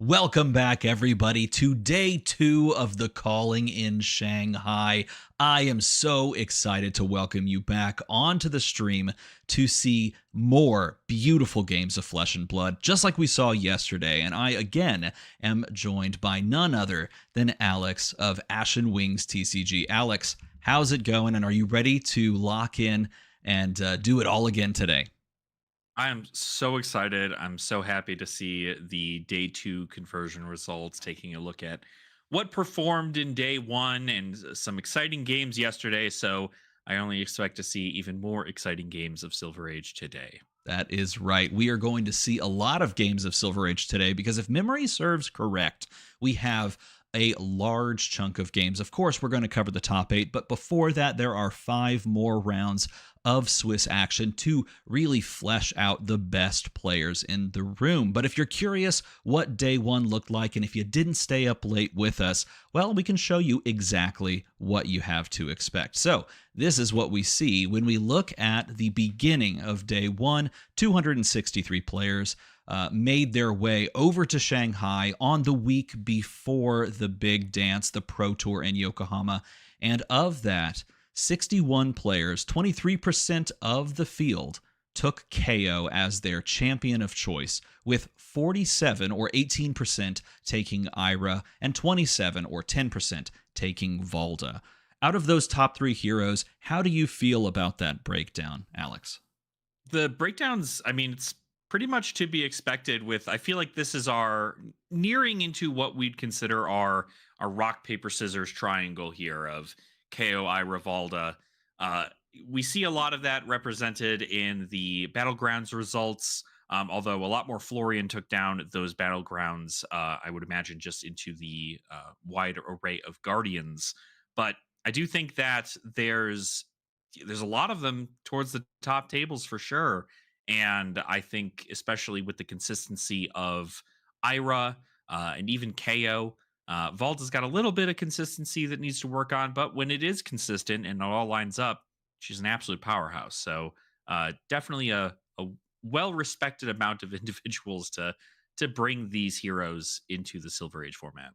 Welcome back, everybody, to day 2 of the Calling in Shanghai. I am so excited to welcome you back onto the stream to see more beautiful games of Flesh and Blood, just like we saw yesterday. And I, again, am joined by none other than Alex of Ashen Wings TCG. Alex, how's it going? And are you ready to lock in and do it all again today? I am so excited. I'm so happy to see the day two conversion results, taking a look at what performed in day one and some exciting games yesterday. So I only expect to see even more exciting games of Silver Age today. That is right. We are going to see a lot of games of Silver Age today because if memory serves correct, we have a large chunk of games. Of course, we're going to cover the top 8, but before that, there are 5 more rounds of Swiss action to really flesh out the best players in the room. But if you're curious what day 1 looked like, and if you didn't stay up late with us, well, we can show you exactly what you have to expect. So this is what we see when we look at the beginning of day 1. 263 players made their way over to Shanghai on the week before the big dance, the Pro Tour in Yokohama. And of that, 61 players, 23% of the field, took Kayo as their champion of choice, with 47 or 18% taking Ira and 27 or 10% taking Valda. Out of those top 3 heroes, how do you feel about that breakdown, Alex? The breakdowns, I mean, it's pretty much to be expected with. I feel like this is our nearing into what we'd consider our rock, paper, scissors triangle here of KO, Ira, Valda. Uh, we see a lot of that represented in the Battlegrounds results. Although a lot more Florian took down those battlegrounds, I would imagine, just into the wide array of Guardians. But I do think that there's a lot of them towards the top tables for sure. And I think, especially with the consistency of Ira and even KO, Valda's got a little bit of consistency that needs to work on. But when it is consistent and it all lines up, she's an absolute powerhouse. So definitely a well respected amount of individuals to bring these heroes into the Silver Age format.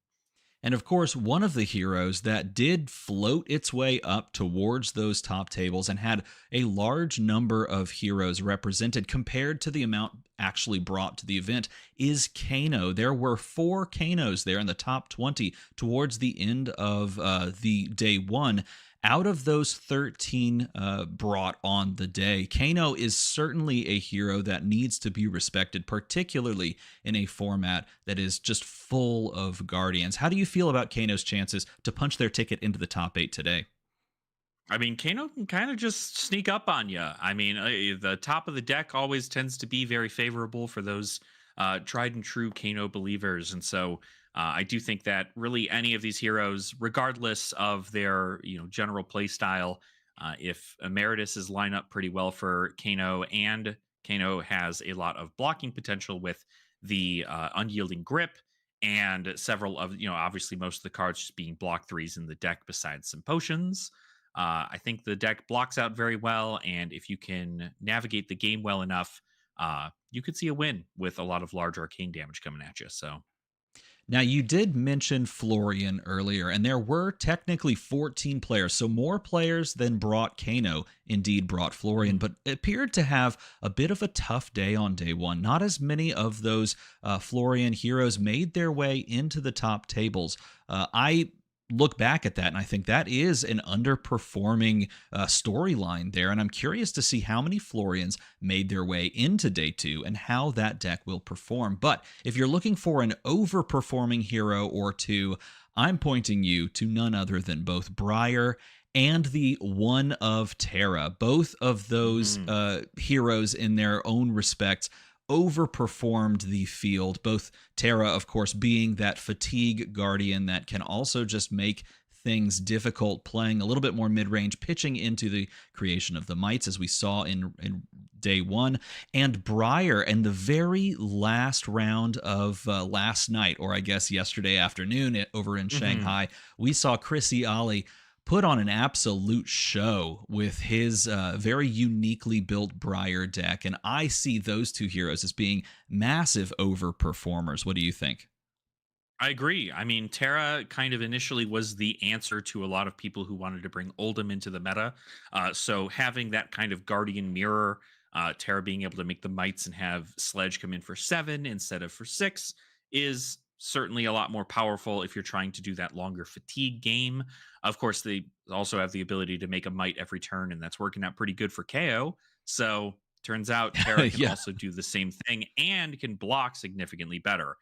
And of course, one of the heroes that did float its way up towards those top tables and had a large number of heroes represented compared to the amount actually brought to the event is Kano. There were 4 Kanos there in the top 20 towards the end of the day 1. Out of those 13 brought on the day, Kano is certainly a hero that needs to be respected, particularly in a format that is just full of Guardians. How do you feel about Kano's chances to punch their ticket into the top 8 today? I mean, Kano can kind of just sneak up on you. I mean, the top of the deck always tends to be very favorable for those tried and true Kano believers, and so I do think that really any of these heroes, regardless of their general play style, if Emeritus's line up pretty well for Kano, and Kano has a lot of blocking potential with the unyielding grip. And several of, obviously most of the cards just being block threes in the deck besides some potions. I think the deck blocks out very well, and if you can navigate the game well enough, you could see a win with a lot of large arcane damage coming at you. So Now, you did mention Florian earlier, and there were technically 14 players, so more players than brought Kano indeed brought Florian, but it appeared to have a bit of a tough day on day 1. Not as many of those Florian heroes made their way into the top tables. I look back at that and I think that is an underperforming storyline there. And I'm curious to see how many Florians made their way into day 2 and how that deck will perform. But if you're looking for an overperforming hero or two, I'm pointing you to none other than both Briar and the one of Terra. Both of those mhm. heroes in their own respects overperformed the field. Both Terra, of course, being that fatigue guardian that can also just make things difficult, playing a little bit more mid-range, pitching into the creation of the mites, as we saw in day 1. And Briar, in the very last round of last night, or I guess yesterday afternoon over in Mhm. Shanghai, we saw Iaali put on an absolute show with his very uniquely built Briar deck. And I see those two heroes as being massive overperformers. What do you think? I agree. I mean, Terra kind of initially was the answer to a lot of people who wanted to bring Oldhim into the meta. So having that kind of guardian mirror, Terra being able to make the mites and have Sledge come in for 7 instead of for 6 is certainly a lot more powerful if you're trying to do that longer fatigue game. Of course, they also have the ability to make a mite every turn, and that's working out pretty good for Kayo. So turns out Terra can Yeah. also do the same thing and can block significantly better,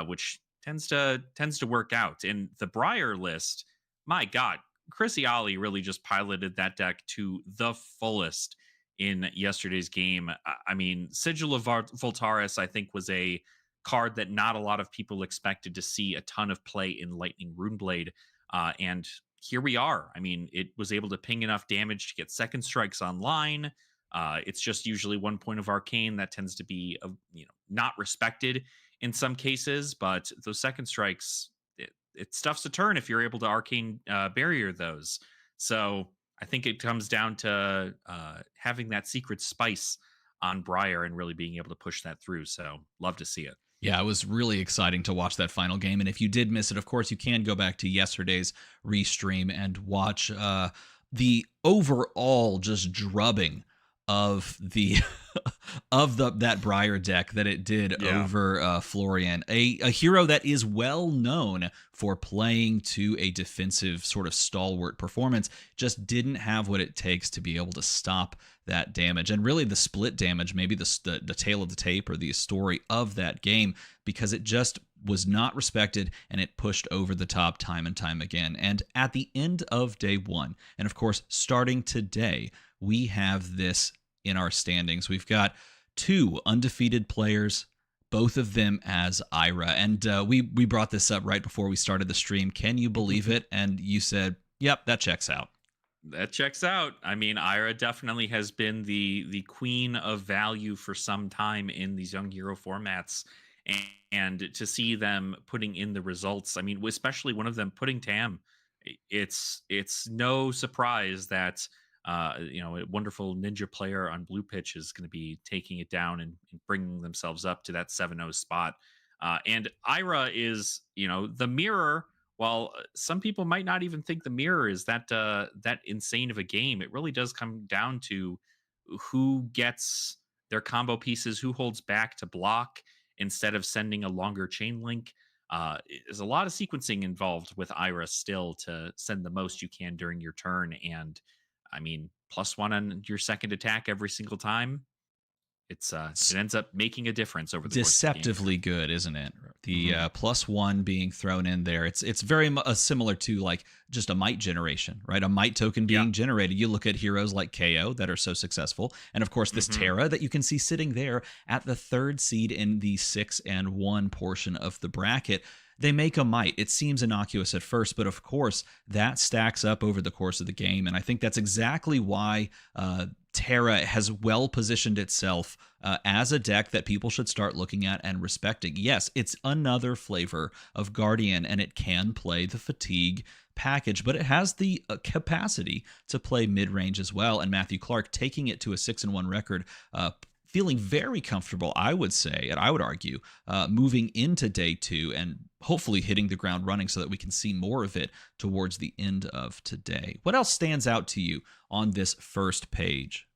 which tends to work out. In the Briar list, my God, Chris Iaali really just piloted that deck to the fullest in yesterday's game. I mean, Sigil of Voltaris, I think, was a card that not a lot of people expected to see a ton of play in Lightning Runeblade. And here we are. I mean, it was able to ping enough damage to get second strikes online. It's just usually 1 point of arcane that tends to be, not respected in some cases, but those second strikes, it stuffs a turn if you're able to arcane barrier those. So I think it comes down to having that secret spice on Briar and really being able to push that through. So love to see it. Yeah, it was really exciting to watch that final game. And if you did miss it, of course, you can go back to yesterday's restream and watch the overall just drubbing of the of the that Briar deck that it did Yeah. over Florian, a hero that is well known for playing to a defensive sort of stalwart performance, just didn't have what it takes to be able to stop that damage. And really the split damage, maybe the tail of the tape or the story of that game, because it just was not respected and it pushed over the top time and time again. And at the end of day one, and of course starting today, we have this in our standings. We've got two undefeated players, both of them as Ira. And we brought this up right before we started the stream. Can you believe it? And you said, yep, that checks out. That checks out. I mean, Ira definitely has been the queen of value for some time in these young hero formats, and to see them putting in the results. I mean, especially one of them putting Tam. It's no surprise that a wonderful ninja player on blue pitch is going to be taking it down and bringing themselves up to that 7-0 spot. And Ira is the mirror. While some people might not even think the mirror is that insane of a game, it really does come down to who gets their combo pieces, who holds back to block instead of sending a longer chain link. There's a lot of sequencing involved with Ira still to send the most you can during your turn, and I mean, +1 on your second attack every single time. It ends up making a difference over the course of the game. Deceptively good, isn't it? The Mhm. +1 being thrown in there. It's very similar to like just a mite generation, right? A mite token Yeah. being generated. You look at heroes like Kayo that are so successful, and of course this Mhm. Terra that you can see sitting there at the third seed in the 6-1 portion of the bracket. They make a mite. It seems innocuous at first, but of course that stacks up over the course of the game, and I think that's exactly why Terra has well positioned itself as a deck that people should start looking at and respecting. Yes, it's another flavor of Guardian, and it can play the fatigue package, but it has the capacity to play mid range as well. And Matthew Clark taking it to a 6-1 record. Feeling very comfortable, I would say, and I would argue, moving into day two and hopefully hitting the ground running so that we can see more of it towards the end of today. What else stands out to you on this first page?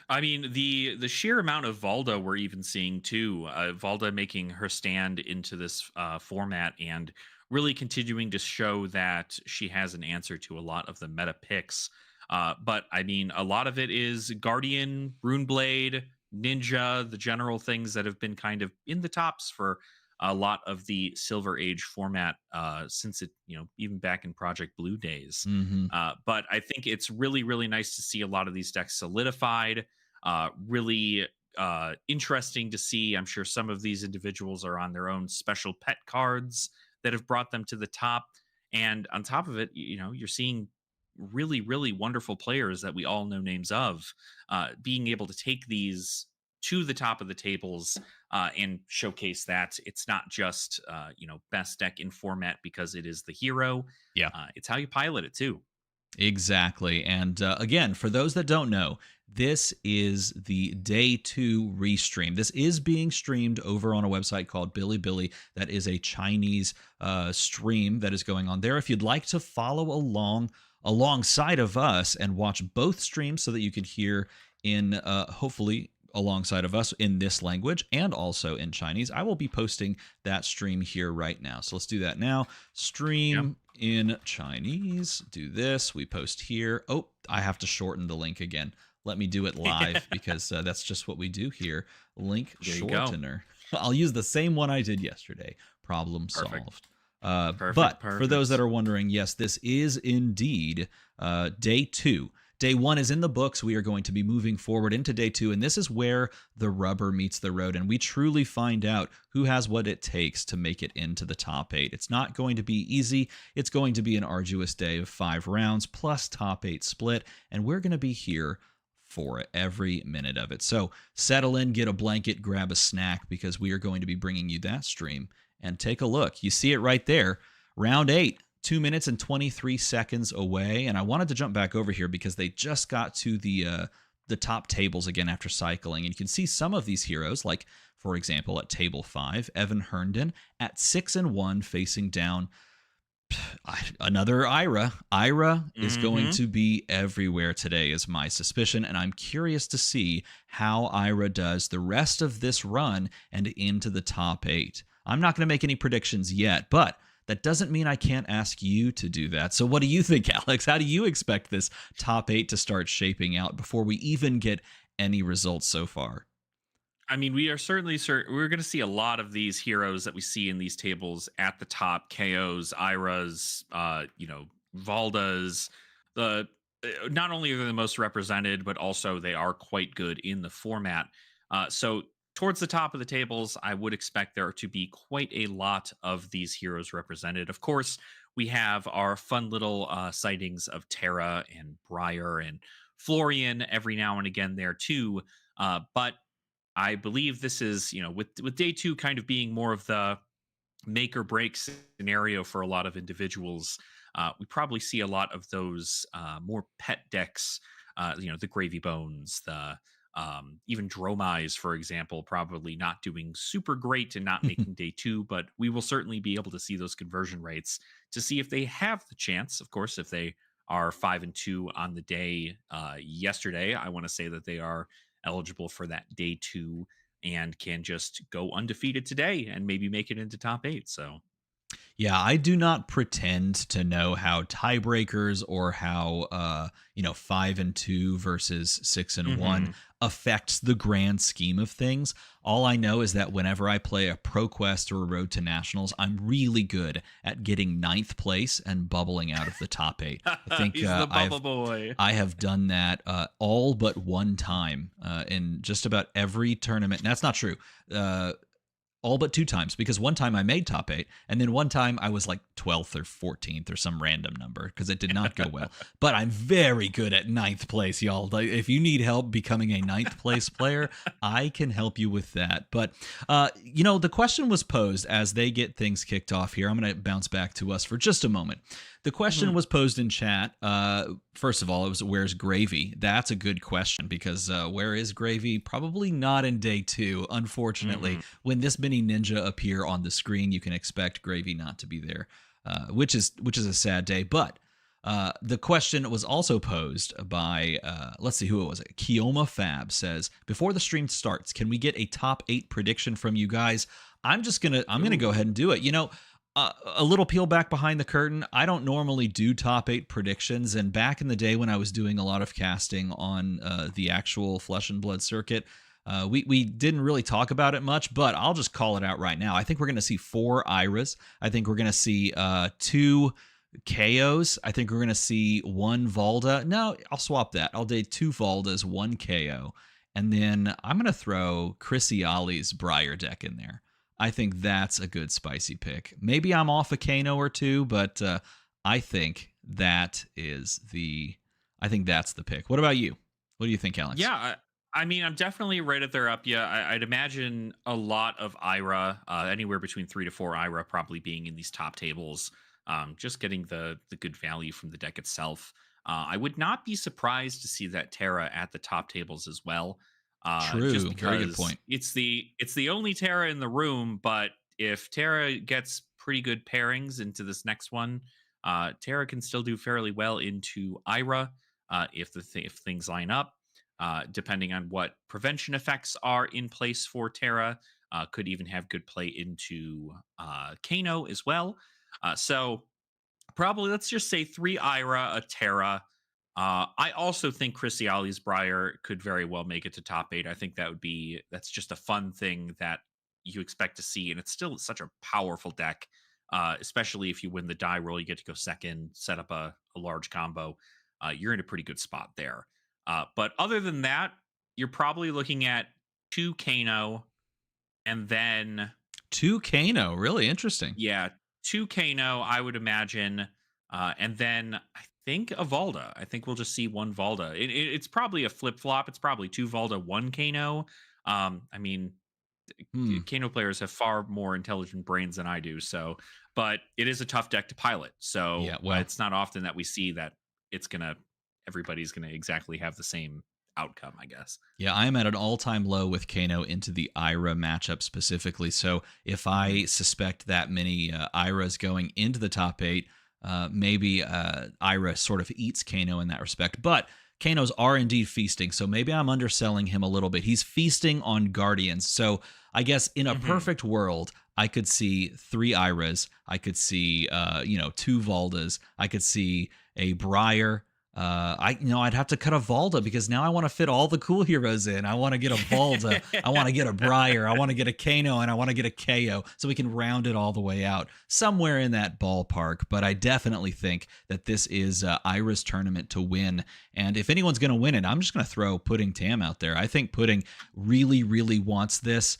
I mean, the sheer amount of Valda we're even seeing too. Valda making her stand into this format and really continuing to show that she has an answer to a lot of the meta picks. But I mean, a lot of it is Guardian, Runeblade, Ninja, the general things that have been kind of in the tops for a lot of the Silver Age format since it, even back in Project Blue days. Mm-hmm. But I think it's really, really nice to see a lot of these decks solidified. Really interesting to see. I'm sure some of these individuals are on their own special pet cards that have brought them to the top. And on top of it, you're seeing really, really wonderful players that we all know names of being able to take these to the top of the tables and showcase that it's not just best deck in format because it is the hero. Yeah. It's how you pilot it too. Exactly. And again, for those that don't know, this is the day 2 restream. This is being streamed over on a website called Bilibili. That is a Chinese stream that is going on there. If you'd like to follow along alongside of us and watch both streams so that you can hear in hopefully alongside of us in this language and also in Chinese, I will be posting that stream here right now. So let's do that now. Stream in Chinese. Do this. We post here. Oh, I have to shorten the link again. Let me do it live because that's just what we do here. Link shortener. I'll use the same one I did yesterday. Problem solved. But for those that are wondering, yes, this is indeed day 2. Day 1 is in the books. We are going to be moving forward into day 2, and this is where the rubber meets the road, and we truly find out who has what it takes to make it into the top 8. It's not going to be easy. It's going to be an arduous day of 5 rounds plus top 8 split, and we're going to be here for every minute of it. So settle in, get a blanket, grab a snack, because we are going to be bringing you that stream. And take a look. You see it right there. Round 8. 2 minutes and 23 seconds away. And I wanted to jump back over here because they just got to the top tables again after cycling. And you can see some of these heroes, like, for example, at table 5, Evan Herndon at 6-1 facing down another Ira. Ira is going to be everywhere today is my suspicion. And I'm curious to see how Ira does the rest of this run and into the top 8. I'm not going to make any predictions yet, but that doesn't mean I can't ask you to do that. So what do you think, Alex? How do you expect this top 8 to start shaping out before we even get any results so far? I mean, we are certainly we're going to see a lot of these heroes that we see in these tables at the top. Kayos, Iras, Valdas. The not only are they the most represented, but also they are quite good in the format. So towards the top of the tables, I would expect there to be quite a lot of these heroes represented. Of course, we have our fun little sightings of Terra and Briar and Florian every now and again there too. But I believe this is, with day 2 kind of being more of the make or break scenario for a lot of individuals, we probably see a lot of those more pet decks, the Gravy Bones, the even Dromais, for example, probably not doing super great and not making day 2, but we will certainly be able to see those conversion rates to see if they have the chance. Of course, if they are 5-2 on the day yesterday, I want to say that they are eligible for that day 2 and can just go undefeated today and maybe make it into top 8. So yeah, I do not pretend to know how tiebreakers or how 5-2 versus 6-1 affects the grand scheme of things. All I know is that whenever I play a ProQuest or a Road to Nationals, I'm really good at getting 9th place and bubbling out of the top 8. I think he's the bubble boy. I have done that all but one time in just about every tournament. And that's not true. All but 2 times, because one time I made top 8, and then one time I was like 12th or 14th or some random number because it did not go well. But I'm very good at 9th place, y'all. Like, if you need help becoming a 9th place player, I can help you with that. But, the question was posed as they get things kicked off here. I'm going to bounce back to us for just a moment. The question was posed in chat. First of all, it was, where's Gravy? That's a good question because where is Gravy? Probably not in day 2. Unfortunately, when this mini ninja appear on the screen, you can expect Gravy not to be there, which is a sad day. But the question was also posed by, let's see who it was. Kioma Fab says, before the stream starts, can we get a top 8 prediction from you guys? I'm gonna go ahead and do it. A little peel back behind the curtain. I don't normally do top 8 predictions, and back in the day when I was doing a lot of casting on the actual Flesh and Blood circuit, we didn't really talk about it much, but I'll just call it out right now. I think we're going to see 4 Iras. I think we're going to see 2 Kayos. I think we're going to see 1 Valda. No, I'll swap that. I'll do 2 Valdas, 1 Kayo, and then I'm going to throw Chris Iaali's Briar deck in there. I think that's a good spicy pick. Maybe I'm off a Kano or 2, but I think that's the pick. What about you? What do you think, Alex? Yeah, I mean, I'm definitely right at there up. Yeah, I'd imagine a lot of Ira, anywhere between 3 to 4 Ira, probably being in these top tables. Just getting the good value from the deck itself. I would not be surprised to see that Terra at the top tables as well. Just True. Very good because point. it's the only Terra in the room, but if Terra gets pretty good pairings into this next one, Terra can still do fairly well into Ira if things line up. Depending on what prevention effects are in place for Terra, could even have good play into Kano as well. So probably let's just say three Ira, a Terra. I also think Chris Iaali's Briar could very well make it to top 8. I think that's just a fun thing that you expect to see, and it's still such a powerful deck. Especially if you win the die roll, you get to go second, set up a large combo. You're in a pretty good spot there. But other than that, you're probably looking at two Kano, and then Two Kano. Really interesting. yeah, two Kano, I would imagine. And then I think a Valda. I think we'll just see one Valda. It's probably a flip flop. It's probably two Valda, one Kano. I mean, Hmm. Kano players have far more intelligent brains than I do. So, but it is a tough deck to pilot. So Yeah, well, it's not often that we see that everybody's gonna exactly have the same outcome, I guess. yeah, I am at an all-time low with Kano into the Ira matchup specifically. So if I Mhm. suspect that many Iras going into the top 8, maybe Ira sort of eats Kano in that respect. But Kano's are indeed feasting, so maybe I'm underselling him a little bit. He's feasting on Guardians. So I guess in a Mhm. perfect world, I could see three Iras. I could see, two Valdas. I could see a Briar. I'd have to cut a Valda because now I want to fit all the cool heroes in. I want to get a Valda, I want to get a Briar, I want to get a Kano, and I want to get a Kayo, so we can round it all the way out somewhere in that ballpark. But I definitely think that this is Ira's tournament to win, and if anyone's going to win it, I'm just going to throw Pudding Tam out there. I think Pudding really, really wants this.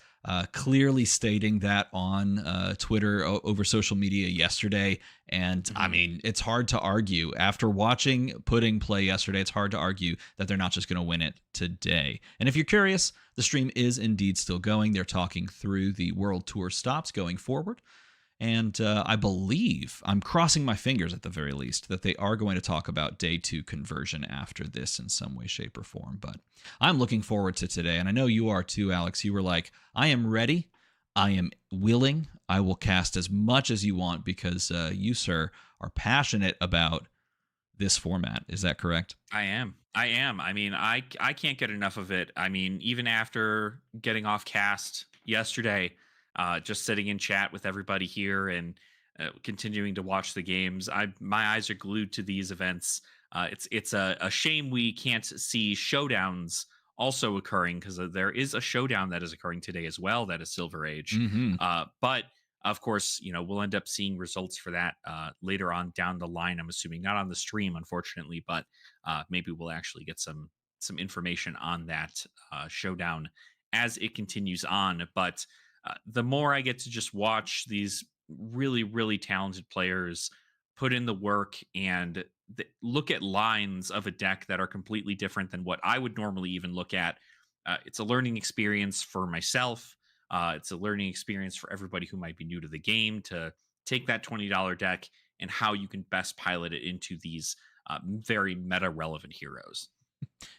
Clearly stating that on Twitter over social media yesterday. And I Mhm. mean, it's hard to argue. After watching Pudding play yesterday, it's hard to argue that they're not just going to win it today. And if you're curious, the stream is indeed still going. They're talking through the World Tour stops going forward. And I believe, I'm crossing my fingers at the very least, that they are going to talk about day 2 conversion after this in some way, shape, or form. But I'm looking forward to today. And I know you are too, Alex. You were like, I am ready. I am willing. I will cast as much as you want because you, sir, are passionate about this format. Is that correct? I am. I am. I mean, I can't get enough of it. I mean, even after getting off cast yesterday, just sitting in chat with everybody here and continuing to watch the games, my eyes are glued to these events. It's a shame we can't see showdowns also occurring because there is a showdown that is occurring today as well. That is Silver Age, Mm-hmm. but of course, we'll end up seeing results for that later on down the line. I'm assuming not on the stream, unfortunately, but maybe we'll actually get some information on that showdown as it continues on. But the more I get to just watch these really, really talented players put in the work and look at lines of a deck that are completely different than what I would normally even look at, it's a learning experience for myself. It's a learning experience for everybody who might be new to the game to take that $20 deck and how you can best pilot it into these very meta relevant heroes.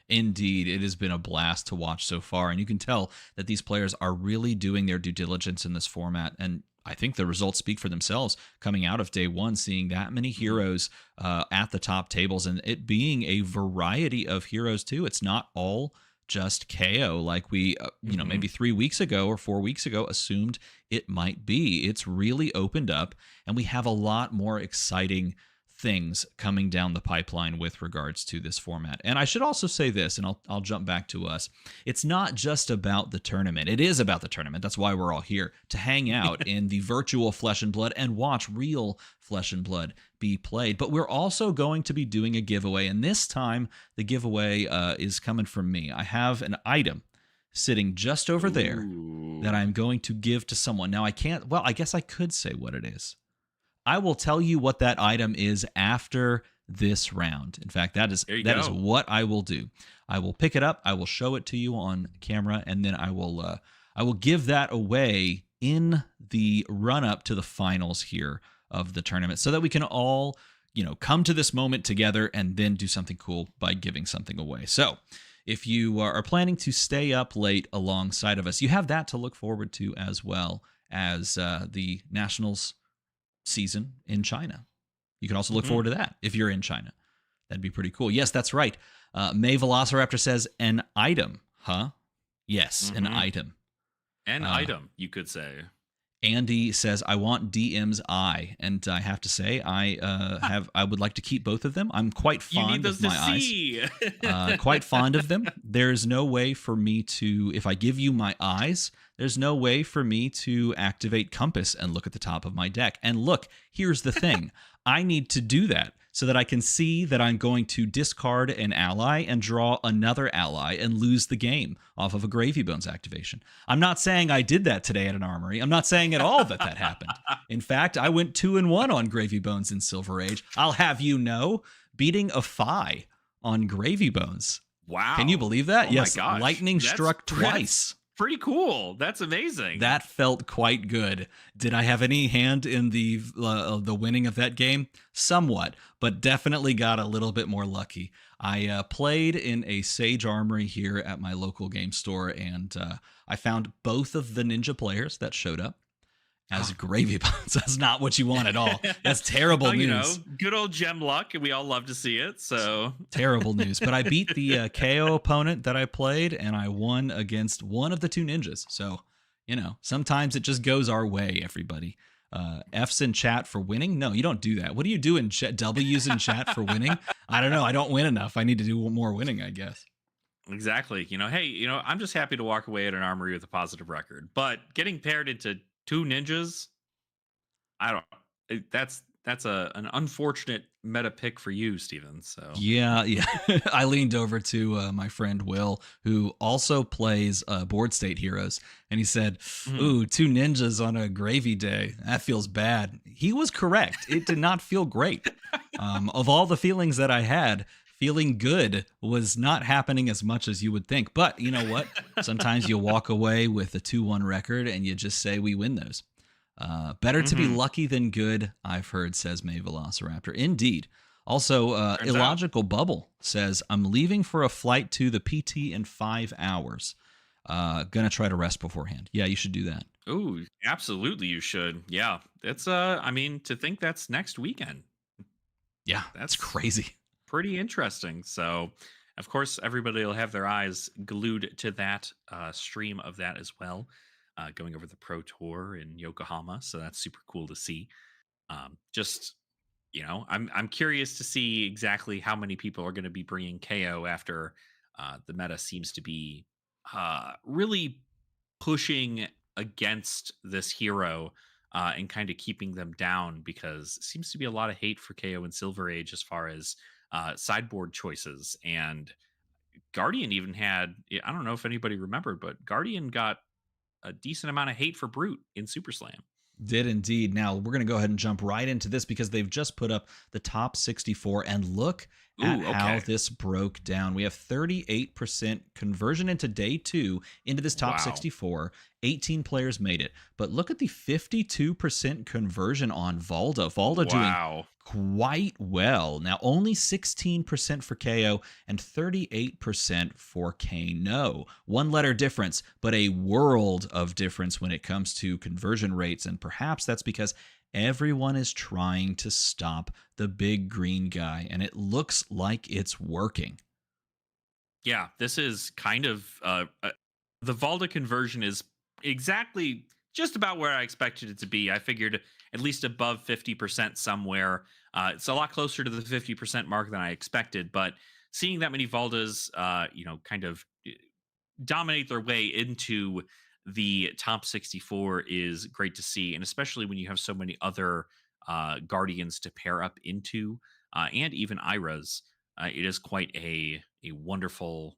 Indeed, it has been a blast to watch so far, and you can tell that these players are really doing their due diligence in this format. And I think the results speak for themselves coming out of day one, seeing that many Mhm. heroes at the top tables, and it being a variety of heroes too. It's not all just KO like we, maybe Mhm. 3 weeks ago or 4 weeks ago assumed it might be. It's really opened up, and we have a lot more exciting things coming down the pipeline with regards to this format. And I should also say this, and I'll jump back to us. It's not just about the tournament. It is about the tournament. That's why we're all here to hang out in the virtual Flesh and Blood and watch real Flesh and Blood be played. But we're also going to be doing a giveaway, and this time the giveaway is coming from me. I have an item sitting just over there that Ooh. I'm going to give to someone. Now I can't. Well, I guess I could say what it is. I will tell you what that item is after this round. In fact, that is There you that is go. what I will do. I will pick it up, I will show it to you on camera, and then I will give that away in the run up to the finals here of the tournament so that we can all come to this moment together and then do something cool by giving something away. So if you are planning to stay up late alongside of us, you have that to look forward to, as well as the Nationals season in China. You can also look forward to that if you're in China. That'd be pretty cool. Yes, that's right. May Velociraptor says an item, huh? Yes, an item. An item, you could say. Andy says, I want DM's eye. And I have to say, I would like to keep both of them. I'm quite fond of my eyes. Quite fond of them. There's no way for me to, if I give you my eyes, there's no way for me to activate Compass and look at the top of my deck. And look, here's the thing. I need to do that so that I can see that I'm going to discard an ally and draw another ally and lose the game off of a Gravy Bones activation. I'm not saying I did that today at an armory. I'm not saying at all that happened. In fact, I went 2-1 on Gravy Bones in Silver Age. I'll have you know, beating a Phi on Gravy Bones. Wow. Can you believe that? Oh yes, my gosh. lightning struck twice. Pretty cool. That's amazing. That felt quite good. Did I have any hand in the winning of that game? Somewhat, but definitely got a little bit more lucky. I played in a Sage Armory here at my local game store, and I found both of the ninja players that showed up as Gravy Bones. That's not what you want at all. That's terrible news. Good old gem luck, and we all love to see it. So terrible news. But I beat the Kayo opponent that I played, and I won against one of the two ninjas. So, sometimes it just goes our way, everybody. F's in chat for winning? No, you don't do that. What do you do in chat? W's in chat for winning? I don't know. I don't win enough. I need to do more winning, I guess. Exactly. Hey, I'm just happy to walk away at an armory with a positive record. But getting paired into two ninjas, that's an unfortunate meta pick for you, Steven. So yeah. I leaned over to my friend Will, who also plays Board State Heroes, and he said, ooh, two ninjas on a gravy day, that feels bad. He was correct. It did not feel great. Of all the feelings that I had, feeling good was not happening as much as you would think. But you know what? Sometimes you walk away with a 2-1 record and you just say we win those. Better to be lucky than good, I've heard, says May Velociraptor. Indeed. Also, Illogical Bubble says, I'm leaving for a flight to the PT in 5 hours. Gonna try to rest beforehand. Yeah, you should do that. Ooh, absolutely you should. Yeah. It's to think that's next weekend. Yeah, that's crazy. Pretty interesting. So, of course, everybody will have their eyes glued to that stream of that as well, going over the Pro Tour in Yokohama. So that's super cool to see. I'm curious to see exactly how many people are going to be bringing Kayo after the meta seems to be really pushing against this hero and kind of keeping them down, because it seems to be a lot of hate for Kayo in Silver Age as far as sideboard choices. And Guardian even had, I don't know if anybody remembered, but Guardian got a decent amount of hate for Brute in Super Slam. Did indeed. Now we're going to go ahead and jump right into this because they've just put up the top 64, and look at how this broke down. We have 38% conversion into day 2 into this top 64. 18 players made it, but look at the 52% conversion on Valda. Valda doing quite well. Now only 16% for Kayo and 38% for Kano. One letter difference, but a world of difference when it comes to conversion rates, and perhaps that's because everyone is trying to stop the big green guy, and it looks like it's working. Yeah, this is kind of the Valda conversion is exactly just about where I expected it to be. I figured at least above 50% somewhere. It's a lot closer to the 50% mark than I expected, but seeing that many Valdas, kind of dominate their way into the top 64 is great to see, and especially when you have so many other Guardians to pair up into, and even Iras. It is quite a wonderful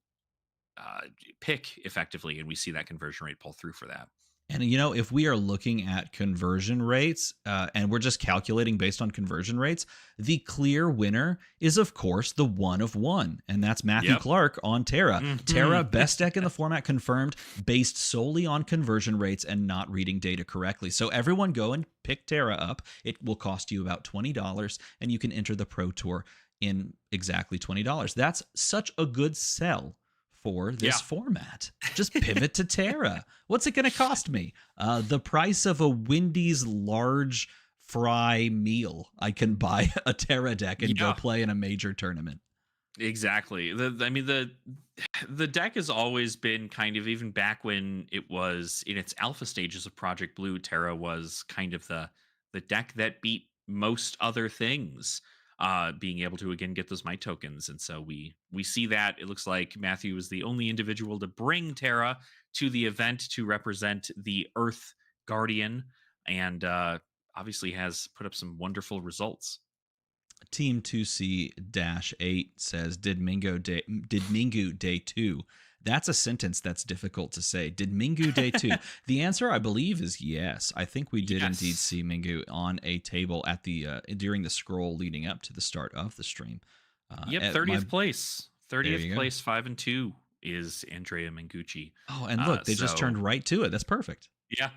pick, effectively, and we see that conversion rate pull through for that. And if we are looking at conversion rates and we're just calculating based on conversion rates, the clear winner is, of course, the one of one. And that's Matthew Yep. Clark on Terra. Mhm. Terra, best deck in the format confirmed based solely on conversion rates and not reading data correctly. So everyone go and pick Terra up. It will cost you about $20 and you can enter the Pro Tour in exactly $20. That's such a good sell for Yeah. this format. Just pivot to Terra. What's it going to cost me? The price of a Wendy's large fry meal. I can buy a Terra deck and go Yeah. play in a major tournament. Exactly. I mean, the deck has always been kind of, even back when it was in its alpha stages of Project Blue, Terra was kind of the deck that beat most other things, being able to again get those might tokens. And so we see that it looks like Matthew is the only individual to bring Terra to the event to represent the Earth Guardian, and obviously has put up some wonderful results. Team 2C-8 says, did Mingu day 2? That's a sentence that's difficult to say. Did Mingu day 2? The answer, I believe, is yes. I think we did indeed Yes. see Mingu on a table at the during the scroll leading up to the start of the stream. Yep, At 30th place. There 30th you go. place, 5-2 is Andrea Mengucci. Oh, and look, they just turned right to it. That's perfect. Yeah.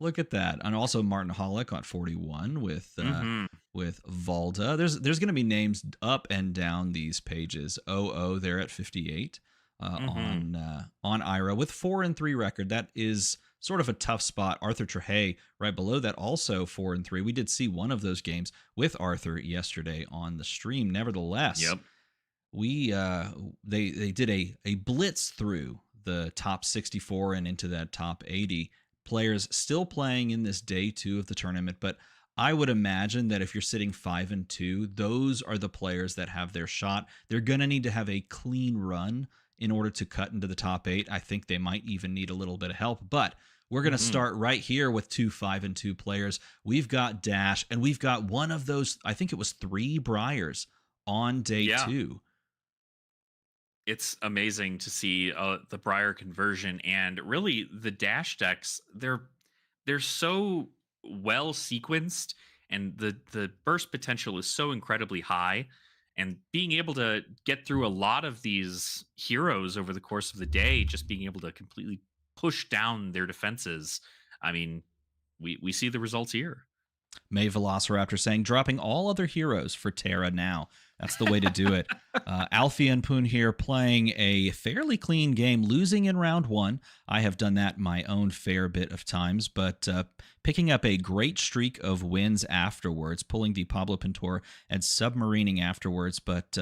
Look at that. And also Martin Hollick on 41 Mhm. with Valda. There's going to be names up and down these pages. OO there at 58 Mhm. on Ira with 4-3 record. That is sort of a tough spot. Arthur Trehay right below that, also 4-3. We did see one of those games with Arthur yesterday on the stream. Nevertheless, Yep. we they did a blitz through the top 64 and into that top 80 players still playing in this day 2 of the tournament. But I would imagine that if you're sitting 5-2, those are the players that have their shot. They're going to need to have a clean run in order to cut into the top 8. I think they might even need a little bit of help, but we're going to Mhm. start right here with 2 5-2 players. We've got Dash, and we've got one of those, I think it was 3 Briars on day Yeah. 2. It's amazing to see the Briar conversion, and really the dash decks. They're so well sequenced, and the burst potential is so incredibly high. And being able to get through a lot of these heroes over the course of the day, just being able to completely push down their defenses. I mean, we see the results here. May Velociraptor saying, dropping all other heroes for Terra now. That's the way to do it. Alfian Poon here playing a fairly clean game, losing in round 1. I have done that my own fair bit of times, but picking up a great streak of wins afterwards, pulling the Pablo Pintor and submarining afterwards, but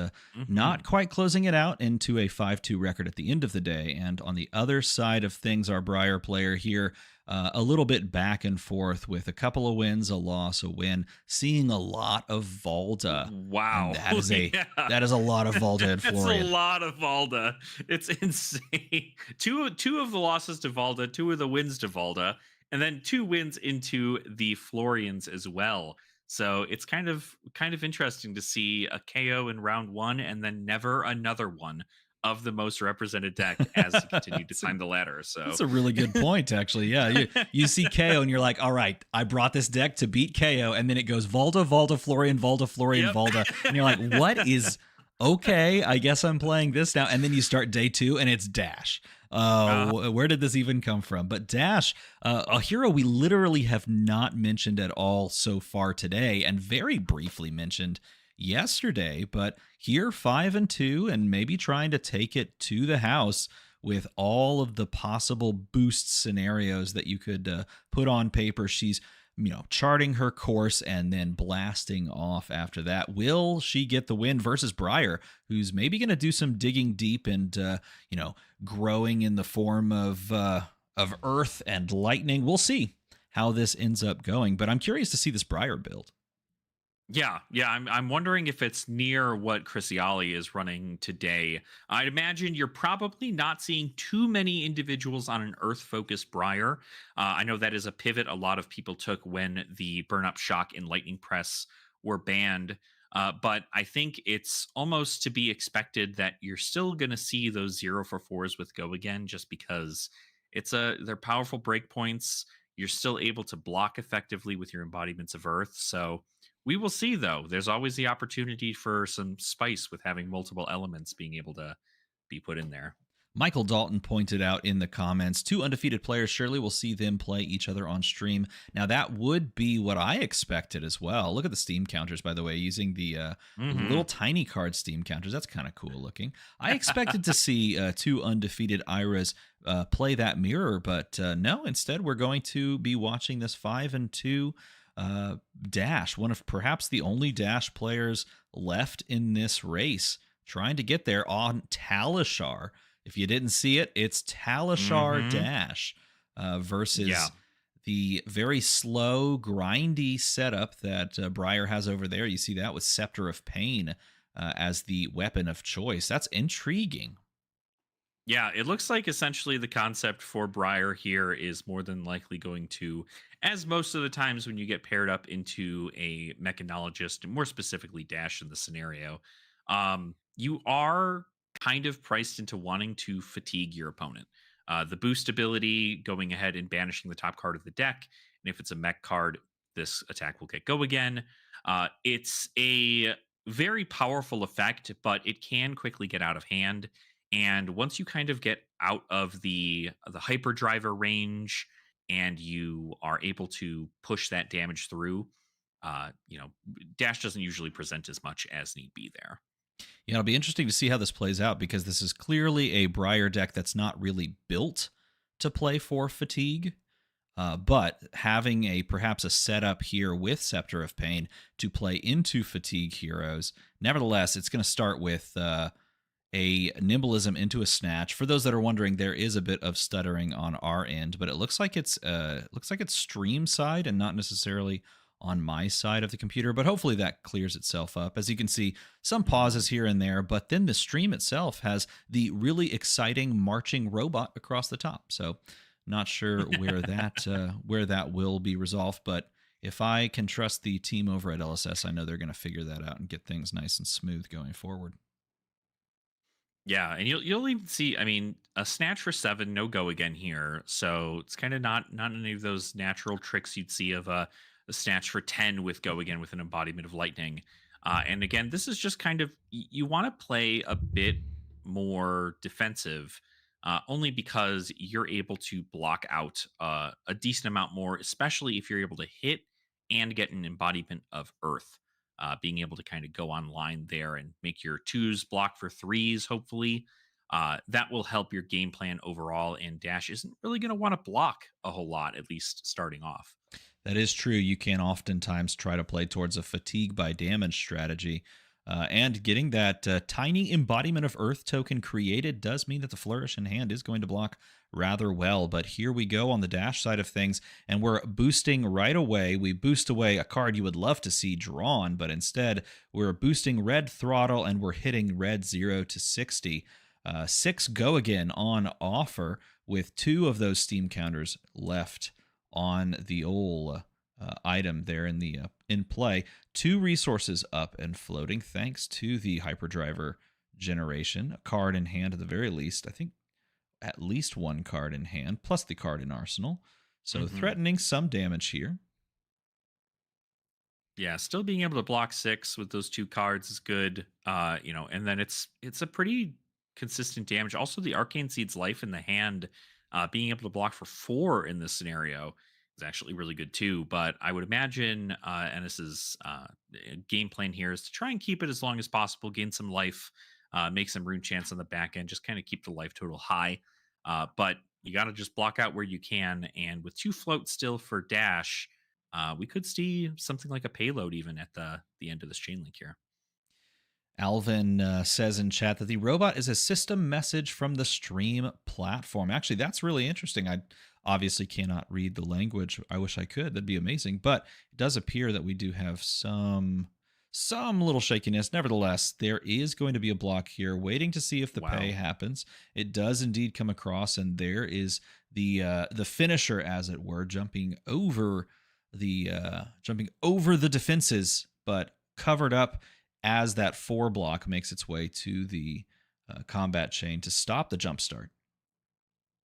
not Mhm. quite closing it out into a 5-2 record at the end of the day. And on the other side of things, our Briar player here, a little bit back and forth with a couple of wins, a loss, a win, seeing a lot of Valda. And Wow. Yeah. that is a lot of Valda and That's a Florian. lot of Valda. It's insane. Two of the losses to Valda, two of the wins to Valda, and then two wins into the Florians as well. So it's kind of interesting to see a KO in round 1 and then never another one of the most represented deck as he continued to That's a climb the ladder. So That's a really good point, actually. Yeah, you see KO and you're like, all right, I brought this deck to beat KO, and then it goes Valda, Valda, Florian, Valda, Florian, yep. Valda, and you're like, what is okay? I guess I'm playing this now, and then you start day 2 and it's Dash. Where did this even come from? But Dash, a hero we literally have not mentioned at all so far today, and very briefly mentioned yesterday, but here 5-2 and maybe trying to take it to the house with all of the possible boost scenarios that you could put on paper. She's charting her course and then blasting off after that. Will she get the win versus Briar, who's maybe going to do some digging deep and growing in the form of earth and lightning? We'll see how this ends up going, but I'm curious to see this Briar build. Yeah. I'm wondering if it's near what Chris Iaali is running today. I'd imagine you're probably not seeing too many individuals on an Earth focused Briar. I know that is a pivot a lot of people took when the Burn Up Shock and Lightning Press were banned. But I think it's almost to be expected that you're still going to see those 0 for 4s with Go again, just because they're powerful breakpoints. You're still able to block effectively with your embodiments of Earth. So we will see, though. There's always the opportunity for some spice with having multiple elements being able to be put in there. Michael Dalton pointed out in the comments, two undefeated players, surely we'll see them play each other on stream. Now, that would be what I expected as well. Look at the Steam counters, by the way, using the little tiny card Steam counters. That's kind of cool looking. I expected to see two undefeated Iras play that mirror, but no, instead we're going to be watching this 5-2 Dash, one of perhaps the only Dash players left in this race, trying to get there on Talishar. If you didn't see it, it's Talishar Dash versus the very slow, grindy setup that Briar has over there. You see that with Scepter of Pain as the weapon of choice. That's intriguing. Yeah, it looks like essentially the concept for Briar here is more than likely going to, as most of the times when you get paired up into a mechanologist, more specifically Dash in the scenario, you are kind of priced into wanting to fatigue your opponent. The boost ability going ahead and banishing the top card of the deck, and if it's a mech card, this attack will get go again. It's a very powerful effect, but it can quickly get out of hand. And once you kind of get out of the hyperdriver range and you are able to push that damage through, Dash doesn't usually present as much as need be there. Yeah, it'll be interesting to see how this plays out because this is clearly a Briar deck that's not really built to play for fatigue. But having perhaps a setup here with Scepter of Pain to play into fatigue heroes, nevertheless, it's going to start with a nimblism into a snatch. For those that are wondering, there is a bit of stuttering on our end, but it looks like it's stream side and not necessarily on my side of the computer, but hopefully that clears itself up. As you can see, some pauses here and there, but then the stream itself has the really exciting marching robot across the top. So not sure where that will be resolved, but if I can trust the team over at LSS, I know they're going to figure that out and get things nice and smooth going forward. Yeah, and you'll even see. I mean, a snatch for 7, no go again here. So it's kind of not any of those natural tricks you'd see of a snatch for 10 with go again with an embodiment of lightning. And again, this is just kind of you want to play a bit more defensive, only because you're able to block out a decent amount more, especially if you're able to hit and get an embodiment of Earth. Being able to kind of go online there and make your 2s block for 3s, hopefully. That will help your game plan overall, and Dash isn't really going to want to block a whole lot, at least starting off. That is true. You can oftentimes try to play towards a fatigue by damage strategy. And getting that tiny embodiment of Earth token created does mean that the Flourish in hand is going to block rather well. But here we go on the Dash side of things, and we're boosting right away. We boost away a card you would love to see drawn, but instead we're boosting Red Throttle, and we're hitting Red 0 to 60. 6 go again on offer with 2 of those Steam counters left on the old item there in play. 2 resources up and floating thanks to the hyperdriver generation. A card in hand at the very least. I think at least 1 card in hand plus the card in arsenal. So threatening some damage here. Yeah, still being able to block 6 with those 2 cards is good. And then it's a pretty consistent damage. Also, the Arcane Seed's life in the hand, being able to block for 4 in this scenario is actually really good too. But I would imagine Enes's game plan here is to try and keep it as long as possible, gain some life, make some rune chance on the back end, just kind of keep the life total high. But you got to just block out where you can. And with 2 floats still for Dash, we could see something like a payload even at the end of this chain link here. Alvin says in chat that the robot is a system message from the Stream platform. Actually, that's really interesting. I obviously cannot read the language. I wish I could. That'd be amazing. But it does appear that we do have some little shakiness. Nevertheless, there is going to be a block here, waiting to see if the pay happens. It does indeed come across, and there is the finisher, as it were, jumping over the defenses, but covered up as that 4 block makes its way to the combat chain to stop the jump start.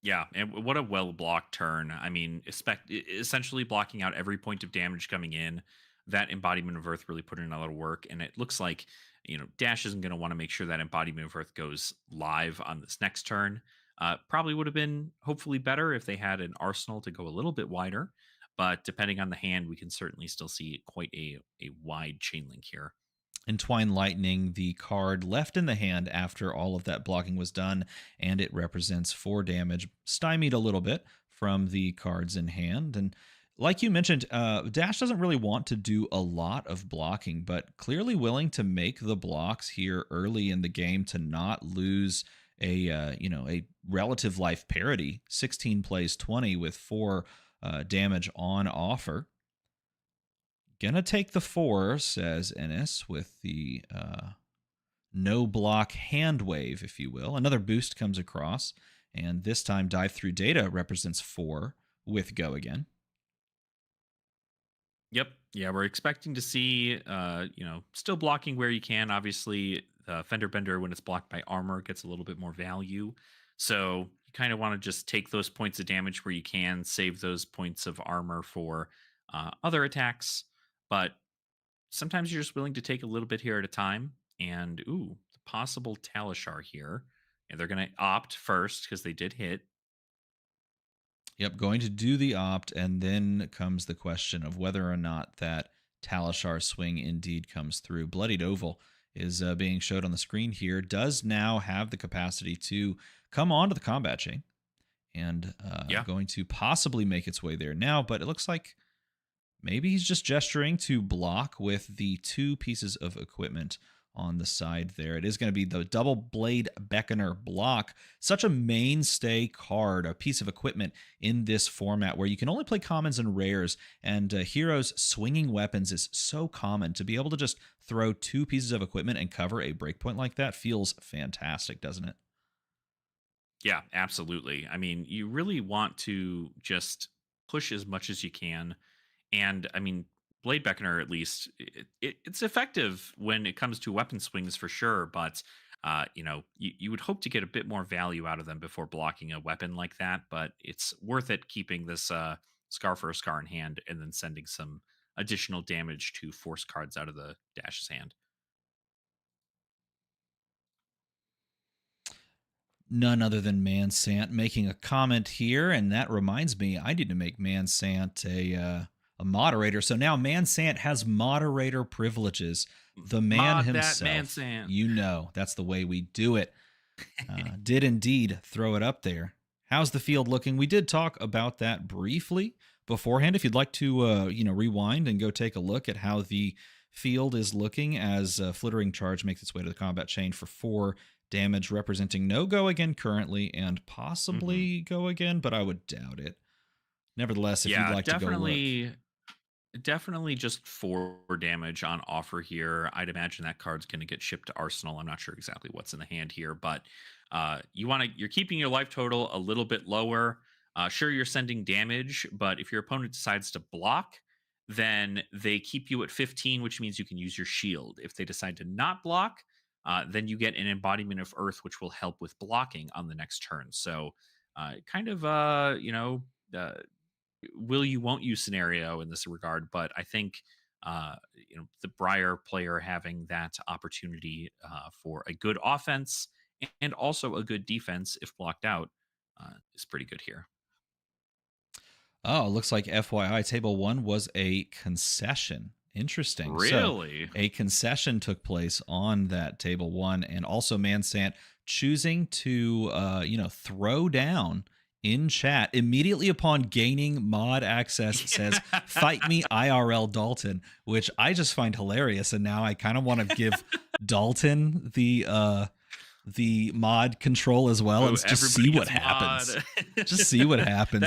Yeah, and what a well blocked turn. I mean, essentially blocking out every point of damage coming in. That embodiment of Earth really put in a lot of work, and it looks like Dash isn't going to want to make sure that embodiment of Earth goes live on this next turn. Probably would have been hopefully better if they had an arsenal to go a little bit wider, but depending on the hand, we can certainly still see quite a wide chain link here. Entwine Lightning, the card left in the hand after all of that blocking was done, and it represents 4 damage, stymied a little bit from the cards in hand. And like you mentioned, Dash doesn't really want to do a lot of blocking, but clearly willing to make the blocks here early in the game to not lose a relative life parity. 16 plays 20 with 4 damage on offer. Gonna take the 4, says Enes, with the no block hand wave, if you will. Another boost comes across, and this time Dive Through Data represents 4 with go again. Yep. Yeah, we're expecting to see, still blocking where you can. Obviously, Fender Bender, when it's blocked by armor, gets a little bit more value. So you kind of want to just take those points of damage where you can, save those points of armor for other attacks. But sometimes you're just willing to take a little bit here at a time. And, ooh, the possible Talishar here. And they're going to opt first because they did hit. Yep, going to do the opt, and then comes the question of whether or not that Talishar swing indeed comes through. Bloodied Oval is being showed on the screen here, does now have the capacity to come onto the combat chain, and going to possibly make its way there now, but it looks like maybe he's just gesturing to block with the 2 pieces of equipment on the side there. It is going to be the Double Blade Beckoner block. Such a mainstay card, a piece of equipment in this format where you can only play commons and rares, and heroes swinging weapons is so common. To be able to just throw 2 pieces of equipment and cover a breakpoint like that feels fantastic, doesn't it? Yeah, absolutely. I mean, you really want to just push as much as you can. And I mean, Blade Beckoner, at least, it's effective when it comes to weapon swings for sure. But, you would hope to get a bit more value out of them before blocking a weapon like that. But it's worth it keeping this Scar for a Scar in hand and then sending some additional damage to force cards out of the Dash's hand. None other than Mansant making a comment here, and that reminds me, I need to make Mansant a moderator. So now Mansant has moderator privileges. The man himself, that's the way we do it. Did indeed throw it up there. How's the field looking? We did talk about that briefly beforehand. If you'd like to, rewind and go take a look at how the field is looking as Flittering Charge makes its way to the combat chain for 4 damage, representing no go again currently, and possibly go again, but I would doubt it. Nevertheless, if you'd like to go look. Definitely just 4 damage on offer here. I'd imagine that card's going to get shipped to Arsenal. I'm not sure exactly what's in the hand here, but you're keeping your life total a little bit lower. Sure, you're sending damage, but if your opponent decides to block, then they keep you at 15, which means you can use your shield. If they decide to not block, then you get an embodiment of Earth, which will help with blocking on the next turn. So, will you won't you scenario in this regard. But I think the Briar player having that opportunity for a good offense and also a good defense if blocked out is pretty good here. Oh, looks like FYI table 1 was a concession. Interesting. Really? So a concession took place on that table 1, and also Mansant choosing to throw down in chat immediately upon gaining mod access. Says fight me IRL Dalton, which I just find hilarious, and now I kind of want to give Dalton the mod control as well. And just see what happens. Just see what happens.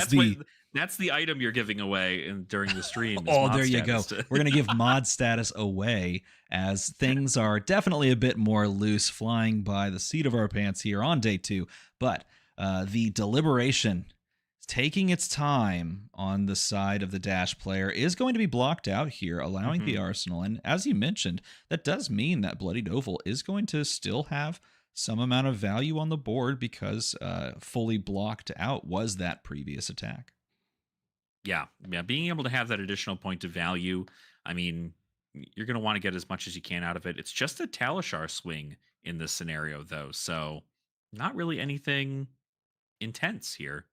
That's the item you're giving away during the stream. Oh, there you go. We're going to give mod status away as things are definitely a bit more loose, flying by the seat of our pants here on day 2. But the deliberation taking its time on the side of the Dash player is going to be blocked out here, allowing the Arsenal. And as you mentioned, that does mean that Bloodied Oval is going to still have some amount of value on the board because fully blocked out was that previous attack. Yeah, yeah, being able to have that additional point of value, I mean, you're going to want to get as much as you can out of it. It's just a Talishar swing in this scenario, though, so not really anything intense here.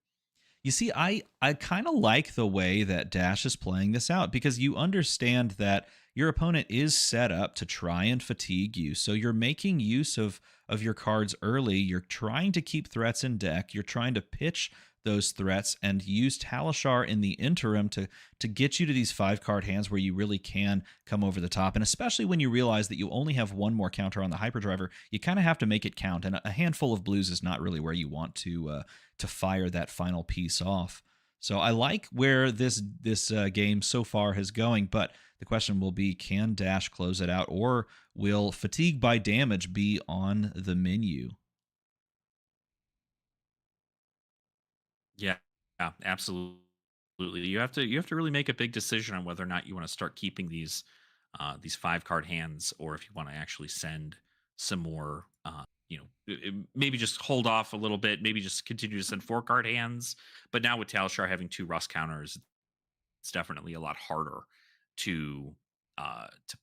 You see, I kind of like the way that Dash is playing this out because you understand that your opponent is set up to try and fatigue you. So you're making use of your cards early. You're trying to keep threats in deck. You're trying to pitch those threats and use Talishar in the interim to get you to these 5-card hands where you really can come over the top. And especially when you realize that you only have one more counter on the hyperdriver, you kind of have to make it count. And a handful of blues is not really where you want to fire that final piece off. So I like where this game so far is going, but the question will be, can Dash close it out, or will fatigue by damage be on the menu? Yeah, yeah, absolutely. You have to really make a big decision on whether or not you want to start keeping these 5 card hands, or if you want to actually send some more. Maybe just hold off a little bit. Maybe just continue to send 4 card hands. But now with Talishar having 2 Rust counters, it's definitely a lot harder to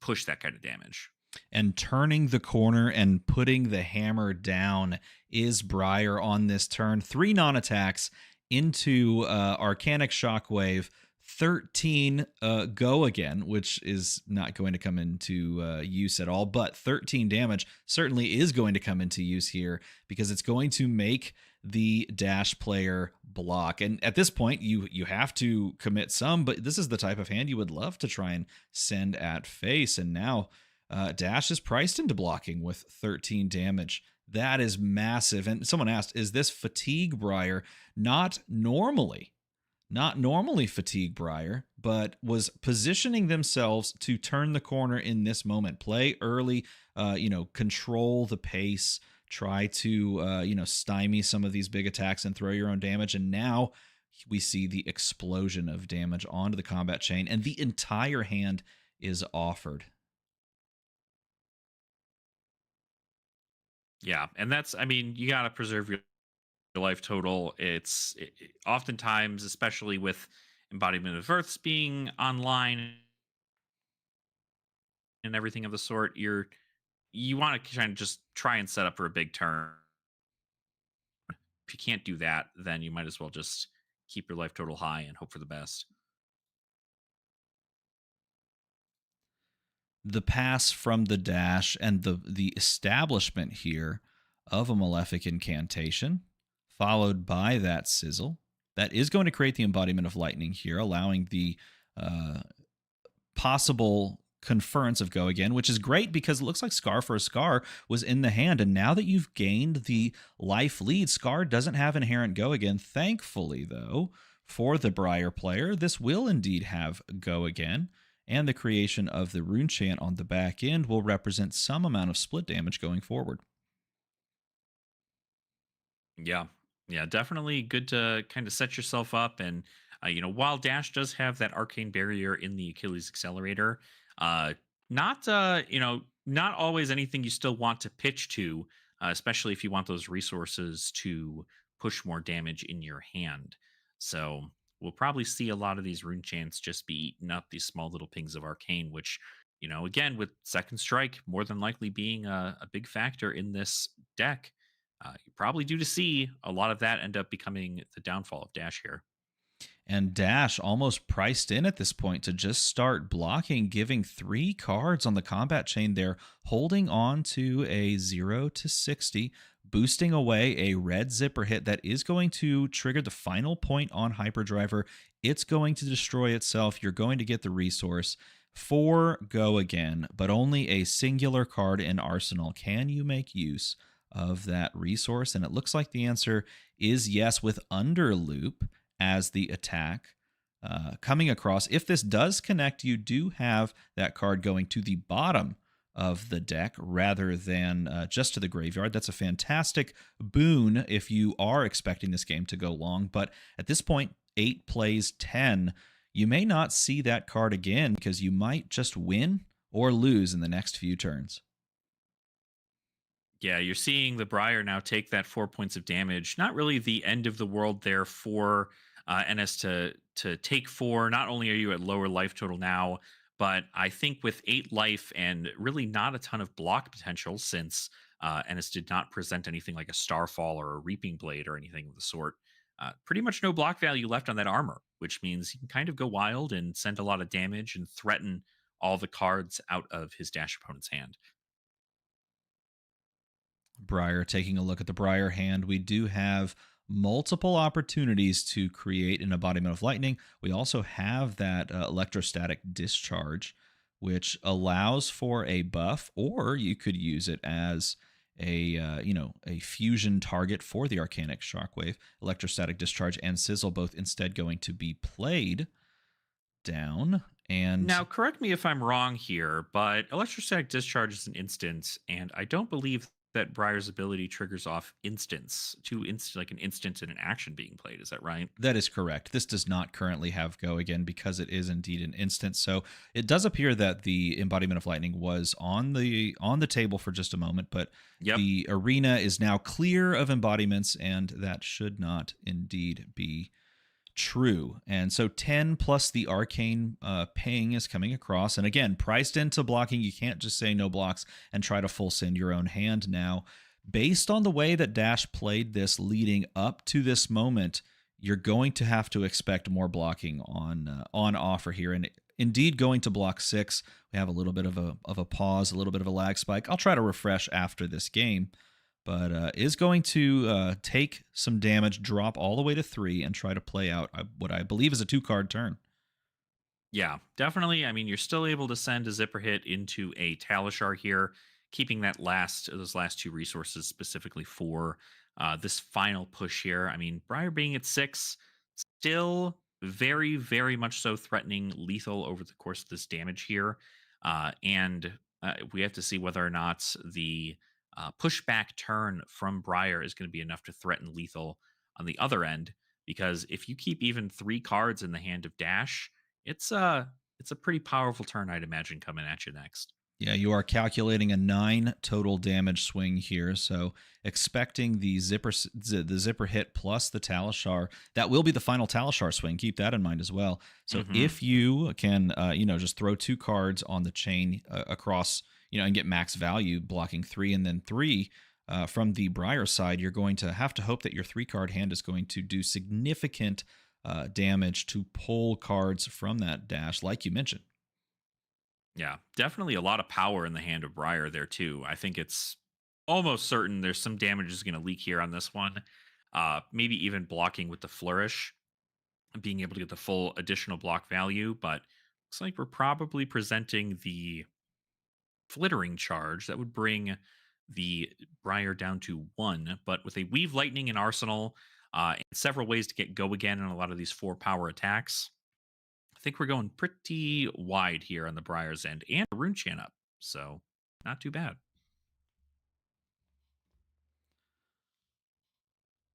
push that kind of damage. And turning the corner and putting the hammer down is Briar on this turn. 3 non-attacks into Arcanic Shockwave. 13 go again, which is not going to come into use at all, but 13 damage certainly is going to come into use here because it's going to make the Dash player block. And at this point, you have to commit some, but this is the type of hand you would love to try and send at face. And now Dash is priced into blocking with 13 damage. That is massive. And someone asked, is this fatigue Briar? Not normally fatigue Briar, but was positioning themselves to turn the corner in this moment. Play early, control the pace, try to, stymie some of these big attacks and throw your own damage. And now we see the explosion of damage onto the combat chain, and the entire hand is offered. Yeah, and you got to preserve your life total. Oftentimes, especially with Embodiment of Earths being online and everything of the sort, you want to kind of just try and set up for a big turn. If you can't do that, then you might as well just keep your life total high and hope for the best. The pass from the Dash and the establishment here of a Malefic Incantation, followed by that Sizzle. That is going to create the embodiment of lightning here, allowing the possible conference of Go Again, which is great because it looks like Scar for a Scar was in the hand. And now that you've gained the life lead, Scar doesn't have inherent Go Again. Thankfully, though, for the Briar player, this will indeed have Go Again. And the creation of the rune chant on the back end will represent some amount of split damage going forward. Yeah. Yeah, definitely good to kind of set yourself up. And, while Dash does have that arcane barrier in the Achilles accelerator, not, not always anything you still want to pitch to, especially if you want those resources to push more damage in your hand. So we'll probably see a lot of these rune chants just be eating up these small little pings of arcane, which, again, with Second Strike more than likely being a big factor in this deck, you probably do to see a lot of that end up becoming the downfall of Dash here. And Dash almost priced in at this point to just start blocking, giving 3 cards on the combat chain there, holding on to a 0 to 60, boosting away a red zipper hit that is going to trigger the final point on Hyperdriver. It's going to destroy itself. You're going to get the resource. 4 Go Again, but only a singular card in Arsenal. Can you make use of that resource? And it looks like the answer is yes, with Underloop as the attack coming across. If this does connect, you do have that card going to the bottom of the deck rather than just to the graveyard. That's a fantastic boon if you are expecting this game to go long. But at this point, 8 plays 10. You may not see that card again because you might just win or lose in the next few turns. Yeah, you're seeing the Briar now take that 4 points of damage. Not really the end of the world there for Enes to take four. Not only are you at lower life total now, but I think with 8 life and really not a ton of block potential, since Enes did not present anything like a Starfall or a Reaping Blade or anything of the sort. Pretty much no block value left on that armor, which means he can kind of go wild and send a lot of damage and threaten all the cards out of his Dash opponent's hand. Briar, taking a look at the Briar hand, we do have multiple opportunities to create an embodiment of lightning. We also have that electrostatic discharge, which allows for a buff, or you could use it as a fusion target for the Arcanic Shockwave. Electrostatic discharge and sizzle both instead going to be played down. And Now, correct me if I'm wrong here, but electrostatic discharge is an instance, and I don't believe that Briar's ability triggers off like an instance and an action being played. Is that right? that is correct. This does not currently have go again because it is indeed an instance. So it does appear that the embodiment of lightning was on the table for just a moment, but Yep. the arena is now clear of embodiments, and that should not indeed be true. And so 10 plus the arcane ping is coming across. And again, priced into blocking, you can't just say no blocks and try to full send your own hand now. Based on the way that Dash played this leading up to this moment, you're going to have to expect more blocking on offer here. And indeed, going to block 6, we have a little bit of a pause, a little bit of a lag spike. I'll try to refresh after this game, but is going to take some damage, drop all the way to 3, and try to play out what I believe is a 2-card turn. Yeah, definitely. I mean, you're still able to send a zipper hit into a Talishar here, keeping those last two resources specifically for this final push here. I mean, Briar being at 6, still very, very much so threatening lethal over the course of this damage here. And we have to see whether or not the pushback turn from Briar is going to be enough to threaten lethal on the other end. Because if you keep even 3 cards in the hand of Dash, it's a pretty powerful turn, I'd imagine, coming at you next. Yeah, you are calculating a 9 total damage swing here, so expecting the zipper hit plus the Talishar. That will be the final Talishar swing. Keep that in mind as well. So if you can, just throw 2 cards on the chain across, and get max value, blocking 3 and then 3. From the Briar side, you're going to have to hope that your 3-card hand is going to do significant damage to pull cards from that Dash, like you mentioned. Yeah, definitely a lot of power in the hand of Briar there too. I think it's almost certain there's some damage is going to leak here on this one. Maybe even blocking with the flourish, being able to get the full additional block value. But looks like we're probably presenting the flittering charge that would bring the Briar down to 1. But with a Weave Lightning in Arsenal and several ways to get go again on a lot of these 4-power attacks, I think we're going pretty wide here on the Briar's end and a Rune Chan up. So not too bad.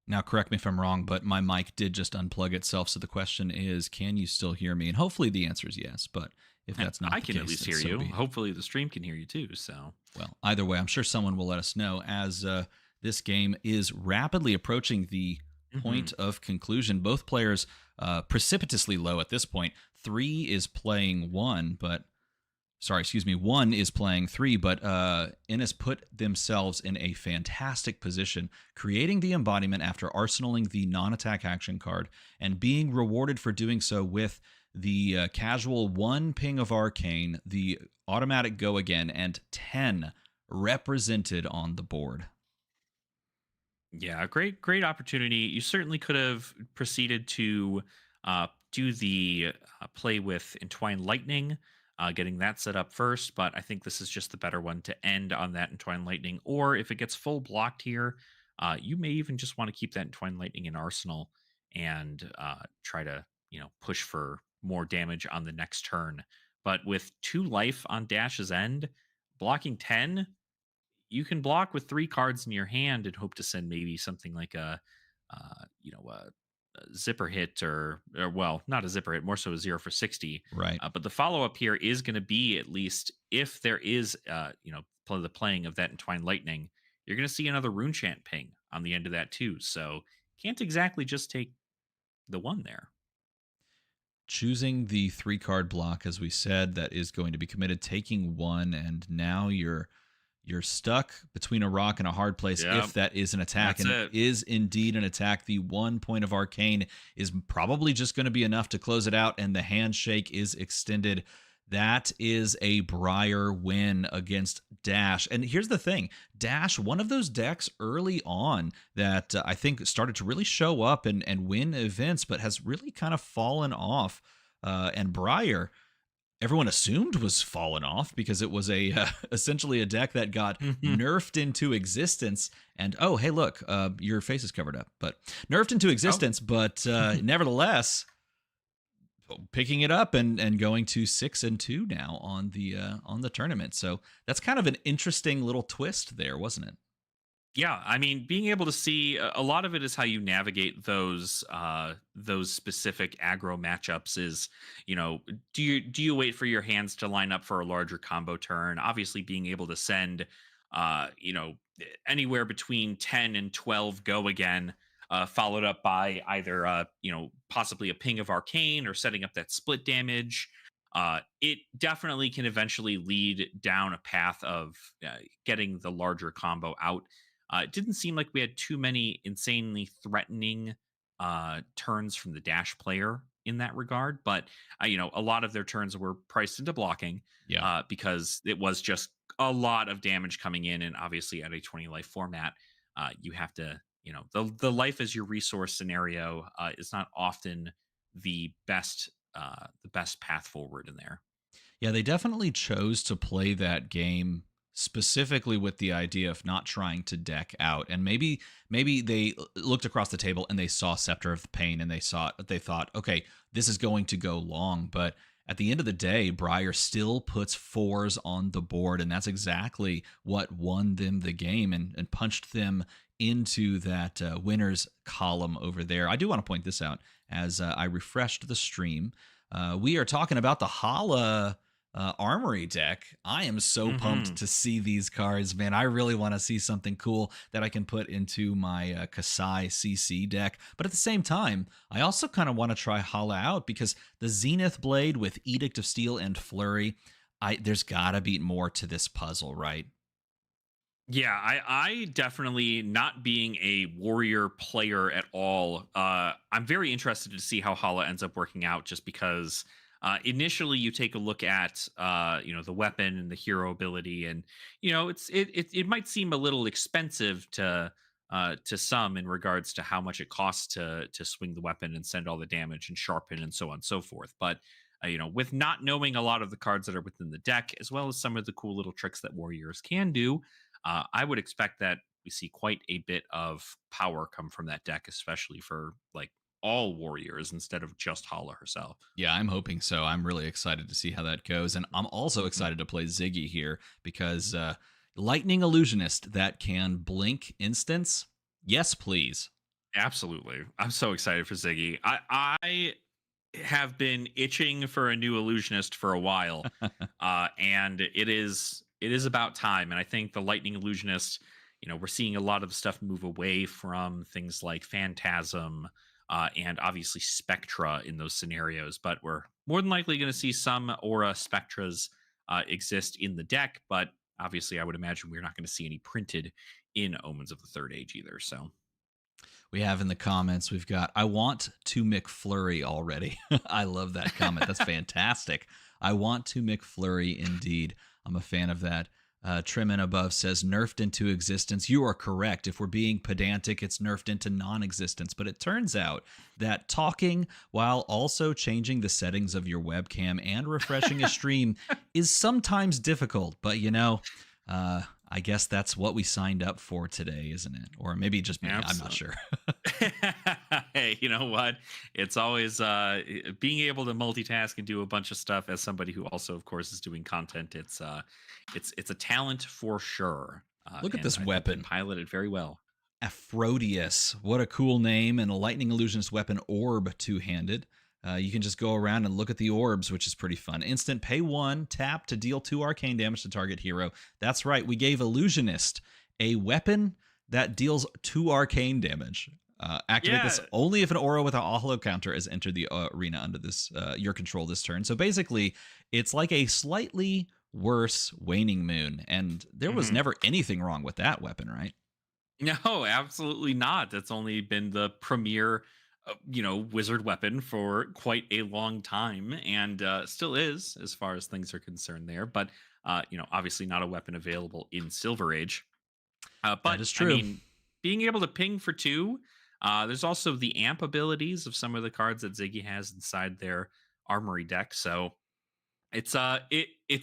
Now, correct me if I'm wrong, but my mic did just unplug itself. So the question is, can you still hear me? And hopefully the answer is yes. But if that's not I the can case, at least then hear so you. be it. Hopefully the stream can hear you too. So Well, either way, I'm sure someone will let us know as this game is rapidly approaching the point of conclusion. Both players precipitously low at this point. 3 is playing 1, but sorry, excuse me, 1 is playing 3, but Enes put themselves in a fantastic position, creating the embodiment after arsenaling the non-attack action card and being rewarded for doing so with the casual 1 ping of Arcane, the automatic go again, and 10 represented on the board. yeah, great opportunity. You certainly could have proceeded to do the play with Entwine Lightning, getting that set up first. But I think this is just the better one to end on that Entwine Lightning. Or if it gets full blocked here, you may even just want to keep that Entwine Lightning in Arsenal and try to push for more damage on the next turn. But with 2 life on Dash's end, blocking 10, you can block with 3 cards in your hand and hope to send maybe something like a zipper hit, or well, not a zipper hit, more so a 0 for 60. Right. But the follow up here is going to be, at least if there is the playing of that Entwined Lightning, you're going to see another rune chant ping on the end of that too. So can't exactly just take the one there. Choosing the 3-card block, as we said, that is going to be committed, taking one, and now you're stuck between a rock and a hard place. Yep. If that is an attack, That's and it is indeed an attack, the 1 point of arcane is probably just going to be enough to close it out, and the handshake is extended. That is a Briar win against Dash. And here's the thing, Dash, one of those decks early on that I think started to really show up and win events, but has really kind of fallen off. And Briar, everyone assumed was fallen off because it was a essentially a deck that got nerfed into existence. And oh, hey, look, your face is covered up, but nerfed into existence. But nevertheless, picking it up and going to 6-2 now on the tournament. So that's kind of an interesting little twist there, wasn't it? Yeah, I mean, being able to see a lot of it is how you navigate those specific aggro matchups. Is, do you wait for your hands to line up for a larger combo turn? Obviously, being able to send, anywhere between 10 and 12 go again, followed up by either possibly a ping of arcane or setting up that split damage. It definitely can eventually lead down a path of getting the larger combo out. It didn't seem like we had too many insanely threatening turns from the Dash player in that regard, but a lot of their turns were priced into blocking, because it was just a lot of damage coming in, and obviously at a 20 life format, you have to, the life as your resource scenario is not often the best path forward in there. Yeah, they definitely chose to play that game specifically with the idea of not trying to deck out. And maybe they looked across the table and they saw Scepter of the Pain and they thought, okay, this is going to go long. But at the end of the day, Briar still puts 4s on the board, and that's exactly what won them the game and punched them into that winners column over there. I do want to point this out as I refreshed the stream. We are talking about the Hala Armory deck. I am so pumped to see these cards, man. I really want to see something cool that I can put into my Kasai CC deck. But at the same time, I also kind of want to try Hala out because the Zenith Blade with Edict of Steel and Flurry, there's gotta be more to this puzzle, right? Yeah, I definitely, not being a warrior player at all, I'm very interested to see how Hala ends up working out, just because initially you take a look at the weapon and the hero ability, and it might seem a little expensive to some in regards to how much it costs to swing the weapon and send all the damage and sharpen and so on and so forth. But with not knowing a lot of the cards that are within the deck, as well as some of the cool little tricks that warriors can do, I would expect that we see quite a bit of power come from that deck, especially for like all warriors instead of just Hala herself. Yeah, I'm hoping so. I'm really excited to see how that goes. And I'm also excited to play Ziggy here because Lightning Illusionist that can blink instants. Yes, please. Absolutely. I'm so excited for Ziggy. I have been itching for a new illusionist for a while. And it is about time. And I think the Lightning Illusionist, we're seeing a lot of stuff move away from things like Phantasm, and obviously Spectra in those scenarios, but we're more than likely going to see some Aura Spectras exist in the deck, but obviously I would imagine we're not going to see any printed in Omens of the Third Age either. So we have in the comments, we've got, I want to McFlurry already. I love that comment. That's fantastic. I want to McFlurry indeed. I'm a fan of that. Trim and Above says, nerfed into existence. You are correct. If we're being pedantic, it's nerfed into non-existence. But it turns out that talking while also changing the settings of your webcam and refreshing a stream is sometimes difficult. But, I guess that's what we signed up for today, isn't it? Or maybe just me. Absolutely. I'm not sure. Hey, you know what? It's always being able to multitask and do a bunch of stuff as somebody who also, of course, is doing content. It's a talent for sure. Look at this weapon. Piloted very well. Aphrodisias. What a cool name. And a Lightning Illusionist weapon, Orb, two-handed. You can just go around and look at the orbs, which is pretty fun. Instant, pay 1, tap to deal 2 arcane damage to target hero. That's right, we gave Illusionist a weapon that deals 2 arcane damage. Activate this Yeah. only if an aura with a hollow counter has entered the arena under this your control this turn. So basically, it's like a slightly worse waning moon, and there was Mhm. never anything wrong with that weapon, right? No, absolutely not. That's only been the premier, wizard weapon for quite a long time, and still is, as far as things are concerned. There, but obviously not a weapon available in Silver Age. That But is I true. mean, being able to ping for two. There's also the amp abilities of some of the cards that Ziggy has inside their armory deck. So it's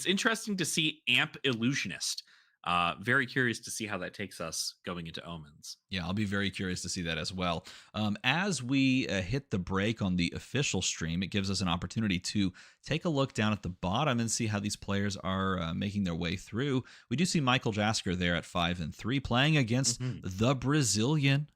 interesting to see Amp Illusionist. Very curious to see how that takes us going into Omens. Yeah, I'll be very curious to see that as well. As we hit the break on the official stream, it gives us an opportunity to take a look down at the bottom and see how these players are making their way through. We do see Michael Jasker there at 5-3, playing against Mhm. the Brazilian,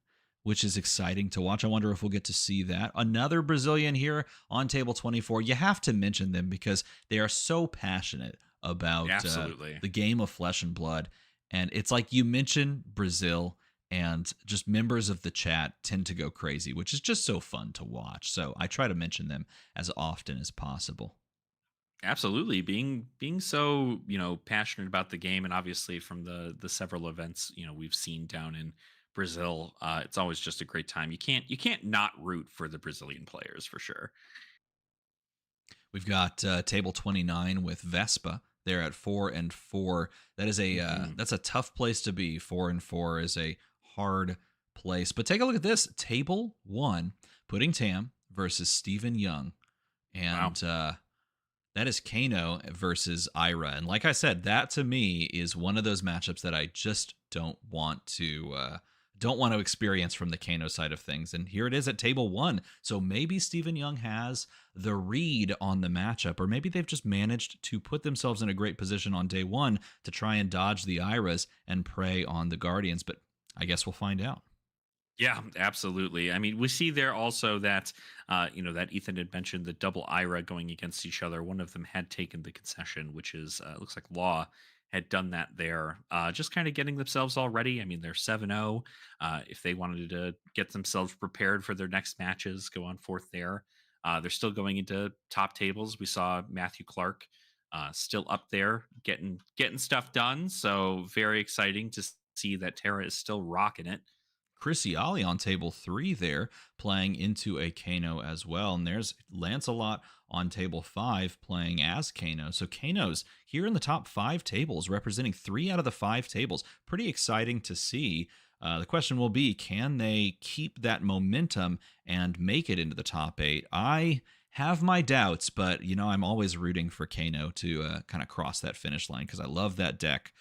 which is exciting to watch. I wonder if we'll get to see that. Another Brazilian here on table 24. You have to mention them because they are so passionate about Absolutely. the game of Flesh and Blood. And it's like you mention Brazil, and just members of the chat tend to go crazy, which is just so fun to watch. So I try to mention them as often as possible. Absolutely. Being so, passionate about the game, and obviously from the several events, we've seen down in Brazil, it's always just a great time. You can't not root for the Brazilian players for sure. We've got table 29 with Vespa. They're at 4-4. That is Mhm. that's a tough place to be. 4-4 is a hard place. But take a look at this table one, putting Tam versus Stephen Young, Wow. and that is Kano versus Ira. And like I said, that to me is one of those matchups that I just don't want to experience from the Kano side of things. And here it is at table one. So maybe Stephen Young has the read on the matchup, or maybe they've just managed to put themselves in a great position on day one to try and dodge the Iras and prey on the Guardians. But I guess we'll find out. Yeah, absolutely. I mean, we see there also that, that Ethan had mentioned the double IRA going against each other. One of them had taken the concession, which is, looks like Law had done that there, just kind of getting themselves all ready. I mean, they're 7-0. If they wanted to get themselves prepared for their next matches, go on forth there. They're still going into top tables. We saw Matthew Clark still up there getting stuff done. So very exciting to see that Terra is still rocking it. Chris Iaali on table three there, playing into a Kano as well. And there's Lancelot on table five, playing as Kano. So Kano's here in the top 5 tables, representing 3 out of the 5 tables. Pretty exciting to see. The question will be, can they keep that momentum and make it into the top 8? I have my doubts, but I'm always rooting for Kano to kind of cross that finish line because I love that deck.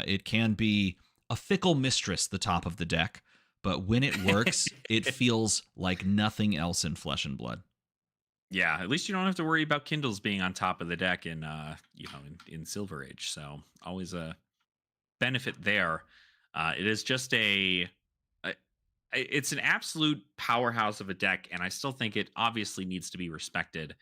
It can be a fickle mistress, the top of the deck, but when it works, it feels like nothing else in Flesh and Blood. Yeah, at least you don't have to worry about Kindles being on top of the deck in Silver Age. So always a benefit there. It is just a it's an absolute powerhouse of a deck, and I still think it obviously needs to be respected.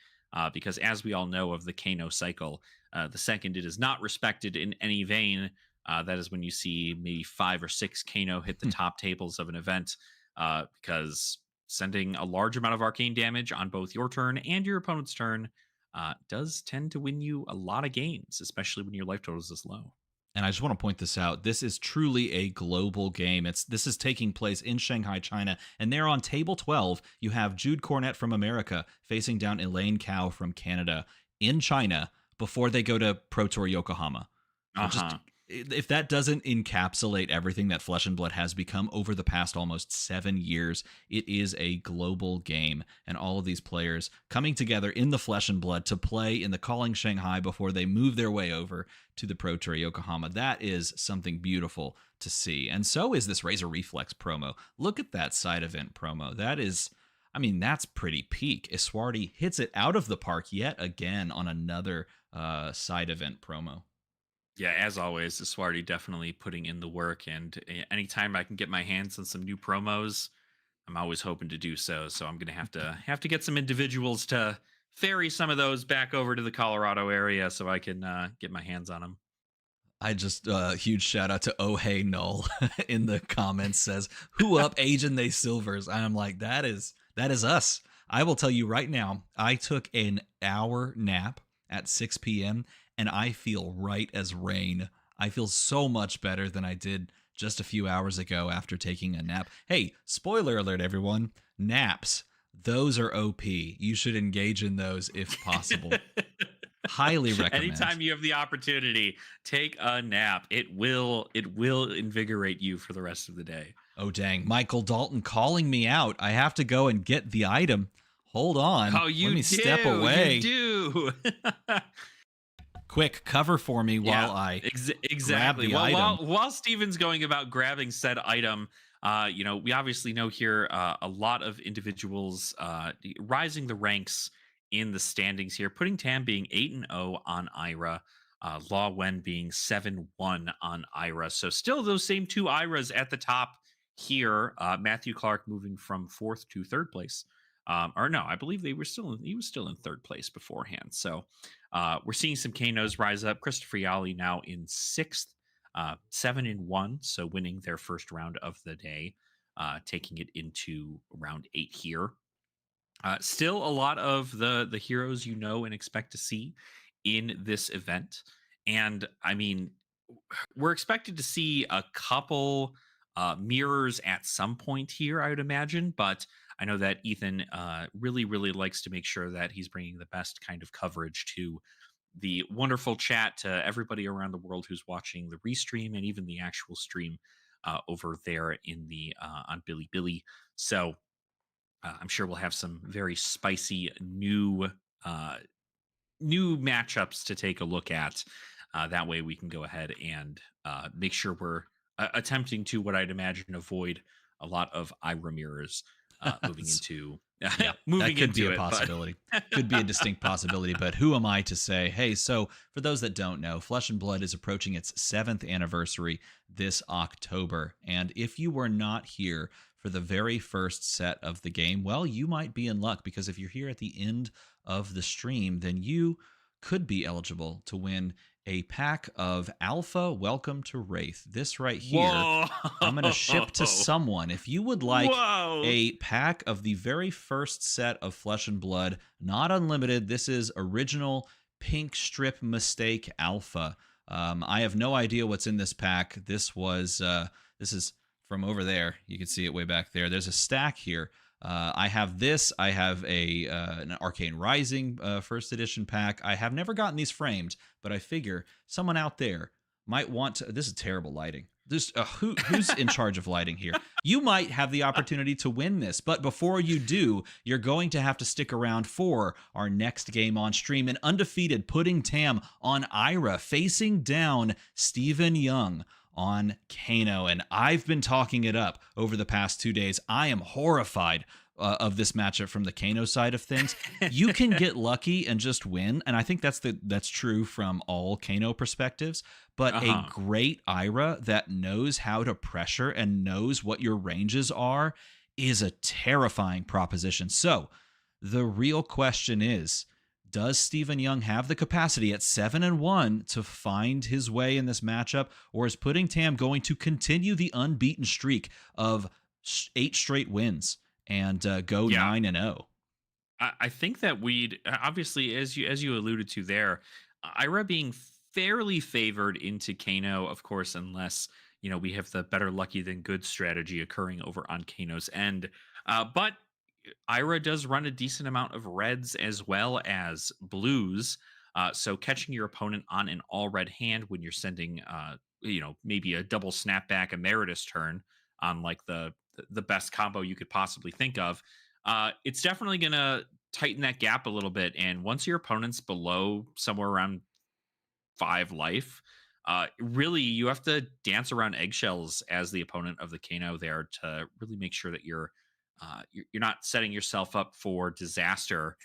Because as we all know of the Kano cycle, the second it is not respected in any vein, that is when you see maybe 5 or 6 Kano hit the top tables of an event. Because sending a large amount of arcane damage on both your turn and your opponent's turn does tend to win you a lot of games, especially when your life total is this low. And I just want to point this out. This is truly a global game. This is taking place in Shanghai, China. And there on table 12, you have Jude Cornett from America facing down Elaine Cow from Canada in China before they go to Pro Tour Yokohama. Uh Just huh. if that doesn't encapsulate everything that Flesh and Blood has become over the past almost 7 years, it is a global game, and all of these players coming together in the Flesh and Blood to play in the Calling Shanghai before they move their way over to the Pro Tour Yokohama. That is something beautiful to see, and so is this Razor Reflex promo. Look at that side event promo. That is, I mean, that's pretty peak. Iswardi hits it out of the park yet again on another side event promo. Yeah, as always, the Swarty definitely putting in the work, and anytime I can get my hands on some new promos, I'm always hoping to do so. So I'm gonna have to get some individuals to ferry some of those back over to the Colorado area so I can get my hands on them. I just huge shout out to Oh Hey Null in the comments says, "Who up aging they silvers?" I'm like, that is us. I will tell you right now, I took an hour nap at 6 p.m. and I feel right as rain. I feel so much better than I did just a few hours ago after taking a nap. Hey, spoiler alert, everyone. Naps, those are OP. You should engage in those if possible. Highly recommend. Anytime you have the opportunity, take a nap. It will invigorate you for the rest of the day. Oh dang, Michael Dalton calling me out. I have to go and get the item. Hold on. Oh, you Let me step away. You do. Quick, cover for me while I exactly. grab the item. While Steven's going about grabbing said item, we obviously know here a lot of individuals rising the ranks in the standings here, putting Tam being 8-0 on Ira, Law Wen being 7-1 on Ira. So still those same two Iras at the top here. Matthew Clark moving from 4th to 3rd place. Or no, I believe he was still in 3rd place beforehand. So we're seeing some Kanos rise up. Christopher Iaali now in 6th, 7-1, so winning their first round of the day, taking it into round 8 here. Still a lot of the heroes you know and expect to see in this event. And I mean, we're expected to see a couple mirrors at some point here, I would imagine. But I know that Ethan really, really likes to make sure that he's bringing the best kind of coverage to the wonderful chat, to everybody around the world who's watching the restream and even the actual stream over there in the on Bilibili. So I'm sure we'll have some very spicy new matchups to take a look at. That way we can go ahead and make sure we're attempting to, what I'd imagine, avoid a lot of Ira mirrors moving into moving that could be a possibility. Could be a distinct possibility, but who am I to say? Hey, so for those that don't know, Flesh and Blood is approaching its 7th anniversary this October, and if you were not here for the very first set of the game, well, you might be in luck, because if you're here at the end of the stream, then you could be eligible to win a pack of Alpha Welcome to Wraith. This right here, whoa, I'm going to ship to someone. If you would like a pack of the very first set of Flesh and Blood, not unlimited, this is original pink strip mistake Alpha. I have no idea what's in this pack. This is from over there. You can see it way back there. There's a stack here. I have this. I have an Arcane Rising first edition pack. I have never gotten these framed, but I figure someone out there might want to. This is terrible lighting. Who's in charge of lighting here? You might have the opportunity to win this, but before you do, you're going to have to stick around for our next game on stream. An undefeated putting Tam on Ira, facing down Steven Young on Kano, and I've been talking it up over the past 2 days. I am horrified of this matchup from the Kano side of things. You can get lucky and just win, and I think that's true from all Kano perspectives, but a great Ira that knows how to pressure and knows what your ranges are is a terrifying proposition. So the real question is, does Steven Young have the capacity at 7-1 to find his way in this matchup, or is Putting Tam going to continue the unbeaten streak of 8 straight wins and go 9-0? I think that we'd obviously, as you alluded to there, Ira being fairly favored into Kano, of course, unless we have the better lucky than good strategy occurring over on Kano's end. But Ira does run a decent amount of reds as well as blues. So catching your opponent on an all red hand when you're sending, maybe a double snapback emeritus turn on like the best combo you could possibly think of, it's definitely going to tighten that gap a little bit. And once your opponent's below somewhere around 5 life, really you have to dance around eggshells as the opponent of the Kano there to really make sure that you're not setting yourself up for disaster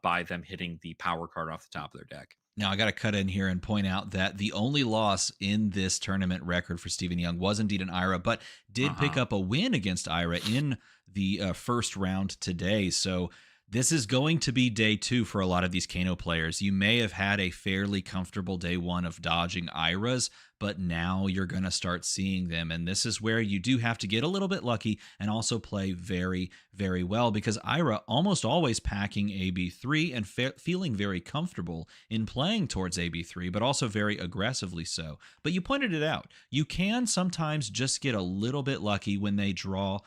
by them hitting the power card off the top of their deck. Now, I got to cut in here and point out that the only loss in this tournament record for Steven Young was indeed an Ira, but did pick up a win against Ira in the first round today. So This is going to be day two for a lot of these Kano players. You may have had a fairly comfortable day one of dodging Iras, but now you're going to start seeing them. And this is where you do have to get a little bit lucky and also play very, very well, because Ira almost always packing AB3 and feeling very comfortable in playing towards AB3, but also very aggressively so. But you pointed it out. You can sometimes just get a little bit lucky when they draw,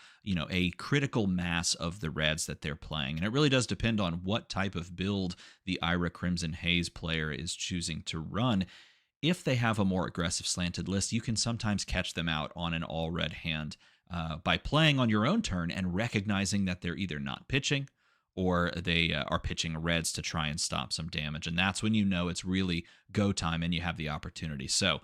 a critical mass of the reds that they're playing. And it really does depend on what type of build the Ira Crimson Haze player is choosing to run. If they have a more aggressive slanted list, you can sometimes catch them out on an all red hand by playing on your own turn and recognizing that they're either not pitching or they are pitching reds to try and stop some damage. And that's when you know it's really go time and you have the opportunity. So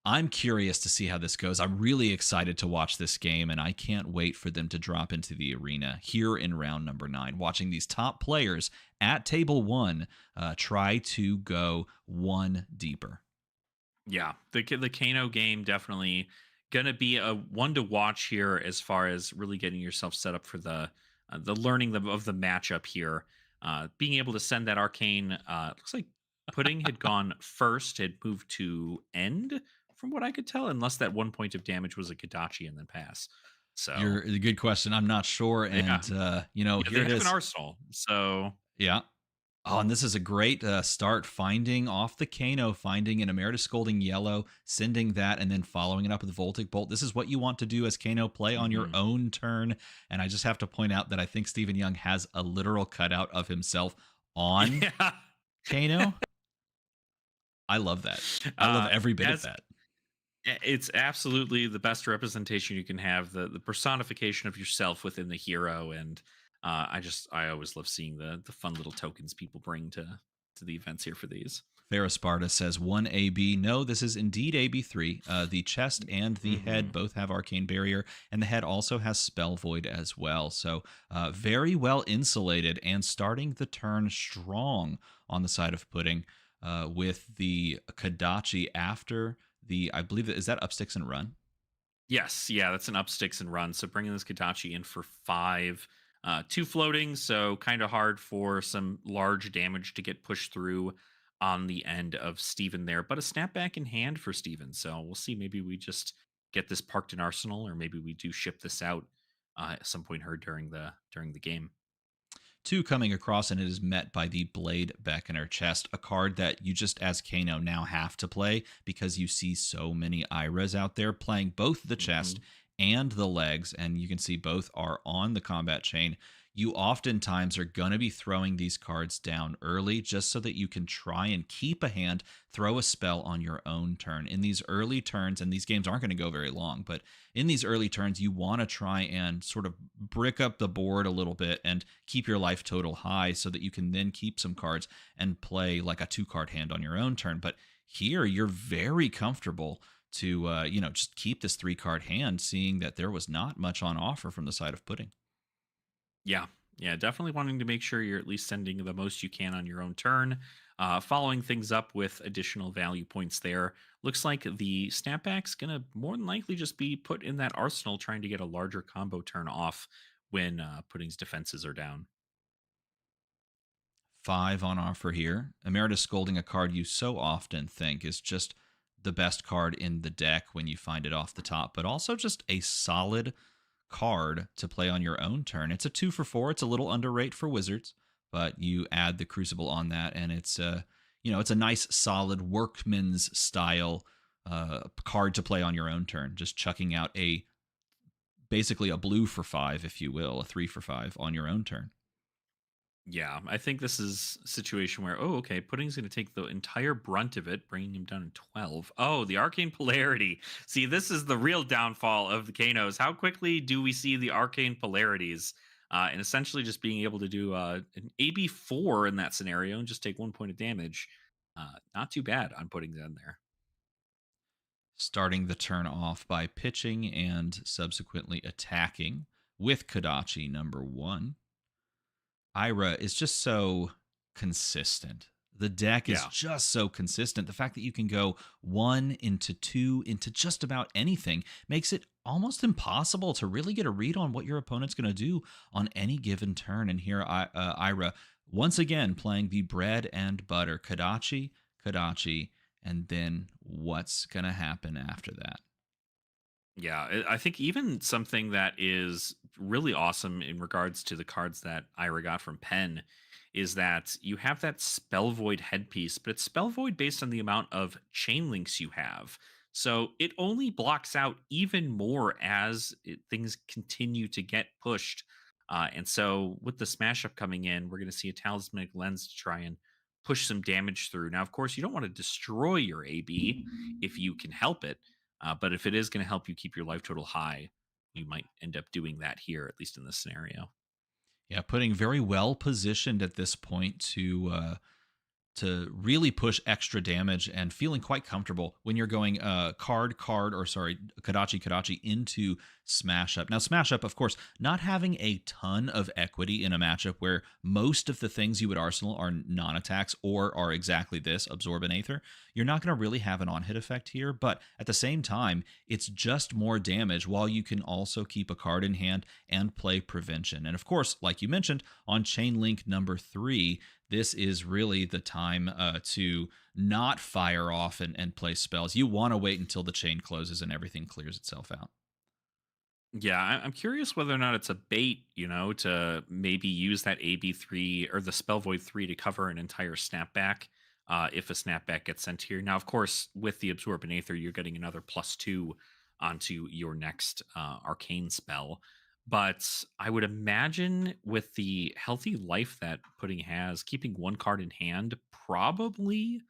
I'm curious to see how this goes. I'm really excited to watch this game, and I can't wait for them to drop into the arena here in round number 9, watching these top players at table 1 try to go one deeper. Yeah, the Kano game definitely gonna be a one to watch here, as far as really getting yourself set up for the learning of the matchup here. Being able to send that arcane, looks like Pudding had gone first, had moved to end from what I could tell, unless that 1 point of damage was a Kadachi and then pass. So You're a good question. I'm not sure, yeah, and yeah, here they it have an is. arsenal. So Yeah. Oh, and this is a great start, finding off the Kano, finding an Emeritus Scolding Yellow, sending that, and then following it up with Voltic Bolt. This is what you want to do as Kano, play on your mhm. own turn. And I just have to point out that I think Stephen Young has a literal cutout of himself on Yeah. Kano. I love that. I love every bit of As that. It's absolutely the best representation you can have, the personification of yourself within the hero. And I always love seeing the fun little tokens people bring to the events here for these. Farah Sparta says 1AB. No, this is indeed AB3. The chest and the head Hmm. both have Arcane Barrier, and the head also has Spell Void as well. So very well insulated and starting the turn strong on the side of Pudding with the Kadachi after the, I believe, is that up sticks and run? Yes, yeah, that's an up sticks and run. So bringing this Katachi in for 5, 2 floating, so kind of hard for some large damage to get pushed through on the end of Steven there, but a snapback in hand for Steven. So we'll see. Maybe we just get this parked in Arsenal, or maybe we do ship this out at some point here during the game. 2 coming across, and it is met by the Blade Beckoner chest, a card that you just as Kano now have to play because you see so many Iras out there playing both the chest Hmm. and the legs, and you can see both are on the combat chain. You oftentimes are going to be throwing these cards down early just so that you can try and keep a hand, throw a spell on your own turn. In these early turns, and these games aren't going to go very long, but in these early turns, you want to try and sort of brick up the board a little bit and keep your life total high so that you can then keep some cards and play like a 2 card hand on your own turn. But here, you're very comfortable to, just keep this 3 card hand, seeing that there was not much on offer from the side of Pudding. Yeah, yeah, definitely wanting to make sure you're at least sending the most you can on your own turn. Following things up with additional value points there. Looks like the snapback's gonna more than likely just be put in that arsenal, trying to get a larger combo turn off when Pudding's defenses are down. 5 on offer here. Emeritus Scolding, a card you so often think is just the best card in the deck when you find it off the top, but also just a solid card to play on your own turn. It's a 2 for 4. It's a little underrate for Wizards, but you add the Crucible on that, and it's a nice, solid workman's style card to play on your own turn. Just chucking out basically a blue for 5, if you will, a 3 for 5 on your own turn. Yeah, I think this is a situation where, oh, okay, Pudding's going to take the entire brunt of it, bringing him down to 12. Oh, the Arcane Polarity. See, this is the real downfall of the Kanos. How quickly do we see the Arcane Polarities? And essentially just being able to do an AB4 in that scenario and just take 1 point of damage. Not too bad on putting that in there. Starting the turn off by pitching and subsequently attacking with Kadachi number 1. Ira is just so consistent. The deck is Yeah. just so consistent. The fact that you can go 1 into 2 into just about anything makes it almost impossible to really get a read on what your opponent's going to do on any given turn. And here, Ira, once again, playing the bread and butter Kadachi, Kadachi, and then what's going to happen after that? Yeah, I think even something that is really awesome in regards to the cards that Ira got from Penn is that you have that spell void headpiece, but it's spell void based on the amount of chain links you have. So it only blocks out even more as things continue to get pushed. And so with the smash up coming in, we're going to see a talismanic lens to try and push some damage through. Now, of course, you don't want to destroy your AB if you can help it, but if it is going to help you keep your life total high, you might end up doing that here, at least in this scenario. Yeah, putting very well positioned at this point to really push extra damage and feeling quite comfortable when you're going Kadachi into Smash Up. Now, Smash Up, of course, not having a ton of equity in a matchup where most of the things you would arsenal are non-attacks or are exactly this, Absorb and Aether. You're not going to really have an on-hit effect here, but at the same time, it's just more damage while you can also keep a card in hand and play Prevention. And of course, like you mentioned, on Chain Link number 3, this is really the time to not fire off and play spells. You want to wait until the chain closes and everything clears itself out. Yeah, I'm curious whether or not it's a bait, to maybe use that AB3 or the Spell Void 3 to cover an entire snapback if a snapback gets sent here. Now, of course, with the Absorb and Aether, you're getting another +2 onto your next arcane spell. But I would imagine with the healthy life that Pudding has, keeping one card in hand, probably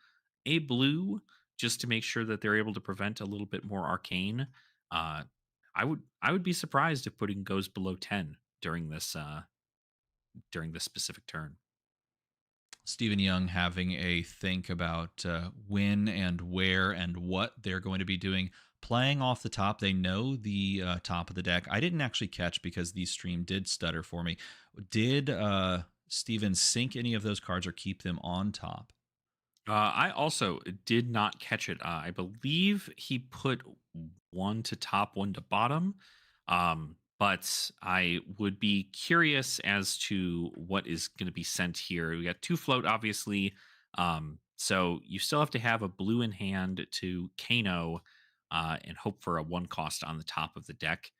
a blue, just to make sure that they're able to prevent a little bit more arcane. Uh, I would be surprised if Pudding goes below 10 during this specific turn. Stephen Young having a think about when and where and what they're going to be doing. Playing off the top, they know the top of the deck. I didn't actually catch because the stream did stutter for me. Did Steven sink any of those cards or keep them on top? I also did not catch it. I believe he put one to top, one to bottom. But I would be curious as to what is going to be sent here. We got two float, obviously. So you still have to have a blue in hand to Kano and hope for a one cost on the top of the deck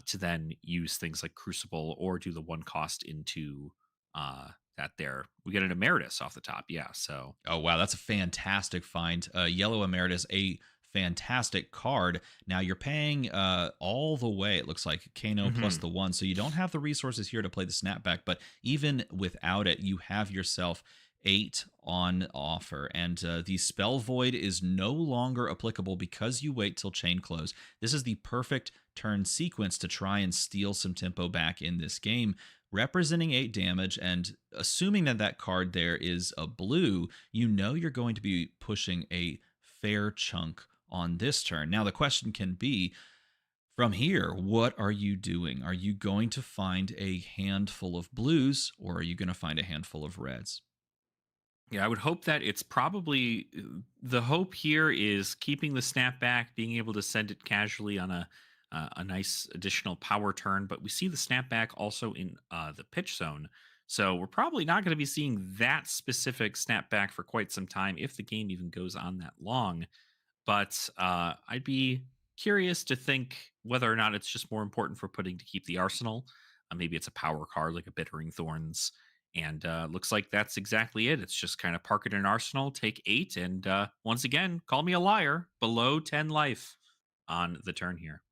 to then use things like Crucible or do the one cost into that there. We get an Emeritus off the top. Yeah. So Oh wow, that's a fantastic find. Yellow Emeritus, a fantastic card. Now you're paying all the way. It looks like Kano plus mhm. the 1, so you don't have the resources here to play the snapback. But even without it, you have yourself 8 on offer, and the spell void is no longer applicable because you wait till chain close. This is the perfect turn sequence to try and steal some tempo back in this game, representing 8 damage. And assuming that that card there is a blue, you know you're going to be pushing a fair chunk on this turn. Now, the question can be, from here, what are you doing? Are you going to find a handful of blues or are you going to find a handful of reds? Yeah, I would hope that it's probably the hope here is keeping the snapback, being able to send it casually on a nice additional power turn. But we see the snapback also in the pitch zone, so we're probably not going to be seeing that specific snapback for quite some time if the game even goes on that long. But I'd be curious to think whether or not it's just more important for Pudding to keep the arsenal. Maybe it's a power card like a Bittering Thorns. And looks like that's exactly it. It's just kind of park it in arsenal, take 8, and once again, call me a liar. Below 10 life on the turn here.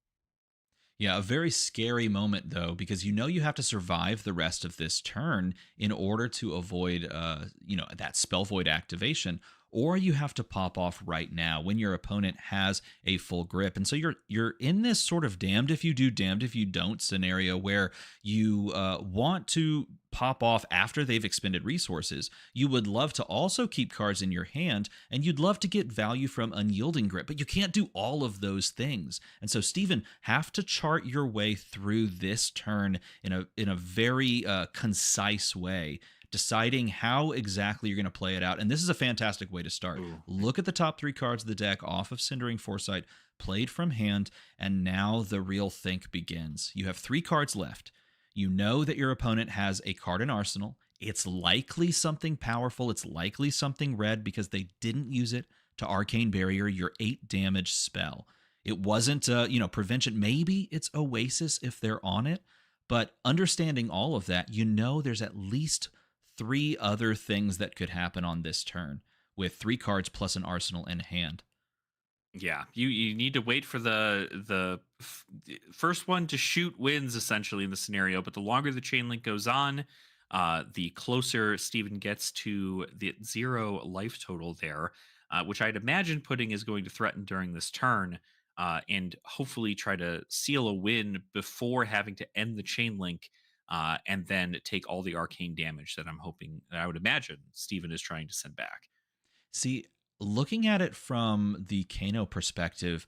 Yeah, a very scary moment though, because you know you have to survive the rest of this turn in order to avoid, that spell void activation, or you have to pop off right now when your opponent has a full grip. And so you're in this sort of damned if you do, damned if you don't scenario where you want to pop off after they've expended resources. You would love to also keep cards in your hand, and you'd love to get value from Unyielding Grip, but you can't do all of those things. And so, Steven, have to chart your way through this turn in a very concise way deciding how exactly you're going to play it out. And this is a fantastic way to start. Ooh. Look at the top 3 cards of the deck off of Cindering Foresight, played from hand, and now the real think begins. You have 3 cards left. You know that your opponent has a card in arsenal. It's likely something powerful. It's likely something red because they didn't use it to Arcane Barrier, your 8 damage spell. It wasn't, prevention. Maybe it's Oasis if they're on it. But understanding all of that, you know there's at least 3 other things that could happen on this turn with 3 cards plus an arsenal in hand. Yeah, you need to wait for the first one to shoot wins essentially in the scenario. But the longer the chain link goes on, the closer Steven gets to the 0 life total there, which I'd imagine Pudding is going to threaten during this turn, and hopefully try to seal a win before having to end the chain link, and then take all the arcane damage that I would imagine Steven is trying to send back. See, looking at it from the Kano perspective,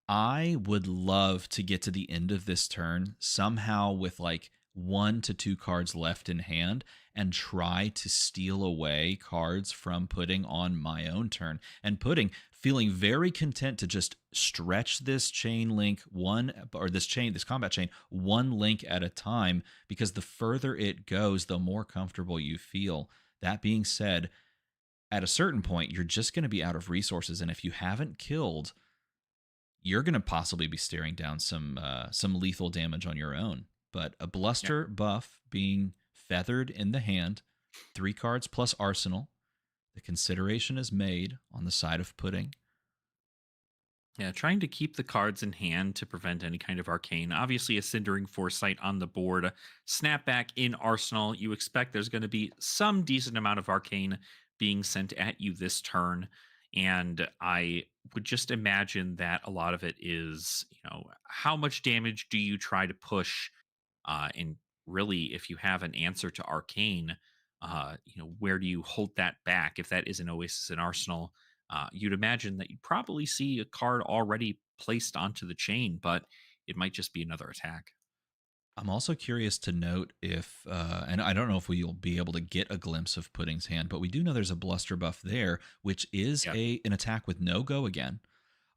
I would love to get to the end of this turn somehow with like 1 to 2 cards left in hand and try to steal away cards from Pudding on my own turn. And Pudding feeling very content to just stretch this chain link this combat chain 1 link at a time, because the further it goes, the more comfortable you feel. That being said, at a certain point, you're just going to be out of resources. And if you haven't killed, you're going to possibly be staring down some lethal damage on your own. But a bluster buff being feathered in the hand, 3 cards plus arsenal, the consideration is made on the side of Pudding. Yeah, trying to keep the cards in hand to prevent any kind of arcane. Obviously, a Cindering Foresight on the board, snapback in arsenal. You expect there's going to be some decent amount of arcane being sent at you this turn. And I would just imagine that a lot of it is, how much damage do you try to push? And really, if you have an answer to arcane, where do you hold that back? If that is an Oasis in arsenal, you'd imagine that you'd probably see a card already placed onto the chain, but it might just be another attack. I'm also curious to note if, and I don't know if we'll be able to get a glimpse of Pudding's hand, but we do know there's a bluster buff there, which is Yep. an attack with no go again.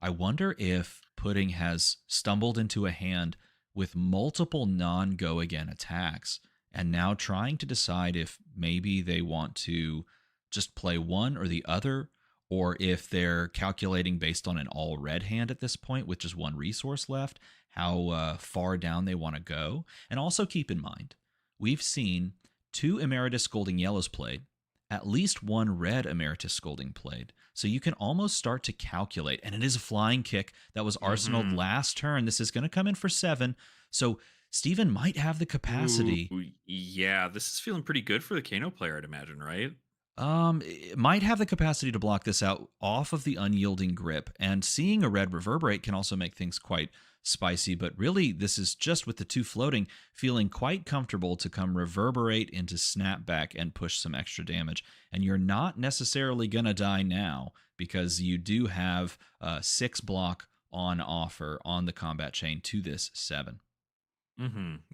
I wonder if Pudding has stumbled into a hand with multiple non-go again attacks and now trying to decide if maybe they want to just play one or the other, or if they're calculating based on an all red hand at this point with just 1 resource left, how far down they want to go. And also keep in mind, we've seen 2 Emeritus Scolding Yellows played, at least 1 red Emeritus Scolding played. So you can almost start to calculate. And it is a flying kick that was arsenaled last turn. This is going to come in for 7. So Steven might have the capacity. Ooh, yeah, this is feeling pretty good for the Kano player, I'd imagine, right? It might have the capacity to block this out off of the unyielding grip. And seeing a red reverberate can also make things quite spicy. But really, this is just with the 2 floating, feeling quite comfortable to come reverberate into snapback and push some extra damage. And you're not necessarily going to die now because you do have 6 block on offer on the combat chain to this 7.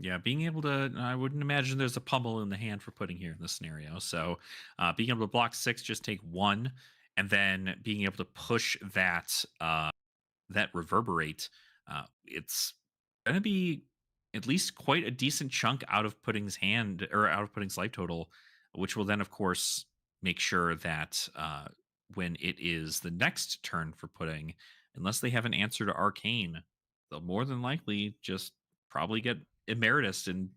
Yeah, being able to, I wouldn't imagine there's a pummel in the hand for Pudding here in this scenario. So, being able to block 6, just take 1, and then being able to push that reverberate, it's going to be at least quite a decent chunk out of Pudding's hand, or out of Pudding's life total, which will then, of course, make sure that when it is the next turn for Pudding, unless they have an answer to Arcane, they'll more than likely just probably get Emeritus and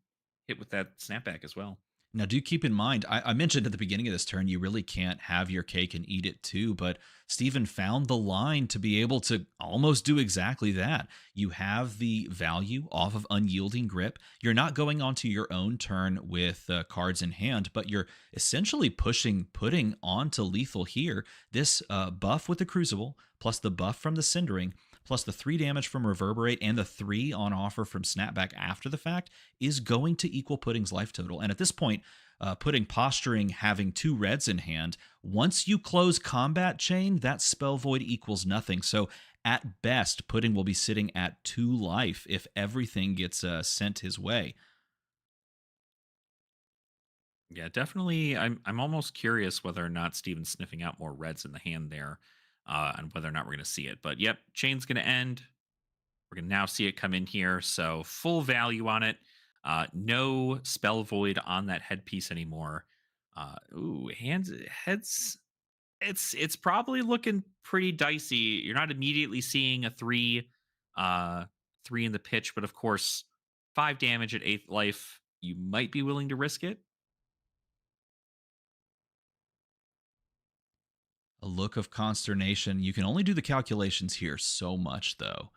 hit with that snapback as well. Now, do keep in mind, I mentioned at the beginning of this turn, you really can't have your cake and eat it too, but Steven found the line to be able to almost do exactly that. You have the value off of Unyielding Grip. You're not going onto your own turn with cards in hand, but you're essentially pushing Pudding onto lethal here. This buff with the Crucible, plus the buff from the Cindering, plus the 3 damage from Reverberate and the 3 on offer from Snapback after the fact is going to equal Pudding's life total. And at this point, Pudding posturing having 2 reds in hand, once you close combat chain, that spell void equals nothing. So at best, Pudding will be sitting at 2 life if everything gets sent his way. Yeah, definitely. I'm almost curious whether or not Steven's sniffing out more reds in the hand there, and whether or not we're going to see it. But yep, chain's going to end. We're going to now see it come in here. So full value on it. No spell void on that headpiece anymore. Ooh, hands heads. It's probably looking pretty dicey. You're not immediately seeing a uh, three in the pitch, but of course, 5 damage at eighth life. You might be willing to risk it. A look of consternation. You can only do the calculations here so much, though.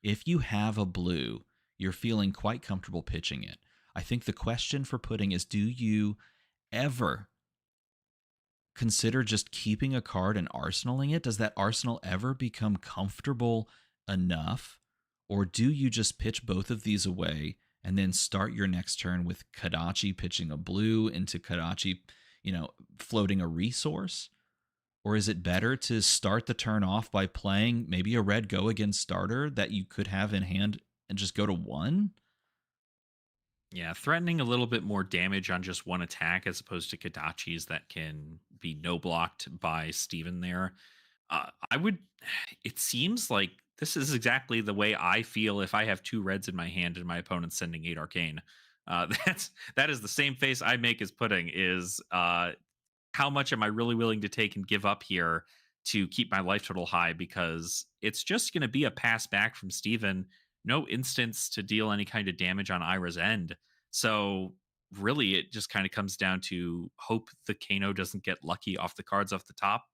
If you have a blue, you're feeling quite comfortable pitching it. I think the question for putting is, do you ever consider just keeping a card and arsenaling it? Does that arsenal ever become comfortable enough? Or do you just pitch both of these away and then start your next turn with Kadachi pitching a blue into Kadachi, floating a resource? Or is it better to start the turn off by playing maybe a red go against starter that you could have in hand and just go to one? Yeah, threatening a little bit more damage on just one attack as opposed to Kadachi's that can be no blocked by Steven there. I would. It seems like this is exactly the way I feel if I have two reds in my hand and my opponent's sending 8 arcane. That is the same face I make as putting is how much am I really willing to take and give up here to keep my life total high? Because it's just going to be a pass back from Steven. No instance to deal any kind of damage on Ira's end. So really, it just kind of comes down to hope the Kano doesn't get lucky off the cards off the top,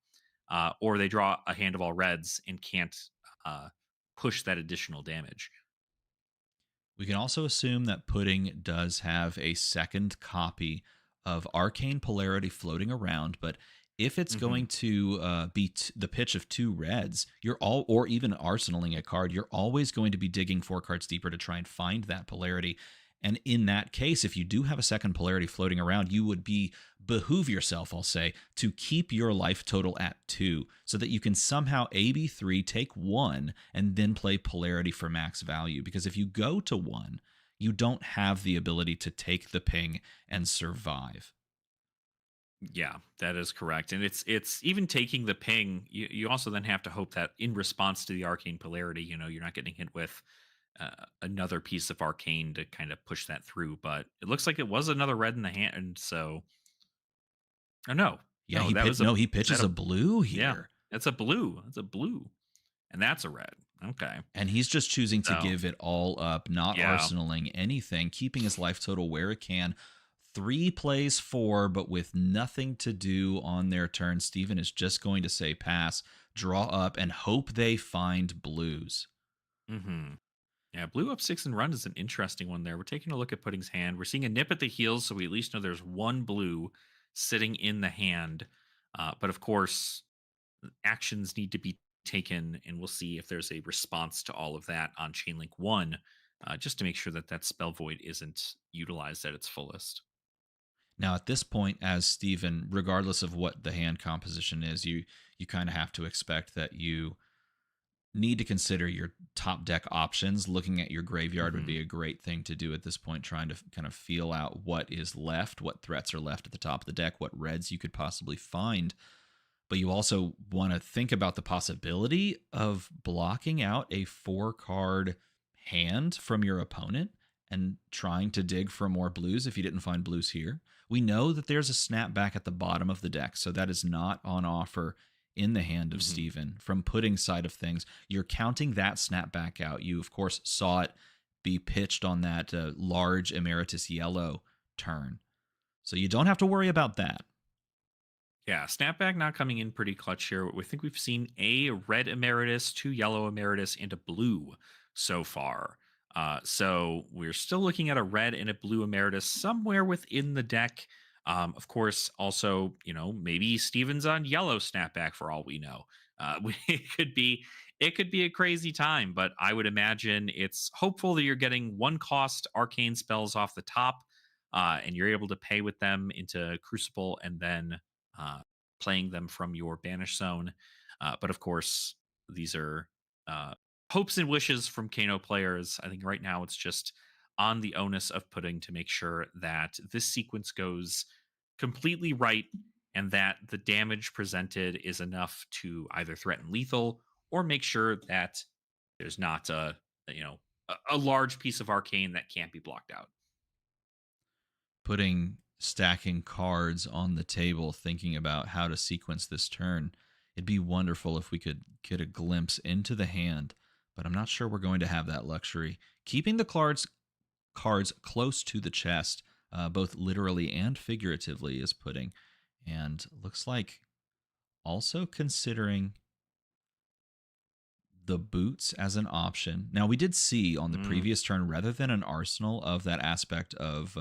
or they draw a hand of all reds and can't uh, push that additional damage. We can also assume that Pudding does have a second copy of Arcane Polarity floating around, but if it's Hmm. going to be the pitch of two reds, or even arsenaling a card, you're always going to be digging 4 cards deeper to try and find that polarity. And in that case, if you do have a second polarity floating around, you would behoove yourself, I'll say, to keep your life total at 2 so that you can somehow AB3, take 1, and then play polarity for max value. Because if you go to 1, you don't have the ability to take the ping and survive. Yeah, that is correct. And it's even taking the ping, you also then have to hope that in response to the arcane polarity, you're not getting hit with another piece of arcane to kind of push that through. But it looks like it was another red in the hand. So, oh no, Yeah, no, that was a he is that pitches a a blue yeah? here. That's a blue. That's a blue, and that's a red. Okay, And he's just choosing to so give it all up, not yeah. arsenaling anything, keeping his life total where it can. 3 plays 4, but with nothing to do on their turn. Steven is just going to say pass, draw up, and hope they find blues. Hmm. Yeah, blue up 6 and run is an interesting one there. We're taking a look at Pudding's hand. We're seeing a nip at the heels, so we at least know there's one blue sitting in the hand. But of course, actions need to be taken, and we'll see if there's a response to all of that on Chainlink 1, just to make sure that that spell void isn't utilized at its fullest. Now, at this point, as Steven, regardless of what the hand composition is, you kind of have to expect that you need to consider your top deck options. Looking at your graveyard would Hmm. be a great thing to do at this point, trying to kind of feel out what is left, what threats are left at the top of the deck, what reds you could possibly find. But you also want to think about the possibility of blocking out a 4 card hand from your opponent and trying to dig for more blues if you didn't find blues here. We know that there's a snapback at the bottom of the deck, so that is not on offer in the hand of Hmm. Steven. From Pudding side of things, you're counting that snapback out. You, of course, saw it be pitched on that large Emeritus Yellow turn. So you don't have to worry about that. Yeah, snapback not coming in pretty clutch here. We think we've seen a red emeritus, two yellow emeritus, and a blue so far. So we're still looking at a red and a blue emeritus somewhere within the deck. Of course, also, maybe Steven's on yellow snapback for all we know. It could be a crazy time, but I would imagine it's hopeful that you're getting one cost arcane spells off the top, and you're able to pay with them into Crucible and then uh, playing them from your banish zone. But of course, these are uh, hopes and wishes from Kano players. I think right now it's just on the onus of Pudding to make sure that this sequence goes completely right, and that the damage presented is enough to either threaten lethal or make sure that there's not you know a large piece of arcane that can't be blocked out. Putting stacking cards on the table, thinking about how to sequence this turn. It'd be wonderful if we could get a glimpse into the hand, but I'm not sure we're going to have that luxury. Keeping the cards close to the chest, both literally and figuratively, is putting, and looks like also considering the boots as an option. Now, we did see on the Mm, previous turn, rather than an arsenal of that aspect of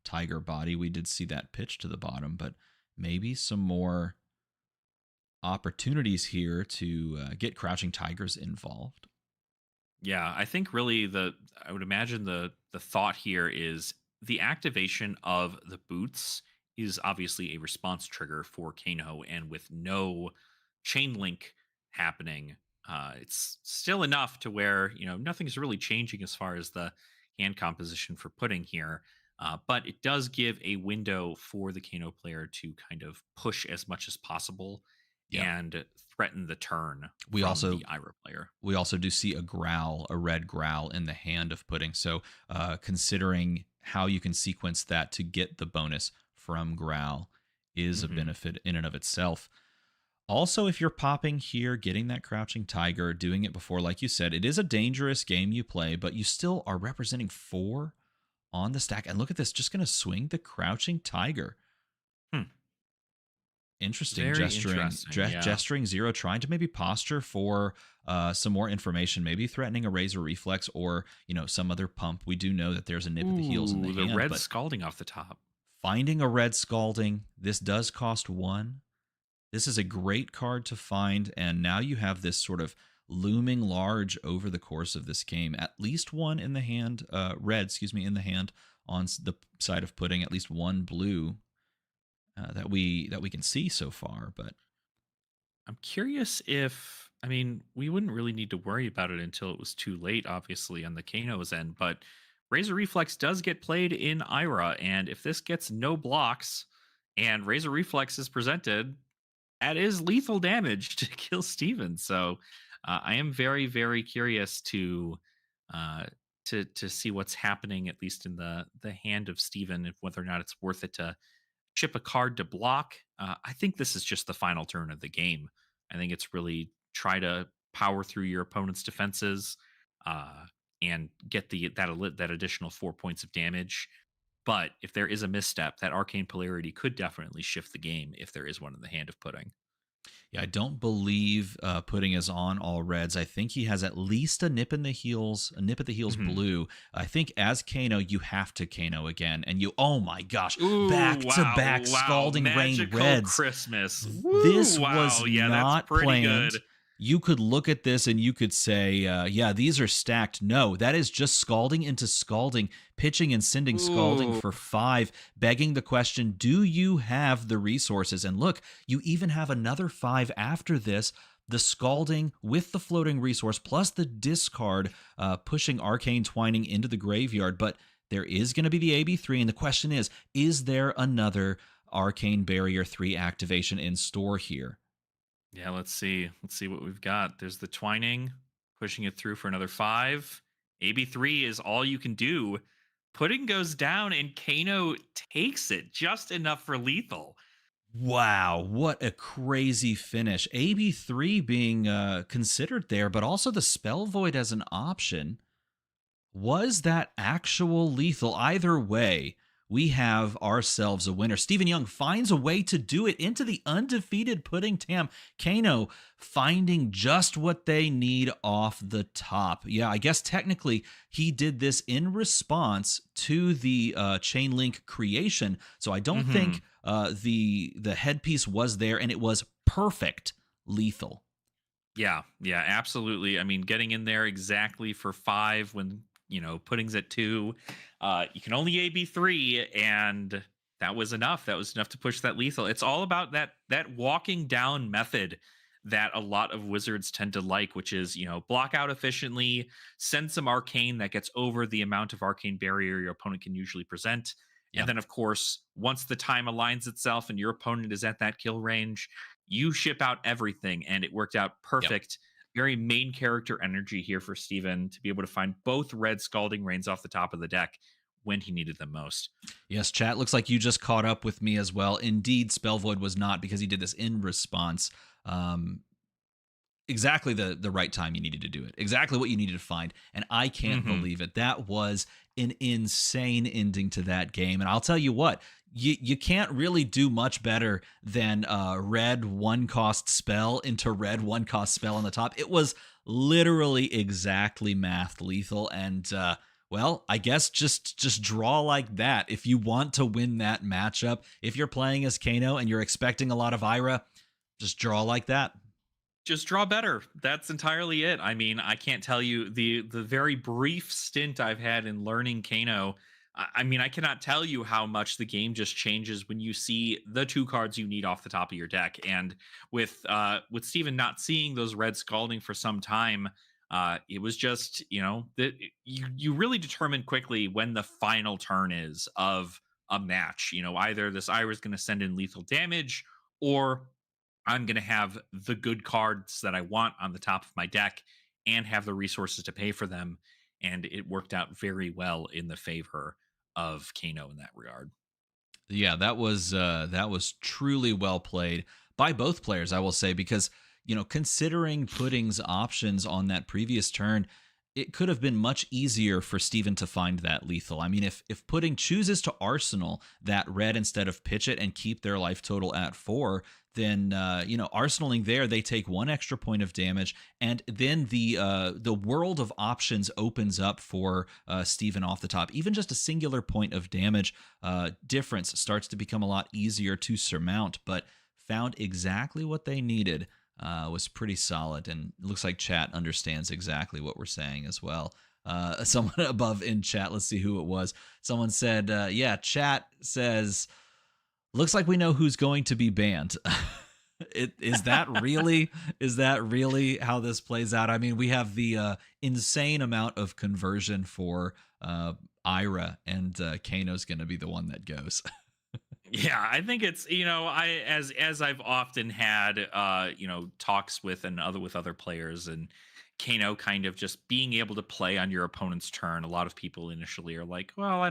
Tiger body, we did see that pitch to the bottom, but maybe some more opportunities here to get Crouching Tigers involved. yeah, I think really I would imagine the thought here is the activation of the boots is obviously a response trigger for Kano, and with no chain link happening, it's still enough to where nothing's really changing as far as the hand composition for pudding here. But it does give a window for the Kano player to kind of push as much as possible Yeah. and threaten the turn We from also the Ira player. we also do see a growl, a red growl in the hand of pudding. So, considering how you can sequence that to get the bonus from growl is a Hmm. benefit in and of itself. Also, if you're popping here, getting that Crouching Tiger, doing it before, like you said, it is a dangerous game you play, but you still are representing 4 on the stack. And look at this, just going to swing the Crouching Tiger. Hmm. Interesting Very interesting. Yeah. gesturing 0, trying to maybe posture for some more information, maybe threatening a Razor Reflex or, some other pump. We do know that there's a nip at the heels in the Ooh, the hand, red but scalding off the top. finding a red Scalding, this does cost 1. This is a great card to find, and now you have this sort of looming large over the course of this game. At least one in the hand, red, excuse me, in the hand on the side of pudding. At least one blue that we can see so far. But I'm curious if, I mean, we wouldn't really need to worry about it until it was too late, obviously, on the Kano's end, but Razor Reflex does get played in Ira, and if this gets no blocks and Razor Reflex is presented, that is lethal damage to kill Steven. So I am very, very curious uh, to see what's happening, at least in the hand of Steven, if whether or not it's worth it to chip a card to block. I think this is just the final turn of the game. I think it's really try to power through your opponent's defenses uh, and get that additional 4 points of damage. But if there is a misstep, that arcane polarity could definitely shift the game if there is one in the hand of pudding. yeah, I don't believe Pudding is on all reds. I think he has at least a nip in the heels, a nip at the heels Mhm. blue. I think as Kano, you have to Kano again, and oh my gosh, Ooh, back to wow, back wow. Scalding Rain Magical reds. Christmas. Woo, This was wow. Yeah, that's not pretty planned. good. You could look at this and you could say, yeah, these are stacked. No, that is just Scalding into Scalding, pitching and sending Scalding Ooh. for 5, begging the question, do you have the resources? And look, you even have another 5 after this. The Scalding with the floating resource plus the discard, pushing Arcane Twining into the graveyard. But there is going to be the AB3, and the question is there another Arcane Barrier 3 activation in store here? Yeah, let's see. Let's see what we've got. There's the twining, pushing it through for another 5. AB3 is all you can do. Pudding goes down and Kano takes it just enough for lethal. Wow, what a crazy finish. AB3 being considered there, but also the Spell Void as an option. Was that actual lethal? Either way, we have ourselves a winner. Stephen Young finds a way to do it into the undefeated Pudding Tam. Kano finding just what they need off the top. Yeah, I guess technically he did this in response to the chain link creation. So I don't Mhm. think the headpiece was there, and it was perfect lethal. Yeah, yeah, absolutely. I mean, getting in there exactly for 5 when, pudding's at 2. You can only AB3, and that was enough. That was enough to push that lethal. It's all about that walking down method that a lot of wizards tend to like, which is, block out efficiently, send some arcane that gets over the amount of arcane barrier your opponent can usually present, And Yeah. then, of course, once the time aligns itself and your opponent is at that kill range, you ship out everything. And it worked out Yep. perfect. Very main character energy here for Steven to be able to find both red Scalding Rains off the top of the deck when he needed them most. Yes, chat. Looks like you just caught up with me as well. Indeed, Spell Void was not because he did this in response. Um, exactly the right time you needed to do it. Exactly what you needed to find. And I can't believe it. That was an insane ending to that game. And I'll tell you what, you can't really do much better than red one cost spell into red one cost spell on the top. It was literally exactly math lethal. And well, I guess just draw like that. If you want to win that matchup, if you're playing as Kano and you're expecting a lot of Ira, just draw like that. Just draw better. That's entirely it. I mean, I can't tell you the very brief stint I've had in learning Kano. I mean, I cannot tell you how much the game just changes when you see the two cards you need off the top of your deck. And with Steven not seeing those red Scalding for some time, it was just, that you really determine quickly when the final turn is of a match. Either this Ira is going to send in lethal damage, or I'm going to have the good cards that I want on the top of my deck and have the resources to pay for them. And it worked out very well in the favor of Kano in that regard. Yeah, that was truly well played by both players, I will say, because considering Pudding's options on that previous turn, it could have been much easier for Steven to find that lethal. I mean, if Pudding chooses to arsenal that red instead of pitch it and keep their life total at 4, then arsenaling there, they take 1 extra point of damage, and then the world of options opens up for Steven off the top. Even just a singular point of damage difference starts to become a lot easier to surmount, but found exactly what they needed. Was pretty solid, and it looks like chat understands exactly what we're saying as well. Someone above in chat, let's see who it was. Someone said, yeah, chat says, looks like we know who's going to be banned. Is that really how this plays out? I mean, we have the insane amount of conversion for Ira, and Kano's going to be the one that goes. Yeah, I think it's I as I've often had talks with other players, and Kano kind of just being able to play on your opponent's turn. A lot of people initially are like, well, I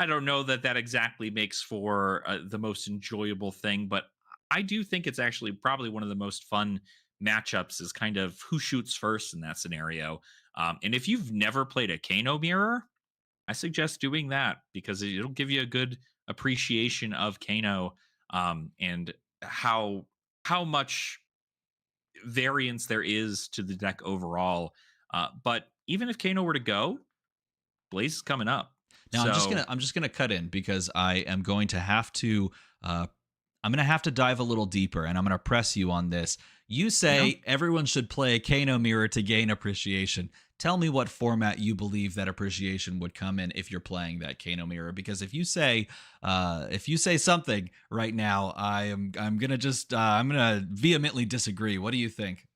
don't know that exactly makes for the most enjoyable thing, but I do think it's actually probably one of the most fun matchups is kind of who shoots first in that scenario. And if you've never played a Kano mirror, I suggest doing that because it'll give you a good appreciation of Kano, and how much variance there is to the deck overall. But even if Kano were to go, Blaze is coming up. Now So I'm just gonna cut in because I am going to have to I'm gonna have to dive a little deeper, and I'm gonna press you on this. You say everyone should play a Kano mirror to gain appreciation. Tell me what format you believe that appreciation would come in if you're playing that Kano mirror. Because if you say something right now, I'm gonna vehemently disagree. What do you think?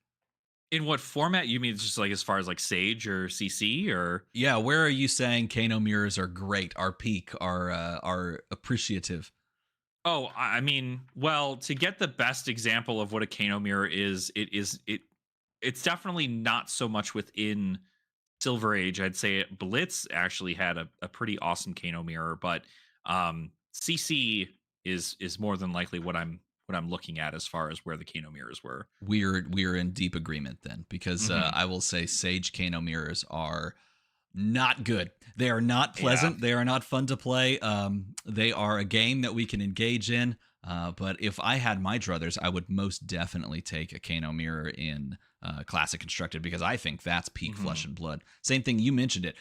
in what format you mean? Just like as far as like Sage or CC or Yeah, where are you saying Kano mirrors are great, are peak, are appreciative? oh, I mean, well, to get the best example of what a Kano mirror is, it's definitely not so much within Silver Age. I'd say Blitz actually had a pretty awesome Kano mirror, but CC is more than likely what I'm looking at as far as where the Kano mirrors were. We're in deep agreement then, because Hmm. I will say Sage Kano mirrors are not good. They are not Yeah. pleasant. They are not fun to play. They are a game that we can engage in. But if I had my druthers, I would most definitely take a Kano mirror in Classic Constructed, because I think that's peak Hmm. Flesh and Blood. Same thing, you mentioned it.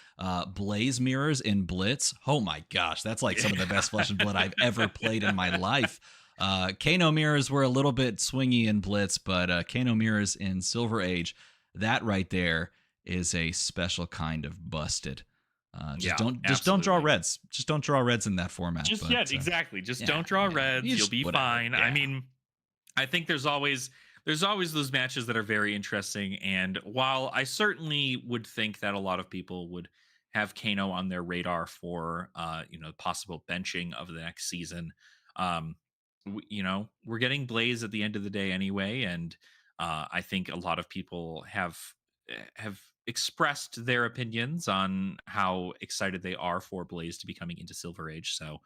Blaze mirrors in Blitz. Oh my gosh, that's like some of the best Flesh and Blood I've ever played in my life. Kano mirrors were a little bit swingy in Blitz, but Kano mirrors in Silver Age, that right there is a special kind of busted. Yeah, Just don't draw absolutely. reds. Just don't draw reds in that format. Just But yeah, exactly. Just yeah, don't draw yeah, reds. you You'll just be whatever. fine. I Yeah, mean, I think there's always those matches that are very interesting. And while I certainly would think that a lot of people would have Kano on their radar for possible benching of the next season. Um, we're getting Blaze at the end of the day anyway, and I think a lot of people have expressed their opinions on how excited they are for Blaze to be coming into Silver Age. So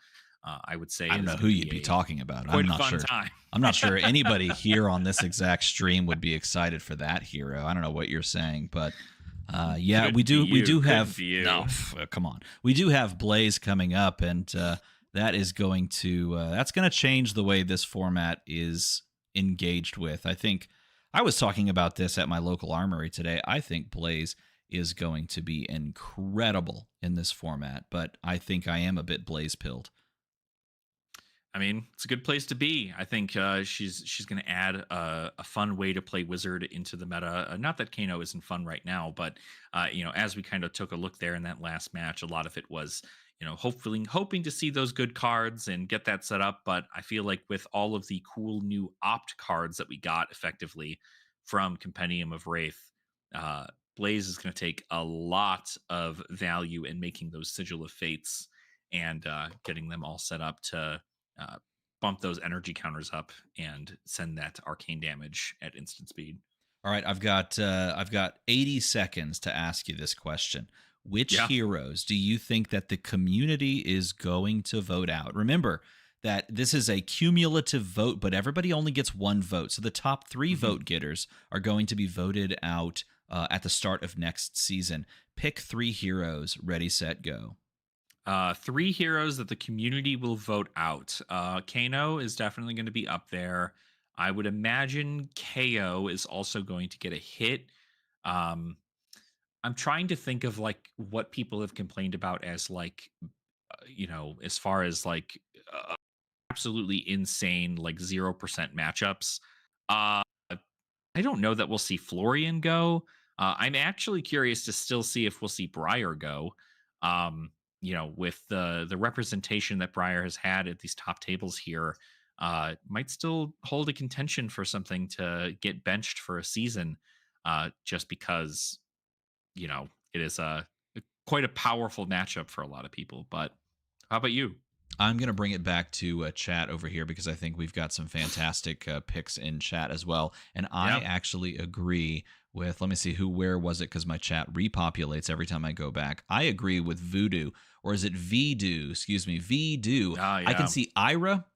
I would say I it don't is know going who to you'd be be a talking about. quite a fun time. I'm not sure anybody here on this exact stream would be excited for that hero. I don't know what you're saying, but yeah, Couldn't be we you. do Couldn't have be you. no, come on. We do have Blaze coming up, and that is going to that's going to change the way this format is engaged with. I think I was talking about this at my local armory today. I think Blaze is going to be incredible in this format, but I think I am a bit Blaze pilled. I mean, it's a good place to be. I think she's going to add a fun way to play wizard into the meta. Not that Kano isn't fun right now, but as we kind of took a look there in that last match, a lot of it was hopefully hoping to see those good cards and get that set up. But I feel like with all of the cool new opt cards that we got effectively from Compendium of Wraith, Blaze is going to take a lot of value in making those Sigil of Fates and getting them all set up to uh, bump those energy counters up and send that arcane damage at instant speed. All right, I've got 80 seconds to ask you this question. Which Yeah. heroes do you think that the community is going to vote out? Remember that this is a cumulative vote, but everybody only gets one vote. So the top 3 vote getters are going to be voted out at the start of next season. Pick 3 heroes. Ready, set, go. 3 heroes that the community will vote out. Kano is definitely going to be up there. I would imagine Kayo is also going to get a hit. Um, I'm trying to think of like what people have complained about as like, as far as like absolutely insane, like 0% matchups. Uh, I don't know that we'll see Florian go. I'm actually curious to still see if we'll see Briar go. With the representation that Briar has had at these top tables here, might still hold a contention for something to get benched for a season, just because it is quite a powerful matchup for a lot of people. But how about you? I'm going to bring it back to chat over here because I think we've got some fantastic picks in chat as well. And I Yep. actually agree with, let me see, where was it? Because my chat repopulates every time I go back. I agree with Voodoo, or is it Vdo? Excuse me, Vdo. Ah, I can yeah. see Ira,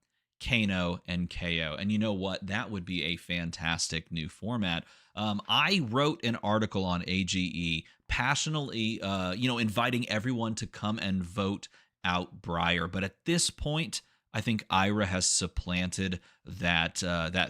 Kano, and Kayo. And you know what? That would be a fantastic new format. I wrote an article on AGE passionately, inviting everyone to come and vote out Briar. But at this point, I think Ira has supplanted that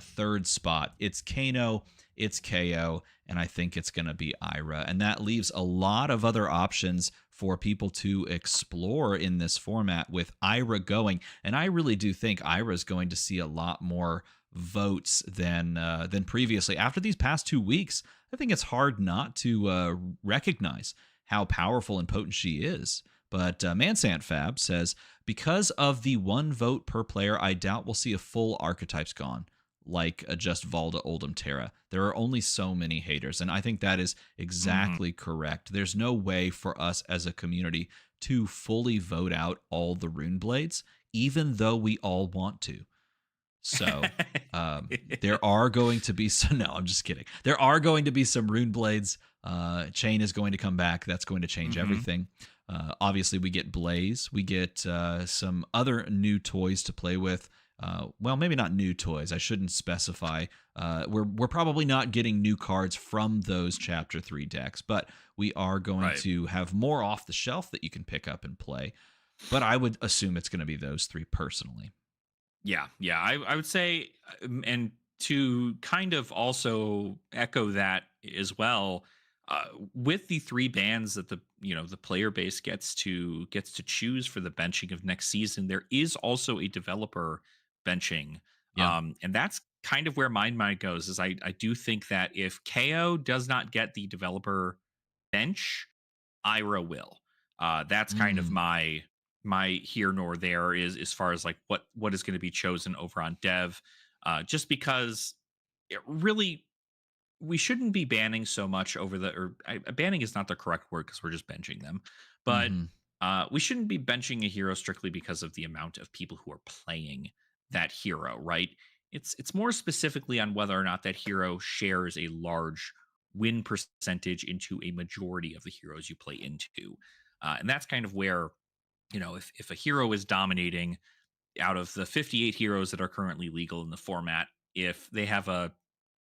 third spot. It's Kano, it's Kayo, and I think it's going to be Ira. And that leaves a lot of other options for people to explore in this format with Ira going. And I really do think Ira is going to see a lot more votes than previously. After these past 2 weeks, I think it's hard not to recognize how powerful and potent she is. But Mansant Fab says, because of the 1 vote per player, I doubt we'll see a full archetypes gone, like just Valda, Oldhim, Terra. There are only so many haters, and I think that is exactly correct. There's no way for us as a community to fully vote out all the rune blades, even though we all want to. So there are going to be some. No, I'm just kidding. There are going to be some rune blades. Chain is going to come back. That's going to change everything. Obviously, we get Blaze. We get some other new toys to play with. Well, maybe not new toys. I shouldn't specify. We're probably not getting new cards from those Chapter 3 decks, but we are going to have more off the shelf that you can pick up and play. But I would assume it's going to be those 3 personally. Yeah. I would say, and to kind of also echo that as well, with the 3 bans that the player base gets to choose for the benching of next season, there is also a developer benching, Yeah. and that's kind of where my mind goes. Is I do think that if KO does not get the developer bench, Ira will. That's kind of my here nor there is as far as like what is going to be chosen over on dev, just because it really we shouldn't be banning so much over banning is not the correct word because we're just benching them, but Hmm. we shouldn't be benching a hero strictly because of the amount of people who are playing that hero, right? It's more specifically on whether or not that hero shares a large win percentage into a majority of the heroes you play into, and that's kind of where, if a hero is dominating out of the 58 heroes that are currently legal in the format, if they have a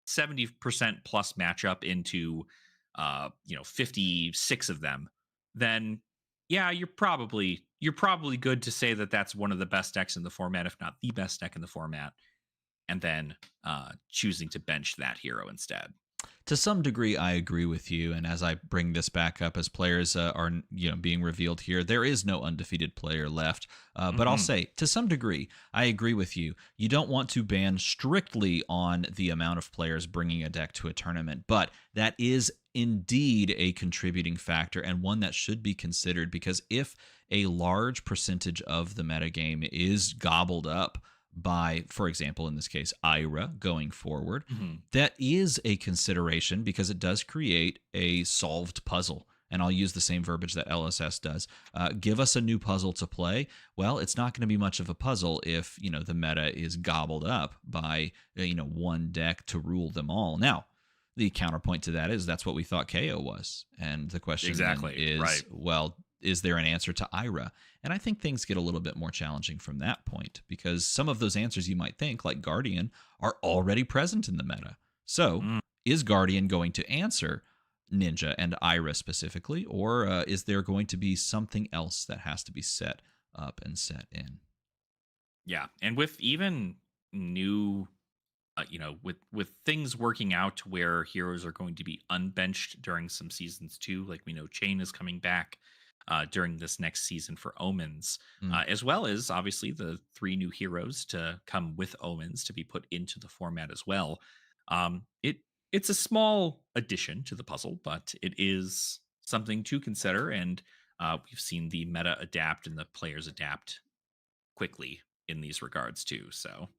70% plus matchup into 56 of them, then yeah, you're probably good to say that that's one of the best decks in the format, if not the best deck in the format, and then choosing to bench that hero instead. To some degree, I agree with you. And as I bring this back up, as players are being revealed here, there is no undefeated player left. But I'll Hmm. say, to some degree, I agree with you. You don't want to ban strictly on the amount of players bringing a deck to a tournament, but that is indeed a contributing factor and one that should be considered, because if a large percentage of the metagame is gobbled up by, for example, in this case, Ira going forward, Hmm. that is a consideration because it does create a solved puzzle. And I'll use the same verbiage that LSS does. Give us a new puzzle to play. Well, it's not going to be much of a puzzle if the meta is gobbled up by one deck to rule them all. Now, the counterpoint to that is that's what we thought KO was, and the question then Exactly. is, Right. well, is there an answer to Ira? And I think things get a little bit more challenging from that point because some of those answers you might think, like Guardian, are already present in the meta. So, Mm. is Guardian going to answer Ninja and Ira specifically, or is there going to be something else that has to be set up and set in? Yeah, and with even new with things working out to where heroes are going to be unbenched during some seasons too, like we know Chain is coming back during this next season for Omens, Mm. as well as obviously the three new heroes to come with Omens to be put into the format as well. It's a small addition to the puzzle, but it is something to consider, and we've seen the meta adapt and the players adapt quickly in these regards too. So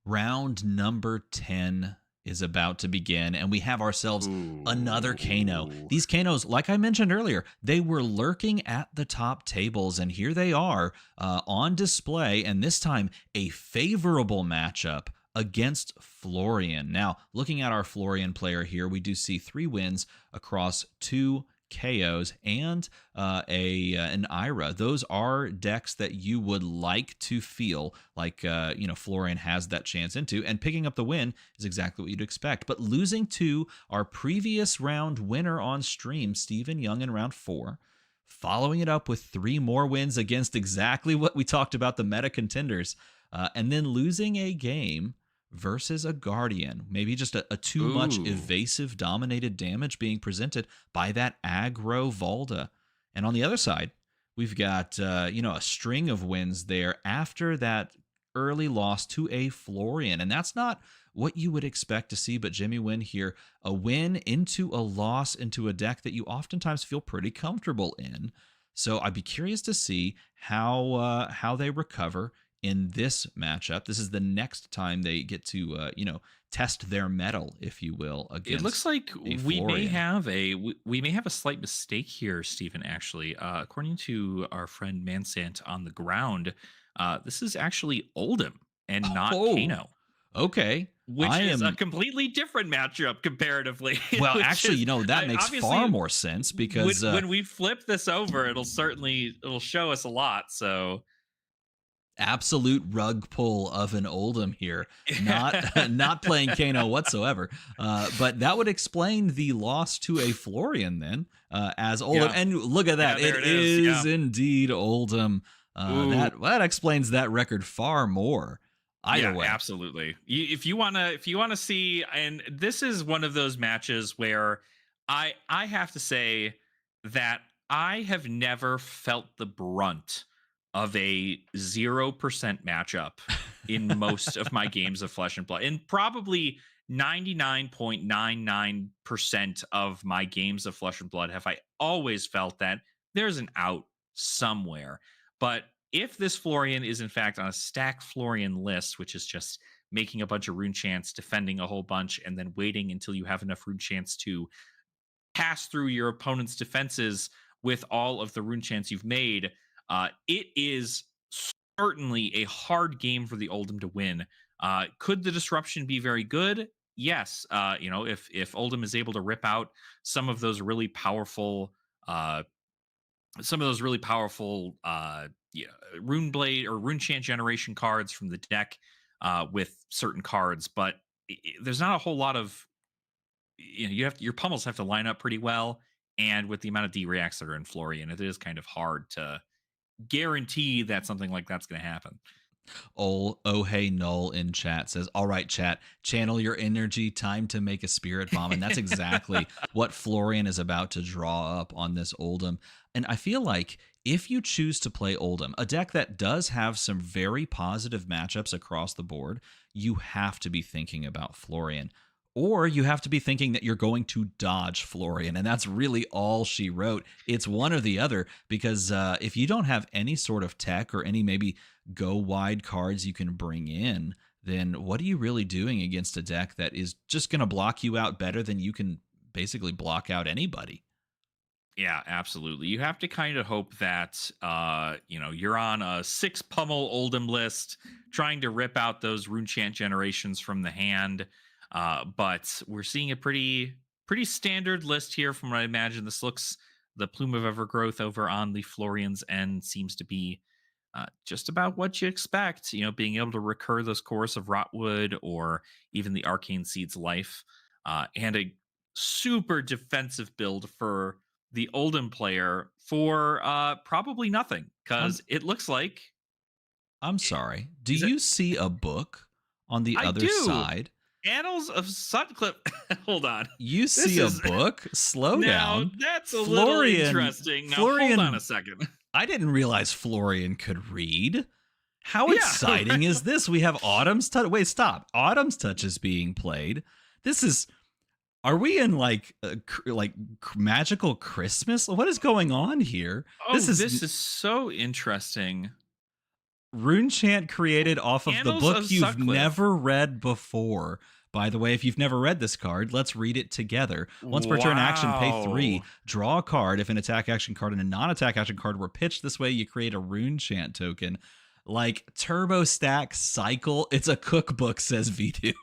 Round number 10 is about to begin, and we have ourselves another Kano. ooh. These Kanos, like I mentioned earlier, they were lurking at the top tables, and here they are on display, and this time a favorable matchup against Florian. Now, looking at our Florian player here, we do see 3 wins across 2 KOs and an Ira. Those are decks that you would like to feel like Florian has that chance into, and picking up the win is exactly what you'd expect. But losing to our previous round winner on stream, Stephen Young, in round 4, following it up with 3 more wins against exactly what we talked about, the meta contenders, and then losing a game versus a Guardian. Maybe just a too much Ooh. evasive dominated damage being presented by that aggro Valda. And on the other side, we've got a string of wins there after that early loss to a Florian. And that's not what you would expect to see, but Jimmy win here, a win into a loss into a deck that you oftentimes feel pretty comfortable in. So I'd be curious to see how they recover in this matchup. This is the next time they get to test their mettle, if you will, It looks against like a we may Florian. have we may have a slight mistake here, Stephen. Actually, according to our friend Mansant on the ground, this is actually Oldhim and not Oh, Kano, okay. which I is a am completely different matchup comparatively. well. Which Actually, is that makes far obviously more sense when because when we flip this over, it'll show us a lot. So absolute rug pull of an Oldhim here. Not not playing Kano whatsoever. But that would explain the loss to a Florian then, as Oldhim. yeah, And look at yeah, that. It there it is. is Yeah. indeed Oldhim. Ooh. That explains that record far more. Either Yeah, way. absolutely. If you wanna see, and this is one of those matches where I have to say that I have never felt the brunt of a 0% matchup in most of my games of Flesh and Blood. And probably 99.99% of my games of Flesh and Blood have I always felt that there's an out somewhere. But if this Florian is in fact on a stack Florian list, which is just making a bunch of rune chants, defending a whole bunch, and then waiting until you have enough rune chants to pass through your opponent's defenses with all of the rune chants you've made. It is certainly a hard game for the Oldhim to win. Could the disruption be very good? Yes. If Oldhim is able to rip out some of those really powerful, uh, yeah, rune blade or rune chant generation cards from the deck with certain cards, but there's not a whole lot of, your pummels have to line up pretty well, and with the amount of D reacts that are in Florian, it is kind of hard to guarantee that something like that's going to happen. Oh hey Null in chat says, all right, chat, channel your energy, time to make a spirit bomb. And that's exactly what Florian is about to draw up on this Oldhim. And I feel like if you choose to play Oldhim, a deck that does have some very positive matchups across the board, you have to be thinking about Florian. Or you have to be thinking that you're going to dodge Florian. And that's really all she wrote. It's one or the other, because if you don't have any sort of tech or any maybe go wide cards you can bring in, then what are you really doing against a deck that is just going to block you out better than you can basically block out anybody? Yeah, absolutely. You have to kind of hope that you're on a 6 pummel Oldhim list, trying to rip out those rune chant generations from the hand. But we're seeing a pretty standard list here from what I imagine. This looks, the Plume of Evergrowth over on the Florian's end seems to be just about what you expect. Being able to recur those Chorus of Rotwood or even the Arcane Seed's Life, and a super defensive build for the Oldhim player for probably nothing, because it looks like. I'm sorry. Do you see a book on the other side? Annals of Sutcliffe. Hold on. You see a book? Slow down. That's a little interesting. Now, hold on a second. I didn't realize Florian could read. How exciting is this? We have Autumn's Touch. Wait, stop. Autumn's Touch is being played. This is. Are we in like magical Christmas? What is going on here? Oh, this is so interesting. Rune chant created off of the book you've never read before. By the way, if you've never read this card, let's read it together. Once per turn action, pay 3. Draw a card. If an attack action card and a non-attack action card were pitched this way, you create a rune chant token. Like Turbo Stack Cycle. It's a cookbook, says V2.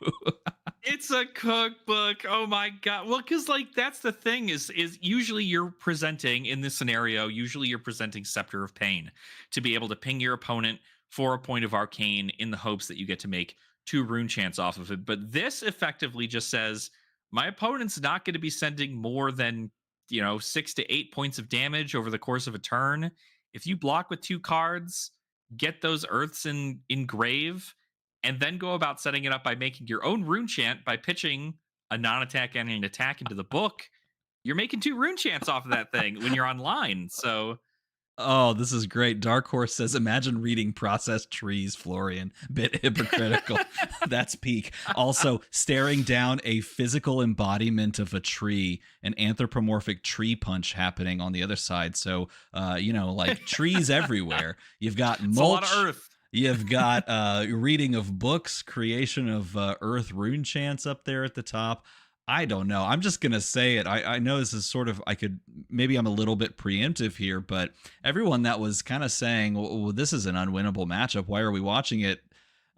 It's a cookbook. Oh my god. Well, because that's the thing is usually you're presenting in this scenario. Usually you're presenting Scepter of Pain to be able to ping your opponent for a point of arcane in the hopes that you get to make 2 rune chants off of it. But this effectively just says my opponent's not going to be sending more than 6 to 8 points of damage over the course of a turn. If you block with 2 cards, get those earths in grave, and then go about setting it up by making your own rune chant by pitching a non-attack and an attack into the book, you're making 2 rune chants off of that thing when you're online. So, oh, this is great. Dark Horse says, imagine reading Processed Trees, Florian. Bit hypocritical. That's peak. Also, staring down a physical embodiment of a tree, an anthropomorphic tree punch happening on the other side. So, like trees everywhere. You've got mulch. It's a lot of earth. You've got reading of books, creation of earth rune chants up there at the top. I don't know. I'm just going to say it. I know this is sort of, maybe I'm a little bit preemptive here, but everyone that was kind of saying, well, this is an unwinnable matchup, why are we watching it?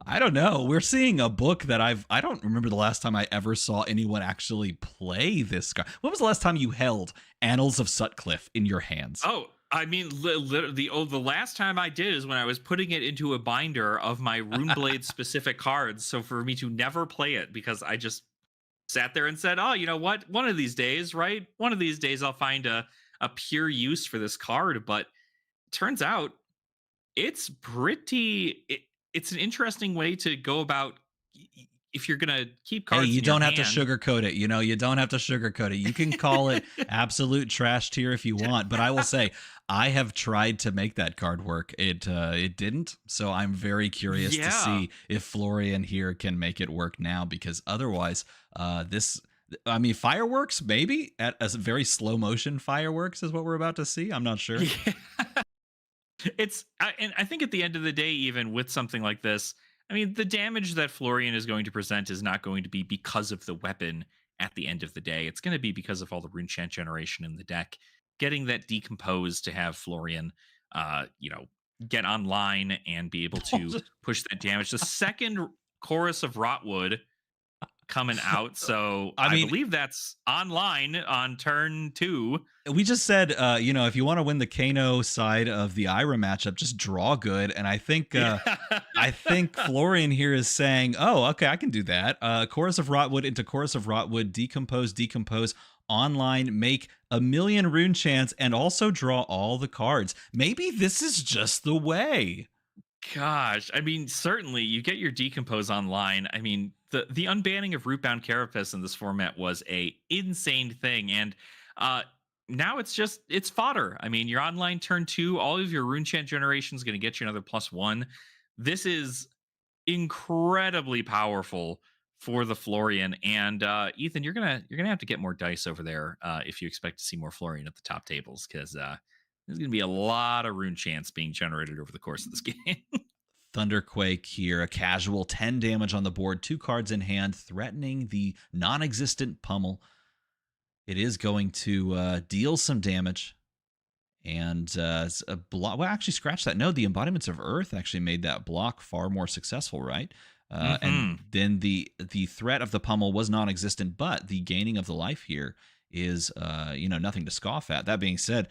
I don't know. We're seeing a book that I don't remember the last time I ever saw anyone actually play this guy. When was the last time you held Annals of Sutcliffe in your hands? Oh, I mean, the last time I did is when I was putting it into a binder of my Runeblade specific cards. So for me to never play it, because I just sat there and said, oh, you know what? One of these days, right? One of these days I'll find a pure use for this card. But turns out it's it's an interesting way to go about if you're going to keep cards. Hey, you don't have to sugarcoat it. You don't have to sugarcoat it. You can call it absolute trash tier if you want. But I will say, I have tried to make that card work. It didn't. So I'm very curious to see if Florian here can make it work now, because otherwise, fireworks, maybe at a very slow motion fireworks is what we're about to see. I'm not sure. Yeah. And I think at the end of the day, even with something like this, I mean, the damage that Florian is going to present is not going to be because of the weapon at the end of the day. It's going to be because of all the rune chant generation in the deck. Getting that decomposed to have Florian, you know, get online and be able to push that damage. The second chorus of Rotwood coming out. So I I mean, believe that's online on turn 2. we just said, if you want to win the Kano side of the Ira matchup, just draw good. And Yeah. I think Florian here is saying, oh, okay, I can do that. Chorus of Rotwood into Chorus of Rotwood, decompose, online, make a million rune chants, and also draw all the cards. Maybe this is just the way. Gosh, I mean, certainly you get your decompose online. I mean, the unbanning of rootbound carapace in this format was a insane thing, and uh, now it's fodder. I mean, your online turn 2, all of your rune chant generation is going to get you another +1. This is incredibly powerful for the Florian, and Ethan, you're gonna have to get more dice over there if you expect to see more Florian at the top tables, because there's gonna be a lot of rune chants being generated over the course of this game. Thunderquake here, a casual 10 damage on the board, 2 cards in hand, threatening the non existent pummel. It is going to deal some damage. And a block. Well, actually, scratch that. No, the embodiments of Earth actually made that block far more successful, right? And Hmm. then the threat of the pummel was non-existent, but the gaining of the life here is nothing to scoff at. That being said,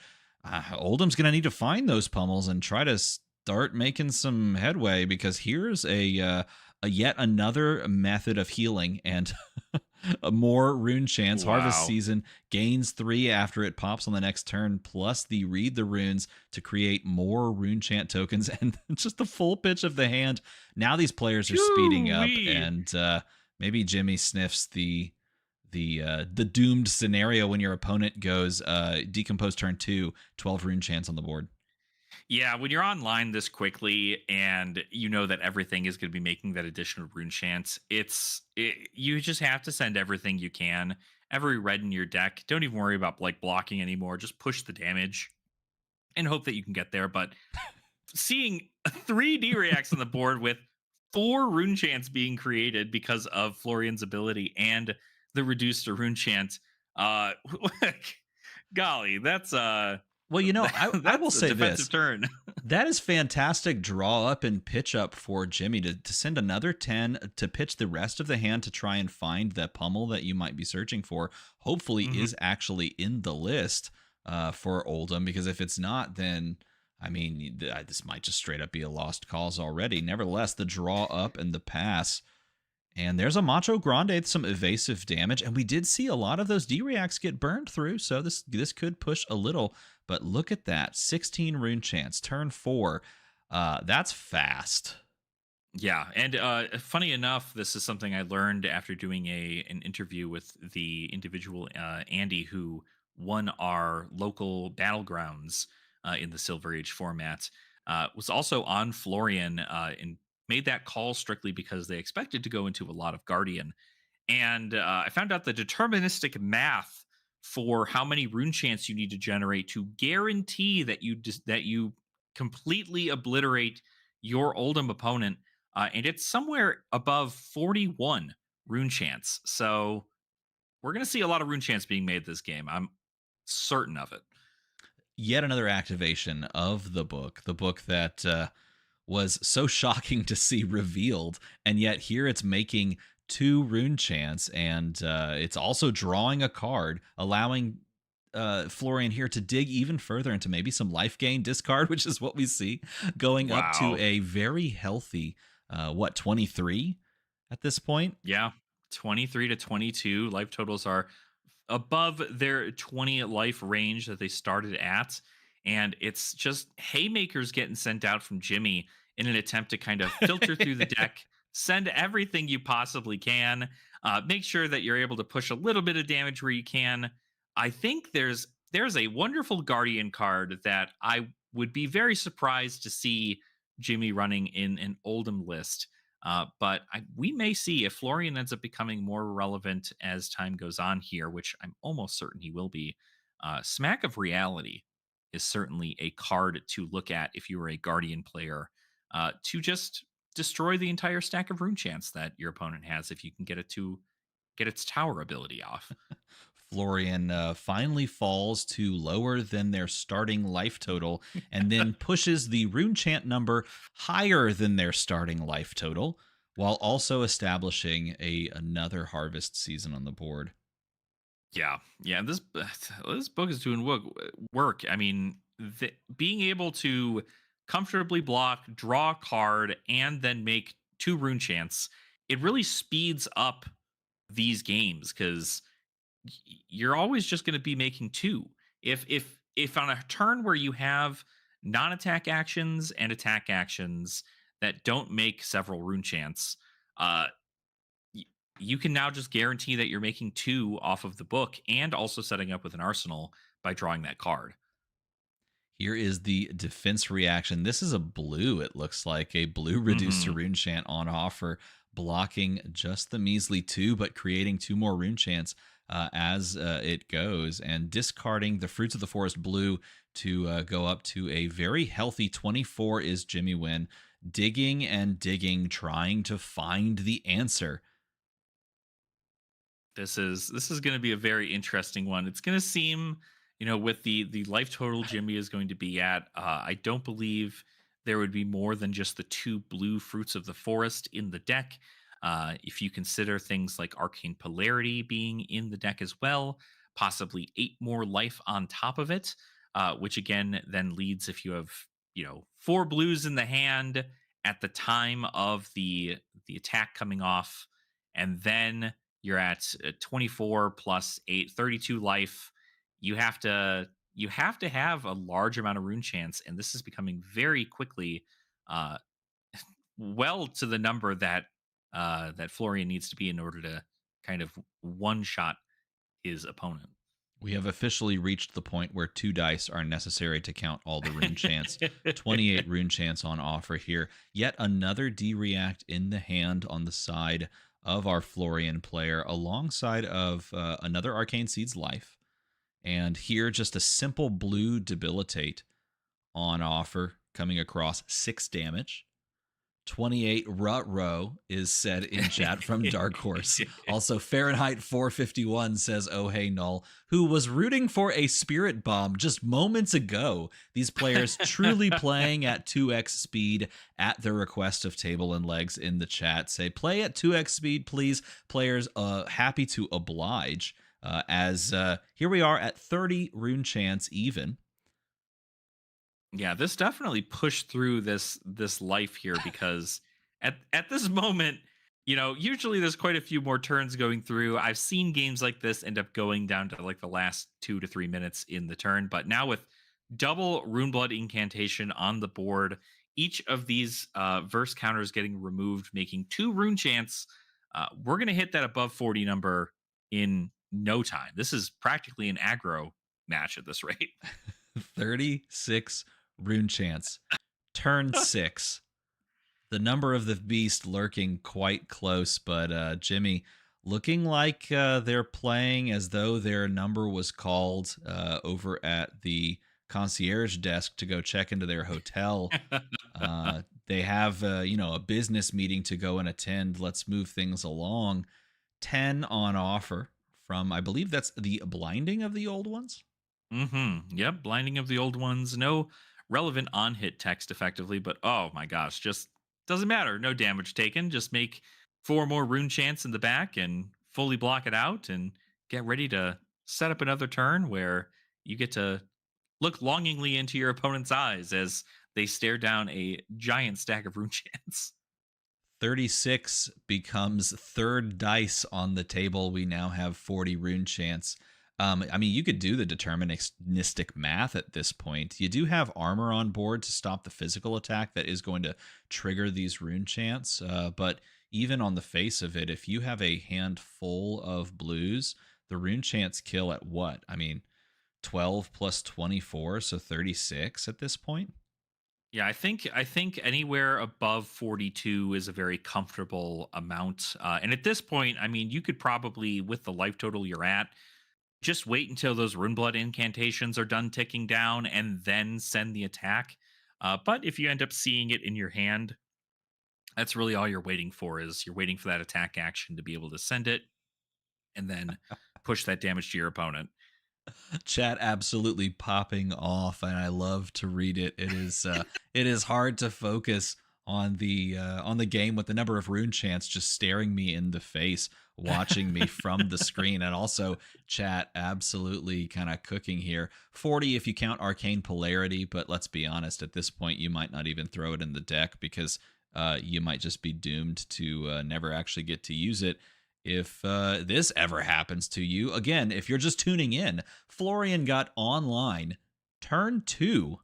Oldham's going to need to find those pummels and try to start making some headway, because here's a yet another method of healing and more rune chants. Harvest Wow. Season gains 3 after it pops on the next turn, plus the read the runes to create more rune chant tokens, and just the full pitch of the hand. Now these players are speeding up, Wee. and maybe Jimmy sniffs the doomed scenario when your opponent goes decompose turn 2, 12 rune chants on the board. Yeah, when you're online this quickly and you know that everything is going to be making that additional rune chance, you just have to send everything you can, every red in your deck. Don't even worry about like blocking anymore. Just push the damage and hope that you can get there. But seeing 3D reacts on the board with 4 rune chants being created because of Florian's ability and the reduced rune chant, uh, golly, Well, I will that's a say defensive this. turn. That is fantastic draw up and pitch up for Jimmy to send another 10 to pitch the rest of the hand to try and find the pummel that you might be searching for. Hopefully Mhm. is actually in the list for Oldham, because if it's not, then I mean, this might just straight up be a lost cause already. Nevertheless, the draw up and the pass. And there's a Macho Grande, some evasive damage, and we did see a lot of those D-reacts get burned through, so this could push a little. But look at that, 16 rune chance, turn 4. That's fast. Yeah, and funny enough, this is something I learned after doing an interview with the individual Andy who won our local battlegrounds in the Silver Age format. Was also on Florian and made that call strictly because they expected to go into a lot of Guardian, and I found out the deterministic math for how many rune chants you need to generate to guarantee that you completely obliterate your Oldhim opponent, and it's somewhere above 41 rune chants. So we're going to see a lot of rune chants being made this game. I'm certain of it. Yet another activation of the book that was so shocking to see revealed, and yet here it's making 2 rune chants, and it's also drawing a card, allowing Florian here to dig even further into maybe some life gain discard, which is what we see, going up to Wow. a very healthy 23 at this point. Yeah. 23 to 22 life totals are above their 20 life range that they started at. And it's just haymakers getting sent out from Jimmy in an attempt to kind of filter through the deck, send everything you possibly can, make sure that you're able to push a little bit of damage where you can. I think there's a wonderful Guardian card that I would be very surprised to see Jimmy running in an Oldhim list. But we may see if Florian ends up becoming more relevant as time goes on here, which I'm almost certain he will be. Smack of Reality is certainly a card to look at if you were a Guardian player, to just destroy the entire stack of rune chants that your opponent has if you can get it to get its tower ability off. Florian finally falls to lower than their starting life total and then pushes the rune chant number higher than their starting life total while also establishing another harvest season on the board. Yeah, yeah. This book is doing work. I mean, being able to comfortably block, draw a card, and then make two rune chants, it really speeds up these games because you're always just going to be making two. If on a turn where you have non-attack actions and attack actions that don't make several rune chants, uh, you can now just guarantee that you're making two off of the book and also setting up with an arsenal by drawing that card. Here is the defense reaction. This is a blue, it looks like. A blue reduced to Hmm. rune chant on offer, blocking just the measly two, but creating two more rune chants as it goes, and discarding the Fruits of the Forest blue to go up to a very healthy 24 is Jimmy Nguyen, digging and digging, trying to find the answer. This is going to be a very interesting one. It's going to seem, with the life total Jimmy is going to be at. I don't believe there would be more than just the two blue fruits of the forest in the deck. If you consider things like arcane polarity being in the deck as well, possibly eight more life on top of it, which again then leads if you have four blues in the hand at the time of the attack coming off, and then you're at 24 plus 8, 32 life. You have to have a large amount of rune chance, and this is becoming very quickly uh, well to the number that Florian needs to be in order to kind of one shot his opponent. We have officially reached the point where two dice are necessary to count all the rune chants. 28 rune chants on offer here. Yet another D-React in the hand on the side of our Florian player, alongside of another Arcane Seed's life. And here, just a simple blue Debilitate on offer, coming across 6 damage. 28 rut row is said in chat from Dark Horse. Also, Fahrenheit 451 says, "Oh, hey, Null, who was rooting for a spirit bomb just moments ago. These players truly playing at 2x speed at the request of Table and Legs in the chat. Say, play at 2x speed, please. Players, happy to oblige. As here we are at 30 rune chance even. Yeah, this definitely pushed through this life here because at this moment, usually there's quite a few more turns going through. I've seen games like this end up going down to like the last 2 to 3 minutes in the turn, but now with double Runeblood incantation on the board, each of these verse counters getting removed, making two rune chants, we're gonna hit that above 40 number in no time. This is practically an aggro match at this rate. 36 rune chance. Turn 6. The number of the beast lurking quite close, but Jimmy looking like they're playing as though their number was called over at the concierge desk to go check into their hotel. They have a business meeting to go and attend. Let's move things along. 10 on offer from, I believe that's the blinding of the old ones. Yep. Blinding of the old ones. No relevant on hit text effectively, but oh my gosh, just doesn't matter. No damage taken. Just make four more rune chants in the back and fully block it out and get ready to set up another turn where you get to look longingly into your opponent's eyes as they stare down a giant stack of rune chants. 36 becomes third dice on the table. We now have 40 rune chants. I mean, you could do the deterministic math at this point. You do have armor on board to stop the physical attack that is going to trigger these rune chants. But even on the face of it, if you have a hand full of blues, the rune chants kill at what? I mean, 12 plus 24, so 36 at this point. Yeah, I think anywhere above 42 is a very comfortable amount. And at this point, I mean, you could probably, with the life total you're at, just wait until those Runeblood incantations are done ticking down and then send the attack. But if you end up seeing it in your hand, That's really all you're waiting for, is you're waiting for that attack action to be able to send it and then push that damage to your opponent. Chat absolutely popping off, and I love to read it. It is hard to focus on the game with the number of rune chants just staring me in the face, watching me from the screen. And also chat absolutely kind of cooking here. 40 if you count arcane polarity, but let's be honest, at this point you might not even throw it in the deck because you might just be doomed to never actually get to use it if this ever happens to you. Again, if you're just tuning in, Florian got online turn 2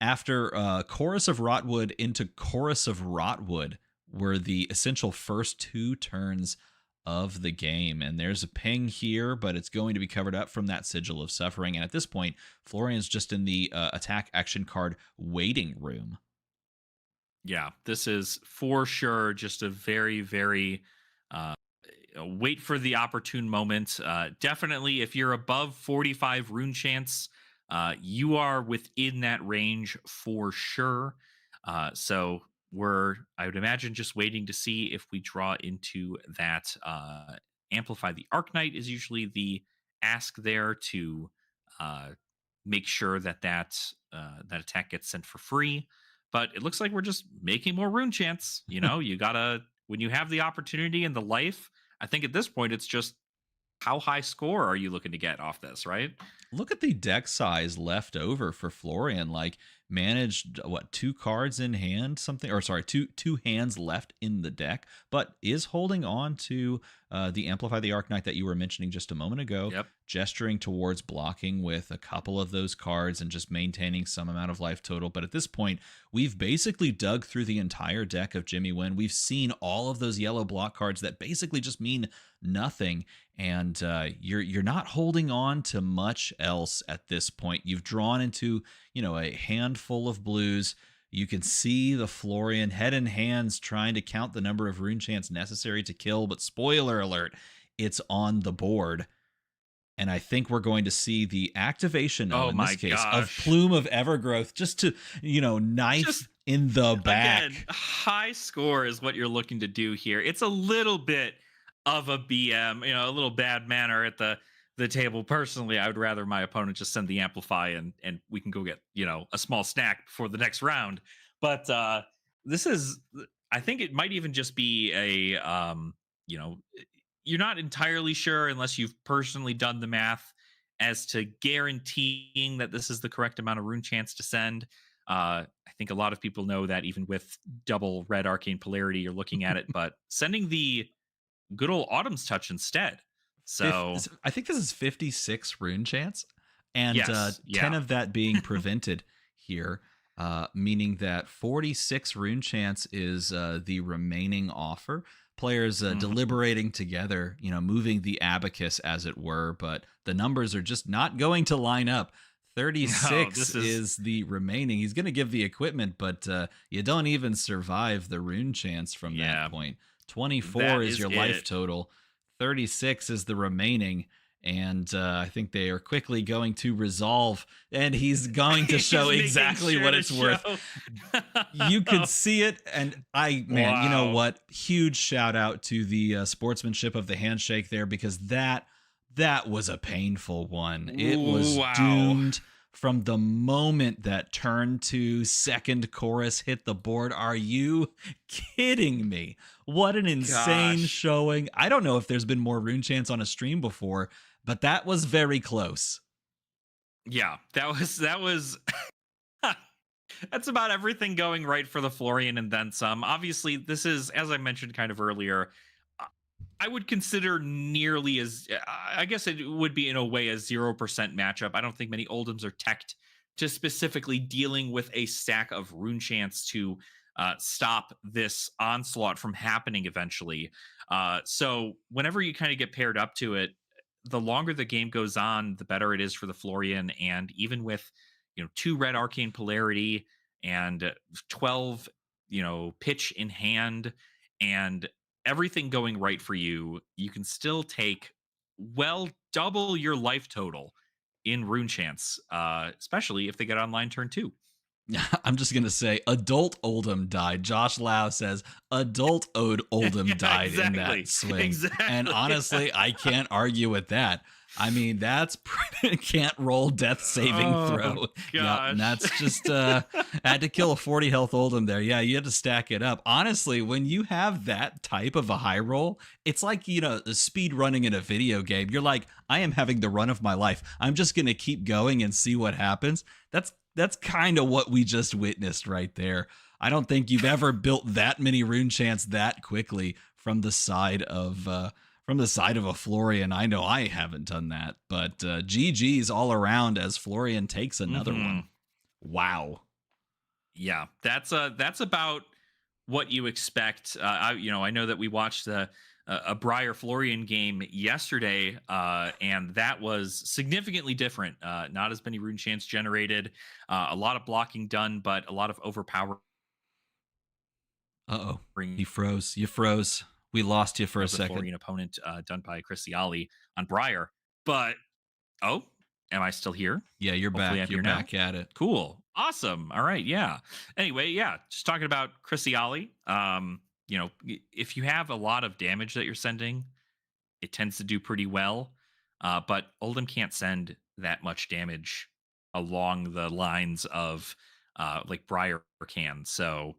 after Chorus of Rotwood into Chorus of Rotwood were the essential first 2 turns of the game. And there's a ping here, but it's going to be covered up from that Sigil of Suffering. And at this point, Florian's just in the attack action card waiting room. Yeah, this is for sure just a very, very wait for the opportune moment. Definitely, if you're above 45 rune chants, you are within that range for sure. So I would imagine, just waiting to see if we draw into that. Amplify the Arc is usually the ask there to uh, make sure that that attack gets sent for free. But it looks like we're just making more rune chants. You gotta, when you have the opportunity and the life. I think at this point it's just, how high score are you looking to get off this, right? Look at the deck size left over for Florian. Like, managed what, 2 cards in hand, something, or sorry, two hands left in the deck, but is holding on to the Amplify the Arcanite that you were mentioning just a moment ago. Yep. Gesturing towards blocking with a couple of those cards and just maintaining some amount of life total. But at this point, we've basically dug through the entire deck of Jimmy Nguyen. We've seen all of those yellow block cards that basically just mean nothing, and you're not holding on to much else at this point. You've drawn into a handful of blues. You can see the Florian head and hands trying to count the number of rune chants necessary to kill, but spoiler alert, it's on the board. And I think we're going to see the activation, in this case, of Plume of Evergrowth, just to, knife just, in the back. Again, high score is what you're looking to do here. It's a little bit of a BM, a little bad manner at the table. Personally, I would rather my opponent just send the Amplify and we can go get, a small snack before the next round. But this is, I think it might even just be a, you're not entirely sure, unless you've personally done the math, as to guaranteeing that this is the correct amount of rune chance to send. I think a lot of people know that even with double red arcane polarity, you're looking at it, but sending the good old Autumn's Touch instead. So I think this is 56 rune chance, and yes, 10 of that being prevented here, meaning that 46 rune chance is the remaining offer. Players deliberating together, moving the abacus, as it were, but the numbers are just not going to line up. 36 is the remaining. He's going to give the equipment, but you don't even survive the rune chance from that point. 24 is your life total. 36 is the remaining. And I think they are quickly going to resolve, and he's going to show exactly what it's worth. You could see it, and wow. You know what? Huge shout out to the sportsmanship of the handshake there, because that was a painful one. It was doomed from the moment that turn 2 second chorus hit the board. Are you kidding me? What an insane showing. I don't know if there's been more rune chants on a stream before, but that was very close. Yeah, that was that's about everything going right for the Florian and then some. Obviously, this is, as I mentioned kind of earlier, I would consider nearly as, I guess it would be in a way, a 0% matchup. I don't think many Oldhims are teched to specifically dealing with a stack of rune chants to stop this onslaught from happening eventually. So whenever you kind of get paired up to it, the longer the game goes on, the better it is for the Florian. And even with 2 red arcane polarity and 12 pitch in hand and everything going right for you, you can still take double your life total in rune chance, especially if they get online turn 2. I'm just gonna say adult Oldhim died. Josh Lau says adult Oldhim Yeah, died in that exactly. swing. And Exactly. honestly, I can't argue with that. I mean, that's can't roll death saving Oh throw. Yep, and gosh. that's just had to kill a 40 health Oldhim there. Yeah, you had to stack it up. Honestly, when you have that type of a high roll, it's like, speed running in a video game. You're like, I am having the run of my life. I'm just gonna keep going and see what happens. That's kind of what we just witnessed right there. I don't think you've ever built that many rune chants that quickly from the side of a Florian. I know I haven't done that, but GG's all around as Florian takes another Mhm. one. Wow. Yeah, that's about what you expect. I know that we watched a Briar Florian game yesterday, and that was significantly different. Not as many rune chants generated, a lot of blocking done, but a lot of overpowering Uh-oh. He froze. You froze. We lost you for a of the second. Florian opponent, done by Iaali on Briar. But oh, am I still here? Yeah, you're Hopefully, back. I'm You're here now. back at it. Cool. Awesome. All right. Yeah. Anyway, yeah, just talking about Chris Iaali. If you have a lot of damage that you're sending, it tends to do pretty well. But Oldhim can't send that much damage along the lines of like Briar can. So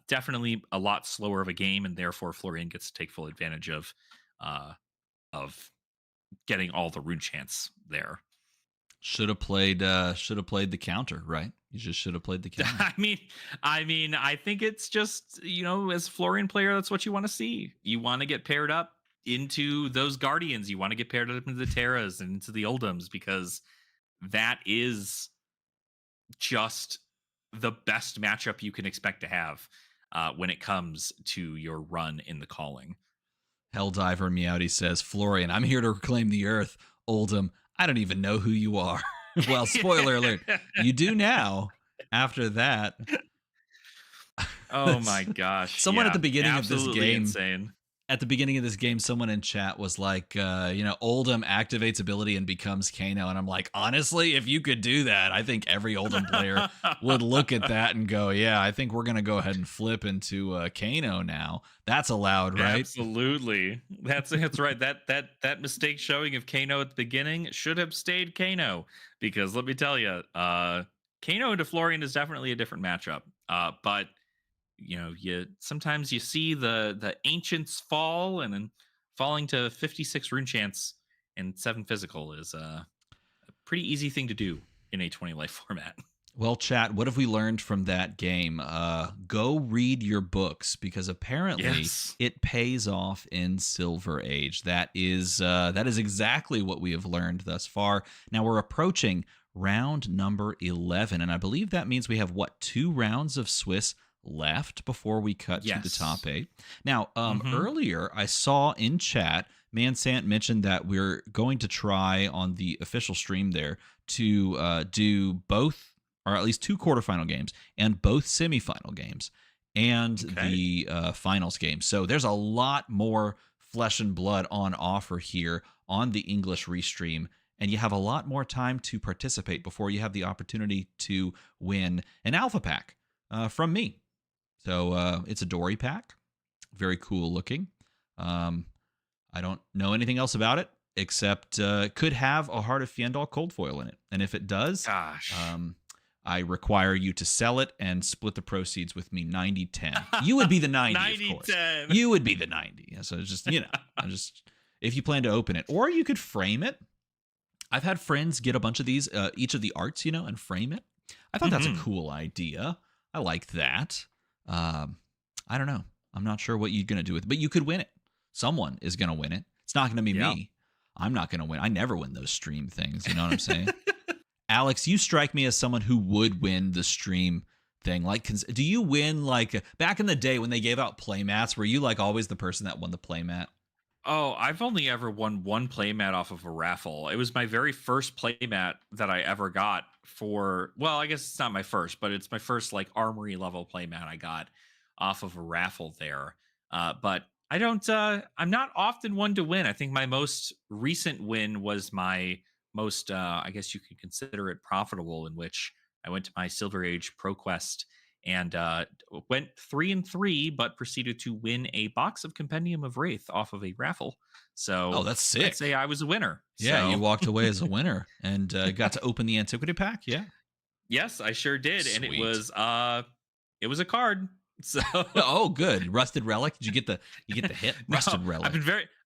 definitely a lot slower of a game, and therefore Florian gets to take full advantage uh, of getting all the rune chance there. Should have played the counter, right? You just should have played the counter. I think it's just, as a Florian player, that's what you want to see. You want to get paired up into those Guardians. You want to get paired up into the Terras and into the Oldhims, because that is just the best matchup you can expect to have when it comes to your run in the calling. Helldiver Meowdy says, Florian, I'm here to reclaim the earth. Oldhim, I don't even know who you are. Well, spoiler alert, you do now. After that, Oh my gosh. someone at Yeah. the beginning of this Absolutely game insane. at the beginning of this game, someone in chat was like, Oldhim activates ability and becomes Kano. And I'm like, honestly, if you could do that, I think every Oldhim player would look at that and go, yeah, I think we're going to go ahead and flip into Kano now. That's allowed, right? Absolutely. That's right. That mistake showing of Kano at the beginning should have stayed Kano, because let me tell you, Kano into Florian is definitely a different matchup. But you sometimes you see the ancients fall, and then falling to 56 rune chance and 7 physical is a pretty easy thing to do in a 20 life format. Well, chat, what have we learned from that game? Go read your books, because apparently Yes. it pays off in Silver Age. That is exactly what we have learned thus far. Now we're approaching round number 11, and I believe that means we have 2 rounds of Swiss left before we cut to the Yes. top 8. Now, Mhm. earlier I saw in chat, Mansant mentioned that we're going to try on the official stream there to do both, or at least 2 quarterfinal games and both semifinal games and Okay. the finals game. So there's a lot more flesh and blood on offer here on the English Restream, and you have a lot more time to participate before you have the opportunity to win an alpha pack from me. So it's a Dory pack, very cool looking. I don't know anything else about it except could have a Heart of Fiendal cold foil in it, and if it does, Gosh. I require you to sell it and split the proceeds with me 90-10. You would be the 90, of course. 90-10. You would be the 90. So it's just, if you plan to open it. Or you could frame it. I've had friends get a bunch of these, each of the arts, and frame it. I thought that's a cool idea. I like that. I don't know. I'm not sure what you're going to do with it, but you could win it. Someone is going to win it. It's not going to be me. I'm not going to win. I never win those stream things. You know what I'm saying? Alex, you strike me as someone who would win the stream thing. Like, do you win, like, back in the day when they gave out playmats, were you like always the person that won the playmat? Oh, I've only ever won one playmat off of a raffle. It was my very first playmat that I ever got for, well, I guess it's not my first, but it's my first like armory level playmat I got off of a raffle there. But I'm not often one to win. I think my most recent win was my most, I guess you could consider it profitable, in which I went to my Silver Age Pro Quest and went 3-3, but proceeded to win a box of Compendium of Wraith off of a raffle. Oh, So that's I'd say sick. I was a winner. Yeah, you So walked away as a winner and got to open the antiquity pack. Yeah, yes, I sure did, and sweet. it was a card. So Oh, good. Rusted relic. Did you get the hit? no, Rusted relic.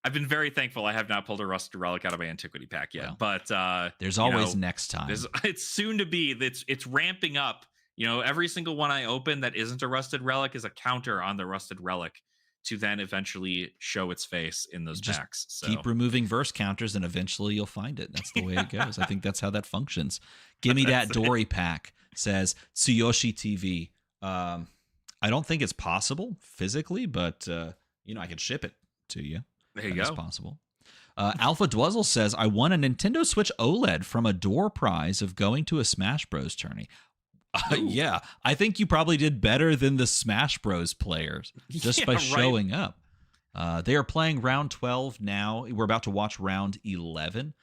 I've been very thankful I have not pulled a rusted relic out of my antiquity pack yet. Well, But there's you always know, next time. there's it's soon to be. It's ramping up. Every single one I open that isn't a rusted relic is a counter on the rusted relic to then eventually show its face in those Just packs. So keep removing verse counters and eventually you'll find it. That's the way it goes. I think that's how that functions. Give me that that's it. Dory pack, says Tsuyoshi TV. I don't think it's possible physically, but I could ship it to you. There you That is go. possible. Alpha Dwezzle says, I won a Nintendo Switch OLED from a door prize of going to a Smash Bros. Tourney. Ooh. Yeah, I think you probably did better than the Smash Bros. Players just Yeah, by right. showing up. They are playing round 12 now. We're about to watch round 11.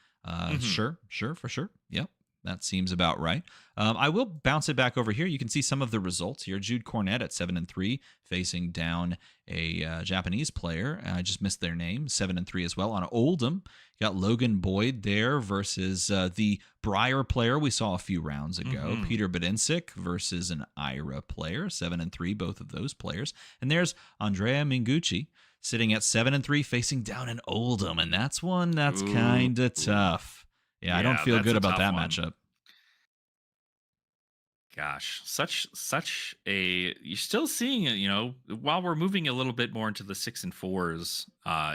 Sure, for sure. Yep, that seems about right. I will bounce it back over here. You can see some of the results here. Jude Cornett at 7-3, facing down a Japanese player. I just missed their name. 7-3 as well on Oldhim. You got Logan Boyd there versus the Briar player we saw a few rounds ago. Peter Bedinsic versus an Ira player. 7-3, both of those players. And there's Andrea Mingucci sitting at 7-3, facing down an Oldhim, and that's one that's kind of tough. Yeah, I don't feel that's good a about tough that one. matchup. Gosh, such a you're still seeing it, while we're moving a little bit more into the 6 and 4s,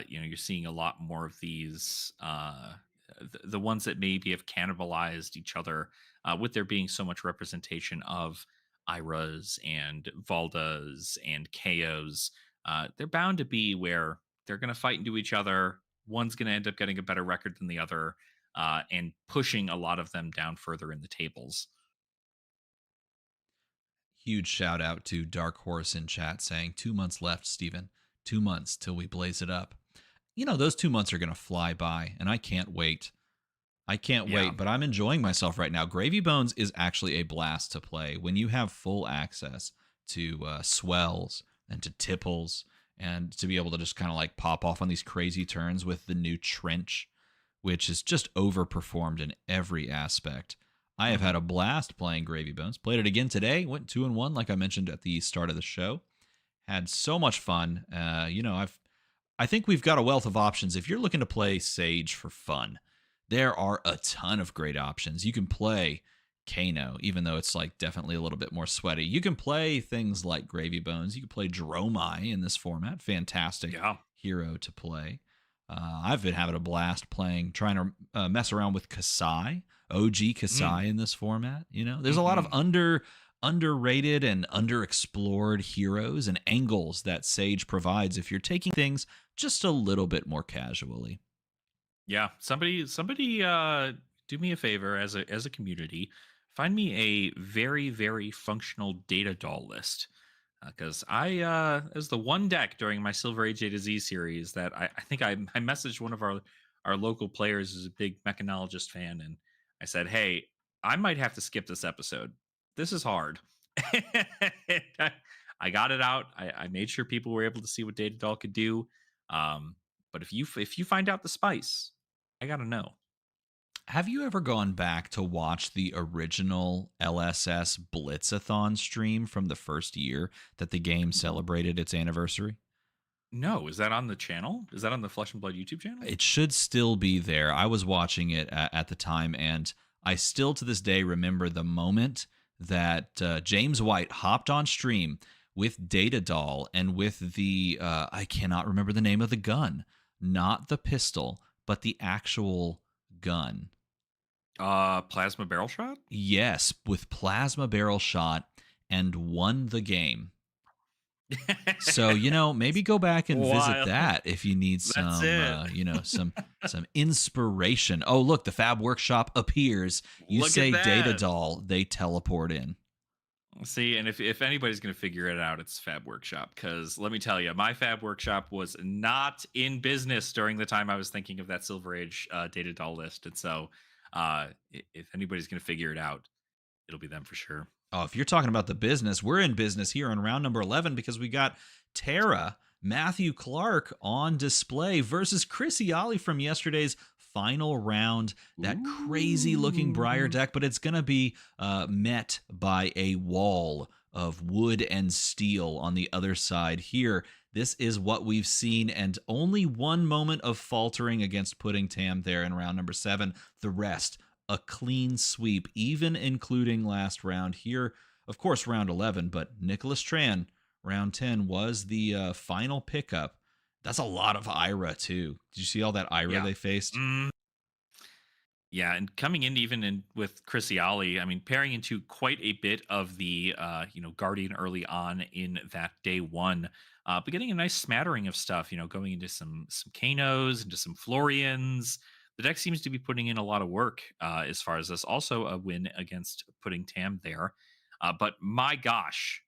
you're seeing a lot more of these the ones that maybe have cannibalized each other, with there being so much representation of Iras and Valdas and Kayos. They're bound to be where they're going to fight into each other. One's going to end up getting a better record than the other, and pushing a lot of them down further in the tables. Huge shout out to Dark Horse in chat saying 2 months left, Steven. 2 months till we blaze it up. Those 2 months are going to fly by, and I can't wait. I can't Yeah. wait, but I'm enjoying myself right now. Gravy Bones is actually a blast to play when you have full access to swells and to tipples and to be able to just kind of like pop off on these crazy turns with the new trench, which is just overperformed in every aspect. I have had a blast playing Gravy Bones. Played it again today. Went 2-1, like I mentioned at the start of the show. Had so much fun. I think we've got a wealth of options. If you're looking to play Sage for fun, there are a ton of great options. You can play Kano, even though it's like definitely a little bit more sweaty. You can play things like Gravy Bones. You can play Dromai in this format. Fantastic hero to play. I've been having a blast trying to mess around with Kasai, OG Kasai in this format. There's a lot of underrated and underexplored heroes and angles that Sage provides if you're taking things just a little bit more casually. Yeah, somebody do me a favor as a community, find me a very very functional data doll list, because as the one deck during my Silver Age A to Z series that I think I messaged one of our local players who's a big mechanologist fan, and I said, hey, I might have to skip this episode. This is hard. I got it out. I made sure people were able to see what data doll could do. But if you find out the spice, I gotta know. Have you ever gone back to watch the original LSS Blitzathon stream from the first year that the game celebrated its anniversary? No, is that on the channel? Is that on the Flesh and Blood YouTube channel? It should still be there. I was watching it at the time, and I still to this day remember the moment that James White hopped on stream with Data Doll and with the, I cannot remember the name of the gun, not the pistol, but the actual gun. Plasma barrel shot? Yes, with plasma barrel shot, and won the game. So maybe go back and visit that if you need some some inspiration. Oh, look, the Fab Workshop appears. You Look say at Data that. Doll, they teleport in. See, and if anybody's gonna figure it out, it's Fab Workshop. Because let me tell you, my Fab Workshop was not in business during the time I was thinking of that Silver Age data doll list. And so, if anybody's gonna figure it out, it'll be them for sure. Oh, if you're talking about the business, we're in business here in round number 11 because we got Terra, Matthew Clark on display versus Chris Iaali from yesterday's final round. That crazy looking Briar Ooh. deck, but it's going to be met by a wall of wood and steel on the other side here. This is what we've seen, and only one moment of faltering against putting Tam there in round number 7. The rest a clean sweep, even including last round here. Of course, round 11, but Nicholas Tran, round 10, was the final pickup. That's a lot of Ira, too. Did you see all that Ira Yeah. they faced? Yeah, and coming in even in with Chris Iaali, I mean, pairing into quite a bit of the Guardian early on in that day one, but getting a nice smattering of stuff. Going into some Kanos, into some Florians. The deck seems to be putting in a lot of work as far as this. Also, a win against putting Tam there, but my gosh,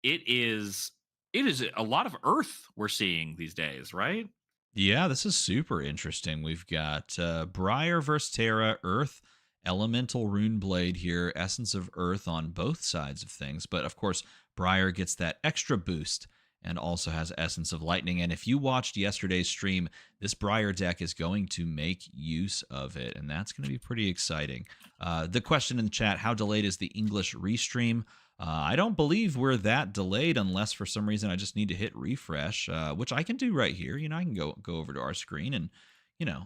it is it is a lot of Earth we're seeing these days, right? Yeah, this is super interesting. We've got Briar versus Terra, Earth, Elemental Rune Blade here, Essence of Earth on both sides of things. But of course, Briar gets that extra boost and also has Essence of Lightning. And if you watched yesterday's stream, this Briar deck is going to make use of it, and that's going to be pretty exciting. The question in the chat, how delayed is the English restream? I don't believe we're that delayed unless for some reason I just need to hit refresh, which I can do right here. I can go over to our screen and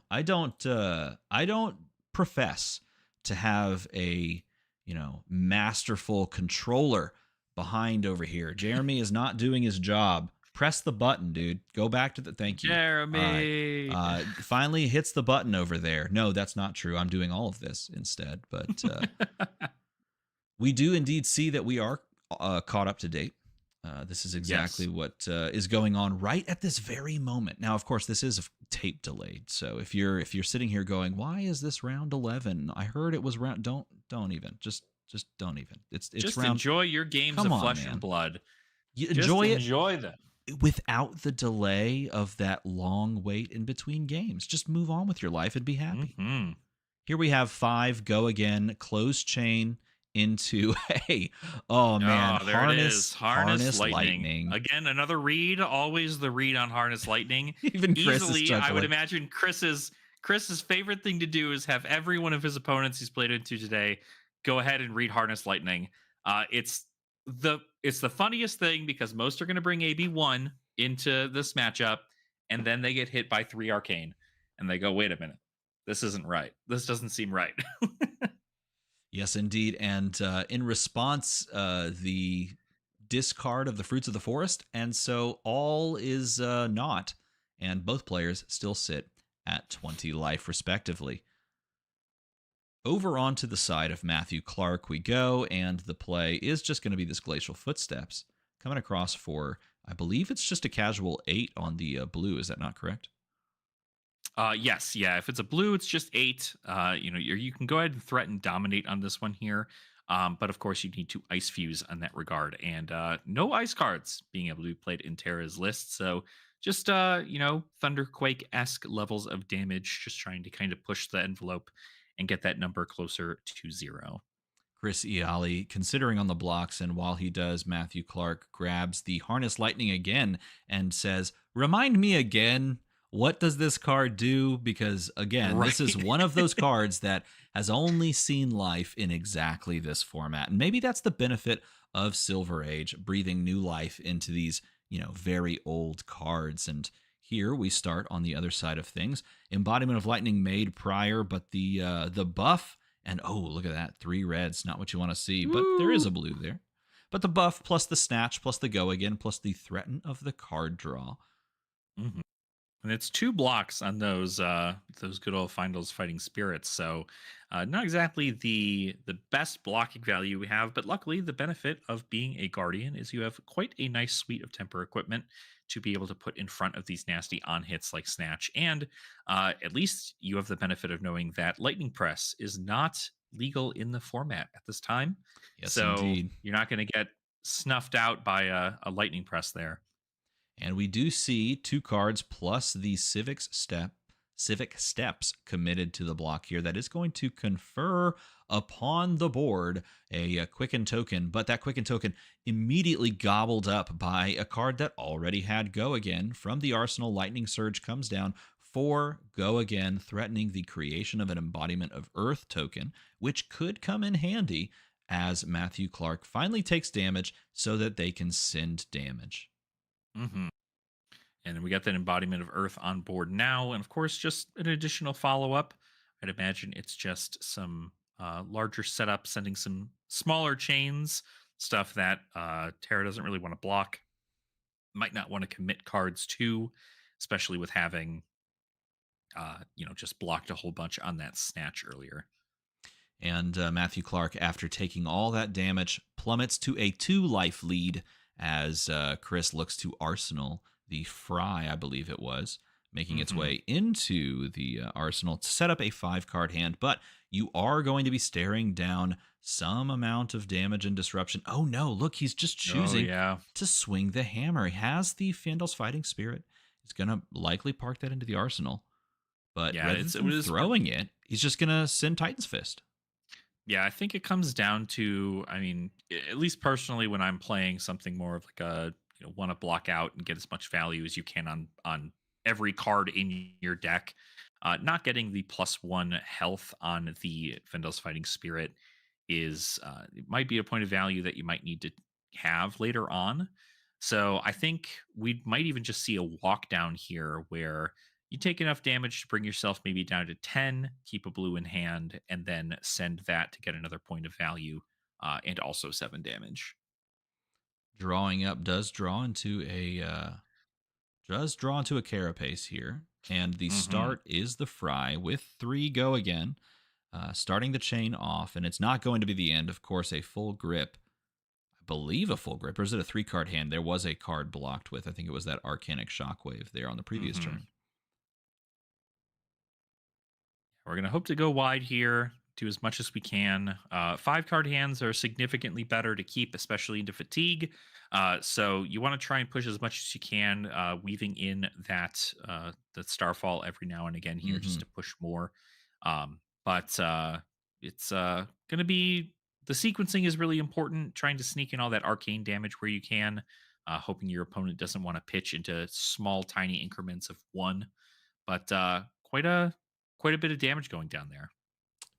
I don't profess to have a masterful controller behind over here. Jeremy is not doing his job. Press the button, dude. Go back to the thank you. All right. Jeremy. Finally hits the button over there. No, that's not true. I'm doing all of this instead, but we do indeed see that we are caught up to date. This is exactly Yes. what is going on right at this very moment. Now, of course, this is tape delayed. So if you're sitting here going, "Why is this round 11? I heard it was round." Don't even. Just don't even. It's Just round. enjoy your games Come of on, flesh and man. blood. You Just enjoy it enjoy them. without the delay of that long wait in between games. Just move on with your life and be happy. Hmm. Here we have 5 go again, close chain into hey, oh man, Oh, there it is. Harness lightning. lightning. Again, another read. Always the read on harness lightning. Even Chris is Easily, I would chuckling. imagine Chris's favorite thing to do is have every one of his opponents he's played into today go ahead and read harness lightning. It's the funniest thing because most are going to bring AB1 into this matchup, and then they get hit by 3 arcane, and they go, "Wait a minute, this isn't right. This doesn't seem right." Yes, indeed. And in response, the discard of the fruits of the forest, and so all is not, and both players still sit at 20 life respectively. Over onto the side of Matthew Clark we go, and the play is just going to be this Glacial Footsteps coming across for, I believe it's just a casual 8 on the blue. Is that not correct? Yes, yeah. If it's a blue, it's just 8. You can go ahead and threaten dominate on this one here. But of course, you need to ice fuse on that regard, and no ice cards being able to be played in Terra's list. So just Thunderquake esque levels of damage, just trying to kind of push the envelope and get that number closer to 0. Chris Iaali considering on the blocks, and while he does, Matthew Clark grabs the Harness Lightning again and says, "Remind me again, what does this card do?" Because again, this is Right. one of those cards that has only seen life in exactly this format. And maybe that's the benefit of Silver Age, breathing new life into these, very old cards. And here we start on the other side of things. Embodiment of Lightning made prior, but the buff, and oh, look at that, 3 reds, not what you want to see, but there is a blue there. But the buff plus the snatch plus the go again plus the threaten of the card draw. Mhm. And it's 2 blocks on those good old Findles Fighting Spirits. So not exactly the best blocking value we have, but luckily the benefit of being a guardian is you have quite a nice suite of temper equipment to be able to put in front of these nasty on hits like Snatch. And at least you have the benefit of knowing that Lightning Press is not legal in the format at this time. Yes, So indeed. you're not going to get snuffed out by a Lightning Press there. And we do see 2 cards plus the Civics Step Civic Steps committed to the block here that is going to confer upon the board a quicken token, but that quicken token immediately gobbled up by a card that already had Go Again from the arsenal. Lightning Surge comes down for Go Again, threatening the creation of an embodiment of Earth token, which could come in handy as Matthew Clark finally takes damage so that they can send damage. Hmm. And we got that embodiment of Earth on board now. And of course, just an additional follow up. I'd imagine it's just some larger setup, sending some smaller chains, stuff that Terra doesn't really want to block, might not want to commit cards to, especially with having, just blocked a whole bunch on that snatch earlier. And Matthew Clark, after taking all that damage, plummets to a 2 life lead as Chris looks to Arsenal the Fry, I believe it was, making its Hmm. way into the Arsenal to set up a 5 card hand. But you are going to be staring down some amount of damage and disruption. Oh no, look, he's just Oh, choosing yeah. to swing the hammer. He has the Fandal's Fighting Spirit. He's going to likely park that into the Arsenal. But Yeah, rather it than was throwing it, he's just going to send Titan's Fist. Yeah, I think it comes down to, I mean, at least personally, when I'm playing something more of like a, want to block out and get as much value as you can on every card in your deck. Not getting the +1 health on the Vendal's Fighting Spirit is it might be a point of value that you might need to have later on. So I think we might even just see a walk down here where you take enough damage to bring yourself maybe down to 10, keep a blue in hand, and then send that to get another point of value and also 7 damage. Drawing up does draw into a carapace here, and the Hmm. start is the Fry with 3 Go Again, starting the chain off, and it's not going to be the end. Of course, a full grip. I believe a full grip, or is it a 3 card hand? There was a card blocked with. I think it was that Arcanic Shockwave there on the previous Hmm. turn. We're going to hope to go wide here, do as much as we can. 5 card hands are significantly better to keep, especially into fatigue. So you want to try and push as much as you can, weaving in the Starfall every now and again here just Hmm. to push more. But it's going to be the sequencing is really important. Trying to sneak in all that arcane damage where you can, hoping your opponent doesn't want to pitch into small, tiny increments of 1. But quite a bit of damage going down there.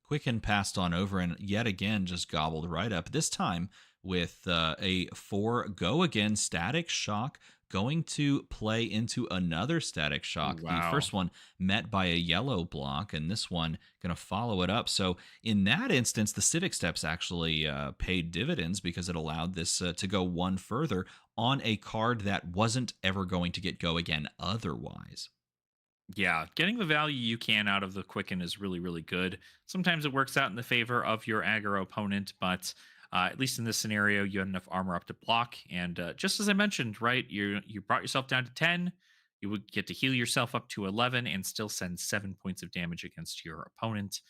Quicken passed on over and yet again just gobbled right up. This time with a 4 Go Again Static Shock going to play into another Static Ooh, Shock. The wow. first one met by a yellow block, and this one going to follow it up. So in that instance, the Civic Steps actually paid dividends because it allowed this to go one further on a card that wasn't ever going to get Go Again otherwise. Yeah, getting the value you can out of the Quicken is really, really good. Sometimes it works out in the favor of your aggro opponent, but at least in this scenario, you had enough armor up to block. And just as I mentioned, right, you brought yourself down to 10. You would get to heal yourself up to 11 and still send 7 points of damage against your opponent,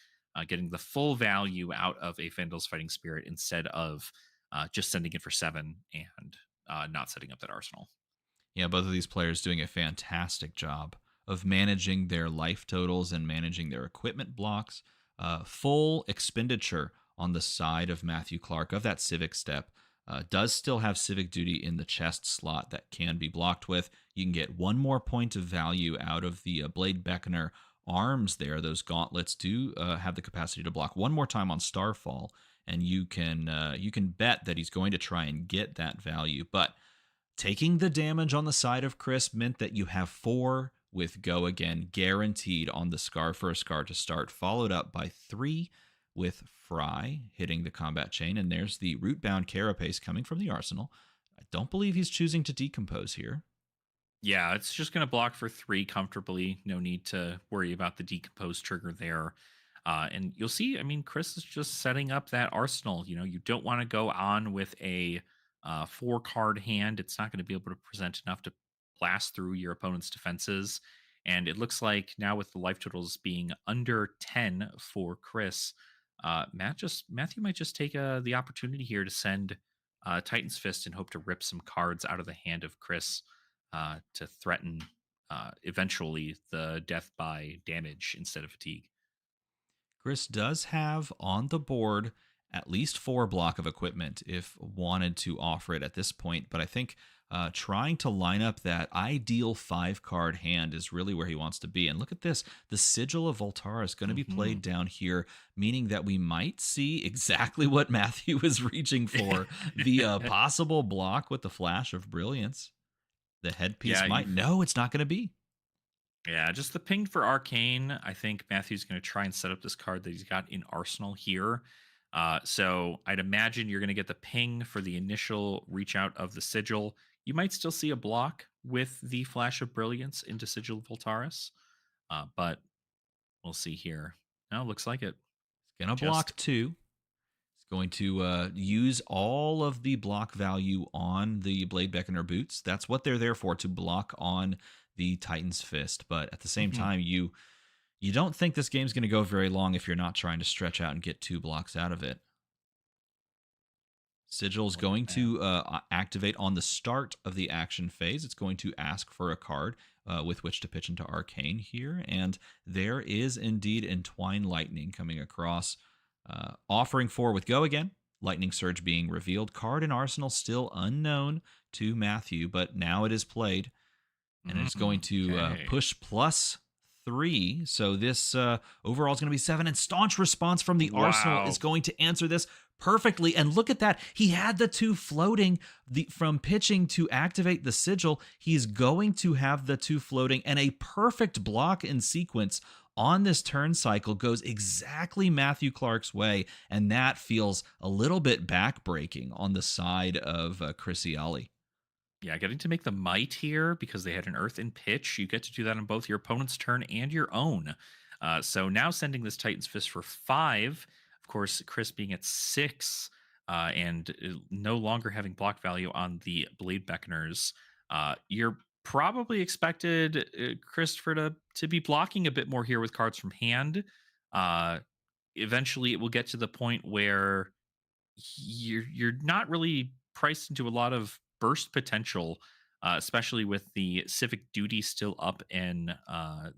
getting the full value out of a Vandal's Fighting Spirit instead of just sending it for 7 and not setting up that arsenal. Yeah, both of these players doing a fantastic job of managing their life totals and managing their equipment blocks. Full expenditure on the side of Matthew Clark of that Civic Step. Does still have Civic Duty in the chest slot that can be blocked with. You can get one more point of value out of the Blade Beckoner arms there. Those gauntlets do have the capacity to block one more time on Starfall, and you can bet that he's going to try and get that value. But taking the damage on the side of Chris meant that you have 4 with Go Again guaranteed on the Scar for a Scar to start, followed up by 3 with Fry hitting the combat chain. And there's the Rootbound Carapace coming from the Arsenal. I don't believe he's choosing to decompose here. Yeah, it's just going to block for 3 comfortably. No need to worry about the decompose trigger there. And you'll see, I mean, Chris is just setting up that arsenal. You don't want to go on with a 4 card hand. It's not going to be able to present enough to blast through your opponent's defenses. And it looks like now with the life totals being under 10 for Chris, Matthew might just take the opportunity here to send Titan's Fist and hope to rip some cards out of the hand of Chris to threaten eventually the death by damage instead of fatigue. Chris does have on the board at least 4 block of equipment if wanted to offer it at this point, but I think trying to line up that ideal 5 card hand is really where he wants to be. And look at this, the Sigil of Voltara is going to be Hmm. played down here, meaning that we might see exactly what Matthew is reaching for, the possible block with the Flash of Brilliance. The headpiece Yeah, might. you've No, it's not going to be. yeah, just the ping for Arcane. I think Matthew's going to try and set up this card that he's got in Arsenal here. So I'd imagine you're going to get the ping for the initial reach out of the Sigil. You might still see a block with the Flash of Brilliance into Sigil Voltaris, but we'll see here. No, looks like it. It's going to Just block 2. It's going to use all of the block value on the Blade Beckoner boots. That's what they're there for, to block on the Titan's Fist. But at the same mhm. time, you don't think this game's going to go very long if you're not trying to stretch out and get 2 blocks out of it. Sigil is Look at going that. to activate on the start of the action phase. It's going to ask for a card with which to pitch into Arcane here. And there is indeed Entwine Lightning coming across, offering 4 with Go again. Lightning Surge being revealed. Card in Arsenal still unknown to Matthew, but now it is played. And it's going to Okay. push +3. So this overall is going to be 7. And Staunch Response from the Arsenal is Wow. going to answer this perfectly. And look at that. He had the 2 floating from pitching to activate the Sigil. He's going to have the 2 floating, and a perfect block in sequence on this turn cycle goes exactly Matthew Clark's way. And that feels a little bit backbreaking on the side of Chris Iaali. Yeah, getting to make the might here because they had an earth in pitch. You get to do that on both your opponent's turn and your own. So now sending this Titan's Fist for 5. Of course, Chris being at 6 and no longer having block value on the Blade Beckoners. You're probably expected Christopher to be blocking a bit more here with cards from hand. Uh, Eventually, it will get to the point where you're not really priced into a lot of burst potential, especially with the civic duty still up in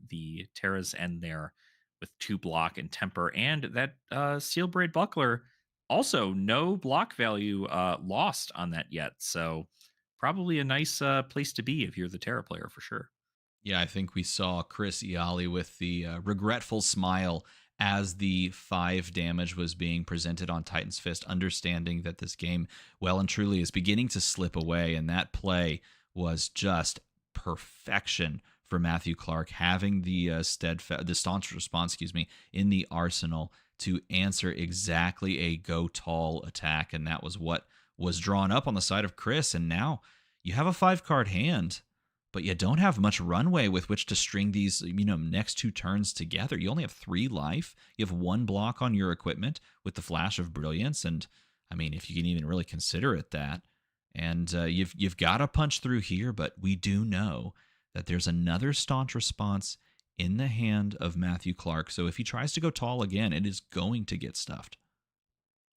the Terra's end there with 2 block and temper, and that seal braid buckler also no block value lost on that yet. So probably a nice place to be if you're the Terra player for sure. Yeah, I think we saw Chris Iaali with the regretful smile as the 5 damage was being presented on Titan's Fist, understanding that this game, well and truly, is beginning to slip away. And that play was just perfection for Matthew Clark, having the the staunch response, in the arsenal to answer exactly a go tall attack, and that was what was drawn up on the side of Chris. And now you have a 5 card hand, but you don't have much runway with which to string these, next 2 turns together. You only have 3 life. You have 1 block on your equipment with the Flash of Brilliance, and I mean, if you can even really consider it that. And you've got to punch through here, but we do know that there's another staunch response in the hand of Matthew Clark. So if he tries to go tall again, it is going to get stuffed.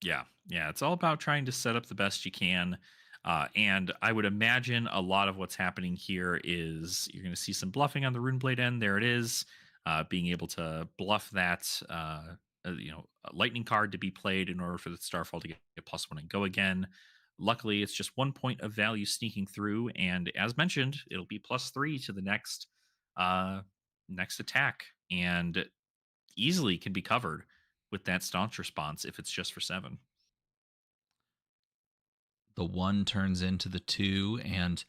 Yeah, yeah, it's all about trying to set up the best you can. And I would imagine a lot of what's happening here is you're going to see some bluffing on the Runeblade end. There it is, being able to bluff that, a lightning card to be played in order for the Starfall to get +1 and go again. Luckily, it's just 1 point of value sneaking through, and as mentioned, it'll be +3 to the uh, next attack, and easily can be covered with that staunch response if it's just for 7. The 1 turns into the 2, and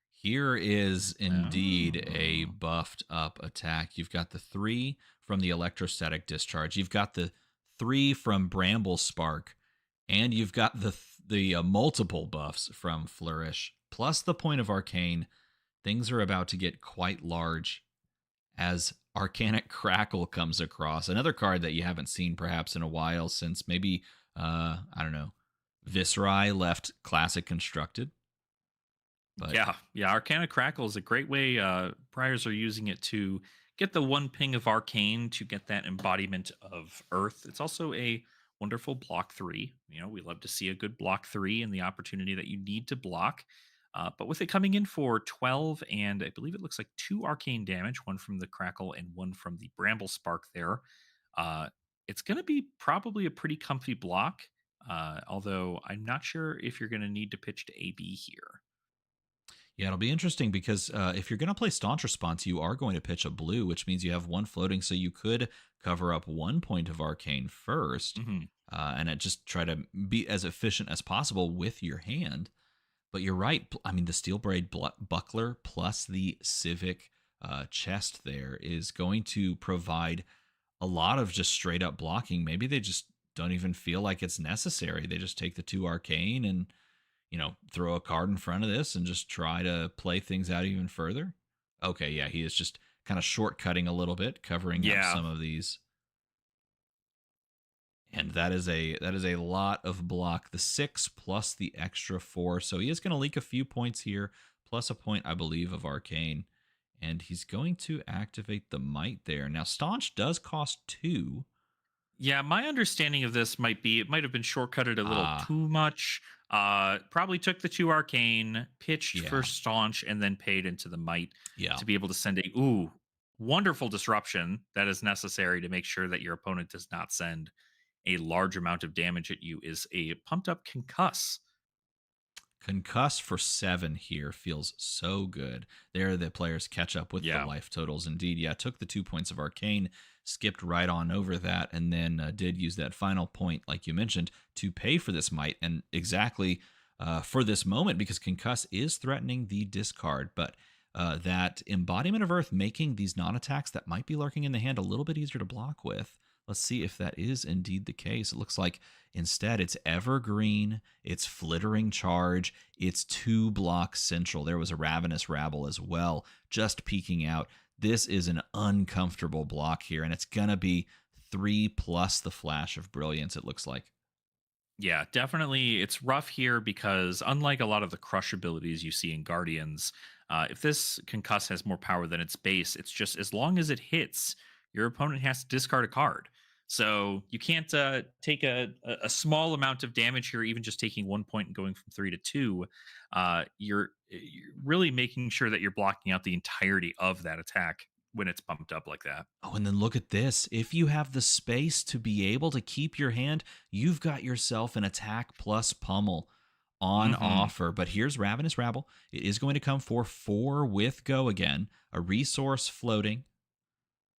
here is indeed a Oh. buffed up attack. You've got the 3 from the electrostatic discharge. You've got the 3 from Bramble Spark, and you've got the multiple buffs from Flourish, plus the point of Arcane. Things are about to get quite large as Arcanic Crackle comes across. Another card that you haven't seen perhaps in a while, since maybe, I don't know, Viscerai left Classic Constructed. But Yeah, yeah. Arcana Crackle is a great way. Briars are using it to get the 1 ping of Arcane to get that embodiment of Earth. It's also a wonderful block 3. We love to see a good block 3 and the opportunity that you need to block. But with it coming in for 12, and I believe it looks like two arcane damage, one from the Crackle and one from the Bramble Spark there, uh, it's going to be probably a pretty comfy block. Although I'm not sure if you're going to need to pitch to AB here. Yeah, it'll be interesting because if you're going to play Staunch Response, you are going to pitch a blue, which means you have one floating, so you could cover up 1 point of Arcane first, Hmm. and it just try to be as efficient as possible with your hand. But you're right. I mean, the Steel Braid Buckler plus the Civic chest there is going to provide a lot of just straight up blocking. Maybe they just don't even feel like it's necessary. They just take the 2 Arcane and throw a card in front of this and just try to play things out even further. Okay, yeah, he is just kind of shortcutting a little bit, covering up Yeah. some of these. And that is a lot of block. The 6 plus the extra 4. So he is going to leak a few points here, plus a point, I believe, of Arcane. And he's going to activate the Might there. Now, Staunch does cost 2. Yeah, my understanding of this might be it might have been shortcutted a little Ah, too much. Probably took the two arcane, pitched for yeah, staunch, and then paid into the might yeah. to be able to send a wonderful disruption that is necessary to make sure that your opponent does not send a large amount of damage at you is a pumped up concuss. Concuss for 7 here feels so good. There, the players catch up with the Yeah. life totals. Indeed, yeah, took the 2 points of Arcane, skipped right on over that, and then did use that final point, like you mentioned, to pay for this might. And exactly for this moment, because Concuss is threatening the discard, but that Embodiment of Earth making these non attacks that might be lurking in the hand a little bit easier to block with. Let's see if that is indeed the case. It looks like instead it's Evergreen, it's Flittering Charge, it's 2 block Central. There was a Ravenous Rabble as well, just peeking out. This is an uncomfortable block here, and it's going to be 3 plus the Flash of Brilliance, it looks like. Yeah, definitely. It's rough here because unlike a lot of the crush abilities you see in Guardians, if this concuss has more power than its base, it's just as long as it hits, your opponent has to discard a card. So you can't take a small amount of damage here, even just taking 1 point and going from 3 to 2. You're really making sure that you're blocking out the entirety of that attack when it's bumped up like that. Oh, and then look at this. If you have the space to be able to keep your hand, you've got yourself an attack plus pummel on Hmm. offer. But here's Ravenous Rabble. It is going to come for 4 with Go again, a resource floating.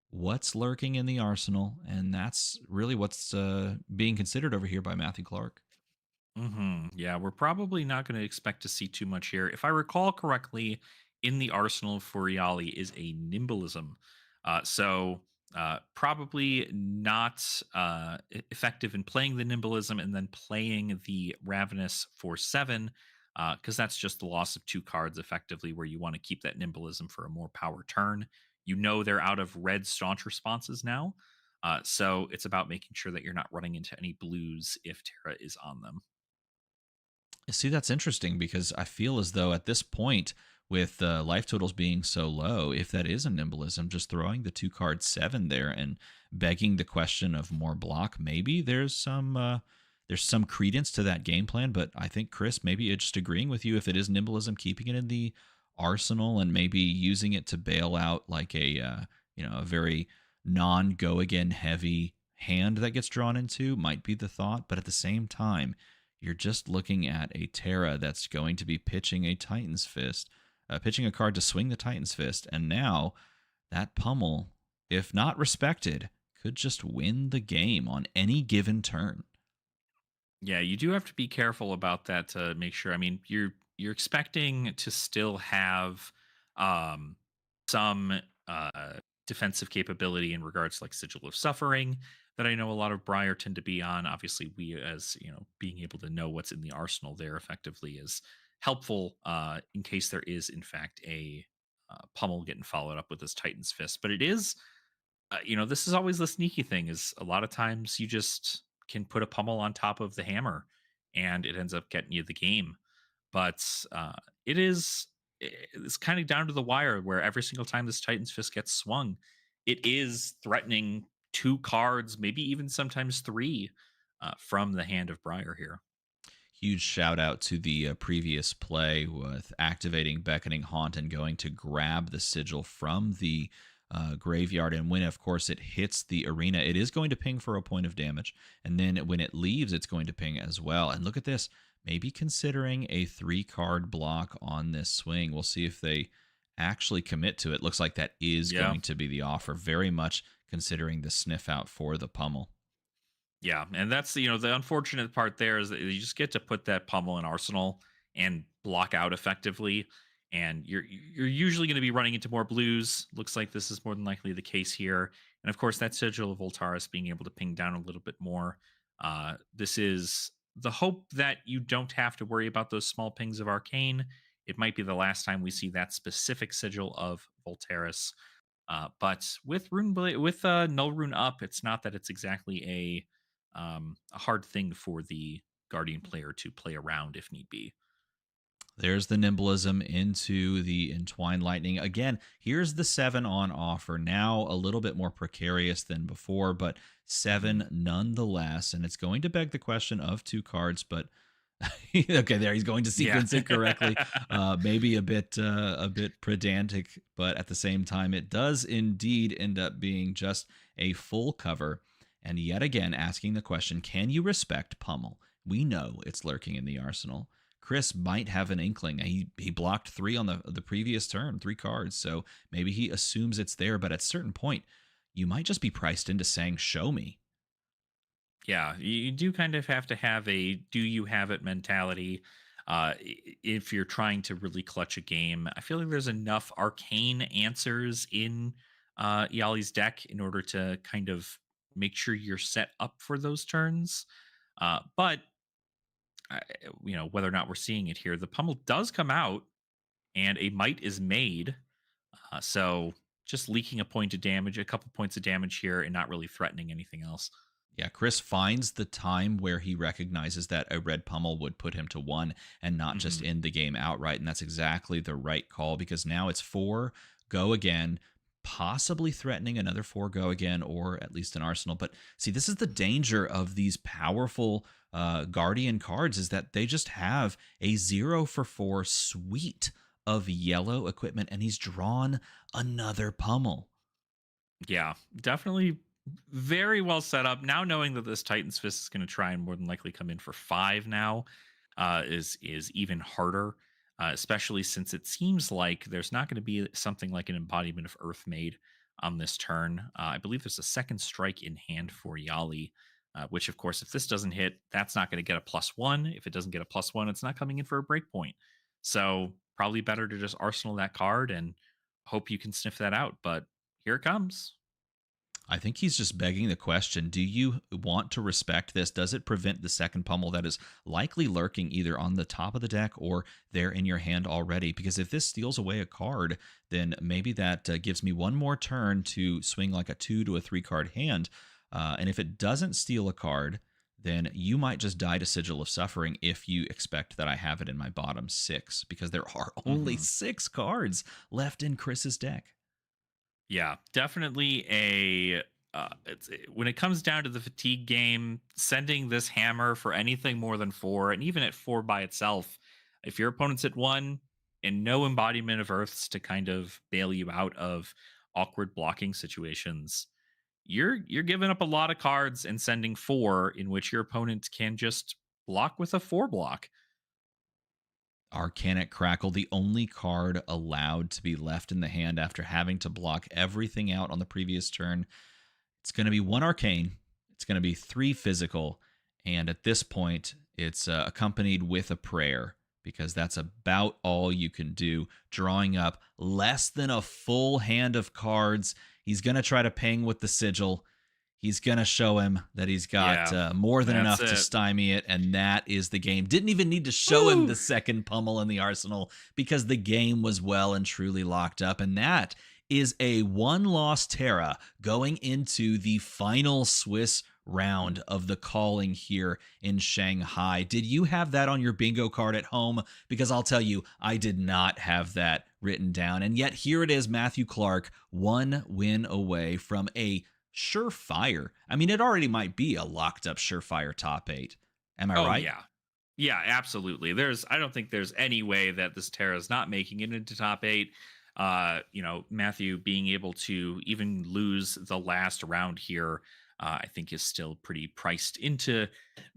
What's lurking in the arsenal? And that's really what's being considered over here by Matthew Clark. Yeah, we're probably not going to expect to see too much here. If I recall correctly, in the arsenal for Iaali is a nimblism. Probably not effective in playing the nimblism and then playing the Ravenous for 7, because that's just the loss of 2 cards effectively, where you want to keep that nimblism for a more power turn. You know they're out of red staunch responses now. So it's about making sure that you're not running into any blues if Terra is on them. See, that's interesting because I feel as though at this point, with life totals being so low, if that is a nimblism, just throwing the 2 card 7 there and begging the question of more block, maybe there's some credence to that game plan. But I think Chris, maybe it's just agreeing with you if it is nimblism, keeping it in the arsenal and maybe using it to bail out like a very non go again heavy hand that gets drawn into might be the thought. But at the same time, you're just looking at a Terra that's going to be pitching a Titan's Fist, pitching a card to swing the Titan's Fist. And now that pummel, if not respected, could just win the game on any given turn. Yeah, you do have to be careful about that to make sure. I mean, you're expecting to still have um some defensive capability in regards to like Sigil of Suffering that I know a lot of Briar tend to be on. Obviously, we as being able to know what's in the arsenal there effectively is helpful in case there is in fact a pummel getting followed up with this Titan's Fist. But it is this is always the sneaky thing is a lot of times you just can put a pummel on top of the hammer and it ends up getting you the game. But it is it's kind of down to the wire where every single time this Titan's Fist gets swung, it is threatening 2 cards, maybe even sometimes 3 from the hand of Briar here. Huge shout out to the previous play with activating Beckoning Haunt and going to grab the sigil from the graveyard. And when, of course, it hits the arena, it is going to ping for a point of damage. And then when it leaves, it's going to ping as well. And look at this. Maybe considering a 3-card block on this swing. We'll see if they actually commit to it. Looks like that is going to be the offer. Very much considering the sniff out for the pummel. Yeah, and that's the unfortunate part there is that you just get to put that pummel in arsenal and block out effectively, and you're usually going to be running into more blues. Looks like this is more than likely the case here, and of course that sigil of Voltaris being able to ping down a little bit more. This is the hope that you don't have to worry about those small pings of arcane. It might be the last time we see that specific sigil of Voltaris. But with Null Rune up, it's not that it's exactly a hard thing for the Guardian player to play around if need be. There's the nimblism into the Entwined Lightning. Again, here's the 7 on offer. Now a little bit more precarious than before, but 7 nonetheless. And it's going to beg the question of 2 cards, but okay, there he's going to sequence it correctly. Maybe a bit pedantic, but at the same time, it does indeed end up being just a full cover. And yet again, asking the question, can you respect pummel? We know it's lurking in the arsenal. Chris might have an inkling. He blocked 3 on the previous turn, 3 cards, so maybe he assumes it's there, but at a certain point, you might just be priced into saying, show me. Yeah, you do kind of have to have a do you have it mentality if you're trying to really clutch a game. I feel like there's enough arcane answers in Iaali's deck in order to kind of make sure you're set up for those turns. But whether or not we're seeing it here, the pummel does come out and a might is made. So just leaking a point of damage, a couple points of damage here, and not really threatening anything else. Yeah, Chris finds the time where he recognizes that a red pummel would put him to 1 and not just end the game outright. And that's exactly the right call, because now it's 4 go again, possibly threatening another 4 go again, or at least an arsenal. But see, this is the danger of these powerful Guardian cards, is that they just have a 0 for 4 suite of yellow equipment, and he's drawn another pummel. Yeah, definitely very well set up. Now knowing that this Titan's Fist is going to try and more than likely come in for 5 now is even harder, especially since it seems like there's not going to be something like an embodiment of Earth made on this turn. I believe there's a second strike in hand for Iaali, which of course, if this doesn't hit, that's not going to get a +1. If it doesn't get a +1, it's not coming in for a breakpoint. So probably better to just arsenal that card and hope you can sniff that out. But here it comes. I think he's just begging the question, do you want to respect this? Does it prevent the second pummel that is likely lurking either on the top of the deck or there in your hand already? Because if this steals away a card, then maybe that gives me one more turn to swing like a 2 to a 3 card hand. And if it doesn't steal a card, then you might just die to Sigil of Suffering if you expect that I have it in my bottom 6, because there are only 6 cards left in Chris's deck. Yeah, definitely when it comes down to the fatigue game, sending this hammer for anything more than 4, and even at 4 by itself, if your opponent's at 1 and no embodiment of Earths to kind of bail you out of awkward blocking situations, you're giving up a lot of cards and sending 4 in which your opponent can just block with a 4 block. Arcanic Crackle, the only card allowed to be left in the hand after having to block everything out on the previous turn. It's going to be 1 arcane, it's going to be 3 physical, and at this point, it's accompanied with a prayer, because that's about all you can do. Drawing up less than a full hand of cards. He's going to try to ping with the Sigil. He's going to show him that he's got more than enough to stymie it, and that is the game. Didn't even need to show him the second pummel in the arsenal, because the game was well and truly locked up, and that is a 1-loss Terra going into the final Swiss round of the calling here in Shanghai. Did you have that on your bingo card at home? Because I'll tell you, I did not have that written down, and yet here it is, Matthew Clark, 1 win away from a surefire. I mean, it already might be a locked up surefire top 8. Am I right? Yeah. Yeah, absolutely. I don't think there's any way that this Terra is not making it into top eight. Matthew being able to even lose the last round here, I think is still pretty priced into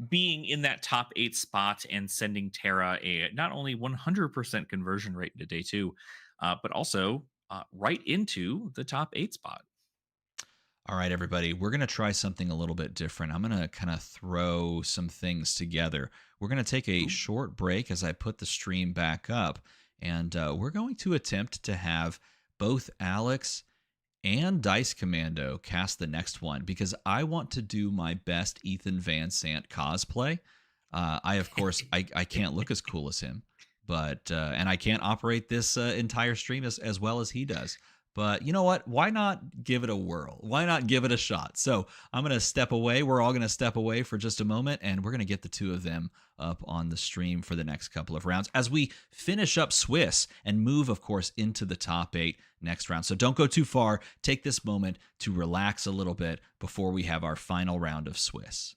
being in that top eight spot and sending Terra a not only 100% conversion rate into day two, but also right into the top eight spot. All right, everybody, we're going to try something a little bit different. I'm going to kind of throw some things together. We're going to take a Ooh. short break as I put the stream back up, and we're going to attempt to have both Alex and Dice Commando cast the next one because I want to do my best Ethan Van Sant cosplay. Of course, I can't look as cool as him, but and I can't operate this entire stream as well as he does. But you know what? Why not give it a whirl? Why not give it a shot? So I'm going to step away. We're all going to step away for just a moment, and we're going to get the two of them up on the stream for the next couple of rounds as we finish up Swiss and move, of course, into the top eight next round. So don't go too far. Take this moment to relax a little bit before we have our final round of Swiss.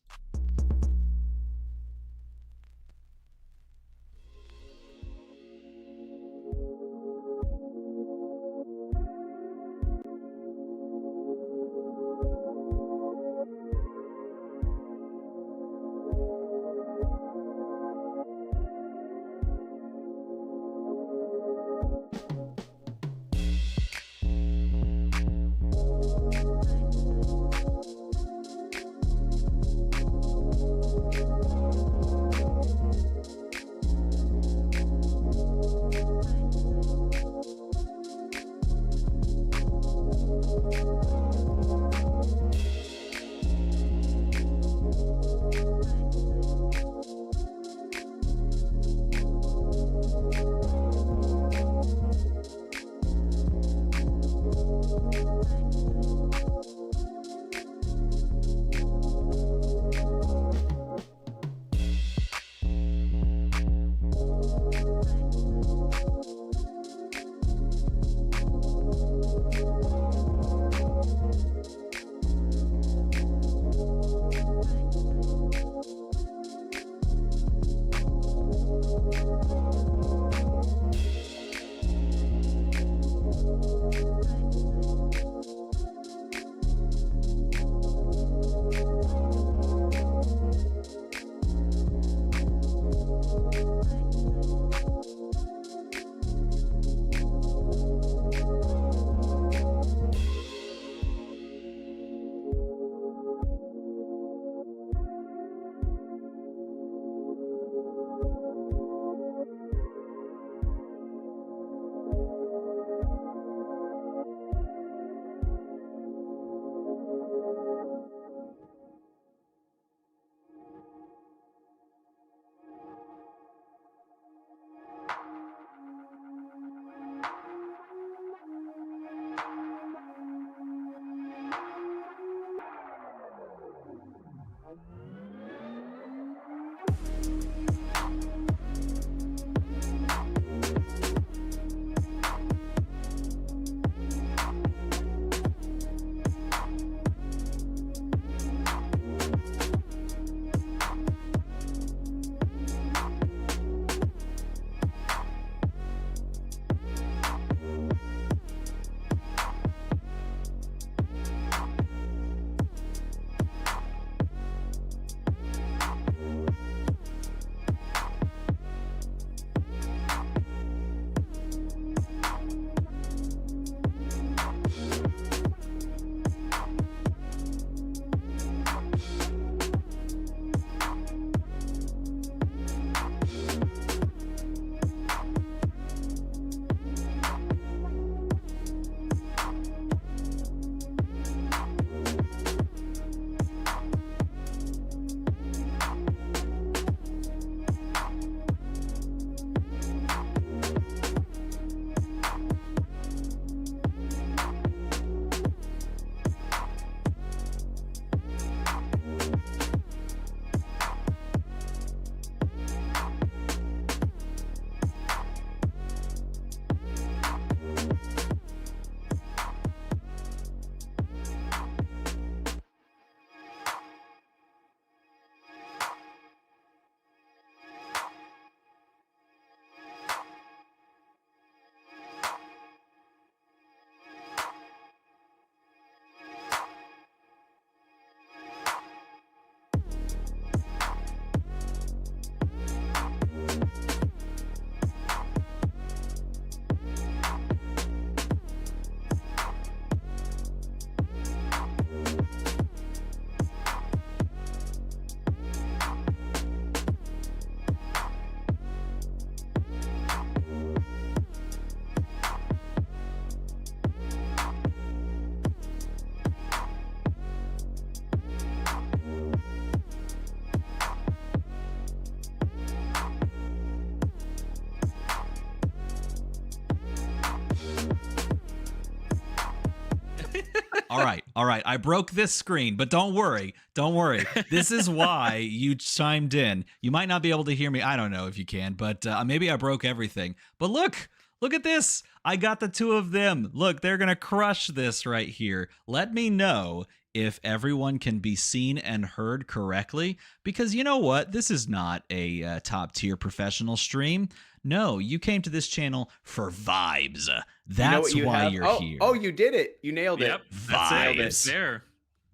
All right. I broke this screen, but don't worry. Don't worry. This is why you chimed in. You might not be able to hear me. I don't know if you can, but maybe I broke everything. But look at this. I got the two of them. Look, they're going to crush this right here. Let me know if everyone can be seen and heard correctly, because you know what? This is not a top tier professional stream. No, you came to this channel for vibes. That's why you're here. Oh, you did it. You nailed it. Yep, that's Vibes. it. It's there.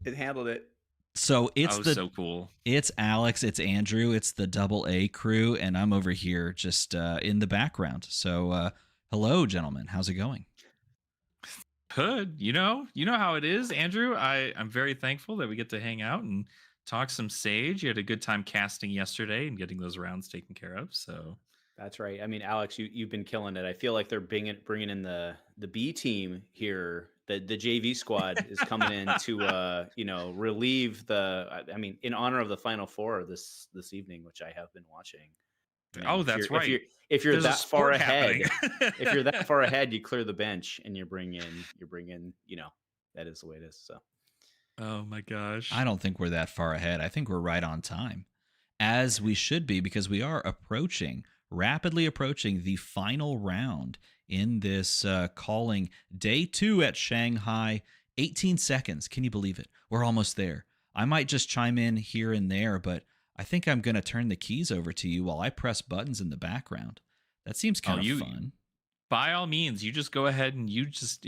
It handled it. So it's so cool. It's Alex, it's Andrew, it's the Double A crew, and I'm over here just in the background. So hello, gentlemen. How's it going? Good. You know how it is, Andrew. I'm very thankful that we get to hang out and talk some Sage. You had a good time casting yesterday and getting those rounds taken care of. So that's right. I mean, Alex, you've been killing it. I feel like they're bringing in the B team here. The JV squad is coming in to relieve the. I mean, in honor of the Final Four this evening, which I have been watching. That's right. If you're that far ahead, if you're that far ahead, you clear the bench and you bring in. That is the way it is. So. Oh my gosh. I don't think we're that far ahead. I think we're right on time, as we should be, because we are rapidly approaching the final round in this calling day 2 at Shanghai. 18 seconds. Can you believe it? We're almost there. I might just chime in here and there, but I think I'm going to turn the keys over to you while I press buttons in the background. That seems kind of fun. By all means, you just go ahead and you just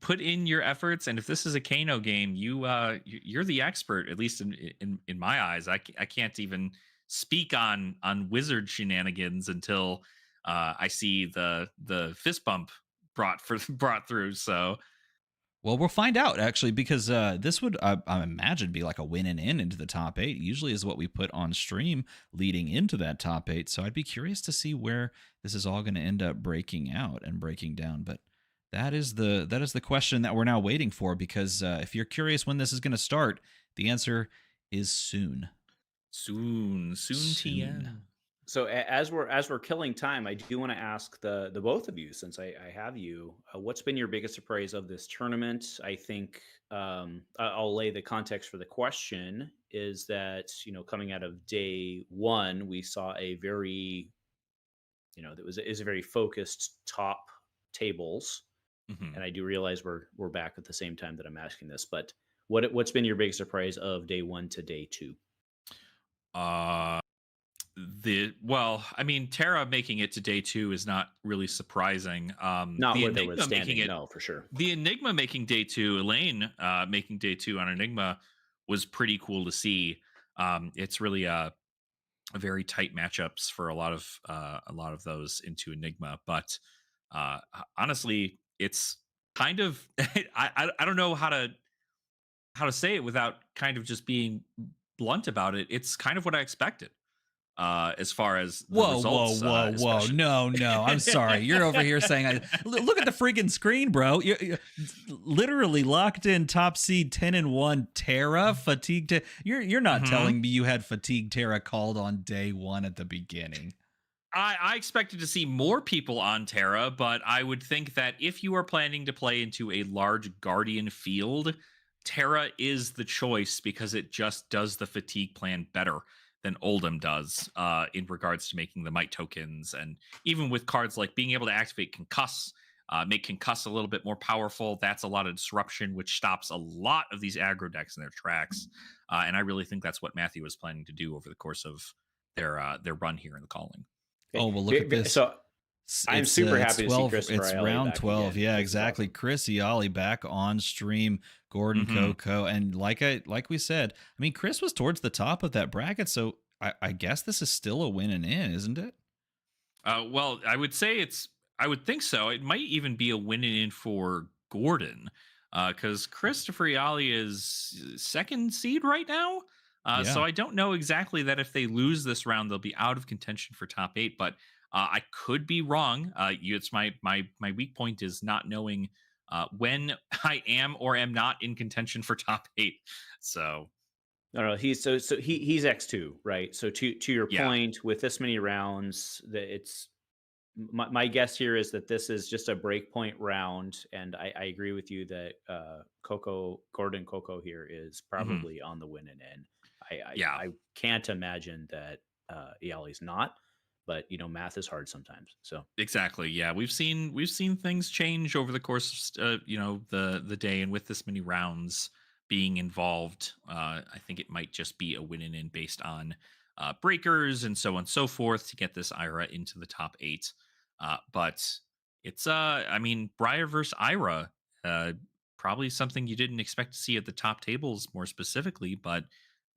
put in your efforts. And if this is a Kano game, you're the expert, at least in my eyes. I can't even speak on wizard shenanigans until I see the fist bump brought through. So. Well, we'll find out, actually, because this would, I imagine, be like a win and in into the top 8. Usually is what we put on stream leading into that top 8. So I'd be curious to see where this is all going to end up breaking out and breaking down. But that is the question that we're now waiting for, because if you're curious when this is going to start, the answer is soon. Soon. TM. So as we're killing time, I do want to ask the both of you, since I have you, what's been your biggest surprise of this tournament? I think I'll lay the context for the question is that, coming out of day 1, we saw a very, is a very focused top tables. Mm-hmm. And I do realize we're back at the same time that I'm asking this, but what's been your biggest surprise of day 1 to day 2? Terra making it to day 2 is not really surprising. Not where they were standing, no, for sure. The Enigma making day 2, Elaine making day 2 on Enigma was pretty cool to see. It's really a very tight matchups for a lot of those into Enigma, but honestly, it's kind of I don't know how to say it without kind of just being blunt about it. It's kind of what I expected. As far as the results, whoa! No, I'm sorry. You're over here saying, "Look at the freaking screen, bro." You're literally locked in top seed 10-1 Terra fatigue. You're not telling me you had fatigue Terra called on day 1 at the beginning. I expected to see more people on Terra, but I would think that if you are planning to play into a large Guardian field, Terra is the choice because it just does the fatigue plan better than Oldhim does in regards to making the might tokens, and even with cards like being able to activate Concuss, make Concuss a little bit more powerful. That's a lot of disruption, which stops a lot of these aggro decks in their tracks. And I really think that's what Matthew was planning to do over the course of their run here in the calling. Oh, well, look at this. So I'm super happy to see Chris. It's round 12. Again. Yeah, exactly. Awesome. Chris Iaali back on stream. Gordon Coco, and like we said, I mean, Chris was towards the top of that bracket, so I guess this is still a win and in, isn't it? Well, I would think so. It might even be a win and in for Gordon, because Christopher Iaali is 2nd seed right now. So I don't know exactly that if they lose this round, they'll be out of contention for top 8, but I could be wrong. It's my weak point is not knowing when I am or am not in contention for top 8. So no, he's X2, right? So to your point, with this many rounds, that it's my guess here is that this is just a breakpoint round, and I agree with you that Gordon Coco here is Mhm. probably on the win and in. Yeah. I can't imagine that Iaali's not, but math is hard sometimes. So Exactly. Yeah, we've seen things change over the course of the day, and with this many rounds being involved, I think it might just be a win and in based on breakers and so on and so forth to get this Ira into the top 8. But it's I mean, Briar versus Ira, uh, probably something you didn't expect to see at the top tables more specifically. But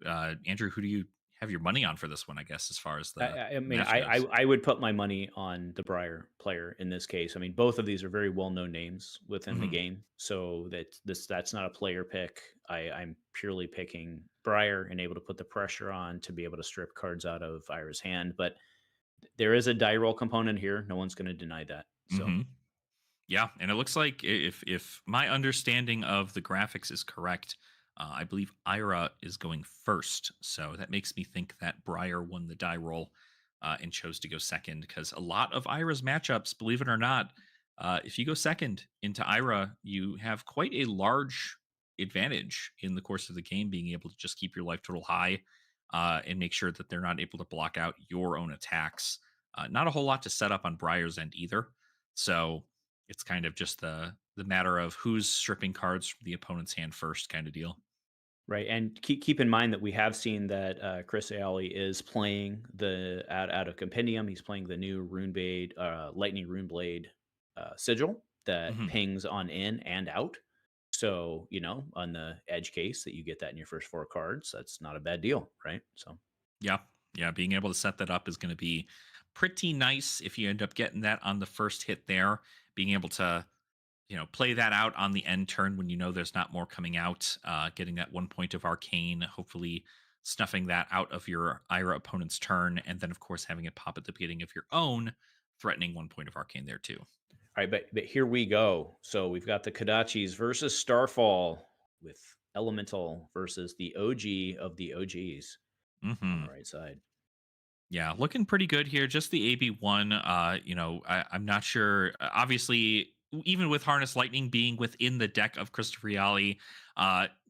Andrew, who do you have your money on for this one? I guess as far as the I mean, match goes. I would put my money on the Briar player in this case. I mean, both of these are very well known names within the Mhm. game, so that's not a player pick. I'm purely picking Briar and able to put the pressure on to be able to strip cards out of Ira's hand. But there is a die roll component here. No one's going to deny that. So Mhm. Yeah, and it looks like if my understanding of the graphics is correct, I believe Ira is going first. So that makes me think that Briar won the die roll and chose to go second because a lot of Ira's matchups, believe it or not, if you go second into Ira, you have quite a large advantage in the course of the game, being able to just keep your life total high and make sure that they're not able to block out your own attacks. Not a whole lot to set up on Briar's end either. So it's kind of just the matter of who's stripping cards from the opponent's hand first, kind of deal. right, and keep in mind that we have seen that Chris Aielli is playing the out of Compendium. He's playing the new Runeblade, Lightning Runeblade sigil that Hmm. pings on in and out. So on the edge case that you get that in your first 4 cards, that's not a bad deal, right? So Yeah, yeah. Being able to set that up is going to be pretty nice if you end up getting that on the first hit there. Being able to play that out on the end turn when you know there's not more coming out, getting that 1 point of arcane, hopefully snuffing that out of your Ira opponent's turn, and then of course having it pop at the beginning of your own, threatening 1 point of arcane there too. all right, but here we go. So we've got the Kodachis versus Starfall with Elemental versus the OG of the OGs on the Hmm. right side. Yeah, looking pretty good here. Just the AB1. I'm not sure. Obviously, even with Harness Lightning being within the deck of Christopher Iaali,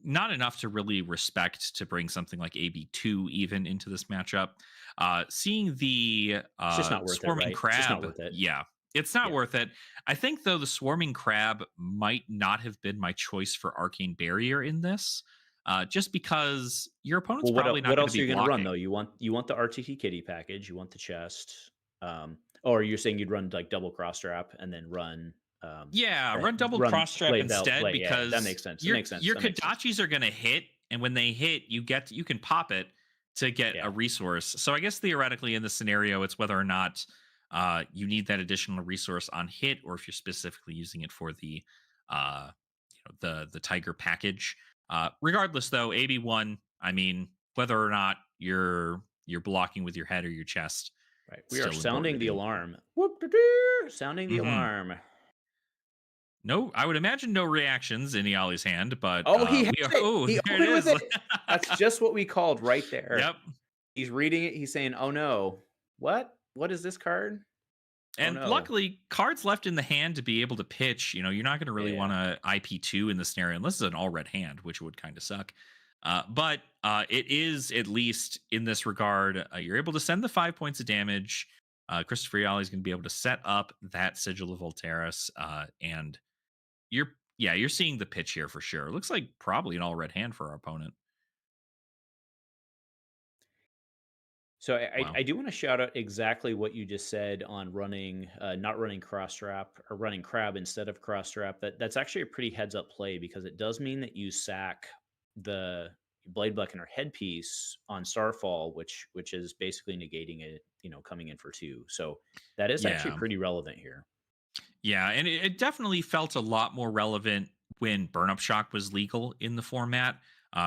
not enough to really respect to bring something like AB2 even into this matchup. Seeing the It's just not worth it, Swarming right? It's just not Crab, worth it. yeah, it's not Yeah. worth it. I think, though, the Swarming Crab might not have been my choice for Arcane Barrier in this. Just because your opponent's Well, probably not what going to else are be you going to run blocking. though? You want the RTT Kitty package, you want the chest, or you're saying you'd run like double cross strap and then run, Yeah, the run double run cross strap play belt instead play. Yeah, that because makes sense. That your makes sense. your That makes sense. Kodachis are going to hit, and when they hit, you can pop it to get a Yeah. resource. So I guess theoretically in this scenario, it's whether or not you need that additional resource on hit, or if you're specifically using it for the the tiger package. Regardless, though, AB1. I mean, whether or not you're blocking with your head or your chest, Right. We are still important sounding to the do. alarm. Whoop-de-doo, sounding the Hmm. alarm. No, I would imagine no reactions in Iaali's hand, but Oh, he has we are. it. Oh, He there it opened with is. it. That's just what we called right there. Yep. He's reading it. He's saying, "Oh no, what? What is this card? Oh And no." luckily, cards left in the hand to be able to pitch. You're not going to really want Yeah. to IP2 in the scenario unless it's an all red hand, which would kind of suck. But it is at least in this regard, you're able to send the 5 points of damage. Christopher Iaali is going to be able to set up that Sigil of Volteris, and you're seeing the pitch here for sure. It looks like probably an all red hand for our opponent. So I, Wow. I do want to shout out exactly what you just said on running, not running cross strap or running crab instead of cross strap. That's actually a pretty heads up play because it does mean that you sack the blade buccaneer headpiece on Starfall, which is basically negating it, coming in for 2. So that is actually Yeah. pretty relevant here. Yeah, and it definitely felt a lot more relevant when Burn Up Shock was legal in the format,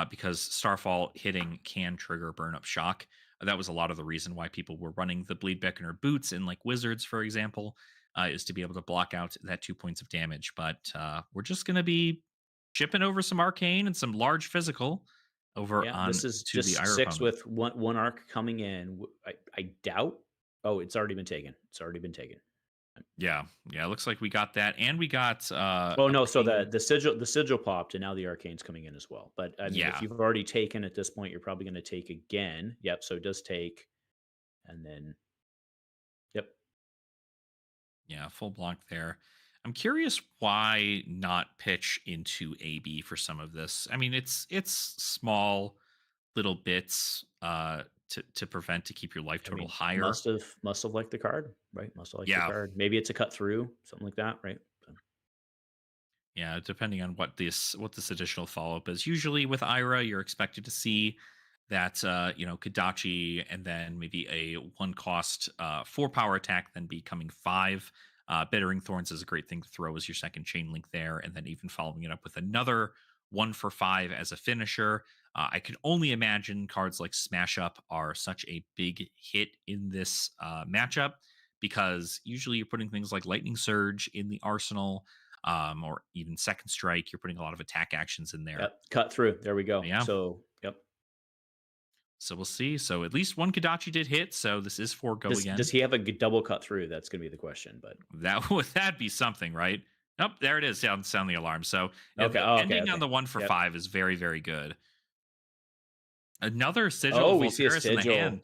because Starfall hitting can trigger Burn Up Shock. That was a lot of the reason why people were running the Bleed Beckoner boots in like Wizards, for example, is to be able to block out that 2 points of damage. But we're just going to be chipping over some arcane and some large physical over Yeah, on this is to the just Ire 6 opponent. with one arc coming in. I doubt. Oh, it's already been taken. It's already been taken. Yeah, yeah. It looks like we got that, and we got Oh a no, so ping. the sigil popped, and now the arcane's coming in as well. But I mean, if Yeah, you've already taken at this point, you're probably going to take again. Yep. So it does take, and then yep. yeah. Full block there. I'm curious why not pitch into AB for some of this. I mean, it's small little bits to prevent to keep your life I total mean, higher. must have liked the card, right? Must have liked the Yeah, card. Maybe it's a cut through, something like that, right? So, yeah. Depending on what this additional follow up is. Usually with Ira, you're expected to see that Kadachi, and then maybe a one cost 4 power attack, then becoming 5. Bittering Thorns is a great thing to throw as your second chain link there, and then even following it up with another 1 for 5 as a finisher. I can only imagine cards like Smash Up are such a big hit in this matchup, because usually you're putting things like Lightning Surge in the arsenal, or even Second Strike. You're putting a lot of attack actions in there. yep, cut through. There we go. Yeah. So yep. So we'll see. So at least one Kadachi did hit. So this is for go Does again. he have a double cut through? That's going to be the question. But That would that be something, right? Nope, there it is. Sound the alarm. So yeah, okay, the oh, okay, ending on okay. the one for Yep. 5 is very, very good. Another sigil Oh, of we see a Volteris in the hand. sigil.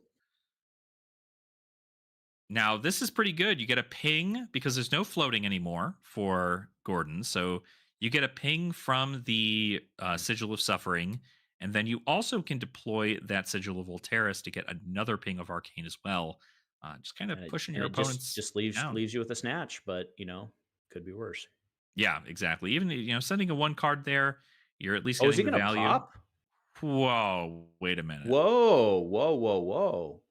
Now, this is pretty good. You get a ping because there's no floating anymore for Gordon. So you get a ping from the Sigil of Suffering. And then you also can deploy that Sigil of Volteris to get another ping of Arcane as well. Just kind of pushing And your it just opponents just leaves down. leaves you with a snatch, but could be worse. Yeah, exactly. Even sending a one card there, you're at least Oh, is getting he the going to value. pop? Whoa, wait a minute. Whoa, whoa, whoa, whoa.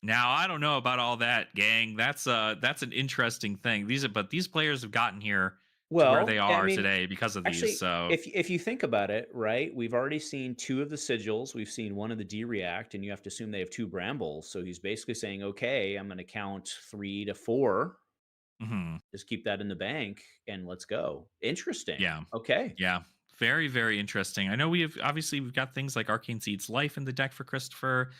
Now I don't know about all that, gang. That's an interesting thing. These players have gotten here to where they Well, I are mean, today because of these. actually, So if you think about it, right? We've already seen two of the sigils. We've seen one of the D react, and you have to assume they have two brambles. So he's basically saying, "Okay, I'm going to count 3 to 4. mhm, Just keep that in the bank, and let's go." Interesting. yeah, Okay. yeah, very very interesting. I know we've got things like Arcane Seed's Life in the deck for Christopher.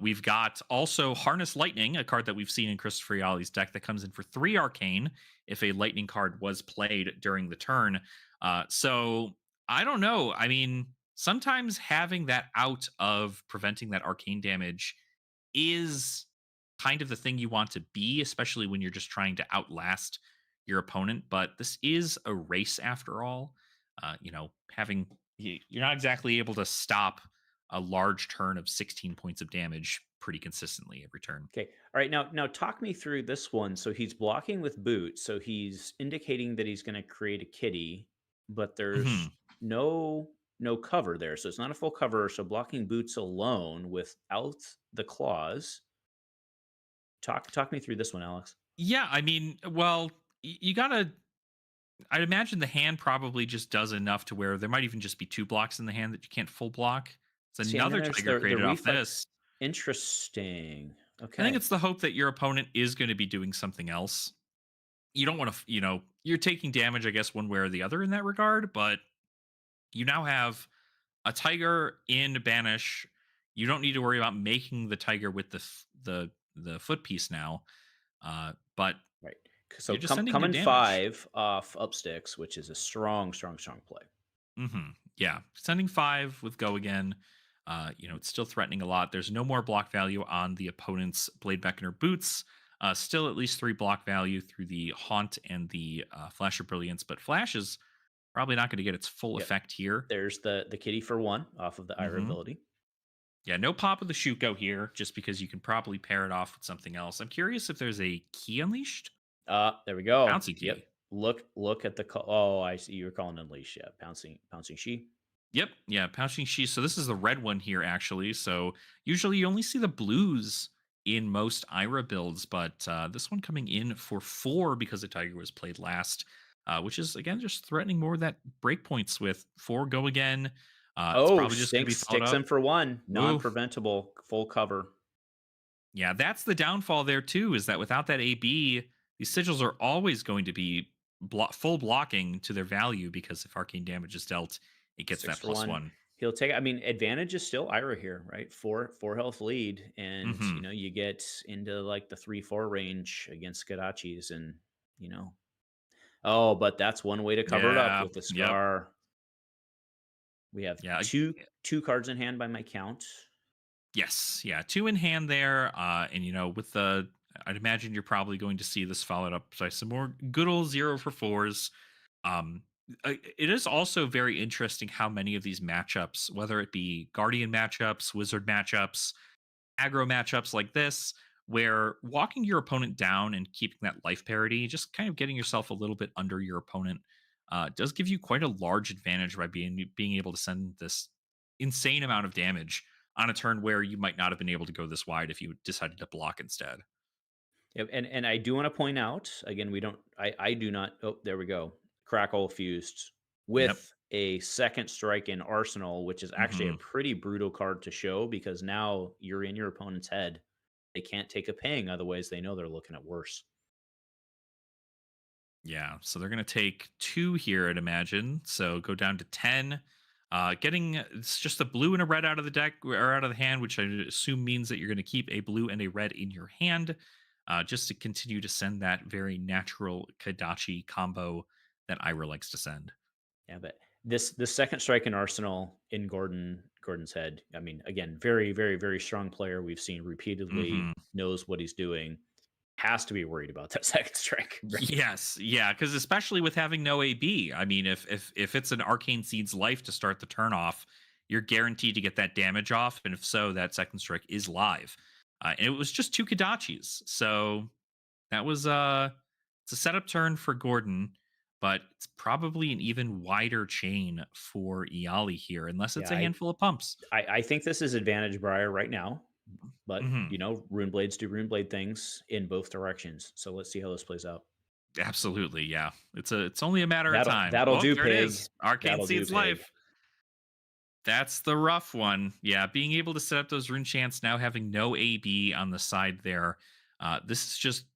We've got also Harness Lightning, a card that we've seen in Christopher Iaali's deck that comes in for 3 Arcane if a Lightning card was played during the turn. So I don't know. I mean, sometimes having that out of preventing that arcane damage is kind of the thing you want to be, especially when you're just trying to outlast your opponent. But this is a race after all. Having you're not exactly able to stop a large turn of 16 points of damage pretty consistently every turn. Okay. All right. Now talk me through this one. So he's blocking with boot. So he's indicating that he's going to create a kitty, but there's Mhm. no cover there. So it's not a full cover. So blocking boots alone without the claws. Talk me through this one, Alex. Yeah, I mean, well, you gotta. I'd imagine the hand probably just does enough to where there might even just be 2 blocks in the hand that you can't full block. It's See, and then another there's Tiger the created off reflex. this. Interesting. I think Okay. it's the hope that your opponent is going to be doing something else. You don't want to, you're taking damage, I guess, one way or the other in that regard, but you now have a tiger in banish. You don't need to worry about making the tiger with the foot piece now. But Right. So you're just sending come your in damage. 5 off up sticks, which is a strong play. Yeah, sending 5 with go again. It's still threatening a lot. There's no more block value on the opponent's Blade Beckoner boots. Still at least 3 block value through the Haunt and the Flash of Brilliance, but Flash is probably not going to get its full Yep. effect here. There's the kitty for 1 off of the Ira hmm ability. Yeah, no pop of the shoot go here, just because you can probably pair it off with something else. I'm curious if there's a key unleashed. There we go. Bouncing Yep. key. Look at the oh, I see you're calling unleash. Yeah, pouncing she. Yep. Yeah. Pouching She. So this is the red one here, actually. So usually you only see the blues in most Ira builds, but this one coming in for 4 because the Tiger was played last, which is, again, just threatening more of that breakpoints with 4 go again. It's Oh, probably just going to be followed sticks him up. for 1. Ooh. Non-preventable, full cover. Yeah, that's the downfall there, too, is that without that AB, these sigils are always going to be full blocking to their value, because if arcane damage is dealt, it gets 6 that for plus 1. 1. He'll take. I mean, advantage is still Ira here, right? Four health lead, and Hmm. you get into like the 3-4 range against Skadachis, and you know, oh, but that's one way to cover it up Yeah. with the Yep. scar. We have Yeah. two cards in hand by my count. Yes. Yeah. Two in hand there. And with I'd imagine you're probably going to see this followed up by some more good old 0 for 4s. Um, it is also very interesting how many of these matchups, whether it be Guardian matchups, Wizard matchups, aggro matchups like this, where walking your opponent down and keeping that life parity, just kind of getting yourself a little bit under your opponent, does give you quite a large advantage by being able to send this insane amount of damage on a turn where you might not have been able to go this wide if you decided to block instead. Yep, and I do want to point out again, we don't. I do not. Oh, there we go. Crackle fused Yep. with a second strike in Arsenal, which is actually a Hmm. pretty brutal card to show because now you're in your opponent's head. They can't take a ping, otherwise they know they're looking at worse. Yeah, so they're going to take 2 here, I'd imagine. So go down to 10. Getting it's just a blue and a red out of the deck or out of the hand, which I assume means that you're going to keep a blue and a red in your hand, just to continue to send that very natural Kadachi combo that Ira likes to send. Yeah, but this second strike in Arsenal in Gordon's head. I mean, again, very very very strong player. We've seen repeatedly, Hmm. knows what he's doing. Has to be worried about that second strike, right? Yes, yeah, because especially with having no AB, I mean, if it's an Arcane Seed's life to start the turn off, you're guaranteed to get that damage off, and if so, that second strike is live. And it was just 2 Kadachis, so that was it's a setup turn for Gordon, but it's probably an even wider chain for Iaali here, unless it's Yeah, a handful of pumps. I think this is advantage Briar right now, but Hmm. Rune Blades do Rune Blade things in both directions. So let's see how this plays out. Absolutely, yeah. It's only a matter of That'll time. that'll Oh, do, there it pig. is. Arcane That'll do, Seed's pig. life. That's the rough one. Yeah, being able to set up those rune chants now having no AB on the side there. This is just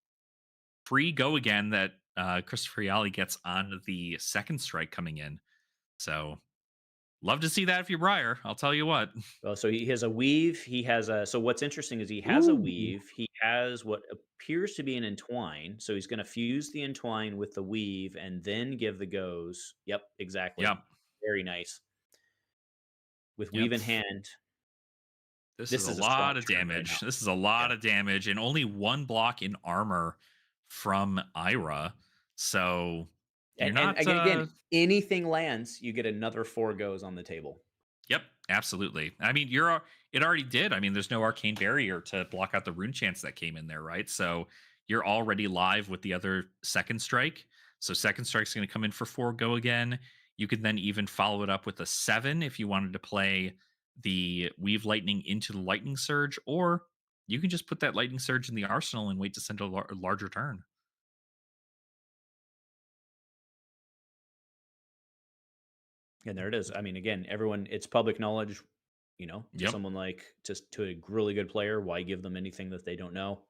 free go again that Christopher Yali gets on the second strike coming in. So love to see that if you're Briar. I'll tell you what. Well, so he has a weave. He has a. So what's interesting is he has a Ooh. weave. He has what appears to be an entwine. So he's going to fuse the entwine with the weave and then give the goes. Yep, exactly. Yep. Very nice. With weave Yep. in hand, This is this a is a strong lot of turn right now. damage. This is a Yeah. lot of damage and only one block in armor from Ira. So you're And not again, anything lands, you get another 4 goes on the table. Yep, absolutely. I mean, it already did. I mean, there's no arcane barrier to block out the rune chance that came in there, right? So you're already live with the other second strike. So second strike's going to come in for 4 go again. You could then even follow it up with a 7 if you wanted to play the weave lightning into the lightning surge, or you can just put that lightning surge in the arsenal and wait to send a larger turn. And there it is. I mean, again, everyone, it's public knowledge, to Yep. someone like just to a really good player, why give them anything that they don't know?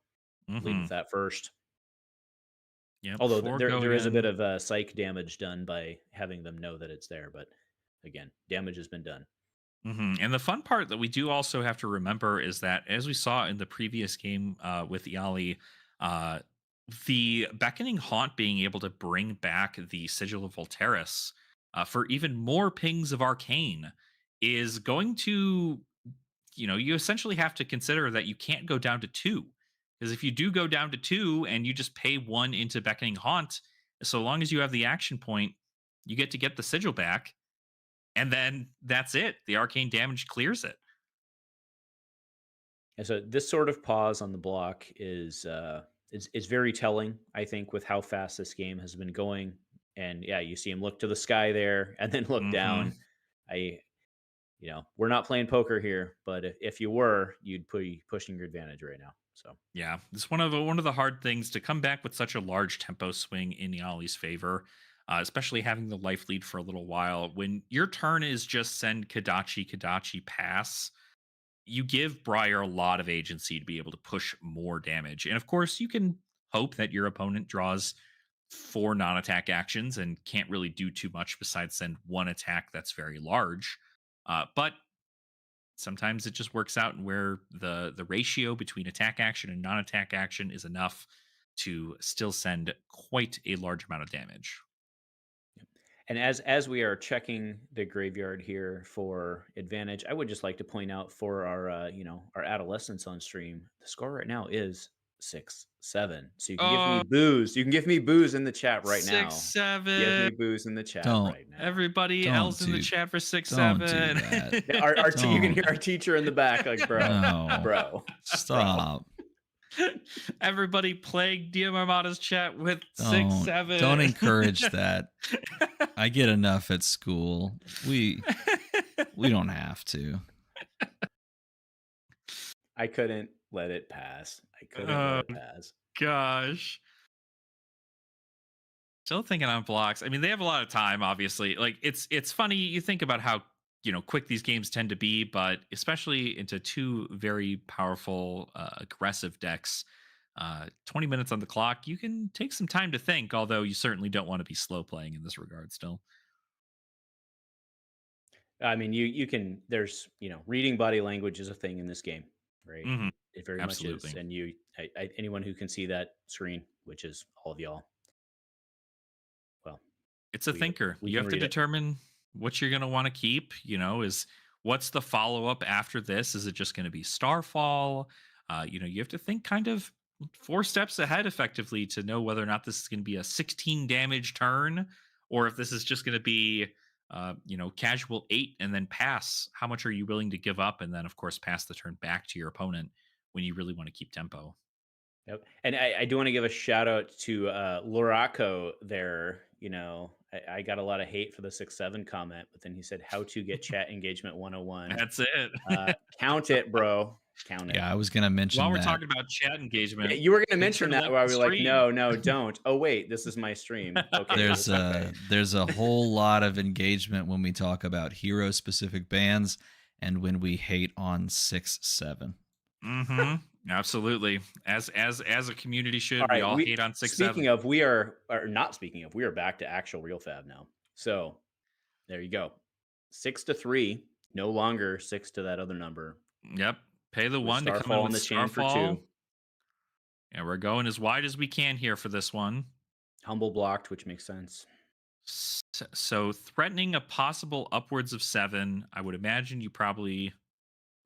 Lead Hmm. with that first. Yep. Although 4 there go there is a bit again. of psych damage done by having them know that it's there, but again, damage has been done. And the fun part that we do also have to remember is that, as we saw in the previous game with Iaali, uh, the Beckoning Haunt being able to bring back the Sigil of Volteris for even more pings of Arcane is going to, you essentially have to consider that you can't go down to 2. Because if you do go down to 2 and you just pay 1 into Beckoning Haunt, so long as you have the action point, you get the Sigil back, and then that's it. The arcane damage clears it. And so this sort of pause on the block is very telling, I think, with how fast this game has been going. And yeah, you see him look to the sky there and then look Hmm. down. I we're not playing poker here, but if you were, you'd be pushing your advantage right now. So Yeah, it's one of the hard things to come back with such a large tempo swing in Yali's favor, especially having the life lead for a little while. When your turn is just send Kadachi pass, you give Briar a lot of agency to be able to push more damage. And of course, you can hope that your opponent draws 4 non-attack actions and can't really do too much besides send one attack that's very large. But sometimes it just works out and where the ratio between attack action and non-attack action is enough to still send quite a large amount of damage. And as we are checking the graveyard here for advantage, I would just like to point out for our our adolescents on stream, the score right now is 6-7. So you can give me booze. You can give me booze in the chat right now. Give me 6-7. booze in the chat Don't. right now. Everybody Don't else in the do- chat for don't do 6-7. that. Yeah, you can hear our teacher in the back, like, bro, No. bro, Stop. Everybody plague DM Armada's chat with Don't. 6-7. Don't encourage that. I get enough at school. We don't have to. I couldn't let it pass. I couldn't let it pass. Gosh. Still thinking on blocks. I mean, they have a lot of time, obviously. Like it's funny. You think about how quick these games tend to be, but especially into two very powerful, aggressive decks. 20 minutes on the clock, you can take some time to think, although you certainly don't want to be slow playing in this regard still. I mean, you can, there's, reading body language is a thing in this game, right? Mhm. It very Absolutely. much is. And anyone who can see that screen, which is all of y'all, well, It's a thinker. we You can have to read it. determine what you're going to want to keep. Is what's the follow up after this? Is it just going to be Starfall? You have to think kind of 4 steps ahead effectively to know whether or not this is going to be a 16 damage turn, or if this is just going to be casual 8 and then pass. How much are you willing to give up? And then of course pass the turn back to your opponent when you really want to keep tempo. Yep. And I do want to give a shout out to Loraco there. I got a lot of hate for the 6-7 comment, but then he said, how to get chat engagement 101. That's it. Count it, bro. Count it. Yeah, I was gonna mention While we're that. talking about chat engagement, Yeah, you were going to make mention sure to that like while the we were like, stream. no, don't. Oh, wait, this is my stream. Okay. There's okay. there's a whole lot of engagement when we talk about hero specific bans and when we hate on 6-7. Mm-hmm. Absolutely. As a community should. All right, we all hate on 6-7. Speaking of, not speaking of, we are back to actual real fab now. So there you go. 6-3, no longer 6 to that other number. Yep. Pay the With 1 to come Starfall in in with the chain for Starfall. 2. And we're going as wide as we can here for this one. Humble blocked, which makes sense. So threatening a possible upwards of 7, I would imagine you probably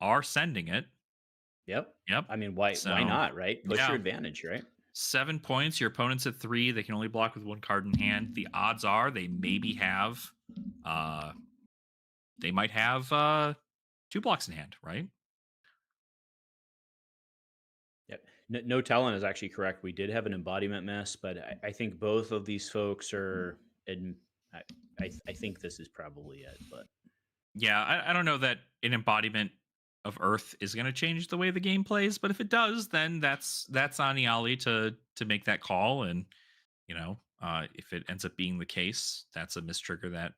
are sending it. Yep. Yep. I mean, why not, right? Push your advantage, right? 7 points. Your opponent's at 3. They can only block with 1 card in hand. The odds are they maybe have they might have 2 blocks in hand, right? Yep. No telling is actually correct. We did have an embodiment mess, but I think both of these folks are. I think this is probably it, but yeah, I don't know that an embodiment of Earth is going to change the way the game plays, but if it does, then that's on Iaali to make that call, and if it ends up being the case, that's a mistrigger that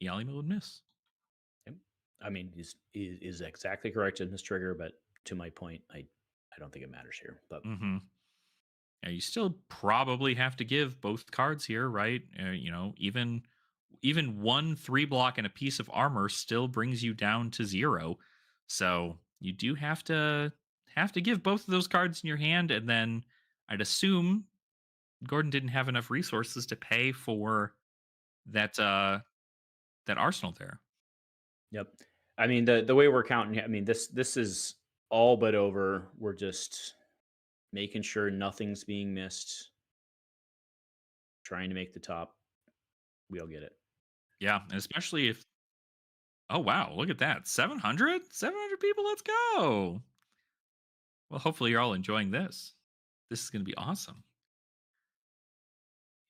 Iaali would miss. Yep. I mean, is exactly correct in this trigger, but to my point, I don't think it matters here. But yeah, you still probably have to give both cards here, right? Even 1 3-block and a piece of armor still brings you down to 0. So you do have to give both of those cards in your hand, and then I'd assume Gordon didn't have enough resources to pay for that arsenal there. Yep. I mean, the way we're counting, I mean, this is all but over. We're just making sure nothing's being missed. Trying to make the top. We all get it. Yeah, and especially if oh wow, look at that. 700 people, let's go. Well, hopefully you're all enjoying this. This is going to be awesome.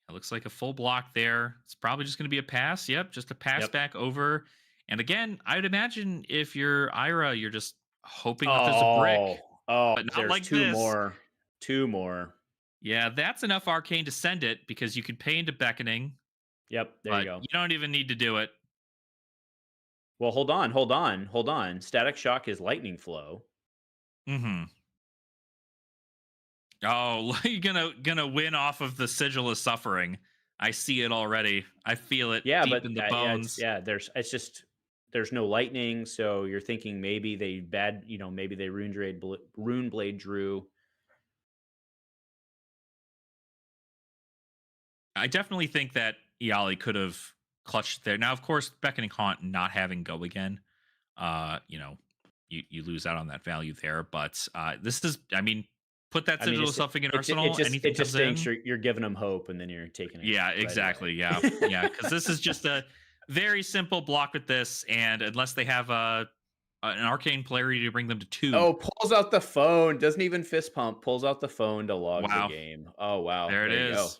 It looks like a full block there. It's probably just going to be a pass. Yep, just a pass back over. And again, I'd imagine if you're Ira, you're just hoping that there's a brick. Oh, but not there's like two this. more. 2 more. Yeah, that's enough arcane to send it because you could pay into beckoning. Yep, there you go. You don't even need to do it. Well, hold on. Static shock is lightning flow. Mm-hmm. Oh, you're gonna win off of the sigil of suffering. I see it already. I feel it deep in the bones. It's just there's no lightning, so you're thinking maybe maybe they rune blade drew. I definitely think that Iaali could have clutched there. Now, of course, Beckoning Haunt not having go again, you know, you lose out on that value there. But this is, I mean, put that I mean, Citadel it's stuffing in it Arsenal. just Anything it just comes stinks. in. You're giving them hope, and then you're taking it Yeah, right exactly. Yeah, away. yeah. Because this is just a very simple block with this, and unless they have an arcane polarity to bring them to 2, Oh, pulls out the phone, doesn't even fist pump, pulls out the phone to log the wow, game. Oh, wow. there it There you go. is.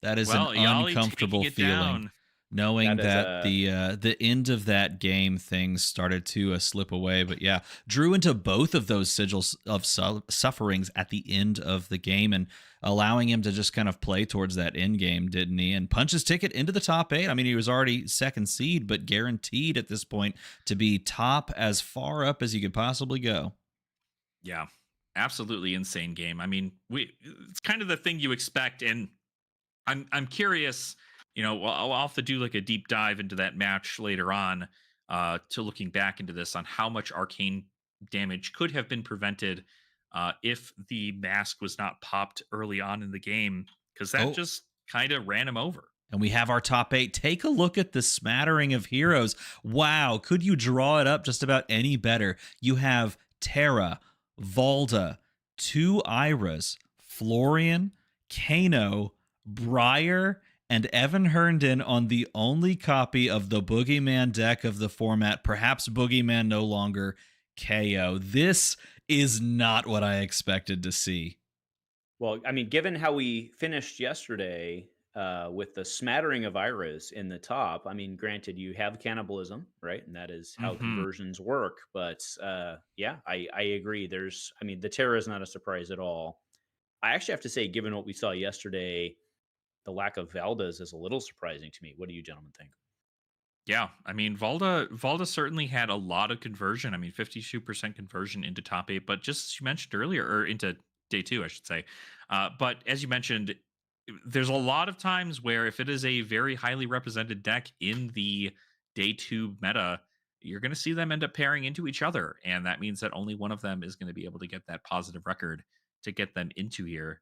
That is an Well, Iaali taking uncomfortable it feeling, down. knowing That is that a the end of that game things started to slip away. But yeah, drew into both of those sigils of sufferings at the end of the game and allowing him to just kind of play towards that end game, didn't he? And punch his ticket into the top 8. I mean, he was already second seed, but guaranteed at this point to be top as far up as you could possibly go. Yeah, absolutely insane game. I mean, it's kind of the thing you expect, and I'm curious. I'll have to do like a deep dive into that match later on, to looking back into this on how much arcane damage could have been prevented if the mask was not popped early on in the game, because that Oh, just kind of ran him over. and we have our top 8. Take a look at the smattering of heroes. Wow, could you draw it up just about any better? You have Terra, Valda, 2 Iras, Florian, Kano, Briar, and Evan Herndon on the only copy of the Boogeyman deck of the format. Perhaps Boogeyman no longer, Kayo. This is not what I expected to see. well, I mean, given how we finished yesterday with the smattering of Iras in the top, I mean, granted, you have cannibalism, right? And that is how Hmm. conversions work. But yeah, I agree. I mean, the Terra is not a surprise at all. I actually have to say, given what we saw yesterday, the lack of Valdas is a little surprising to me. What do you gentlemen think? Yeah, I mean, Valda certainly had a lot of conversion. I mean, 52% conversion into top 8, but just as you mentioned earlier, or into day 2, I should say. But as you mentioned, there's a lot of times where if it is a very highly represented deck in the day 2 meta, you're going to see them end up pairing into each other, and that means that only one of them is going to be able to get that positive record to get them into here.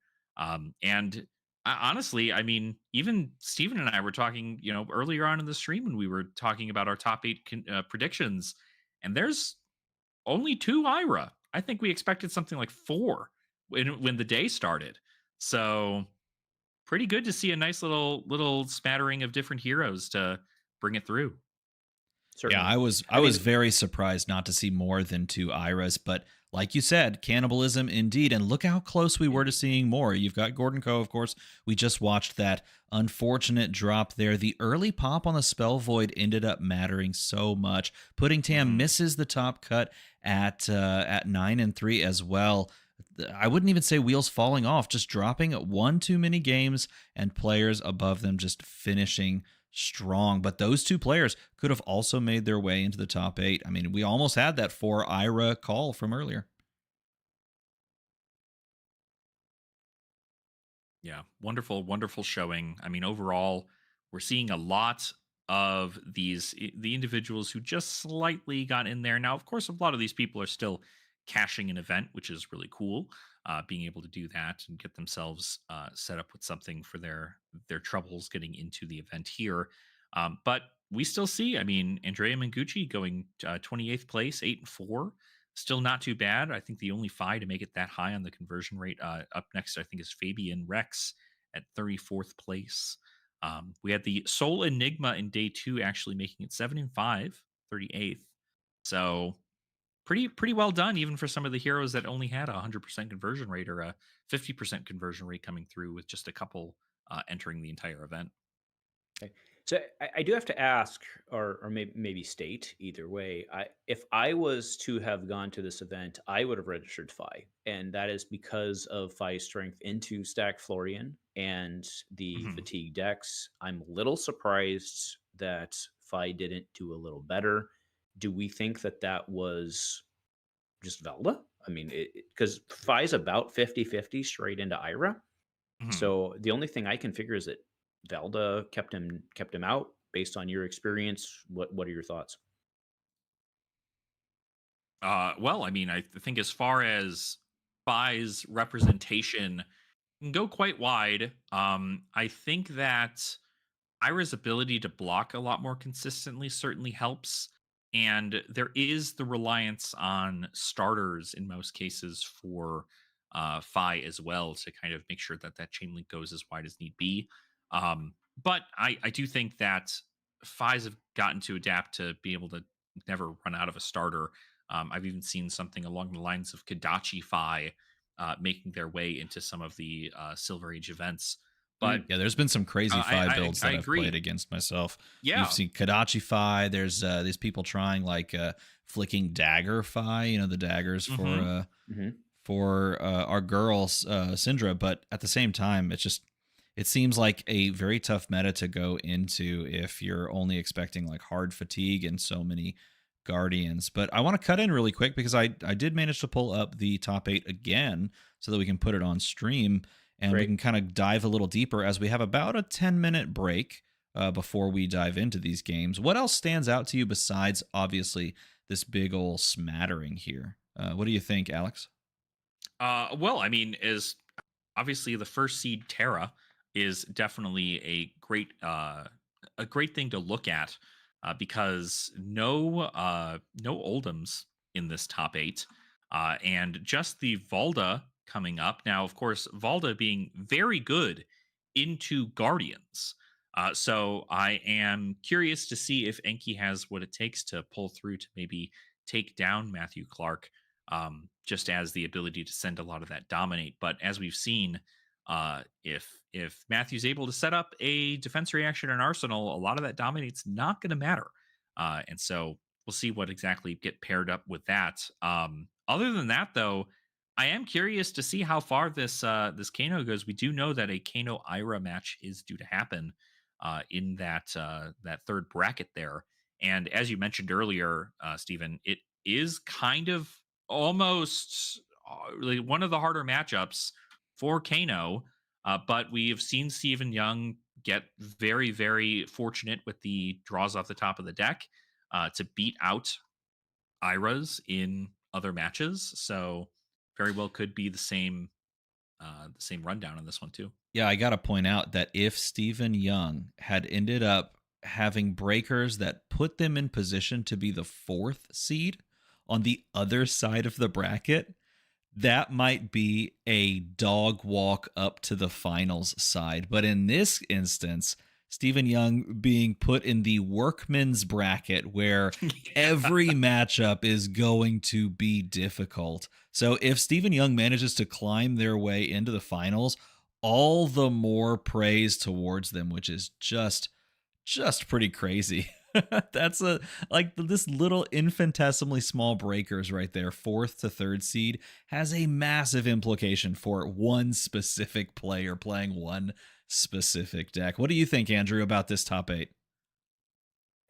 And honestly, I mean, even Steven and I were talking, earlier on in the stream when we were talking about our top 8 predictions, and there's only 2 Ira. I think we expected something like 4 when the day started. So pretty good to see a nice little smattering of different heroes to bring it through. Yeah, Certainly. I was very surprised not to see more than 2 Iras, but like you said, cannibalism indeed. And look how close we were to Indeed. seeing more. You've got Gordon Coe, of course. We just watched that unfortunate drop there. The early pop on the Spell Void ended up mattering so much. Pudding Tam Mhm. misses the top cut at 9-3 as well. I wouldn't even say wheels falling off, just dropping one too many games and players above them just finishing strong. But those 2 players could have also made their way into the top 8. I mean, we almost had that 4 Ira call from earlier. Yeah, wonderful, wonderful showing. I mean, overall, we're seeing a lot of the individuals who just slightly got in there. Now, of course, a lot of these people are still cashing an event, which is really cool. Being able to do that and get themselves set up with something for their troubles getting into the event here. But we still see, I mean, Andrea Mengucci going 28th place, 8-4. Still not too bad. I think the only Fi to make it that high on the conversion rate. Up next, I think, is Fabian Rex at 34th place. We had the Soul Enigma in day 2 actually making it 7-5, 38th. So pretty well done, even for some of the heroes that only had a 100% conversion rate or a 50% conversion rate coming through with just a couple entering the entire event. Okay. So I do have to ask, or maybe state either way. If I was to have gone to this event, I would have registered Phi, and that is because of Phi's strength into Stack Florian and the Mhm. fatigue decks. I'm a little surprised that Phi didn't do a little better. Do we think that that was just Velda? I mean, because Phi's about 50-50 straight into Ira. Mhm. So the only thing I can figure is that Valda kept him out based on your experience. What are your thoughts? Well, I mean, I think as far as Fi's representation can go quite wide. I think that Ira's ability to block a lot more consistently certainly helps. And there is the reliance on starters in most cases for Fi as well to kind of make sure that that chain link goes as wide as need be. But I do think that Fi's have gotten to adapt to be able to never run out of a starter. I've even seen something along the lines of Kadachi Fi making their way into some of the Silver Age events. But Mm. Yeah, there's been some crazy Fi builds I that I've played agree. against myself. You've Yeah. seen Kadachi Fi. There's these people trying like flicking dagger Fi, the daggers Hmm. for our girls Syndra, but at the same time it seems like a very tough meta to go into if you're only expecting like hard fatigue and so many guardians. But I want to cut in really quick because I did manage to pull up the top 8 again so that we can put it on stream and we Great. can kind of dive a little deeper as we have about a 10-minute break before we dive into these games. What else stands out to you besides obviously this big old smattering here? What do you think, Alex? Well, I mean, is obviously the first seed Terra is definitely a great thing to look at because no Oldhims in this top 8 and just the Valda coming up now. Of course, Valda being very good into Guardians. So I am curious to see if Enki has what it takes to pull through to maybe take down Matthew Clark, just as the ability to send a lot of that dominate. But as we've seen, if Matthew's able to set up a defense reaction in Arsenal, a lot of that dominate's not going to matter. And so we'll see what exactly get paired up with that. Other than that, though, I am curious to see how far this Kano goes. We do know that a Kano Ira match is due to happen in that third bracket there. And as you mentioned earlier, Stephen, it is kind of almost like one of the harder matchups for Kano. But we've seen Stephen Young get very, very fortunate with the draws off the top of the deck to beat out Iras in other matches. So very well could be the same rundown on this one too. Yeah, I got to point out that if Stephen Young had ended up having breakers that put them in position to be the 4th seed on the other side of the bracket, that might be a dog walk up to the finals side. But in this instance, Stephen Young being put in the workman's bracket where every matchup is going to be difficult. So if Stephen Young manages to climb their way into the finals, all the more praise towards them, which is just pretty crazy. That's a like this little infinitesimally small breakers right there, 4th to 3rd seed, has a massive implication for one specific player playing one specific deck. What do you think, Andrew, about this top 8?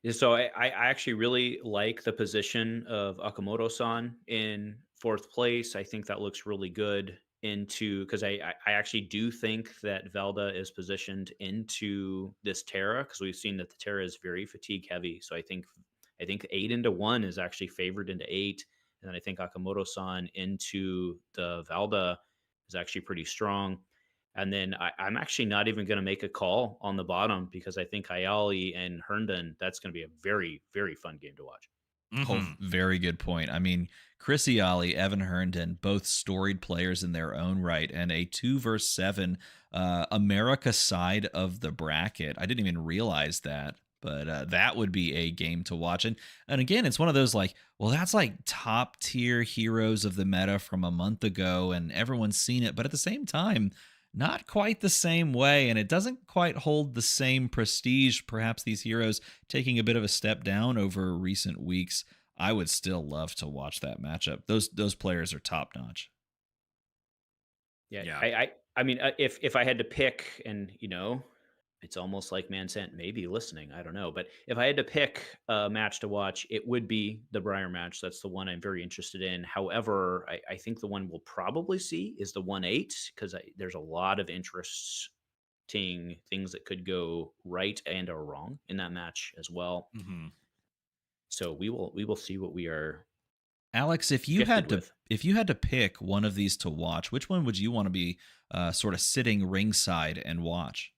Yeah, so I actually really like the position of Akamoto-san in 4th place. I think that looks really good into because I actually do think that Valda is positioned into this Terra because we've seen that the Terra is very fatigue heavy. So I think 8 into 1 is actually favored into 8, and then I think Akamoto-san into the Valda is actually pretty strong. And then I'm actually not even going to make a call on the bottom because I think Iaali and Herndon, that's going to be a very, very fun game to watch. Oh, Hmm. very good point. I mean, Chris Iaali, Evan Herndon, both storied players in their own right, and a 2 versus 7 America side of the bracket. I didn't even realize that, but that would be a game to watch. And again, it's one of those like, well, that's like top tier heroes of the meta from a month ago, and everyone's seen it. But at the same time, not quite the same way, and it doesn't quite hold the same prestige. Perhaps these heroes taking a bit of a step down over recent weeks. I would still love to watch that matchup. Those players are top notch. Yeah, Yeah. I mean, if I had to pick, and it's almost like Mansant may be listening. I don't know, but if I had to pick a match to watch, it would be the Briar match. That's the one I'm very interested in. However, I think the one we'll probably see is the 1-8 because there's a lot of interesting things that could go right and or wrong in that match as well. Hmm. So we will see what we are Alex, gifted with. if you had to pick one of these to watch, which one would you want to be sort of sitting ringside and watch?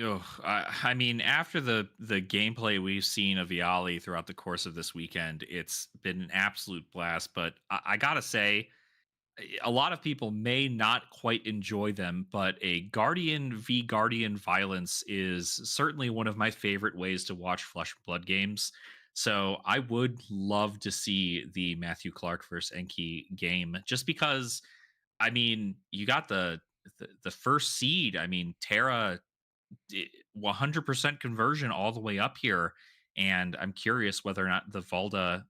Oh, I mean, after the gameplay we've seen of Iaali throughout the course of this weekend, it's been an absolute blast. But I gotta say, a lot of people may not quite enjoy them, but a Guardian v Guardian violence is certainly one of my favorite ways to watch Flesh and Blood games. So I would love to see the Matthew Clark versus Enki game, just because. I mean, you got the first seed. I mean, Terra 100% conversion all the way up here. And I'm curious whether or not the Valda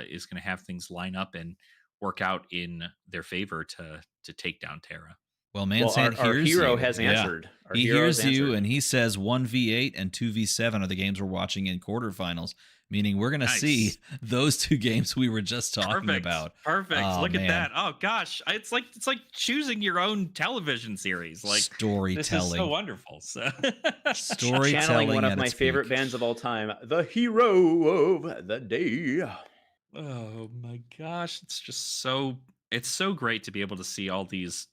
is going to have things line up and work out in their favor to take down Terra. Well, Well, Mansant our hears hero you. has Yeah. answered. Our He hero has hears you answered. and he says 1v8 and 2v7 are the games we're watching in quarterfinals, meaning we're going to see Nice. those two games we were just talking Perfect. about. Perfect. Oh, Look at man. that. Oh gosh. It's like choosing your own television series. Like this is so Storytelling. wonderful. So Channeling one Storytelling of at my its favorite peak. bands of all time, the hero of the day. oh my gosh. It's so great to be able to see all these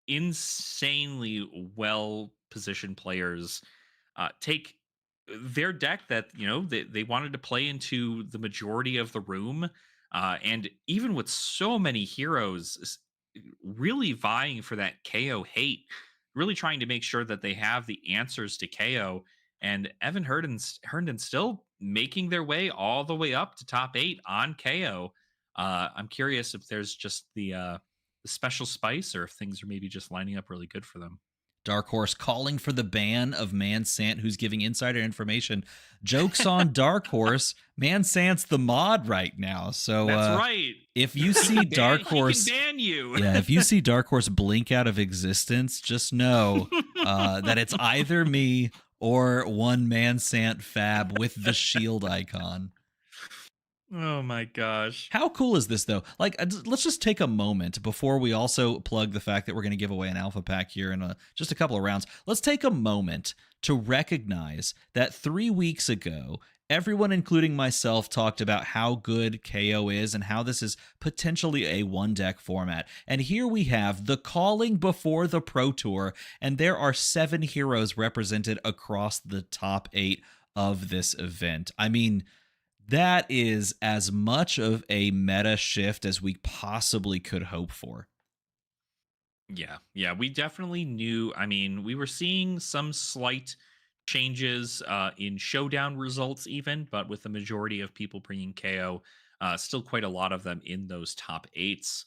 insanely well positioned players take their deck that they wanted to play into the majority of the room, and even with so many heroes really vying for that KO hate, really trying to make sure that they have the answers to KO. And Herndon still making their way all the way up to top 8 on KO. I'm curious if there's just the special spice, or if things are maybe just lining up really good for them. Dark Horse calling for the ban of Mansant, who's giving insider information. Jokes on Dark Horse. Mansant's the mod right now. So That's right. if you see Dark He can Horse, ban you. yeah, if you see Dark Horse blink out of existence, just know that it's either me or one Mansant fab with the shield icon. Oh my gosh. How cool is this, though? Like, let's just take a moment before we also plug the fact that we're going to give away an alpha pack here in just a couple of rounds. Let's take a moment to recognize that 3 weeks ago, everyone, including myself, talked about how good KO is and how this is potentially a one deck format. And here we have the calling before the Pro Tour, and there are 7 heroes represented across the top 8 of this event. I mean, that is as much of a meta shift as we possibly could hope for. Yeah, we definitely knew. I mean, we were seeing some slight changes in showdown results, even, but with the majority of people bringing KO, still quite a lot of them in those top 8s.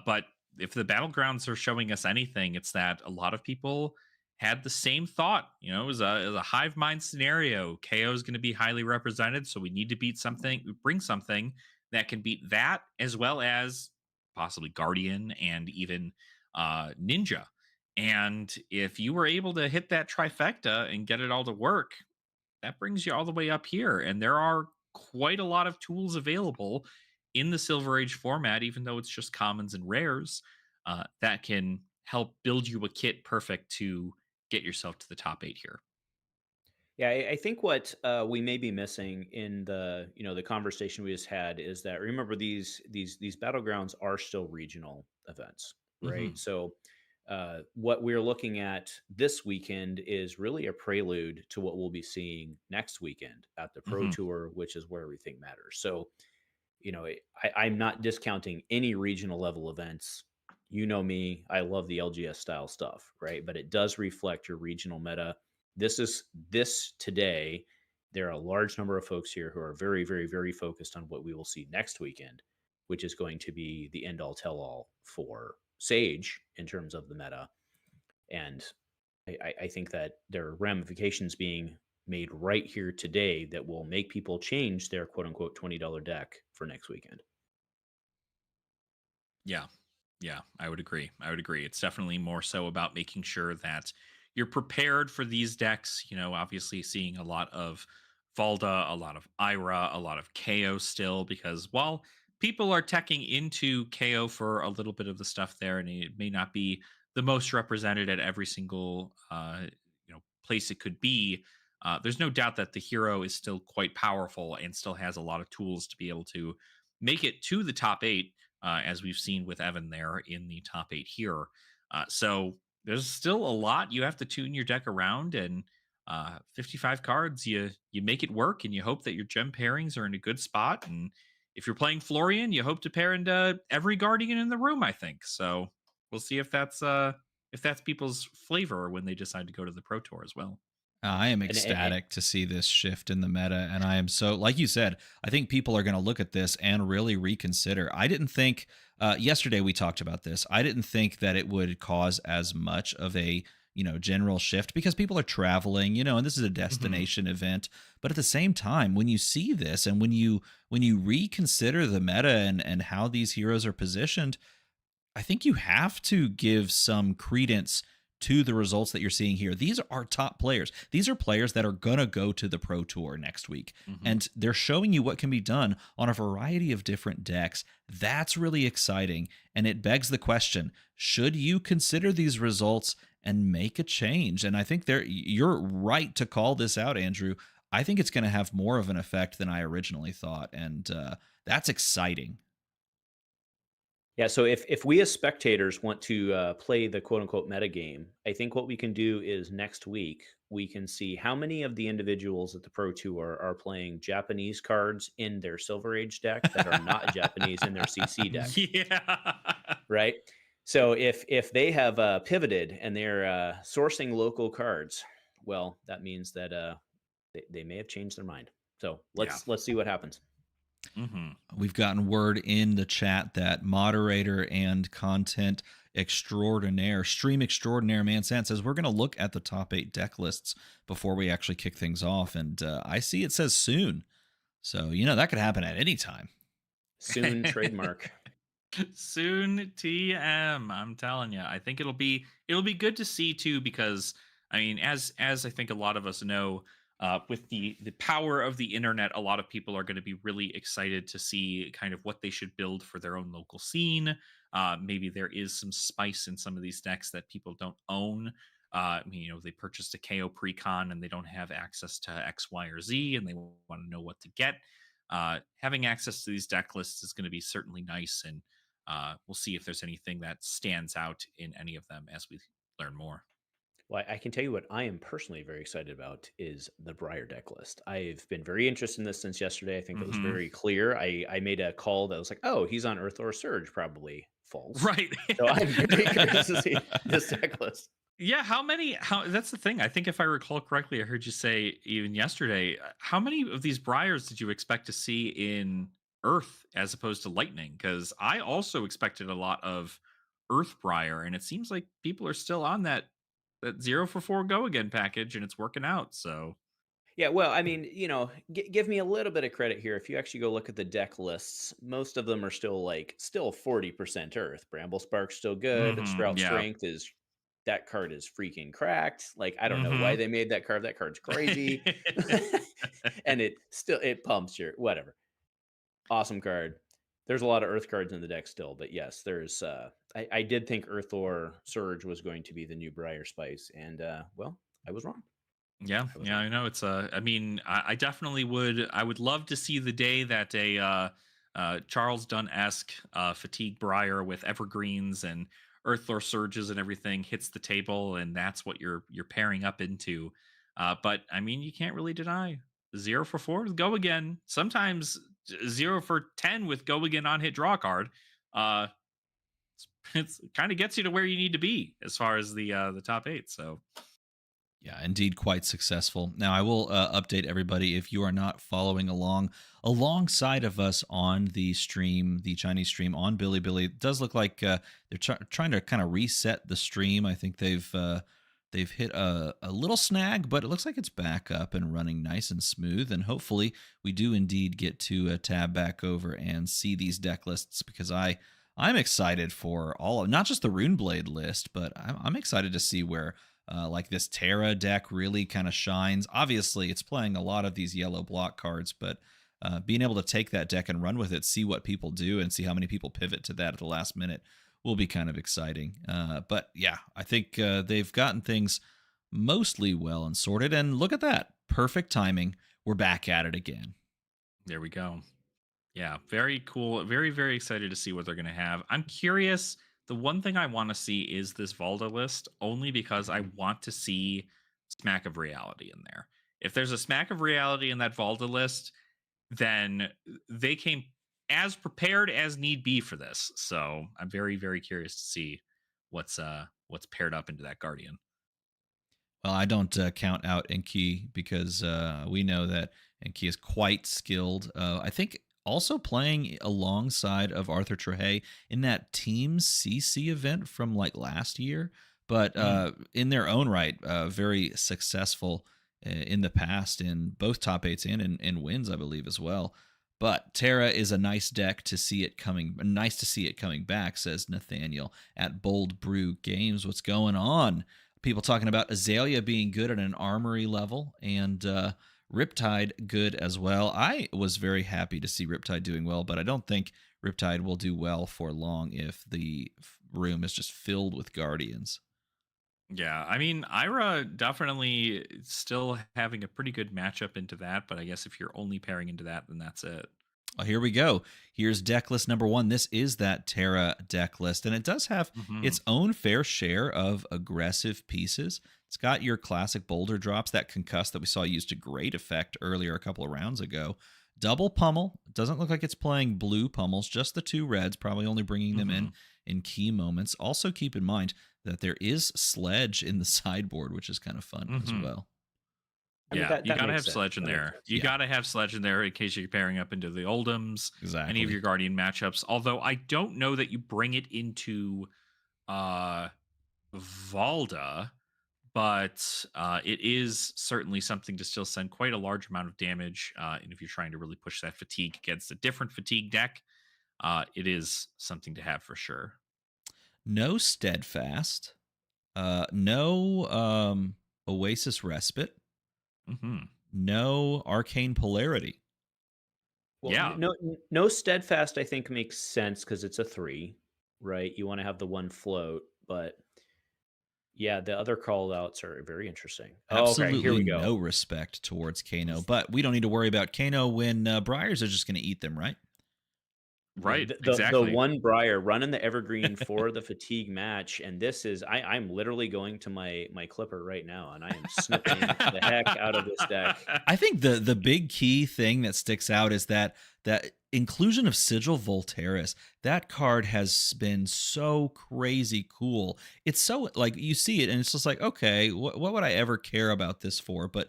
But if the battlegrounds are showing us anything, it's that a lot of people had the same thought. It was a hive mind scenario. KO is going to be highly represented, so we need to bring something that can beat that, as well as possibly Guardian and even Ninja. And if you were able to hit that trifecta and get it all to work, that brings you all the way up here. And there are quite a lot of tools available in the Silver Age format, even though it's just commons and rares, that can help build you a kit perfect to get yourself to the top 8 here. Yeah, I think what we may be missing in the conversation we just had is that, remember, these battlegrounds are still regional events, right? Hmm. So what we're looking at this weekend is really a prelude to what we'll be seeing next weekend at the Pro Hmm. Tour, which is where everything matters. So I'm not discounting any regional level events. You know me, I love the LGS style stuff, right? But it does reflect your regional meta. This today. There are a large number of folks here who are very, very, very focused on what we will see next weekend, which is going to be the end all tell all for Sage in terms of the meta. And I think that there are ramifications being made right here today that will make people change their quote unquote $20 deck for next weekend. Yeah. Yeah, I would agree. I would agree. It's definitely more so about making sure that you're prepared for these decks. Obviously seeing a lot of Valda, a lot of Ira, a lot of KO still, because while people are teching into KO for a little bit of the stuff there, and it may not be the most represented at every single place it could be, there's no doubt that the hero is still quite powerful and still has a lot of tools to be able to make it to the top 8, as we've seen with Evan there in the top 8 here. So there's still a lot you have to tune your deck around, and 55 cards, you make it work, and you hope that your gem pairings are in a good spot. And if you're playing Florian, you hope to pair into every Guardian in the room, I think. So we'll see if that's people's flavor when they decide to go to the Pro Tour as well. I am And ecstatic to see this shift in the meta. And I am so, like you said, I think people are going to look at this and really reconsider. I didn't think, yesterday we talked about this. I didn't think that it would cause as much of a, general shift because people are traveling, and this is a Mhm. destination event. But at the same time, when you see this and when you reconsider the meta and how these heroes are positioned, I think you have to give some credence to the results that you're seeing here. These are top players. These are players that are going to go to the Pro Tour next week. Mhm. And they're showing you what can be done on a variety of different decks. That's really exciting. And it begs the question, should you consider these results and make a change? And I think you're right to call this out, Andrew. I think it's going to have more of an effect than I originally thought. And that's exciting. Yeah, so if we as spectators want to play the quote unquote meta game, I think what we can do is next week we can see how many of the individuals at the Pro Tour are playing Japanese cards in their Silver Age deck that are not Japanese in their CC deck, Yeah. right? So if they have pivoted and they're sourcing local cards, well, that means that they may have changed their mind. So Yeah. let's see what happens. Mhm. We've gotten word in the chat that moderator and content extraordinaire, stream extraordinaire Man Sant says we're going to look at the top 8 deck lists before we actually kick things off. And I see it says soon. So, that could happen at any time. Soon trademark. Soon TM, I'm telling you. I think it'll be good to see too, because I mean, as I think a lot of us know, with the power of the internet, a lot of people are going to be really excited to see kind of what they should build for their own local scene. Maybe there is some spice in some of these decks that people don't own. I mean, they purchased a KO precon and they don't have access to X, Y, or Z, and they want to know what to get. Having access to these deck lists is going to be certainly nice, and we'll see if there's anything that stands out in any of them as we learn more. Well, I can tell you what I am personally very excited about is the Briar deck list. I've been very interested in this since yesterday. I think it was Hmm. very clear. I made a call that was like, oh, he's on Earth or Surge, probably false. Right. So I'm very curious to see this deck list. Yeah, how that's the thing. I think if I recall correctly, I heard you say even yesterday, how many of these Briars did you expect to see in Earth as opposed to Lightning? Because I also expected a lot of Earth Briar, and it seems like people are still on that 0 for 4 go again package, and it's working out. So Yeah, well, I mean, give me a little bit of credit here. If you actually go look at the deck lists, most of them are still 40% Earth. Bramble Spark's still good. Sprout yeah. Strength is that card is freaking cracked. Like, I don't know why Hmm. they made that card. That card's crazy. And it pumps your whatever. Awesome card. There's a lot of Earth cards in the deck still, but yes, there's I did think Earth or Surge was going to be the new Briar Spice, and well, I was wrong. Yeah, I was yeah, wrong. I know. I mean, I definitely would. I would love to see the day that a Charles Dunn-esque fatigue Briar with evergreens and Earthlore surges and everything hits the table, and that's what you're pairing up into. But I mean, you can't really deny 0 for 4 with go again. Sometimes 0 for 10 with go again on hit draw card. Uh, it's kind of gets you to where you need to be as far as the top 8. So Yeah, indeed, quite successful. Now, I will update everybody if you are not following along alongside of us on the stream, the Chinese stream on Bilibili. It does look like they're trying to kind of reset the stream. I think they've hit a little snag, but it looks like it's back up and running nice and smooth. And hopefully, we do indeed get to tab back over and see these deck lists because I'm excited for all of not just the Runeblade list, but I'm excited to see where like this Terra deck really kind of shines. Obviously, it's playing a lot of these yellow block cards, but being able to take that deck and run with it, see what people do, and see how many people pivot to that at the last minute will be kind of exciting. But yeah, I think they've gotten things mostly well and sorted. And look at that. Perfect timing. We're back at it again. there we go. Yeah, very cool. Very, very excited to see what they're going to have. I'm curious. The one thing I want to see is this Valda list, only because I want to see smack of reality in there. If there's a smack of reality in that Valda list, then they came as prepared as need be for this. So I'm very, very curious to see what's paired up into that Guardian. Well, I don't count out Enki because we know that Enki is quite skilled. I think also playing alongside of Arthur Trehay in that Team CC event from like last year, but Mm. in their own right, very successful in the past in both top eights and in wins, I believe, as well. But Terra is a nice deck to see it coming. Nice to see it coming back, says Nathaniel at Bold Brew Games. What's going on? People talking about Azalea being good at an armory level and Riptide good as well. I was very happy to see Riptide doing well, but I don't think Riptide will do well for long if the room is just filled with Guardians. Yeah, I mean, Ira definitely still having a pretty good matchup into that, but I guess if you're only pairing into that, then that's it. Well, here we go. Here's deck list number one. This is that Terra deck list, and it does have Hmm. its own fair share of aggressive pieces. It's got your classic boulder drops, that concuss that we saw used to great effect earlier a couple of rounds ago. Double pummel. Doesn't look like it's playing blue pummels, just the two reds, probably only bringing them Hmm. in key moments. Also, keep in mind that there is sledge in the sideboard, which is kind of fun as Hmm. well. I mean, Yeah, that you that gotta makes have sense. Sledge in That makes there. sense. You Yeah, gotta have Sledge in there in case you're pairing up into the Oldhims, any of exactly. your Guardian matchups. Although I don't know that you bring it into uh Valda, but it is certainly something to still send quite a large amount of damage. And if you're trying to really push that fatigue against a different fatigue deck, it is something to have for sure. No steadfast. No Oasis Respite. Hmm. No Arcane Polarity. Well, Yeah, no steadfast. I think makes sense because it's a three, right? You want to have the one float, but yeah, the other call outs are very interesting. Oh, okay, here Absolutely we go. no respect towards Kano, but we don't need to worry about Kano when Briars are just going to eat them, right? right. The Exactly. one Briar running the evergreen for the fatigue match, and this is I'm literally going to my clipper right now, and I am snipping the heck out of this deck. I think the big key thing that sticks out is that inclusion of Sigil Voltaris. That card has been so crazy cool. It's so like you see it and it's just like, okay, what would I ever care about this for? But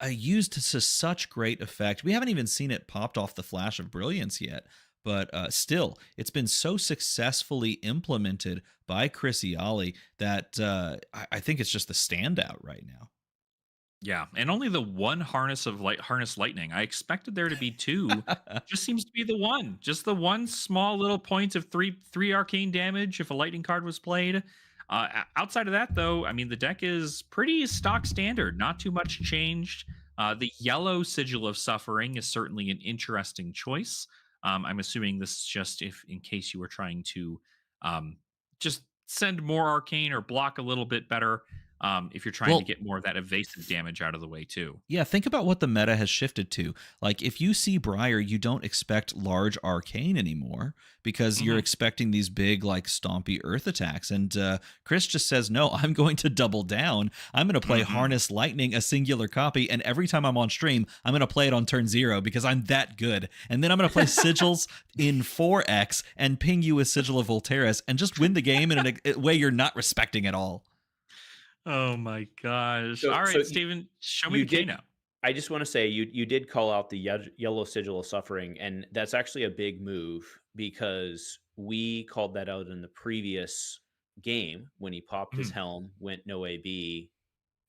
used to such great effect. We haven't even seen it popped off the Flash of Brilliance yet, but still, it's been so successfully implemented by Chris Iaali that I think it's just the standout right now. Yeah, and only the one harness lightning. I expected there to be two. Just seems to be the one. Just the one small little point of three arcane damage if a lightning card was played. Outside of that, though, I mean the deck is pretty stock standard. Not too much changed. The yellow sigil of suffering is certainly an interesting choice. I'm assuming this is just if in case you were trying to just send more arcane or block a little bit better if you're trying to Well, get more of that evasive damage out of the way too. yeah, think about what the meta has shifted to. Like, if you see Briar, you don't expect large arcane anymore because you're Hmm. expecting these big, like, stompy earth attacks. And Chris just says, no, I'm going to double down. I'm going to play Hmm. Harness Lightning, a singular copy. And every time I'm on stream, I'm going to play it on turn 0 because I'm that good. And then I'm going to play Sigils in 4X and ping you with Sigil of Voltaris and just win the game in a way you're not respecting at all. Oh my gosh! So All so right, you, Steven, show me you the did. Kano. I just want to say you did call out the yellow sigil of suffering, and that's actually a big move because we called that out in the previous game when he popped his Mhm. helm, went no AB.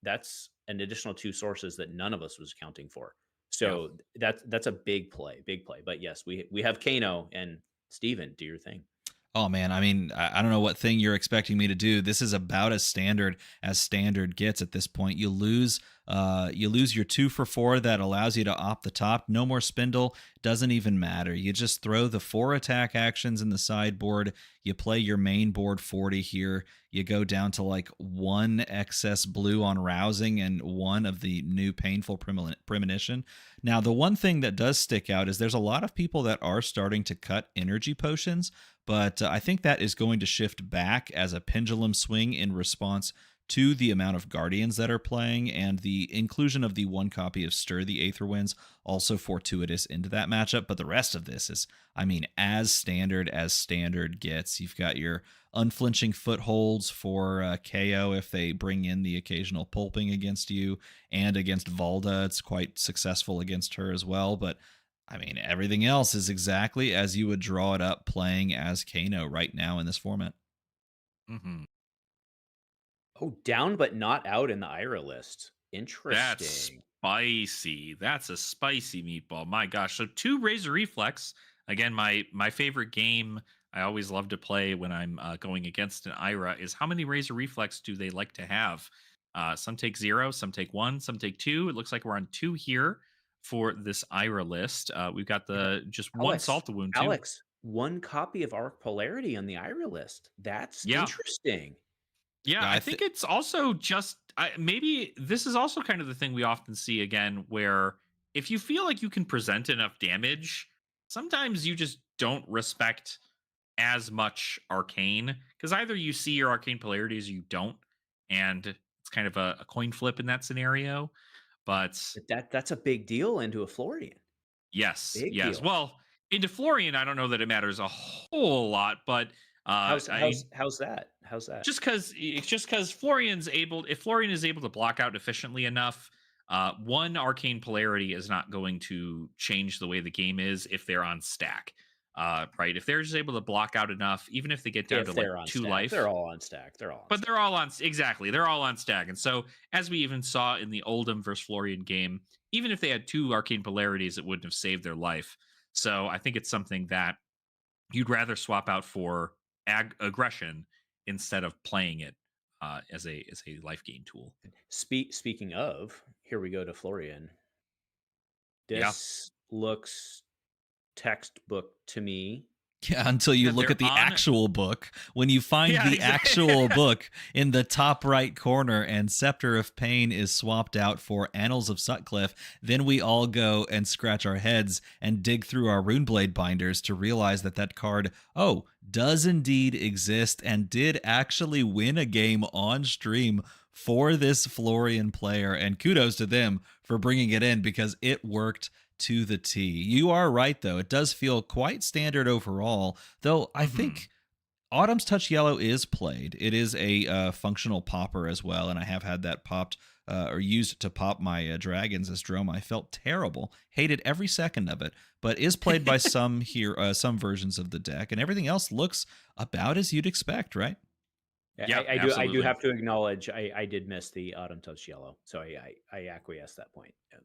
That's an additional two sources that none of us was counting for. Yeah. So that's a big play, big play. But yes, we have Kano and Steven, do your thing. Oh man, I mean, I don't know what thing you're expecting me to do. This is about as standard gets at this point. You lose your 2 for 4 that allows you to opt the top. No more spindle, doesn't even matter. You just throw the 4 attack actions in the sideboard. You play your main board 40 here. You go down to like 1 excess blue on rousing and 1 of the new painful premonition. Now, the one thing that does stick out is there's a lot of people that are starting to cut energy potions, but I think that is going to shift back as a pendulum swing in response to the amount of Guardians that are playing, and the inclusion of the 1 copy of Stir the Aether Winds also fortuitous into that matchup. But the rest of this is, I mean, as standard gets. You've got your unflinching footholds for Kayo if they bring in the occasional pulping against you, and against Valda, it's quite successful against her as well. But I mean, everything else is exactly as you would draw it up playing as Kano right now in this format. Hmm. Oh, down but not out in the IRA list. That's Interesting. spicy. That's a spicy meatball. My gosh. So 2 Razor Reflex. Again, my favorite game I always love to play when I'm going against an Ira is how many Razor Reflex do they like to have? Some take 0, some take 1, some take 2. It looks like we're on 2 here for this Ira list. We've got Yeah. the just 1 Alex, Salt to Wound too. Alex, 1 copy of Arc Polarity on the IRA list. That's Yeah. interesting. Yeah, Yeah, I think it's also just maybe this is also kind of the thing we often see again, where if you feel like you can present enough damage, sometimes you just don't respect as much arcane because either you see your arcane polarities or you don't, and it's kind of a coin flip in that scenario. But But that's a big deal into a Florian. yes, Big yes. deal. Well, into Florian, I don't know that it matters a whole lot, but How's I how's how's that? How's that? just because Florian's able, if Florian is able to block out efficiently enough, 1 arcane polarity is not going to change the way the game is if they're on stack. Right, if they're just able to block out enough, even if they get down to If like they're on 2 stack, life, they're all on stack. They're all on but stack. they're all on, exactly, they're all on stack. And so as we even saw in the Oldhim versus Florian game, even if they had 2 arcane polarities, it wouldn't have saved their life. So I think it's something that you'd rather swap out for aggression instead of playing it as a life gain tool. Speaking of, here we go to Florian. Yeah, This looks textbook to me. Yeah, until you yeah, look they're at the on. actual book. When you find Yeah, the exactly. actual book in the top right corner and Scepter of Pain is swapped out for Annals of Sutcliffe, then we all go and scratch our heads and dig through our Runeblade binders to realize that that card, oh, does indeed exist and did actually win a game on stream for this Florian player. And kudos to them for bringing it in because it worked to the T. You are right, though. It does feel quite standard overall, though I Mhm. think Autumn's Touch Yellow is played. It is a functional popper as well, and I have had that popped or used to pop my dragons as Drome. I felt terrible, hated every second of it, but is played by some here, some versions of the deck, and everything else looks about as you'd expect, right? Yeah, I do absolutely. have to acknowledge I did miss the Autumn Touch Yellow, so I acquiesce that point. Yeah.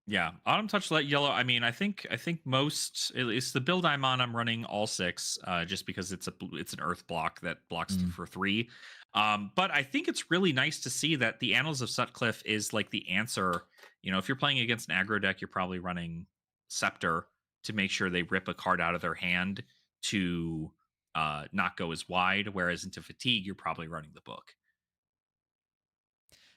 Yeah, Autumn Touch Light Yellow. I mean, I think most, at least the build I'm on, I'm running all 6, just because it's an Earth block that blocks Mm. for 3. But I think it's really nice to see that the Annals of Sutcliffe is like the answer. You know, if you're playing against an aggro deck, you're probably running Scepter to make sure they rip a card out of their hand to not go as wide. Whereas into Fatigue, you're probably running the book.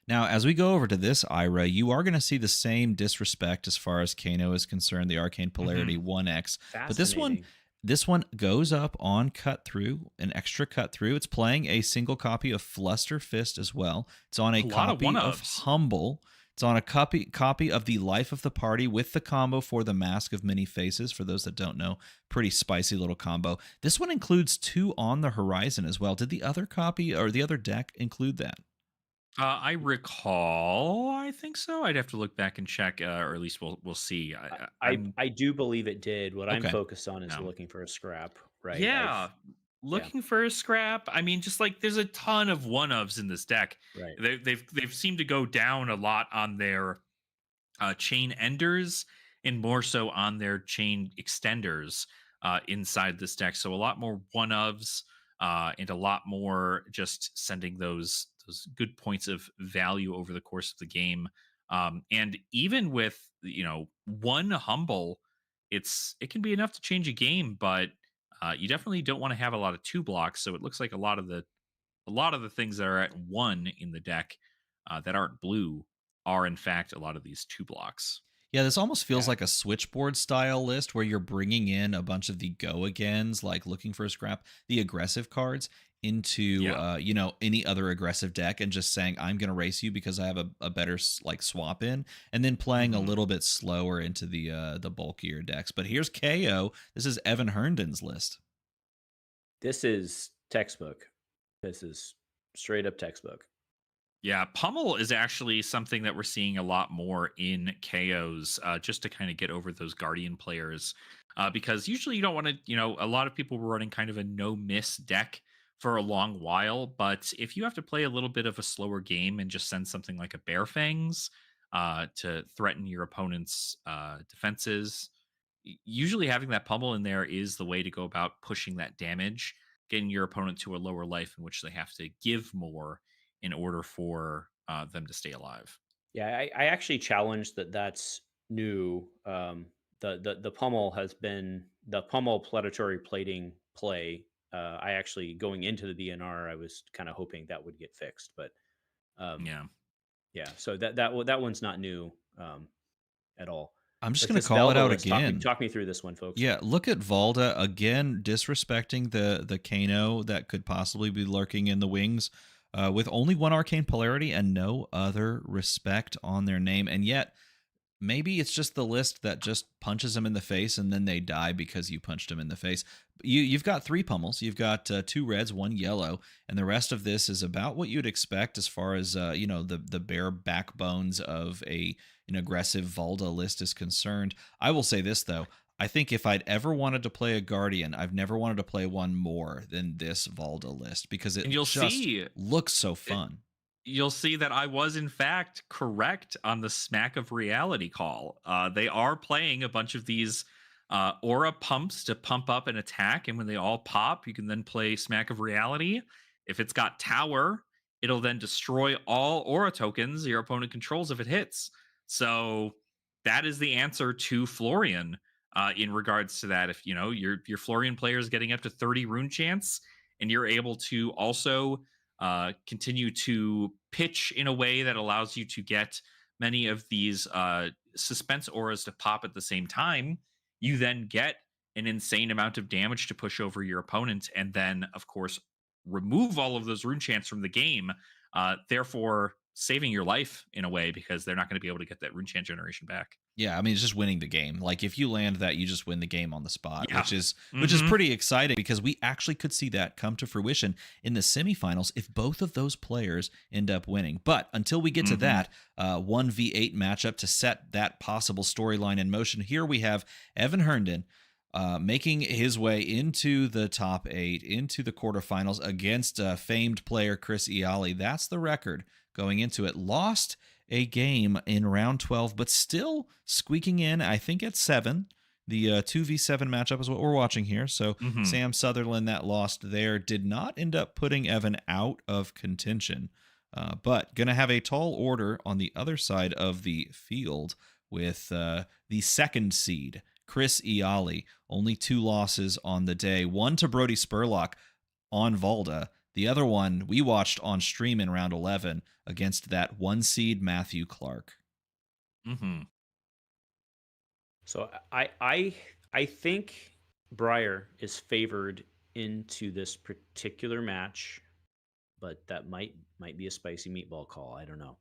Now, as we go over to this Ira, you are going to see the same disrespect as far as Kano is concerned, the Arcane Polarity Hmm. 1X. But Fascinating. this one goes up on cut through, an extra cut through. It's playing a single copy of Fluster Fist as well. It's on a A lot of copy one of ofs. Humble. It's on a copy of the Life of the Party with the combo for the Mask of Many Faces. For those that don't know, pretty spicy little combo. This one includes 2 on the horizon as well. Did the other copy or the other deck include that? I recall. I think so. I'd have to look back and check, or at least we'll see. I'm I do believe it did. What I'm Okay. focused on is no. looking for a scrap, right? Yeah, Yeah, looking for a scrap. I mean, just like there's a ton of one ofs in this deck. right. They've seemed to go down a lot on their chain enders and more so on their chain extenders. inside this deck. So a lot more one ofs and a lot more just sending those good points of value over the course of the game. And even with one humble, it can be enough to change a game, but you definitely don't want to have a lot of two blocks. So it looks like a lot of the things that are at one in the deck that aren't blue are in fact a lot of these two blocks. Yeah, this almost feels Yeah. like a switchboard style list where you're bringing in a bunch of the go agains, like looking for a scrap, the aggressive cards into Yeah. any other aggressive deck and just saying I'm going to race you because I have a better like swap in, and then playing a hmm little bit slower into the bulkier decks. But here's KO. This is Evan Herndon's list. This is textbook. This is straight up textbook. Yeah, pummel is actually something that we're seeing a lot more in KOs, just to kind of get over those guardian players, because usually you don't want to. A lot of people were running kind of a no miss deck for a long while, but if you have to play a little bit of a slower game and just send something like a Bear Fangs to threaten your opponent's defenses, usually having that pummel in there is the way to go about pushing that damage, getting your opponent to a lower life in which they have to give more in order for them to stay alive. Yeah, I actually challenge that. That's new. The pummel has been the pummel predatory plating play. I actually going into the BNR, I was kind of hoping that would get fixed, but um, Yeah. yeah. So that one's not new at all. I'm just But going to this call it Valda out list, again. talk me through this one, folks. Yeah, look at Valda again, disrespecting the Kano that could possibly be lurking in the wings, with only one arcane polarity and no other respect on their name, and yet maybe it's just the list that just punches them in the face and then they die because you punched them in the face. You've got three pummels. You've got two reds, one yellow, and the rest of this is about what you'd expect as far as the bare backbones of an aggressive Valda list is concerned. I will say this though. I think if I'd ever wanted to play a Guardian, I've never wanted to play one more than this Valda list because And it just looks so fun. you'll see that I was in fact correct on the smack of reality call. They are playing a bunch of these aura pumps to pump up an attack, and when they all pop, you can then play smack of reality. If it's got tower, it'll then destroy all aura tokens your opponent controls if it hits. So that is the answer to Florian in regards to that. If your Florian player is getting up to 30 rune chance, and you're able to also continue to pitch in a way that allows you to get many of these suspense auras to pop at the same time, you then get an insane amount of damage to push over your opponent, and then, of course, remove all of those rune chants from the game, therefore saving your life in a way because they're not going to be able to get that rune chant generation back. Yeah, I mean it's just winning the game. Like if you land that, you just win the game on the spot, Yeah. which is pretty exciting because we actually could see that come to fruition in the semifinals if both of those players end up winning. But until we get to that 1v8 matchup to set that possible storyline in motion, here we have Evan Herndon making his way into the top 8, into the quarterfinals against famed player Chris Iaali. That's the record going into it. Lost a game in round 12, but still squeaking in, I think, at 7. The 2v7 matchup is what we're watching here. So hmm Sam Sutherland, that lost there, did not end up putting Evan out of contention. But going to have a tall order on the other side of the field with the second seed, Chris Iaali. Only 2 losses on the day. One to Brody Spurlock on Valda. The other one we watched on stream in round 11 against that 1 seed Matthew Clark. hmm So I think Briar is favored into this particular match, but that might be a spicy meatball call. I don't know.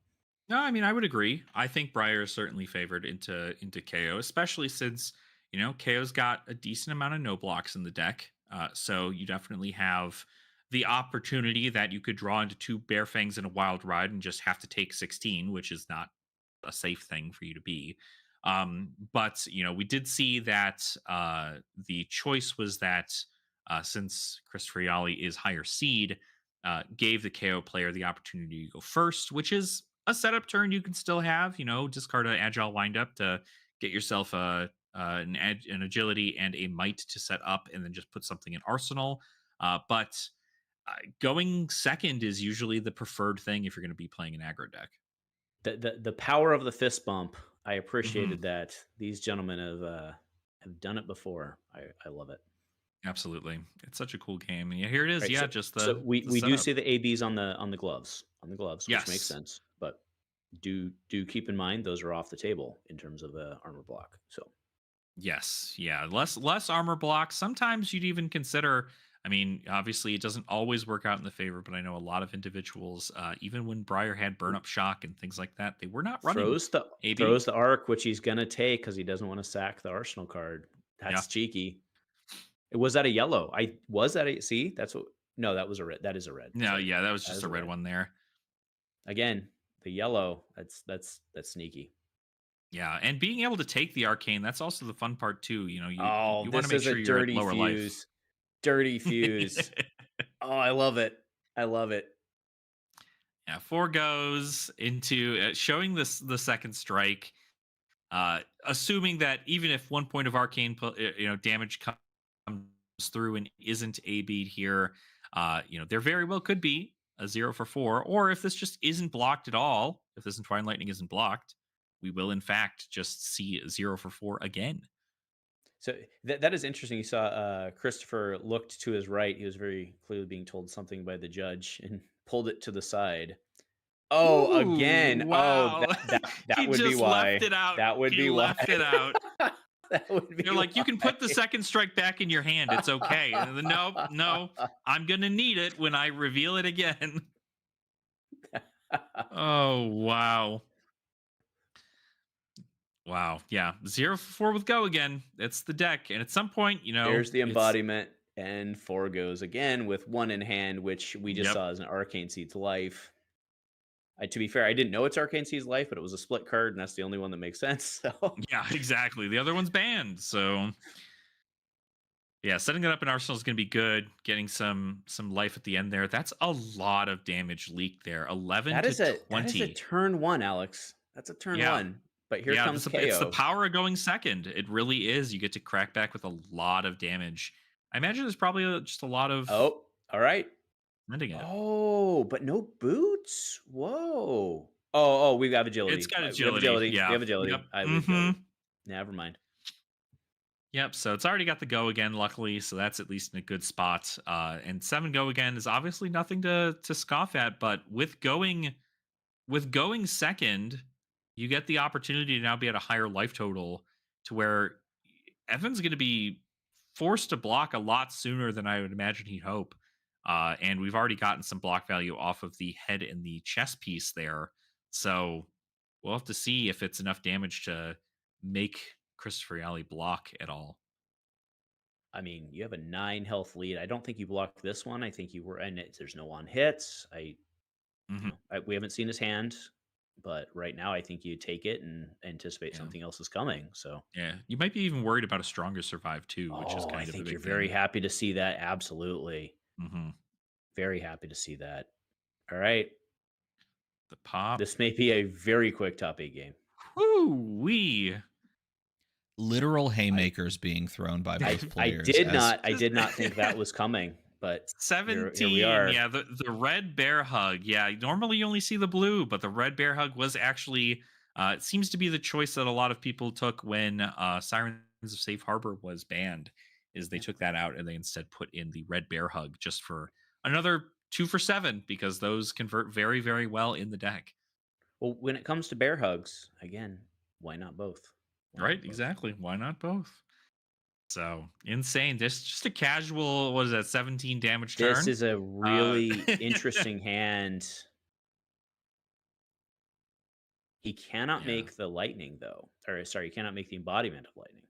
No, I mean I would agree. I think Briar is certainly favored into KO, especially since KO's got a decent amount of no blocks in the deck. So you definitely have the opportunity that you could draw into 2 Bear Fangs and a Wild Ride and just have to take 16, which is not a safe thing for you to be. But we did see that the choice was that since Chris Friali is higher seed, gave the KO player the opportunity to go first, which is a setup turn you can still have. Discard an agile windup to get yourself an agility, and a might to set up, and then just put something in arsenal. But going second is usually the preferred thing if you're going to be playing an aggro deck. The power of the fist bump. I Mhm. appreciated that. These gentlemen have done it before. I love it. Absolutely, it's such a cool game. And yeah, here it is. Right, Yeah, so, just so the we do setup. see the ABs on the gloves, which makes Yes. sense. But do keep in mind those are off the table in terms of the armor block. So Yes, yeah, less armor blocks. Sometimes you'd even consider. I mean, obviously, it doesn't always work out in the favor, but I know a lot of individuals, even when Briar had burn up shock and things like that, they were not running AB. throws the arc, which he's gonna take because he doesn't want to sack the arsenal card. Yeah, That's cheeky. It was that a yellow? I was that a see? That's what. No, that was a red. That is a red. no, Sorry, yeah, that was that just is a a red red. one there. Again, the yellow. That's sneaky. Yeah, and being able to take the arcane, that's also the fun part too. You know, you Oh, want to this make is a sure you're at dirty lower fuse. Dirty life. fuse. Oh, I love it. I love it. Yeah, 4 goes into showing this the second strike. Assuming that even if 1 point of arcane damage comes through and isn't AB'd here, there very well could be a 0 for 4, or if this just isn't blocked at all, if this Entwined Lightning isn't blocked, we will in fact just see a 0 for 4 again. So that is interesting. You saw Christopher looked to his right. He was very clearly being told something by the judge and pulled it to the side. Oh, Ooh, again. Oh, wow. that He would be just left why. it out. That would He be why. left it out. That would be They're like, you can put the why. second strike back in your hand. It's okay. And then, no, I'm going to need it when I reveal it again. Oh, wow. Wow. Yeah. 0 for 4 with go again. It's the deck. And at some point, There's the it's. embodiment, and 4 goes again with 1 in hand, which we just Yep. saw as an Arcane Seed's life. To be fair, I didn't know it's Arcane Seed's life, but it was a split card, and that's the only one that makes sense. So Yeah, exactly. The other one's banned. So, yeah, setting that up in Arsenal is going to be good. Getting some life at the end there. That's a lot of damage leaked there. 11 that to is a 20. turn 1, Alex. That's a turn Yeah. 1. But here Yeah, comes it's the Kayo. power of going second. It really is. You get to crack back with a lot of damage. I imagine there's probably just a lot of Oh, all right. ending it. Oh, but no boots. Whoa. Oh, we have agility. It's got We have agility. agility. Yeah. We have agility. Yep. We have agility. Never mind. Yep. So it's already got the go again, luckily. So that's at least in a good spot. And 7 go again is obviously nothing to scoff at, but with going second, you get the opportunity to now be at a higher life total to where Evan's going to be forced to block a lot sooner than I would imagine he'd hope. And we've already gotten some block value off of the head and the chest piece there. So we'll have to see if it's enough damage to make Christopher Iaali block at all. I mean, you have a 9 health lead. I don't think you blocked this one. I think you were, and there's no on hits. We haven't seen his hand, but right now I think you take it and anticipate something else is coming. So yeah, you might be even worried about a stronger survive too, which is kind I of think a big you're very thing. happy to see that. Absolutely. Mm-hmm. Very happy to see that. All right. The pop. This may be a very quick top 8 game. Woo-wee. Literal haymakers being thrown by both players. I did not think that was coming, but 17. here we are. Yeah, the red bear hug. Yeah, normally you only see the blue, but the red bear hug was actually it seems to be the choice that a lot of people took when Sirens of Safe Harbor was banned. Is they took that out and they instead put in the red bear hug just for another 2 for 7 because those convert very, very well in the deck. Well, when it comes to bear hugs, again, why not both? Right, exactly. Why not both? So insane. This just a casual, what is that, 17 damage turn? This is a really interesting hand. He cannot make the lightning, though. Or sorry, he cannot make the embodiment of lightning.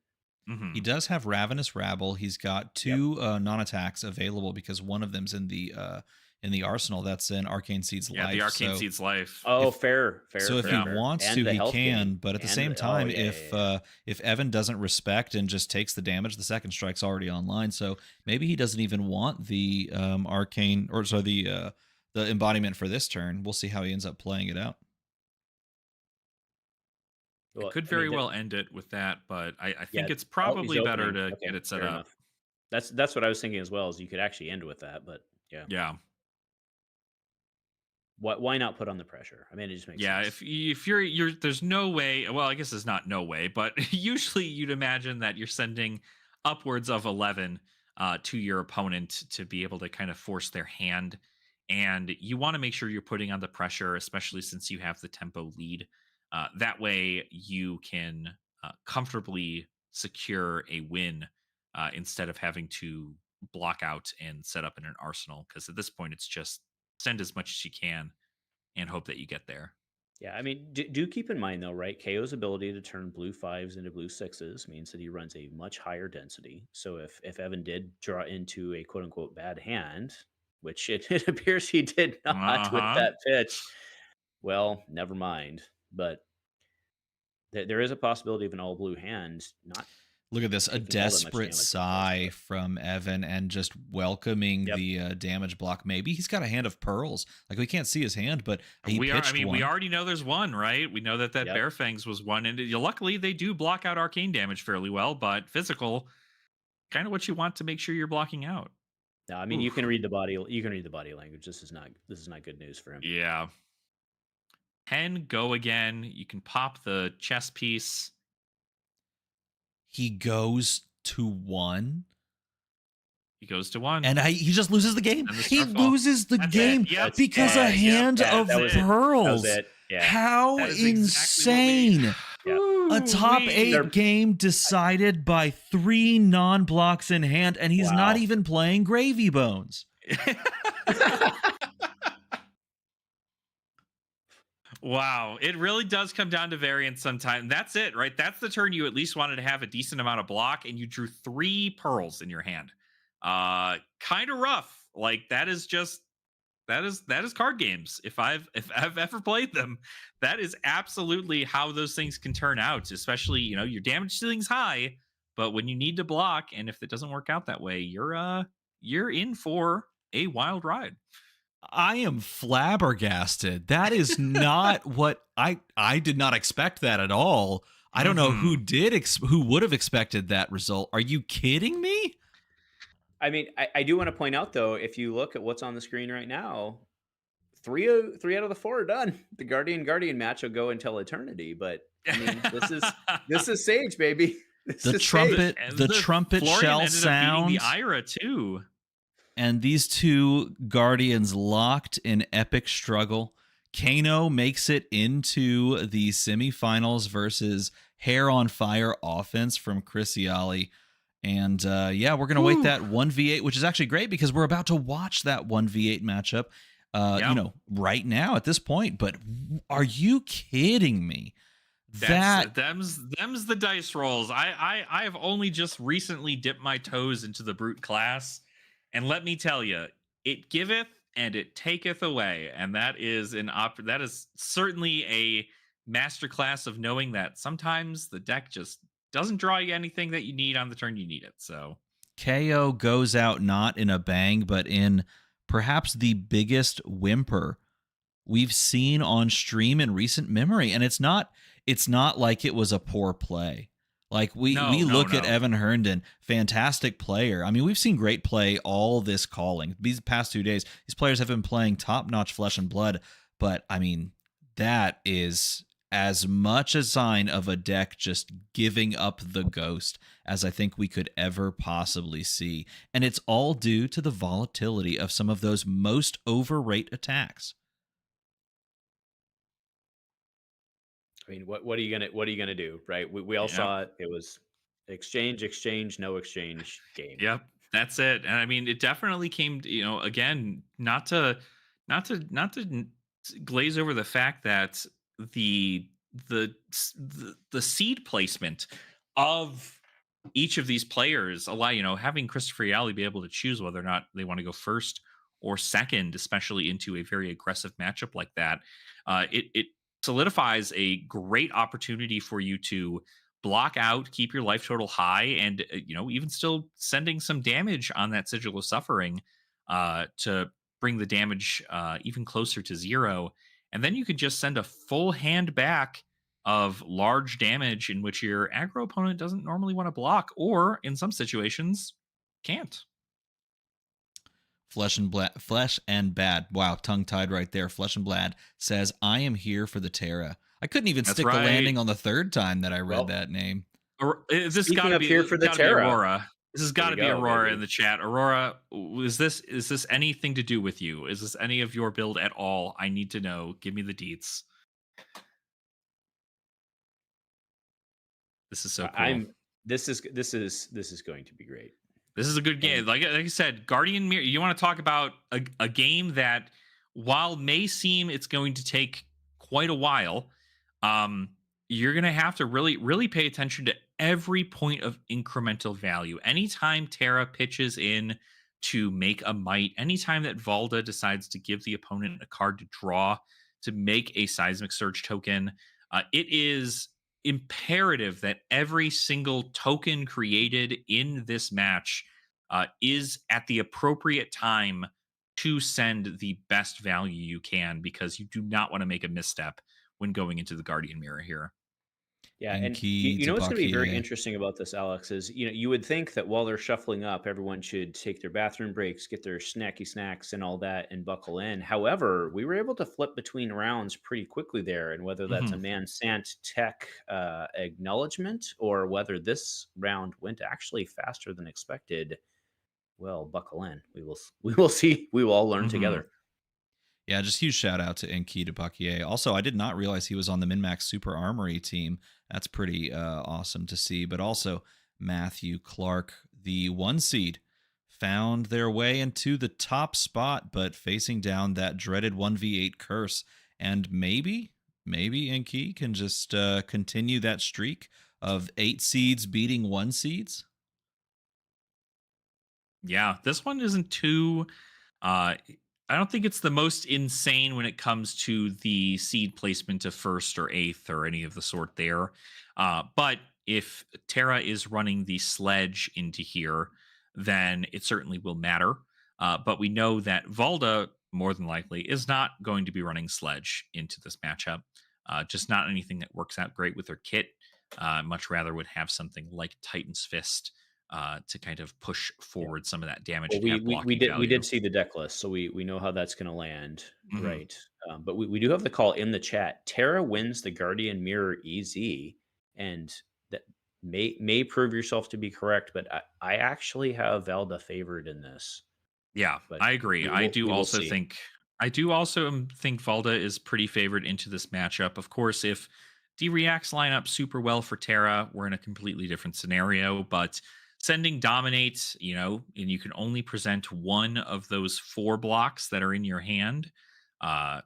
Mm-hmm. He does have Ravenous Rabble. He's got 2 non-attacks available because one of them's in the arsenal. That's in Arcane Seed's life. Yeah, the Arcane Seed's life. Oh, fair. So if he wants to, he can. But at the same time, if Evan doesn't respect and just takes the damage, the second strike's already online. So maybe he doesn't even want the arcane or sorry the embodiment for this turn. We'll see how he ends up playing it out. It Well, could I mean, very well end it with that, but I yeah. think it's Oh, he's probably better opening. to Okay, get it set fair up. enough. That's what I was thinking as well. Is you could actually end with that, but yeah. Yeah. Why not put on the pressure? I mean, it just makes Yeah, sense. if you're there's no way. Well, I guess there's not no way, but usually you'd imagine that you're sending upwards of 11 to your opponent to be able to kind of force their hand, and you want to make sure you're putting on the pressure, especially since you have the tempo lead. That way, you can comfortably secure a win instead of having to block out and set up in an arsenal. Because at this point, it's just send as much as you can and hope that you get there. Yeah, I mean, do keep in mind though, right? KO's ability to turn blue fives into blue sixes means that he runs a much higher density. So if Evan did draw into a quote unquote bad hand, which it appears he did not with Uh-huh. that pitch, well, never mind. But there is a possibility of an all blue hand not Look at this, a taking all that much desperate damage in the first sigh place. from Evan and just welcoming Yep. the damage block. Maybe he's got a hand of pearls. Like, we can't see his hand, but he pitched one. We already know there's one, right? We know that Yep. Bear Fangs was one, and luckily they do block out arcane damage fairly well, but physical, kind of what you want to make sure you're blocking out. No, I mean you Oof. can read the body. You can read the body language. This is not good news for him. Yeah. 10 go again. You can pop the chess piece. He goes to 1. He goes to 1. And he just loses the game. And the He Starfall. loses the That's game it. Yep. because Yeah, a hand of that was it. pearls. That was it. Yeah. How That is exactly insane. A top Ooh-wee. 8 game decided by 3 non-blocks in hand, and he's not Wow. even playing Gravy Bones. Wow, it really does come down to variance sometimes. That's it, right? That's the turn you at least wanted to have a decent amount of block, and you drew 3 pearls in your hand. Kind of rough. Like that is card games. If I've ever played them, that is absolutely how those things can turn out. Especially, your damage ceiling's high, but when you need to block, and if it doesn't work out that way, you're in for a wild ride. I am flabbergasted. That is not what I did not expect that at all. I don't know who who would have expected that result. Are you kidding me? I mean, I do want to point out though, if you look at what's on the screen right now, three out of the 4 are done. The Guardian match will go until eternity. But I mean, this is Sage, baby. The trumpet Florian shell ended up beating sounds. the Ira too. And these 2 Guardians locked in epic struggle. Kano makes it into the semifinals versus Hair on Fire offense from Iaali. And we're going to wait that 1v8, which is actually great because we're about to watch that 1v8 matchup, right now at this point. But are you kidding me? Them's the dice rolls. I have only just recently dipped my toes into the brute class. And let me tell you, it giveth and it taketh away, and that is that is certainly a masterclass of knowing that sometimes the deck just doesn't draw you anything that you need on the turn you need it. So Kayo goes out not in a bang, but in perhaps the biggest whimper we've seen on stream in recent memory, and it's not like it was a poor play. Like we look at Evan Herndon, fantastic player. I mean, we've seen great play all this calling. These past 2 days, these players have been playing top-notch flesh and blood, but I mean, that is as much a sign of a deck just giving up the ghost as I think we could ever possibly see. And it's all due to the volatility of some of those most overrate attacks. I mean, what are you gonna do, right? We all saw it. It was exchange, no exchange game. Yep, that's it. And I mean, it definitely came, again, not to glaze over the fact that the seed placement of each of these players allow, having Christopher Iaali be able to choose whether or not they want to go first or second, especially into a very aggressive matchup like that. It solidifies a great opportunity for you to block out, keep your life total high, and even still sending some damage on that Sigil of Suffering to bring the damage even closer to 0. And then you could just send a full hand back of large damage in which your aggro opponent doesn't normally want to block, or in some situations, can't. Flesh and Bad. Wow, tongue tied right there. Flesh and Bad says, "I am here for the Terra." I couldn't even That's stick the right. landing on the third time that I read Well, that name. This speaking got to of here be for the Terra, Aurora. This has here got we to be go, Aurora in baby. the chat. Aurora, is this anything to do with you? Is this any of your build at all? I need to know. Give me the deets. This is so cool. I'm this is going to be great. This is a good game. And Like I said, Guardian Mirror. You want to talk about a game that, while may seem it's going to take quite a while, um, you're going to have to really pay attention to every point of incremental value. Anytime Terra pitches in to make a might, anytime that Valda decides to give the opponent a card to draw to make a seismic surge token, it is imperative that every single token created in this match is at the appropriate time to send the best value you can, because you do not want to make a misstep when going into the Guardian Mirror here. yeah, and Enki, you know what's going to be very Dupaquier. interesting about this, Alex, is you would think that while they're shuffling up, everyone should take their bathroom breaks, get their snacky snacks and all that, and buckle in. However, we were able to flip between rounds pretty quickly there, and whether that's a Mhm. man sant tech acknowledgement or whether this round went actually faster than expected, well, buckle in. We will see. We will all learn Mhm. together. Yeah, just huge shout out to Enki Dupaquier. Also, I did not realize he was on the MinMax Super Armory team. That's pretty awesome to see. But also, Matthew Clark, the 1 seed, found their way into the top spot, but facing down that dreaded 1v8 curse. And maybe Enki can just continue that streak of 8 seeds beating 1 seeds. Yeah, this one isn't too. Uh, I don't think it's the most insane when it comes to the seed placement of first or eighth or any of the sort there. But if Terra is running the sledge into here, then it certainly will matter. But we know that Valda, more than likely, is not going to be running sledge into this matchup. Just not anything that works out great with her kit. Much rather would have something like Titan's Fist to kind of push forward some of that damage Well, and have blocking we value. did see the deck list, so we know how that's going to land, Mhm. right? But we do have the call in the chat. Terra wins the Guardian Mirror easy, and that may prove yourself to be correct. But I actually have Valda favored in this, Yeah, but I agree. we will see. I do also think Valda is pretty favored into this matchup. Of course, if D reacts line up super well for Terra, we're in a completely different scenario. But sending Dominate, and you can only present one of those 4 blocks that are in your hand. Uh,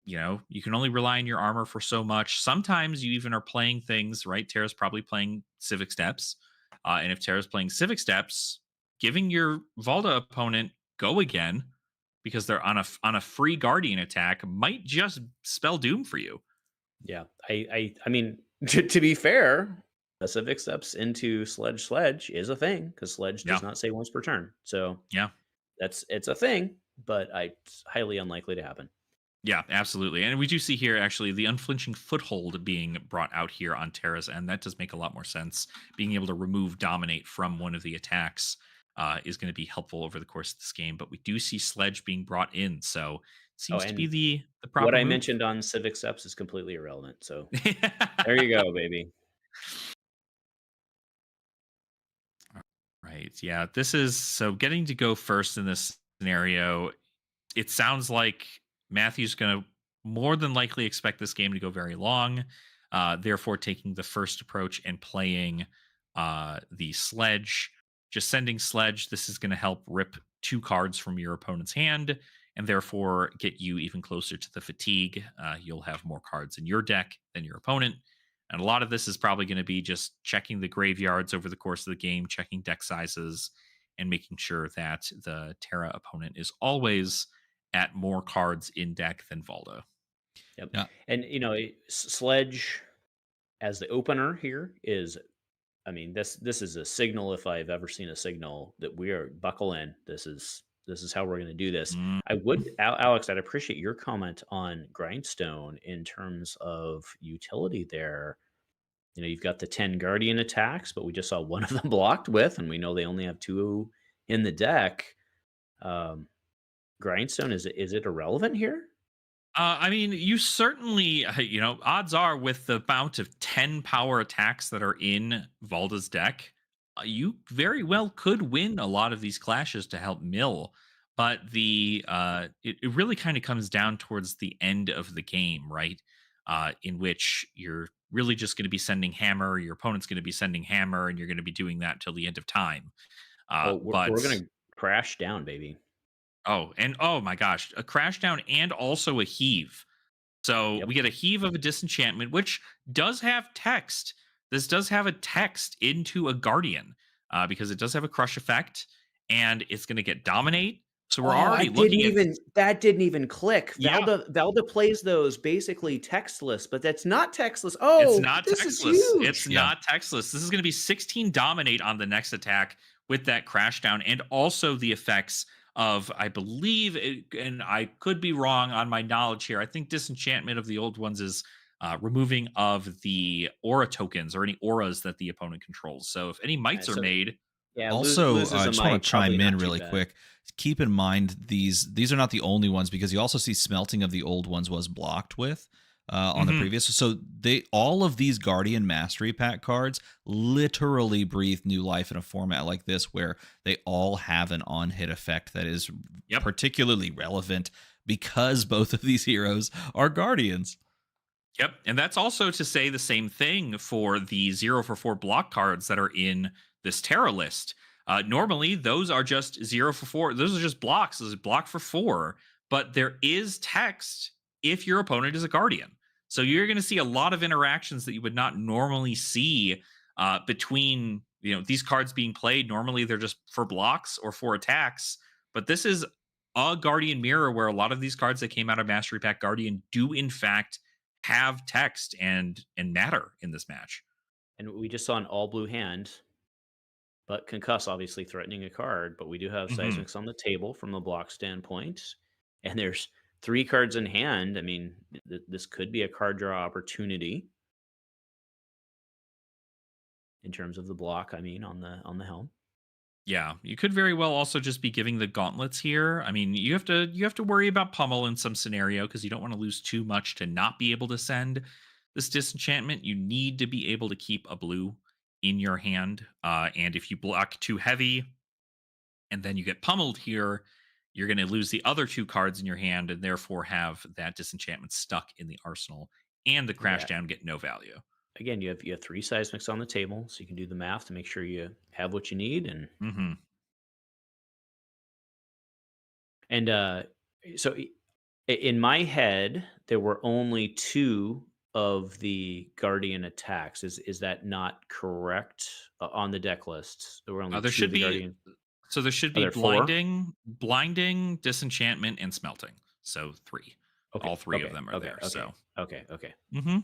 you can only rely on your armor for so much. Sometimes you even are playing things, right? Terra's probably playing Civic Steps. And if Terra's playing Civic Steps, giving your Valda opponent go again because they're on a free Guardian attack might just spell doom for you. Yeah, I mean, to be fair, the Civic Steps into Sledge is a thing because Sledge Yeah. does not say once per turn, so Yeah. it's a thing, but it's highly unlikely to happen. Yeah, absolutely. And we do see here actually the unflinching foothold being brought out here on Terra's end. That does make a lot more sense. Being able to remove Dominate from one of the attacks is going to be helpful over the course of this game. But we do see Sledge being brought in. So it Oh, seems to be and the what proper I move. mentioned on Civic Steps is completely irrelevant, so there you go, baby. Right. Yeah. This is so getting to go first in this scenario. It sounds like Matthew's going to more than likely expect this game to go very long. Therefore, taking the first approach and playing the sledge, just sending sledge. This is going to help rip 2 cards from your opponent's hand and therefore get you even closer to the fatigue. You'll have more cards in your deck than your opponent. And a lot of this is probably going to be just checking the graveyards over the course of the game, checking deck sizes, and making sure that the Terra opponent is always at more cards in deck than Valda. Yep, Yeah, and, Sledge as the opener here is I mean, this is a signal if I've ever seen a signal that we are buckle in. This is This is how we're going to do this. Mm. I would, Alex, I'd appreciate your comment on Grindstone in terms of utility there. You've got the 10 Guardian attacks, but we just saw one of them blocked with, and we know they only have 2 in the deck. Um, Grindstone, is it irrelevant here? I mean, you certainly, odds are with the amount of 10 power attacks that are in Valda's deck, you very well could win a lot of these clashes to help mill. But it really kind of comes down towards the end of the game, right? In which you're really just going to be sending hammer, your opponent's going to be sending hammer, and you're going to be doing that till the end of time. Oh, But we're going to crash down, baby. oh my gosh, a crash down and also a heave. So Yep. we get a heave of a disenchantment, which does have text. This does have a text into a guardian because it does have a crush effect, and it's going to get dominate. So we're already looking at That didn't even click. yeah. Valda plays those basically textless, but that's not textless. It's Oh, not this is textless. It's huge. Yeah. not textless. This is going to be 16 dominate on the next attack with that crash down, and also the effects of, I believe, and I could be wrong on my knowledge here. I think disenchantment of the old ones is removing of the aura tokens or any auras that the opponent controls. So if any mites are So made, yeah, Also, loses I a just want mic, to probably chime in not too really bad. quick. Keep in mind these are not the only ones, because you also see smelting of the old ones was blocked with on the Mhm. previous. So they all of these Guardian Mastery Pack cards literally breathe new life in a format like this, where they all have an on hit effect that is Yep. particularly relevant because both of these heroes are Guardians. Yep. And that's also to say the same thing for the 0 for 4 block cards that are in this Terra list. Normally, those are just 0 for 4. Those are just blocks. This is block for 4. But there is text if your opponent is a Guardian. So you're going to see a lot of interactions that you would not normally see between these cards being played. Normally, they're just for blocks or for attacks. But this is a Guardian mirror where a lot of these cards that came out of Mastery Pack Guardian do, in fact, have text and matter in this match. And we just saw an all blue hand, but concuss obviously threatening a card. But we do have Mhm. seismics on the table from the block standpoint, and there's 3 cards in hand. I mean, this could be a card draw opportunity in terms of the block. I mean, on the helm. Yeah, you could very well also just be giving the gauntlets here. I mean, you have to worry about pummel in some scenario because you don't want to lose too much to not be able to send this disenchantment. You need to be able to keep a blue in your hand, and if you block too heavy and then you get pummeled here, you're going to lose the other 2 cards in your hand and therefore have that disenchantment stuck in the arsenal, and the crash Yeah. down get no value. Again, you have 3 seismics on the table, so you can do the math to make sure you have what you need. Hmm. And so in my head, there were only 2 of the Guardian attacks. Is that not correct on the deck list? There were only There 2 of should the be Guardian. there should Are be there 4? blinding, disenchantment, and smelting. So 3. Okay. All 3 of Okay. them are Okay. there. Okay. So, Okay. hmm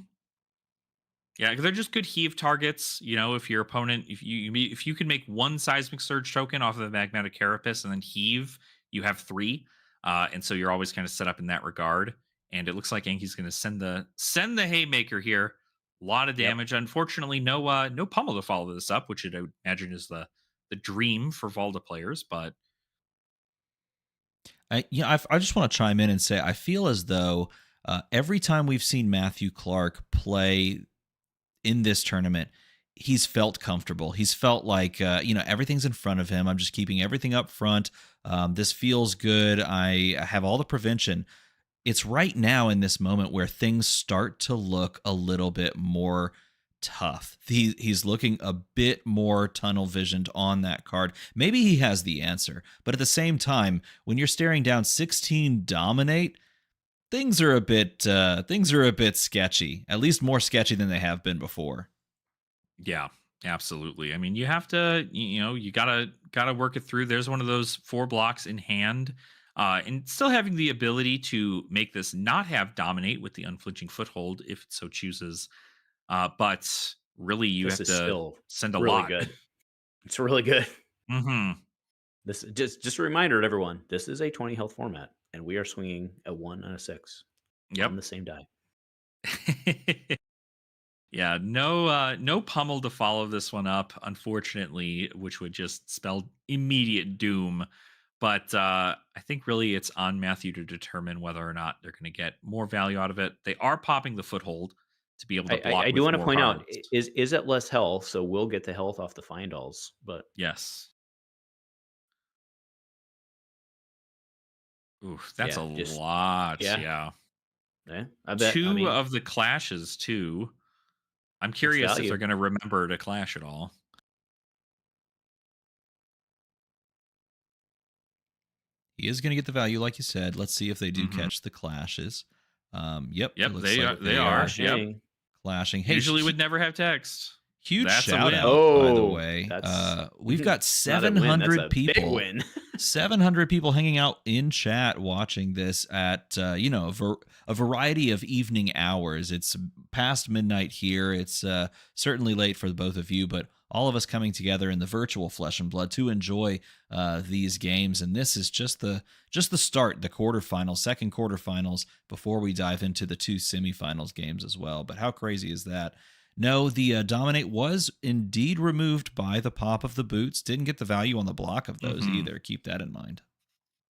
yeah, they're just good heave targets. If your opponent, if you can make 1 seismic surge token off of the magmatic carapace and then heave, you have 3, and so you're always kind of set up in that regard. And it looks like Enki's going to send the haymaker here. A lot of Yep. damage. Unfortunately, no pummel to follow this up, which I would imagine is the dream for Valda players. But I just want to chime in and say I feel as though every time we've seen Matthew Clark play in this tournament, he's felt comfortable. He's felt like everything's in front of him. I'm just keeping everything up front. This feels good. I have all the prevention. It's right now in this moment where things start to look a little bit more tough. He's looking a bit more tunnel visioned on that card. Maybe he has the answer, but at the same time, when you're staring down 16 dominate, things are a bit sketchy. At least more sketchy than they have been before. yeah, absolutely. I mean, you have to, you gotta work it through. There's one of those 4 blocks in hand, and still having the ability to make this not have dominate with the unflinching foothold if it so chooses. But really, you This have is to still send a really lot. good. It's really good. Hmm. This just a reminder to everyone. This is a 20 health format, and we are swinging a 1 and a 6 Yep. on the same die. Yeah, no pummel to follow this one up, unfortunately, which would just spell immediate doom. But I think really it's on Matthew to determine whether or not they're going to get more value out of it. They are popping the foothold to be able to I block do with want to more point out cards. is it less health, so we'll get the health off the find alls, but Yes. Oof, that's yeah, a just lot. yeah, Yeah. yeah. I bet. I Two mean, of the clashes, too. I'm it's curious if they're value. going to remember to clash at all. He is going to get the value, like you said. Let's see if they do Hmm. catch the clashes. Yep, it Yep, looks they like are. They they are are. Yep. Clashing. clashing. Hey, Usually would never have text. huge That's a shout win. out, by the Oh, way. that's We've got not a win. That's a 700 big people. win. 700 people hanging out in chat watching this at a variety of evening hours. It's past midnight here. It's certainly late for both of you, but all of us coming together in the virtual Flesh and Blood to enjoy these games. And this is just the start, the quarterfinals, second quarterfinals, before we dive into the two semifinals games as well. But how crazy is that? No, the Dominate was indeed removed by the pop of the boots. Didn't get the value on the block of those Mhm. either. Keep that in mind.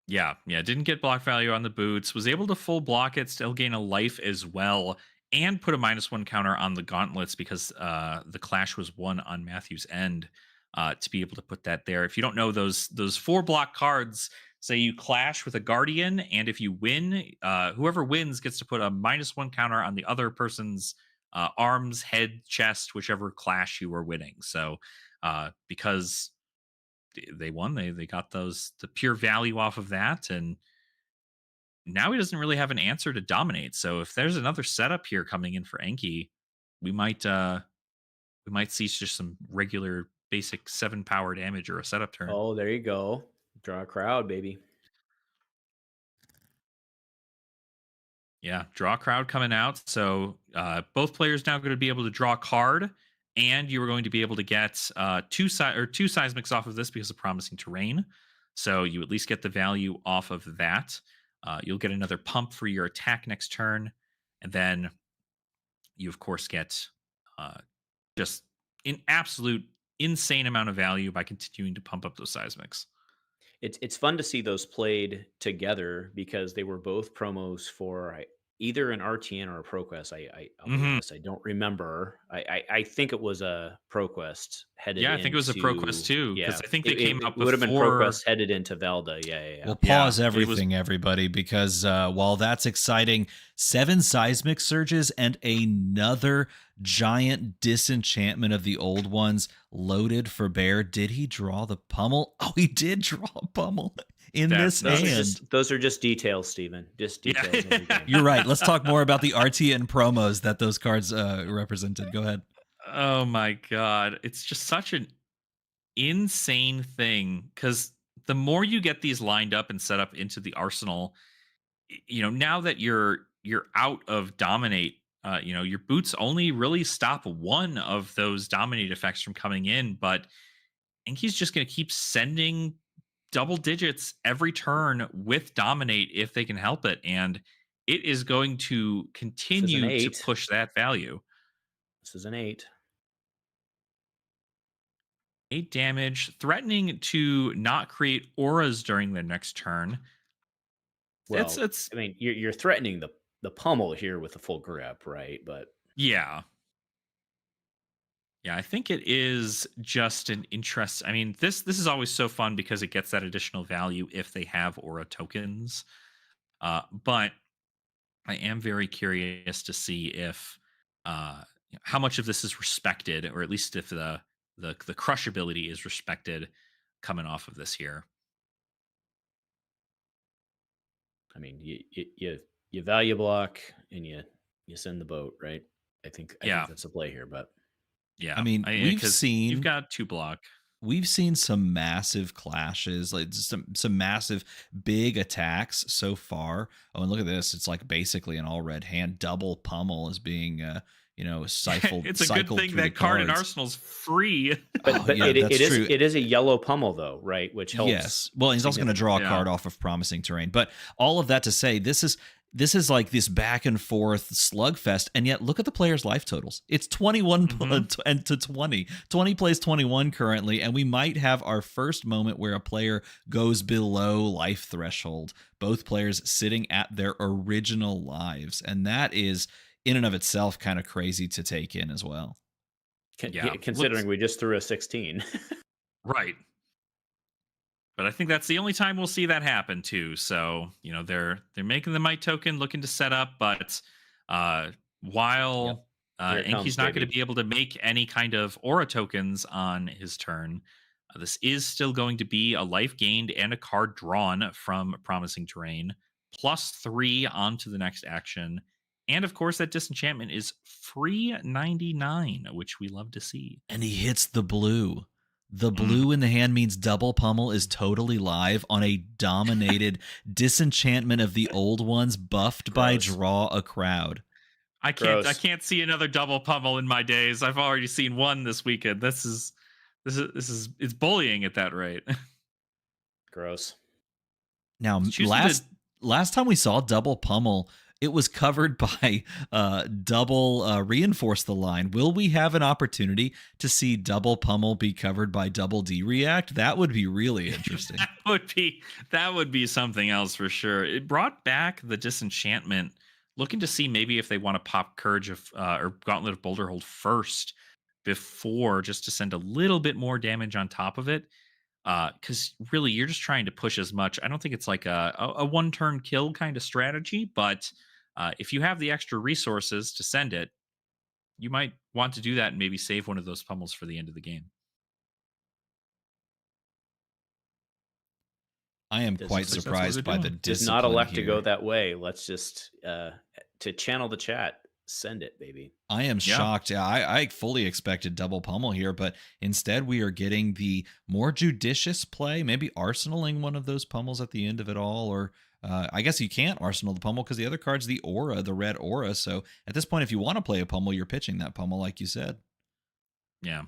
Yeah. Didn't get block value on the boots. Was able to full block it, still gain a life as well, and put a -1 counter on the gauntlets because the clash was won on Matthew's end. To be able to put that there. If you don't know those 4 block cards, say you clash with a guardian, and if you win, whoever wins gets to put a -1 counter on the other person's arms, head, chest, whichever clash you were winning. So because they won, they got the pure value off of that, and now he doesn't really have an answer to dominate. So if there's another setup here coming in for Enki, we might see just some regular basic 7 power damage or a setup turn. Oh, there you go. Draw a crowd, baby. Yeah, draw crowd coming out. So both players now going to be able to draw a card, and you are going to be able to get two seismics off of this because of promising terrain. So you at least get the value off of that. You'll get another pump for your attack next turn, and then you of course get uh, just an absolute insane amount of value by continuing to pump up those seismics. It's fun to see those played together because they were both promos for either an RTN or a ProQuest. I'll be Hmm. honest, I don't remember. I think it was a ProQuest headed Yeah, I think it was a ProQuest into too because yeah. I think It, they came it, it out would have been before. ProQuest headed into Valda. Yeah, yeah, yeah. We'll Yeah, pause it was. everything, everybody, because while that's exciting, 7 seismic surges and another giant disenchantment of the old ones loaded for Bear. Did he draw the pummel? Oh, he did draw a pummel in That's this nuts. hand. Those are just details, Steven. Just details. Every Yeah. game. You're right. Let's talk more about the RTN promos that those cards represented. Go ahead. Oh my god, it's just such an insane thing because the more you get these lined up and set up into the arsenal, now that you're out of dominate, your boots only really stop one of those dominate effects from coming in, but Enki's just going to keep sending double digits every turn with dominate if they can help it, and it is going to This is an continue to 8. push that value. This is an 8. 8 damage, threatening to not create auras during their next turn. It's Well, it's I mean, you're threatening the pummel here with a full grip, right? But yeah. Yeah, I think it is just an interest. I mean, this is always so fun because it gets that additional value if they have aura tokens. But I am very curious to see if how much of this is respected, or at least if the crush ability is respected coming off of this here. I mean, you value block and you send the boat, right? I think Yeah, that's a play here, but I yeah. mean, we've Because you've seen got 2 block. we've seen some massive clashes, like some massive big attacks so far. Oh, and look at this. It's like basically an all red hand. Double pummel is being It's a good cycled thing through the that card in cards. Arsenal's free. Oh, But yeah, that's true. it is a yellow pummel though, right? Which helps. Yes. Well, he's also going to draw a card off of promising terrain. But all of that to say, this is like this back and forth slugfest, and yet look at the players' life totals. It's 21 and to 20. 20 plays 21 currently, and we might have our first moment where a player goes below life threshold. Both players sitting at their original lives, and that is in and of itself kind of crazy to take in as well. Considering we just threw a 16. Right. But I think that's the only time we'll see that happen too. So, they're making the might token, looking to set up, but while Enki's not going to be able to make any kind of aura tokens on his turn, this is still going to be a life gained and a card drawn from promising terrain, +3 onto the next action. And of course, that disenchantment is free 99, which we love to see. And he hits the blue. The blue in the hand means double pummel is totally live on a dominated disenchantment of the old ones, buffed by draw a crowd. I can't see another double pummel in my days. I've already seen one this weekend. This is it's bullying at that rate. Gross. Now, last time we saw double pummel, it was covered by double reinforce the line. Will we have an opportunity to see double pummel be covered by double D react? That would be really interesting. that would be something else for sure. It brought back the disenchantment, looking to see maybe if they want to pop Courage of or Gauntlet of Boulderhold first before, just to send a little bit more damage on top of it. Because really, you're just trying to push as much. I don't think it's like a one-turn kill kind of strategy, but if you have the extra resources to send it, you might want to do that and maybe save one of those pummels for the end of the game. I am quite surprised by the discipline. Does not elect to go that way. Let's just to channel the chat. Send it, baby. I am shocked. Yeah, I fully expected double pummel here, but instead we are getting the more judicious play, maybe arsenaling one of those pummels at the end of it all, or I guess you can't arsenal the pummel because the other card's the aura, the red aura. So at this point, if you want to play a pummel, you're pitching that pummel like you said. Yeah.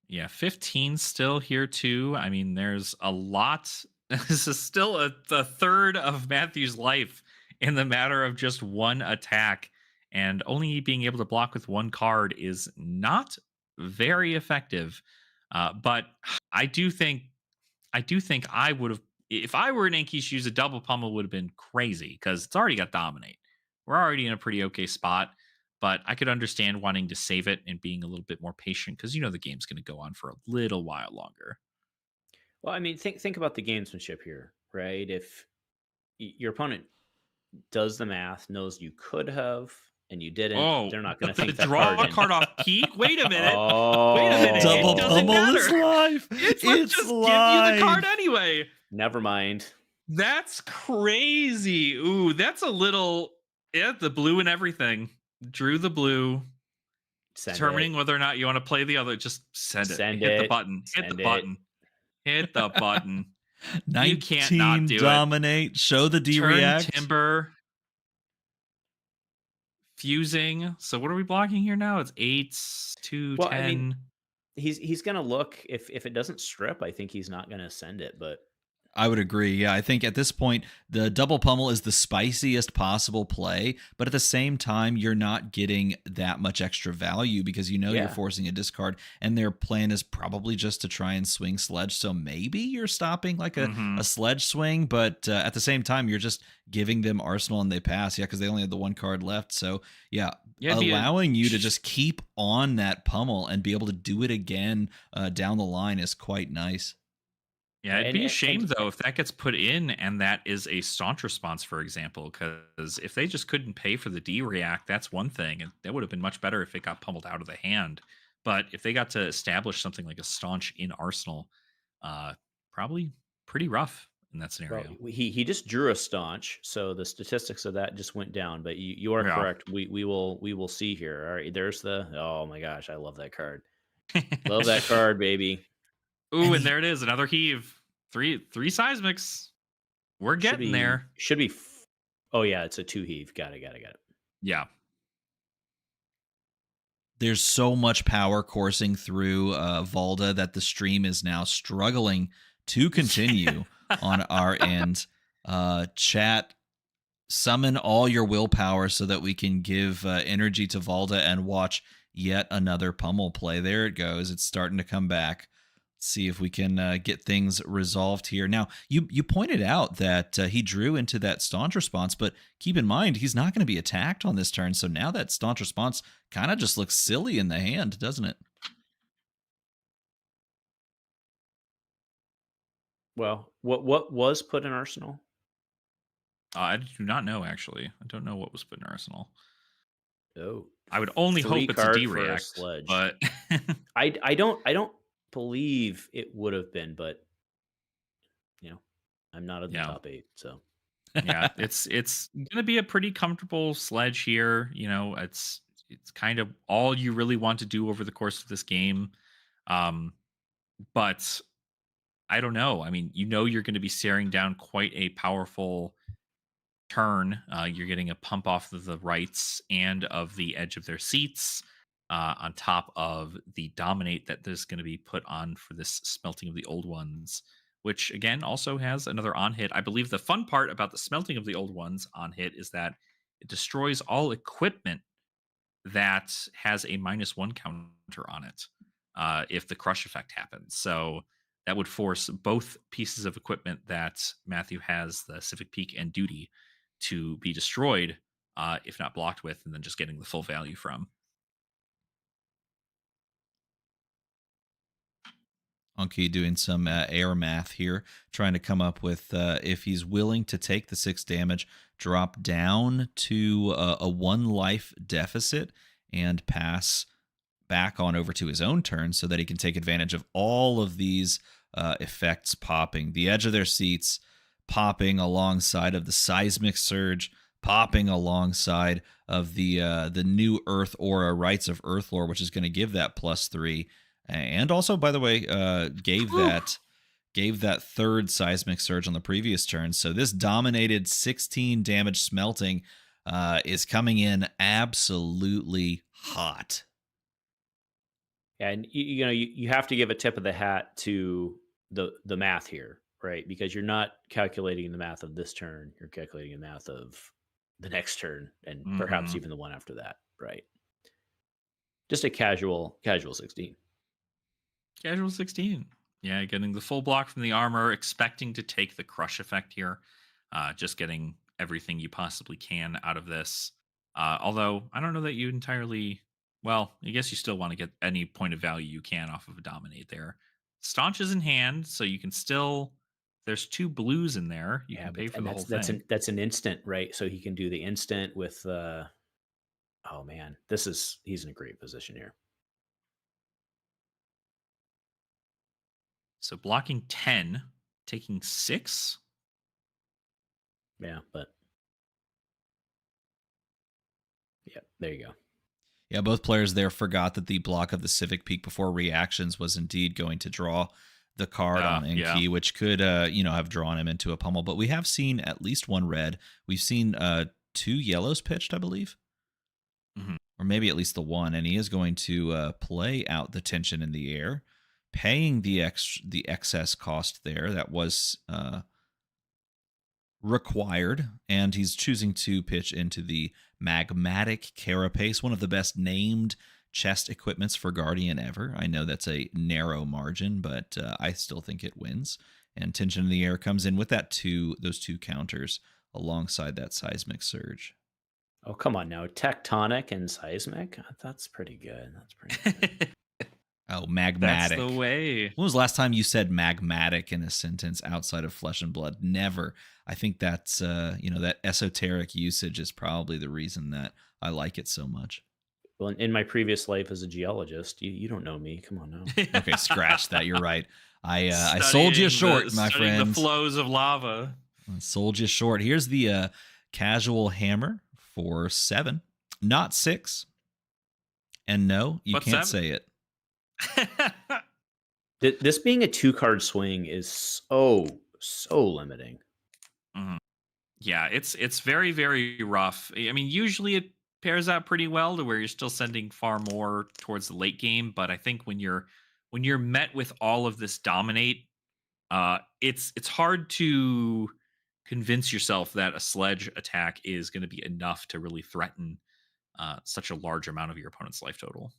Yeah, 15 still here too. I mean, there's a lot. This is still a third of Matthew's life in the matter of just one attack, and only being able to block with one card is not very effective. But I do think I would have, if I were in Enki's shoes, a double pummel would have been crazy because it's already got dominate. We're already in a pretty okay spot, but I could understand wanting to save it and being a little bit more patient because the game's going to go on for a little while longer. Well, I mean, think about the gamesmanship here, right? If your opponent does the math, knows you could have, and you didn't, they're not going to think that draw a card off peak. Wait a minute. Wait a minute. Double pummel is live. It's just live. Give you the card anyway. Never mind. That's crazy. Ooh, that's a little. Yeah, the blue and everything. Drew the blue. Determining whether or not you want to play the other. Just send it. Hit the button. Hit the button. Hit the button. You can't not do dominate. It. Show the D react. Timber. Fusing. So what are we blocking here now? It's 8 to 10. I mean, he's gonna look if it doesn't strip. I think he's not gonna send it, but I would agree. Yeah, I think at this point, the double pummel is the spiciest possible play, but at the same time, you're not getting that much extra value because you're forcing a discard, and their plan is probably just to try and swing sledge. So maybe you're stopping like a sledge swing, but at the same time, you're just giving them arsenal and they pass. Yeah, because they only had the one card left. So allowing you to just keep on that pummel and be able to do it again down the line is quite nice. Yeah, it'd be a shame, though, if that gets put in and that is a staunch response, for example, because if they just couldn't pay for the D react, that's one thing. And that would have been much better if it got pummeled out of the hand. But if they got to establish something like a staunch in Arsenal, probably pretty rough in that Well, scenario. he just drew a staunch, so the statistics of that just went down. But you are Yeah. correct. We will see here. All right, there's the. Oh my gosh, I love that card. Love that card, baby. Ooh, And and there it is, another heave. Three seismics. We're Should getting be there. should be. Oh yeah, it's a 2 heave. Got it. Yeah. there's so much power coursing through Valda that the stream is now struggling to continue on our end. Chat, summon all your willpower so that we can give energy to Valda and watch yet another pummel play. There it goes. It's starting to come back. See if we can get things resolved here. Now, you pointed out that he drew into that staunch response, but keep in mind he's not going to be attacked on this turn. So now that staunch response kind of just looks silly in the hand, doesn't it? Well, what was put in Arsenal? I do not know, actually. I don't know what was put in Arsenal. Oh, I would only 3 hope it's a card D for a react, sledge. but I don't believe it would have been, but I'm not in the Yeah. top 8, so yeah, it's gonna be a pretty comfortable sledge here. It's kind of all you really want to do over the course of this game. But I don't know. I mean, you're going to be staring down quite a powerful turn. You're getting a pump off of the rights and of the edge of their seats, on top of the dominate that there's going to be put on for this smelting of the old ones, which again also has another on hit. I believe the fun part about the smelting of the old ones on hit is that it destroys all equipment that has a -1 counter on it, if the crush effect happens. So that would force both pieces of equipment that Matthew has, the Civic Peak and Duty, to be destroyed, if not blocked with, and then just getting the full value from. Enki doing some air math here, trying to come up with if he's willing to take the 6 damage, drop down to a 1 life deficit, and pass back on over to his own turn so that he can take advantage of all of these effects popping. The edge of their seats popping alongside of the seismic surge, popping alongside of the new Earth Aura, Rights of Earthlore, which is going to give that +3. And also, by the way, gave that third seismic surge on the previous turn. So this dominated 16 damage smelting is coming in absolutely hot. Yeah, and you have to give a tip of the hat to the math here, right? Because you're not calculating the math of this turn; you're calculating the math of the next turn, and perhaps Mhm. even the one after that, right? Just a casual 16. Casual 16. Yeah, getting the full block from the armor, expecting to take the crush effect here. Just getting everything you possibly can out of this. Although, I don't know that you entirely. Well, I guess you still want to get any point of value you can off of a dominate there. Staunch is in hand, so you can still. There's 2 blues in there. You can pay for the whole thing. That's an instant, right? So he can do the instant with. Oh man, he's in a great position here. So blocking 10, taking 6. Yeah, but yeah, there you go. Yeah, both players there forgot that the block of the Civic Peak before reactions was indeed going to draw the card on Enki, Yeah. which could, have drawn him into a pummel. But we have seen at least 1 red. We've seen 2 yellows pitched, I believe, or maybe at least the 1. And he is going to play out the tension in the air, paying the excess cost there that was required, and he's choosing to pitch into the magmatic carapace, one of the best named chest equipments for Guardian ever. I know that's a narrow margin, but I still think it wins. And tension in the air comes in with those 2 counters alongside that seismic surge. Oh, come on now. Tectonic and seismic? That's pretty good. That's pretty good. Oh, magmatic. That's the way. When was the last time you said magmatic in a sentence outside of Flesh and Blood? Never. I think that's, that esoteric usage is probably the reason that I like it so much. Well, in my previous life as a geologist, you don't know me. Come on now. Okay, scratch that. You're right. I sold you short, my studying the friend. flows of lava. I sold you short. Here's the casual hammer for 7, not 6. And no, you But can't 7. say it. This being a 2-card swing is so limiting. Mhm. Yeah, it's very, very rough. I mean, usually it pairs out pretty well to where you're still sending far more towards the late game. But I think when you're met with all of this dominate, it's hard to convince yourself that a sledge attack is going to be enough to really threaten such a large amount of your opponent's life total.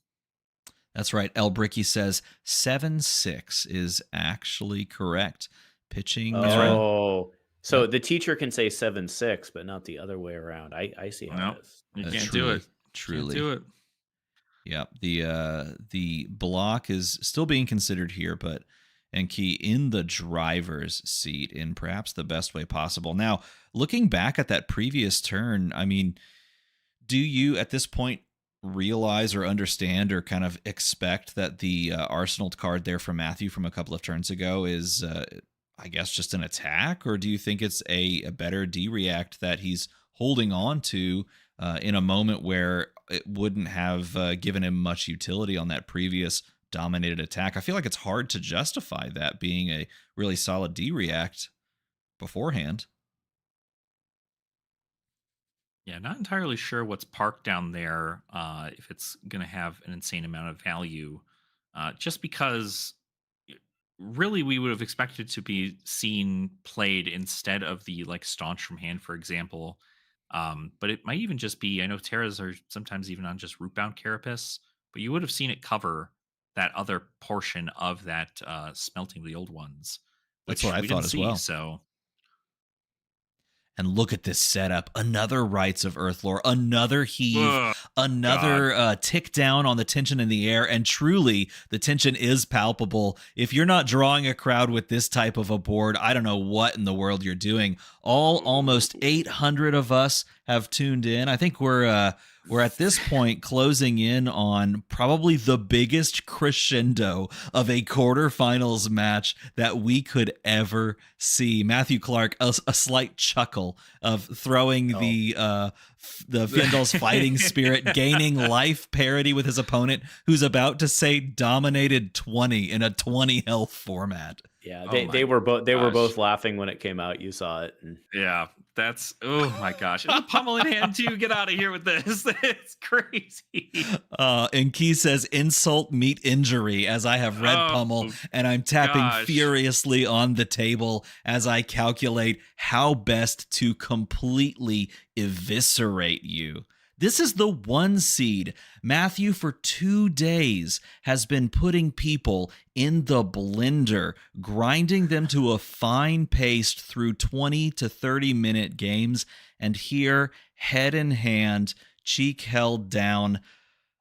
That's right. El Bricky says 7-6 is actually correct. Pitching. Oh, so the teacher can say 7-6, but not the other way around. I see how Nope. it is. You can't truly, do it. Truly. Can't do it. Yeah. The block is still being considered here, but Enki in the driver's seat in perhaps the best way possible. Now, looking back at that previous turn, I mean, do you at this point realize or understand or kind of expect that the Arsenal card there from Matthew from a couple of turns ago is, I guess, just an attack? Or do you think it's a better D-react that he's holding on to in a moment where it wouldn't have given him much utility on that previous dominated attack? I feel like it's hard to justify that being a really solid D-react beforehand. Yeah, not entirely sure what's parked down there. If it's going to have an insane amount of value, just because really we would have expected to be seen played instead of the like staunch from hand, for example. But it might even just be. I know Terras are sometimes even on just root bound carapace, but you would have seen it cover that other portion of that smelting of the old ones, That's which what I we thought didn't as see. well. So. And look at this setup. Another Rites of Earthlore, another heave, another tick down on the tension in the air. And truly, the tension is palpable. If you're not drawing a crowd with this type of a board, I don't know what in the world you're doing. Almost 800 of us have tuned in. I think we're at this point closing in on probably the biggest crescendo of a quarterfinals match that we could ever see. Matthew Clark, a slight chuckle of throwing the Fyendal's fighting spirit, gaining life parity with his opponent, who's about to say dominated 20 in a 20 health format. Yeah, they were both laughing when it came out. You saw it. Yeah, that's oh my gosh. It's a pummel in hand too. Get out of here with this. It's crazy. And Key says insult meet injury as I have red pummel and I'm tapping furiously on the table as I calculate how best to completely eviscerate you. This is the 1 seed. Matthew, for 2 days, has been putting people in the blender, grinding them to a fine paste through 20 to 30-minute games. And here, head in hand, cheek held down,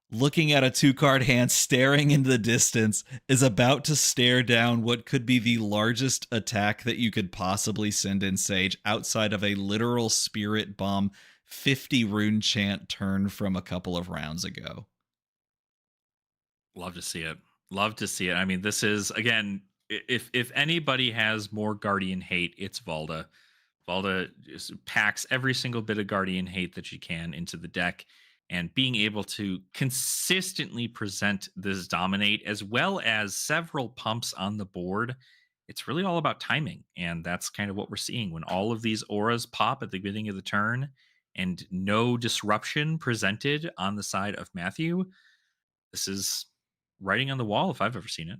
looking at a 2-card hand, staring into the distance, is about to stare down what could be the largest attack that you could possibly send in Sage outside of a literal spirit bomb 50 rune chant turn from a couple of rounds ago. Love to see it. Love to see it. I mean, this is, again, if anybody has more Guardian hate, it's Valda. Valda just packs every single bit of Guardian hate that she can into the deck, and being able to consistently present this dominate as well as several pumps on the board, it's really all about timing. And that's kind of what we're seeing when all of these auras pop at the beginning of the turn and no disruption presented on the side of Matthew. This is writing on the wall if I've ever seen it.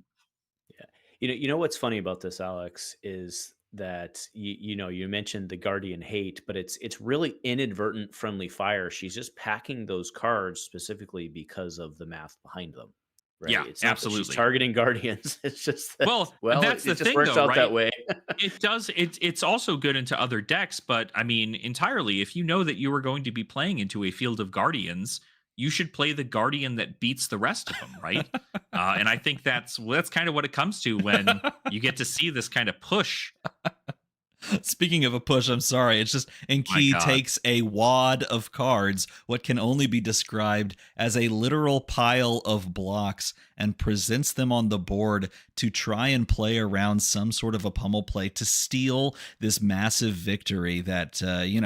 Yeah. You know what's funny about this, Alex, is that you mentioned the Guardian hate, but it's really inadvertent friendly fire. She's just packing those cards specifically because of the math behind them. Right? Yeah, it's not absolutely. That she's targeting Guardians. It's just that, well, that's it the just thing, works though, out right? that way. It does. It's also good into other decks, but I mean, entirely. If you know that you are going to be playing into a field of Guardians, you should play the Guardian that beats the rest of them, right? And I think that's kind of what it comes to when you get to see this kind of push. Speaking of a push, I'm sorry. It's just Enki takes a wad of cards, what can only be described as a literal pile of blocks, and presents them on the board to try and play around some sort of a pummel play to steal this massive victory that,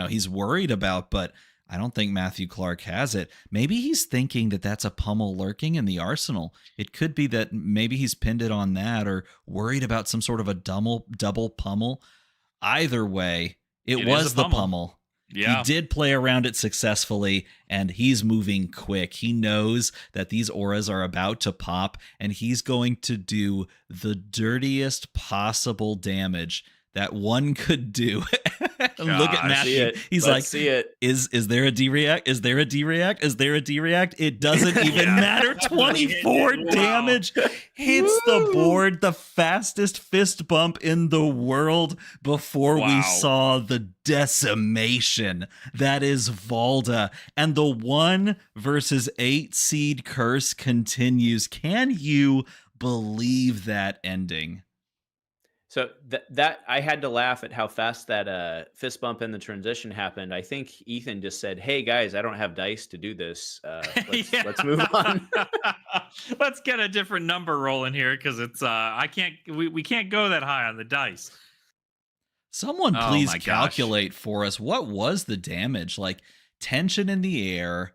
he's worried about, but I don't think Matthew Clark has it. Maybe he's thinking that that's a pummel lurking in the arsenal. It could be that maybe he's pinned it on that or worried about some sort of a double pummel. Either way, it was the pummel. Yeah. He did play around it successfully, and he's moving quick. He knows that these auras are about to pop, and he's going to do the dirtiest possible damage that one could do. Look at Matthew. He's Let's see it. Is there a D-react? Is there a D-react? Is there a D-react? It doesn't even matter. 24 damage hits the board, the fastest fist bump in the world before we saw the decimation that is Valda. And the 1 versus 8 seed curse continues. Can you believe that ending? So that I had to laugh at how fast that fist bump in the transition happened. I think Ethan just said, "Hey guys, I don't have dice to do this. Let's move on. Let's get a different number rolling here because it's we can't go that high on the dice." Someone please calculate for us, what was the damage? Like tension in the air,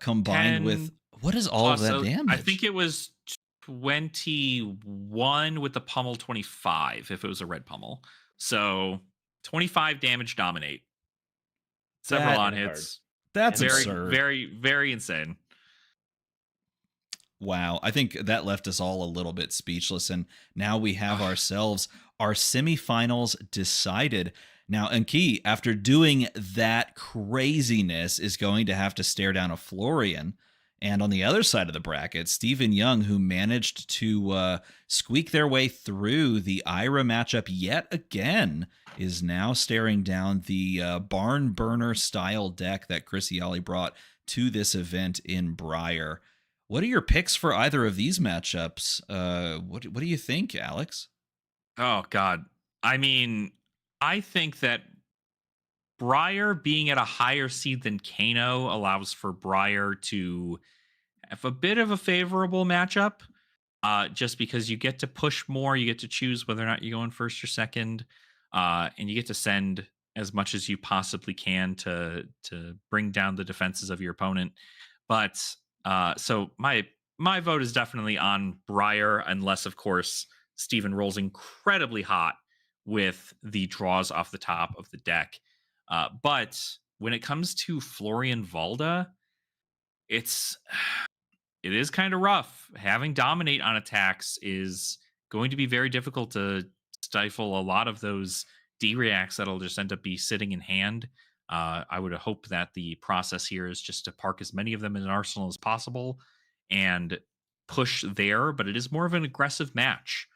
combined with what is all of that damage? I think it was 21 with the pummel, 25 if it was a red pummel. So 25 damage dominate. Several on hits. That's very, absurd. Very, very insane. Wow. I think that left us all a little bit speechless. And now we have ourselves our semifinals decided. Now, Enki, after doing that craziness, is going to have to stare down a Florian. And on the other side of the bracket, Steven Young, who managed to squeak their way through the Ira matchup yet again, is now staring down the barn burner style deck that Chris Iaali brought to this event in Briar. What are your picks for either of these matchups? What do you think, Alex? Oh, God. I mean, I think that Briar being at a higher seed than Kano allows for Briar to have a bit of a favorable matchup, just because you get to push more, you get to choose whether or not you go in first or second, and you get to send as much as you possibly can to bring down the defenses of your opponent. But so my vote is definitely on Briar, unless of course Steven rolls incredibly hot with the draws off the top of the deck. But when it comes to Florian Valda, it is kind of rough. Having dominate on attacks is going to be very difficult to stifle a lot of those D-reacts that'll just end up be sitting in hand. I would hope that the process here is just to park as many of them in an arsenal as possible and push there, but it is more of an aggressive match.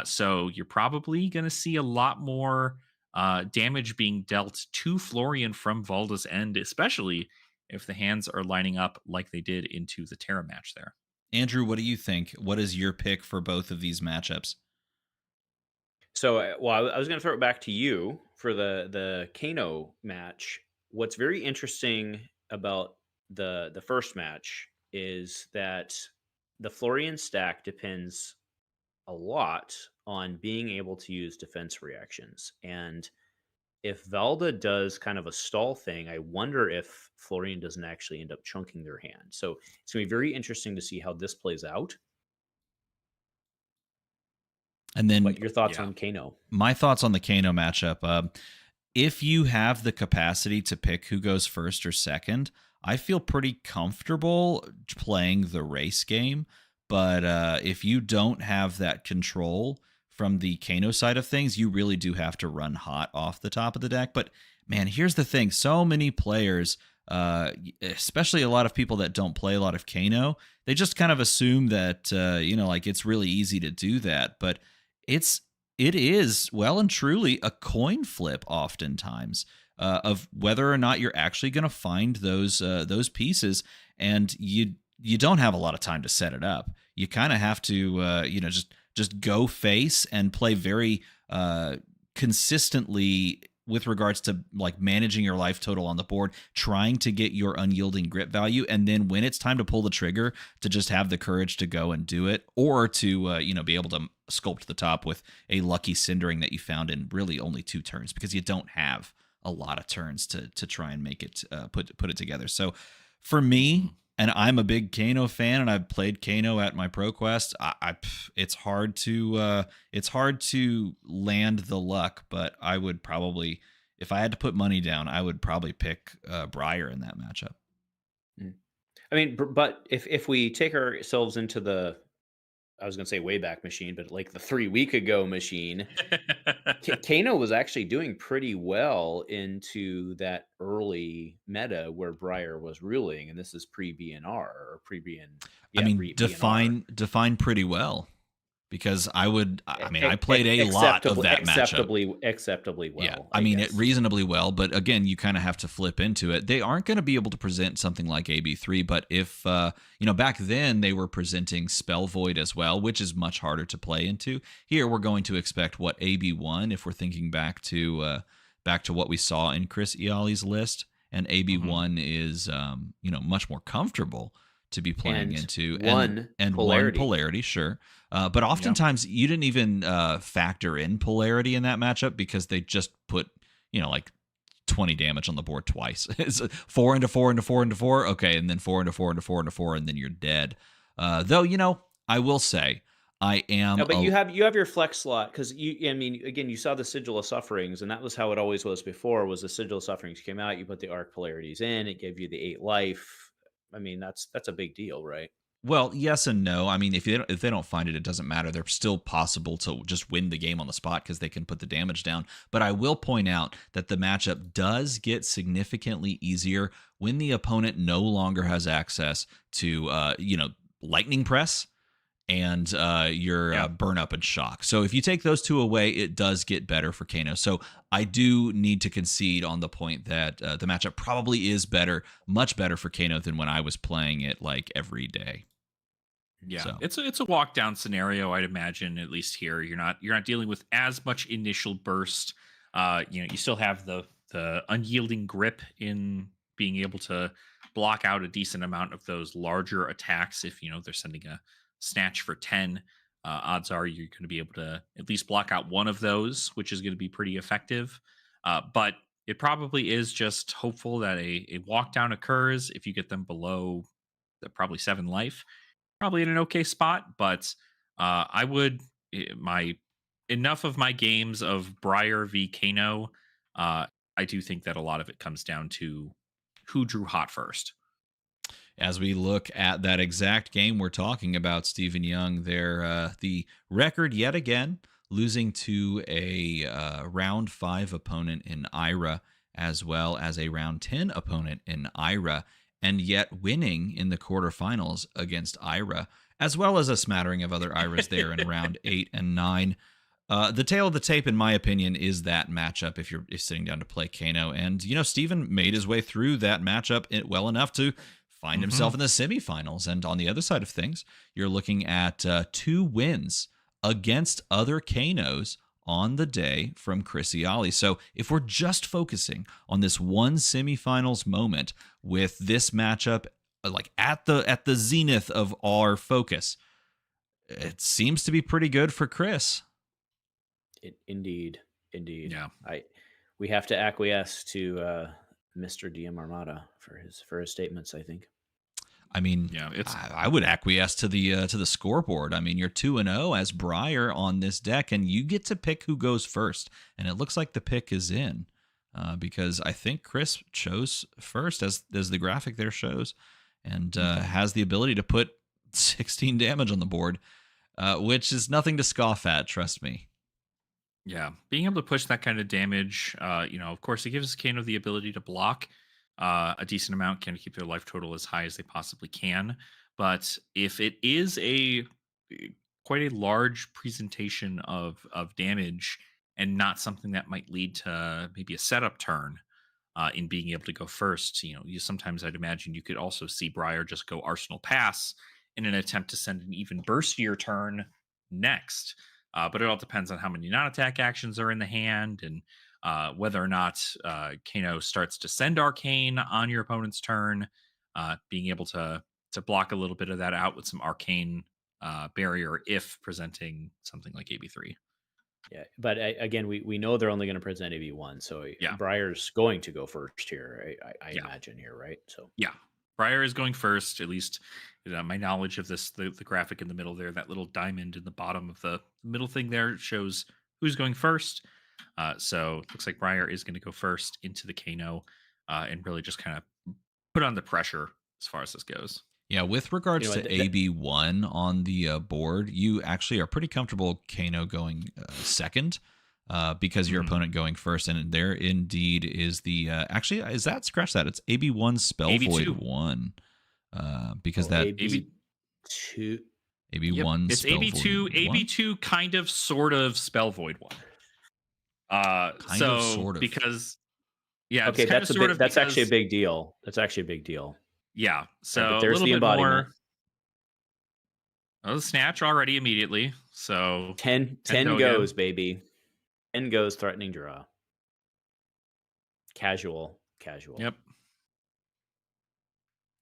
So you're probably going to see a lot more damage being dealt to Florian from Valda's end, especially if the hands are lining up like they did into the Terra match there. Andrew, what do you think? What is your pick for both of these matchups? So, I was going to throw it back to you for the Kano match. What's very interesting about the first match is that the Florian stack depends a lot on being able to use defense reactions. And if Valda does kind of a stall thing, I wonder if Florian doesn't actually end up chunking their hand. So it's going to be very interesting to see how this plays out. And then your thoughts on Kano? My thoughts on the Kano matchup. If you have the capacity to pick who goes first or second, I feel pretty comfortable playing the race game. But if you don't have that control from the Kano side of things, you really do have to run hot off the top of the deck. But man, here's the thing. So many players, especially a lot of people that don't play a lot of Kano, they just kind of assume that, like it's really easy to do that. But it is well and truly a coin flip oftentimes of whether or not you're actually going to find those pieces. And you don't have a lot of time to set it up. You kind of have to, just go face and play very consistently with regards to like managing your life total on the board, trying to get your unyielding grip value, and then when it's time to pull the trigger, to just have the courage to go and do it, or to be able to sculpt the top with a lucky cindering that you found in really only 2 turns, because you don't have a lot of turns to try and make it put it together. So for me, and I'm a big Kano fan, and I've played Kano at my ProQuest. It's hard to land the luck, but I would probably, if I had to put money down, I would probably pick Briar in that matchup. I mean, but if we take ourselves into the, I was going to say Wayback Machine, but like the 3 week ago machine, Kano was actually doing pretty well into that early meta where Briar was ruling, and this is pre BNR or pre BN. Yeah, I mean, define pretty well, because I played a lot of that matchup. Acceptably well. Yeah, I mean, it reasonably well, but again, you kind of have to flip into it. They aren't going to be able to present something like AB3, but if back then they were presenting Spell Void as well, which is much harder to play into. Here we're going to expect what AB1, if we're thinking back to what we saw in Chris Iaali's list, and AB1 is much more comfortable to be playing into, and one polarity, sure. But oftentimes you didn't even factor in polarity in that matchup, because they just put, like 20 damage on the board twice. It's 4 into 4 into 4 into 4. Okay. And then 4 into 4 into 4 into 4, and then you're dead. Though, I will say I am. No, but you have your flex slot, because you saw the Sigil of Sufferings, and that was how it always was before. Was the Sigil of Sufferings came out, you put the Arc polarities in, it gave you the 8 life. I mean, that's a big deal, right? Well, yes and no. I mean, if they don't find it, it doesn't matter. They're still possible to just win the game on the spot, because they can put the damage down. But I will point out that the matchup does get significantly easier when the opponent no longer has access to, Lightning Press and your Burn Up and Shock. So if you take those 2 away, it does get better for Kano. So I do need to concede on the point that the matchup probably is better, much better for Kano than when I was playing it like every day. Yeah, so it's a walk down scenario, I'd imagine. At least here, you're not dealing with as much initial burst. You still have the unyielding grip in being able to block out a decent amount of those larger attacks. If they're sending a snatch for 10, odds are you're going to be able to at least block out one of those, which is going to be pretty effective. But it probably is just hopeful that a walk down occurs. If you get them below probably 7 life, probably in an okay spot. But I would enough of my games of Briar v Kano. I do think that a lot of it comes down to who drew hot first. As we look at that exact game we're talking about, Stephen Young, the record yet again, losing to a round 5 opponent in Ira, as well as a round 10 opponent in Ira, and yet winning in the quarterfinals against Ira, as well as a smattering of other Iras there in round 8 and 9. The tail of the tape, in my opinion, is that matchup if you're sitting down to play Kano. And, Stephen made his way through that matchup well enough to find himself in the semifinals. And on the other side of things, you're looking at 2 wins against other Kanos on the day from Chris Iaali. So if we're just focusing on this one semifinals moment with this matchup, like at the zenith of our focus, it seems to be pretty good for Chris. Indeed. Yeah. We have to acquiesce to Mr. DM Armada for his statements, I think. I mean, yeah, I would acquiesce to the scoreboard. I mean, you're 2-0 as Briar on this deck, and you get to pick who goes first. And it looks like the pick is in, because I think Chris chose first, as the graphic there shows, and has the ability to put 16 damage on the board, which is nothing to scoff at. Trust me. Yeah, being able to push that kind of damage, of course, it gives Kano the ability to block a decent amount, can keep their life total as high as they possibly can. But if it is quite a large presentation of damage and not something that might lead to maybe a setup turn in being able to go first, sometimes I'd imagine you could also see Briar just go Arsenal Pass in an attempt to send an even burstier turn next. But it all depends on how many non-attack actions are in the hand and whether or not Kano starts to send Arcane on your opponent's turn, being able to block a little bit of that out with some Arcane barrier if presenting something like AB3. Yeah, but again, we know they're only going to present AB1, so Yeah. Briar's going to go first here, I Yeah. imagine here, right? So yeah, Briar is going first. At least my knowledge of this, the graphic in the middle there, that little diamond in the bottom of the middle thing there shows who's going first. So it looks like Briar is going to go first into the Kano and really just kind of put on the pressure as far as this goes. Yeah, with regards to AB1 on the board, you actually are pretty comfortable Kano going second because your opponent going first. And there indeed is the, actually, is that, scratch that, it's AB1 Spell AB2. Void 1. Because that... AB2. AB1 It's Spell AB2, Void AB2 kind of, sort of Spell Void 1. Kind of, sort of. Because, yeah, okay, that's actually a big deal. That's actually a big deal. Yeah, so but there's a little the bit embodiment. more. Oh, the snatch already immediately. So 10 goes, baby. 10 goes, threatening draw. Casual. Yep.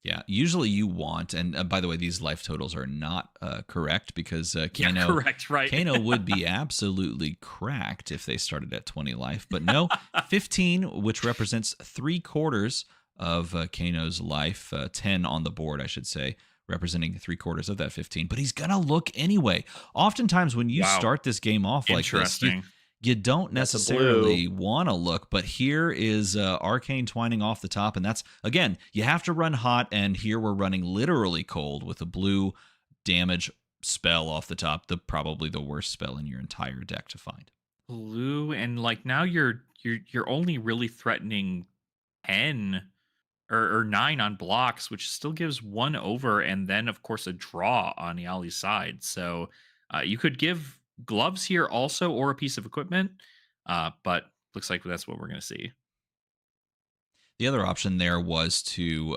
Yeah, usually you want, and by the way, these life totals are not correct because Kano, correct, right? Kano would be absolutely cracked if they started at 20 life, but no, 15, which represents 3/4 of Kano's life, 10 on the board, I should say, representing 3/4 of that 15. But he's gonna look anyway. Oftentimes, when you start this game off like this, you don't necessarily want to look, but here is Arcane twining off the top, and that's, again, you have to run hot, and here we're running literally cold with a blue damage spell off the top, probably the worst spell in your entire deck to find. Blue, and like now you're only really threatening 10 or 9 on blocks, which still gives 1 over, and then of course a draw on Iaali's side. So you could give gloves here also, or a piece of equipment, but looks like that's what we're going to see. The other option there was to,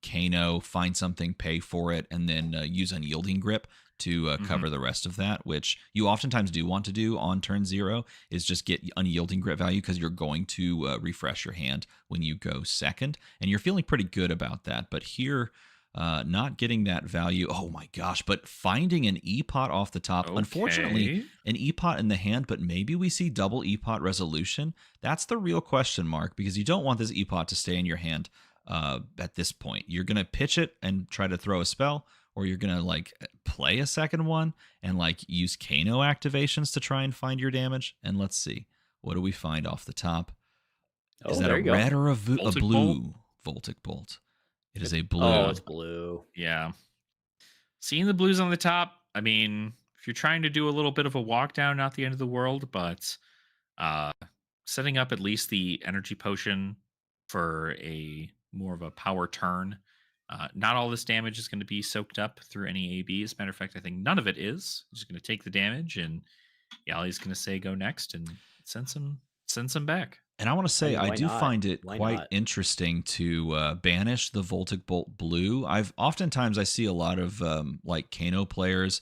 Kano, find something, pay for it, and then use Unyielding Grip to cover the rest of that, which you oftentimes do want to do on turn 0, is just get Unyielding Grip value because you're going to refresh your hand when you go second, and you're feeling pretty good about that. But here, not getting that value, oh my gosh, but finding an E-Pot off the top. Okay. Unfortunately, an E-Pot in the hand, but maybe we see double E-Pot resolution. That's the real question mark, because you don't want this E-Pot to stay in your hand at this point. You're going to pitch it and try to throw a spell, or you're going to play a second one and use Kano activations to try and find your damage. And let's see, what do we find off the top? Is that a red or a blue Voltic Bolt? It is a blue. Oh, it's blue. Yeah. Seeing the blues on the top, I mean, if you're trying to do a little bit of a walk down, not the end of the world, but setting up at least the energy potion for a more of a power turn. Not all this damage is going to be soaked up through any AB. As a matter of fact, I think none of it is. Just going to take the damage, and Iaali's going to say go next and send some back. And I want to say, I do find it quite interesting to banish the Voltic Bolt blue. Oftentimes I see a lot of Kano players,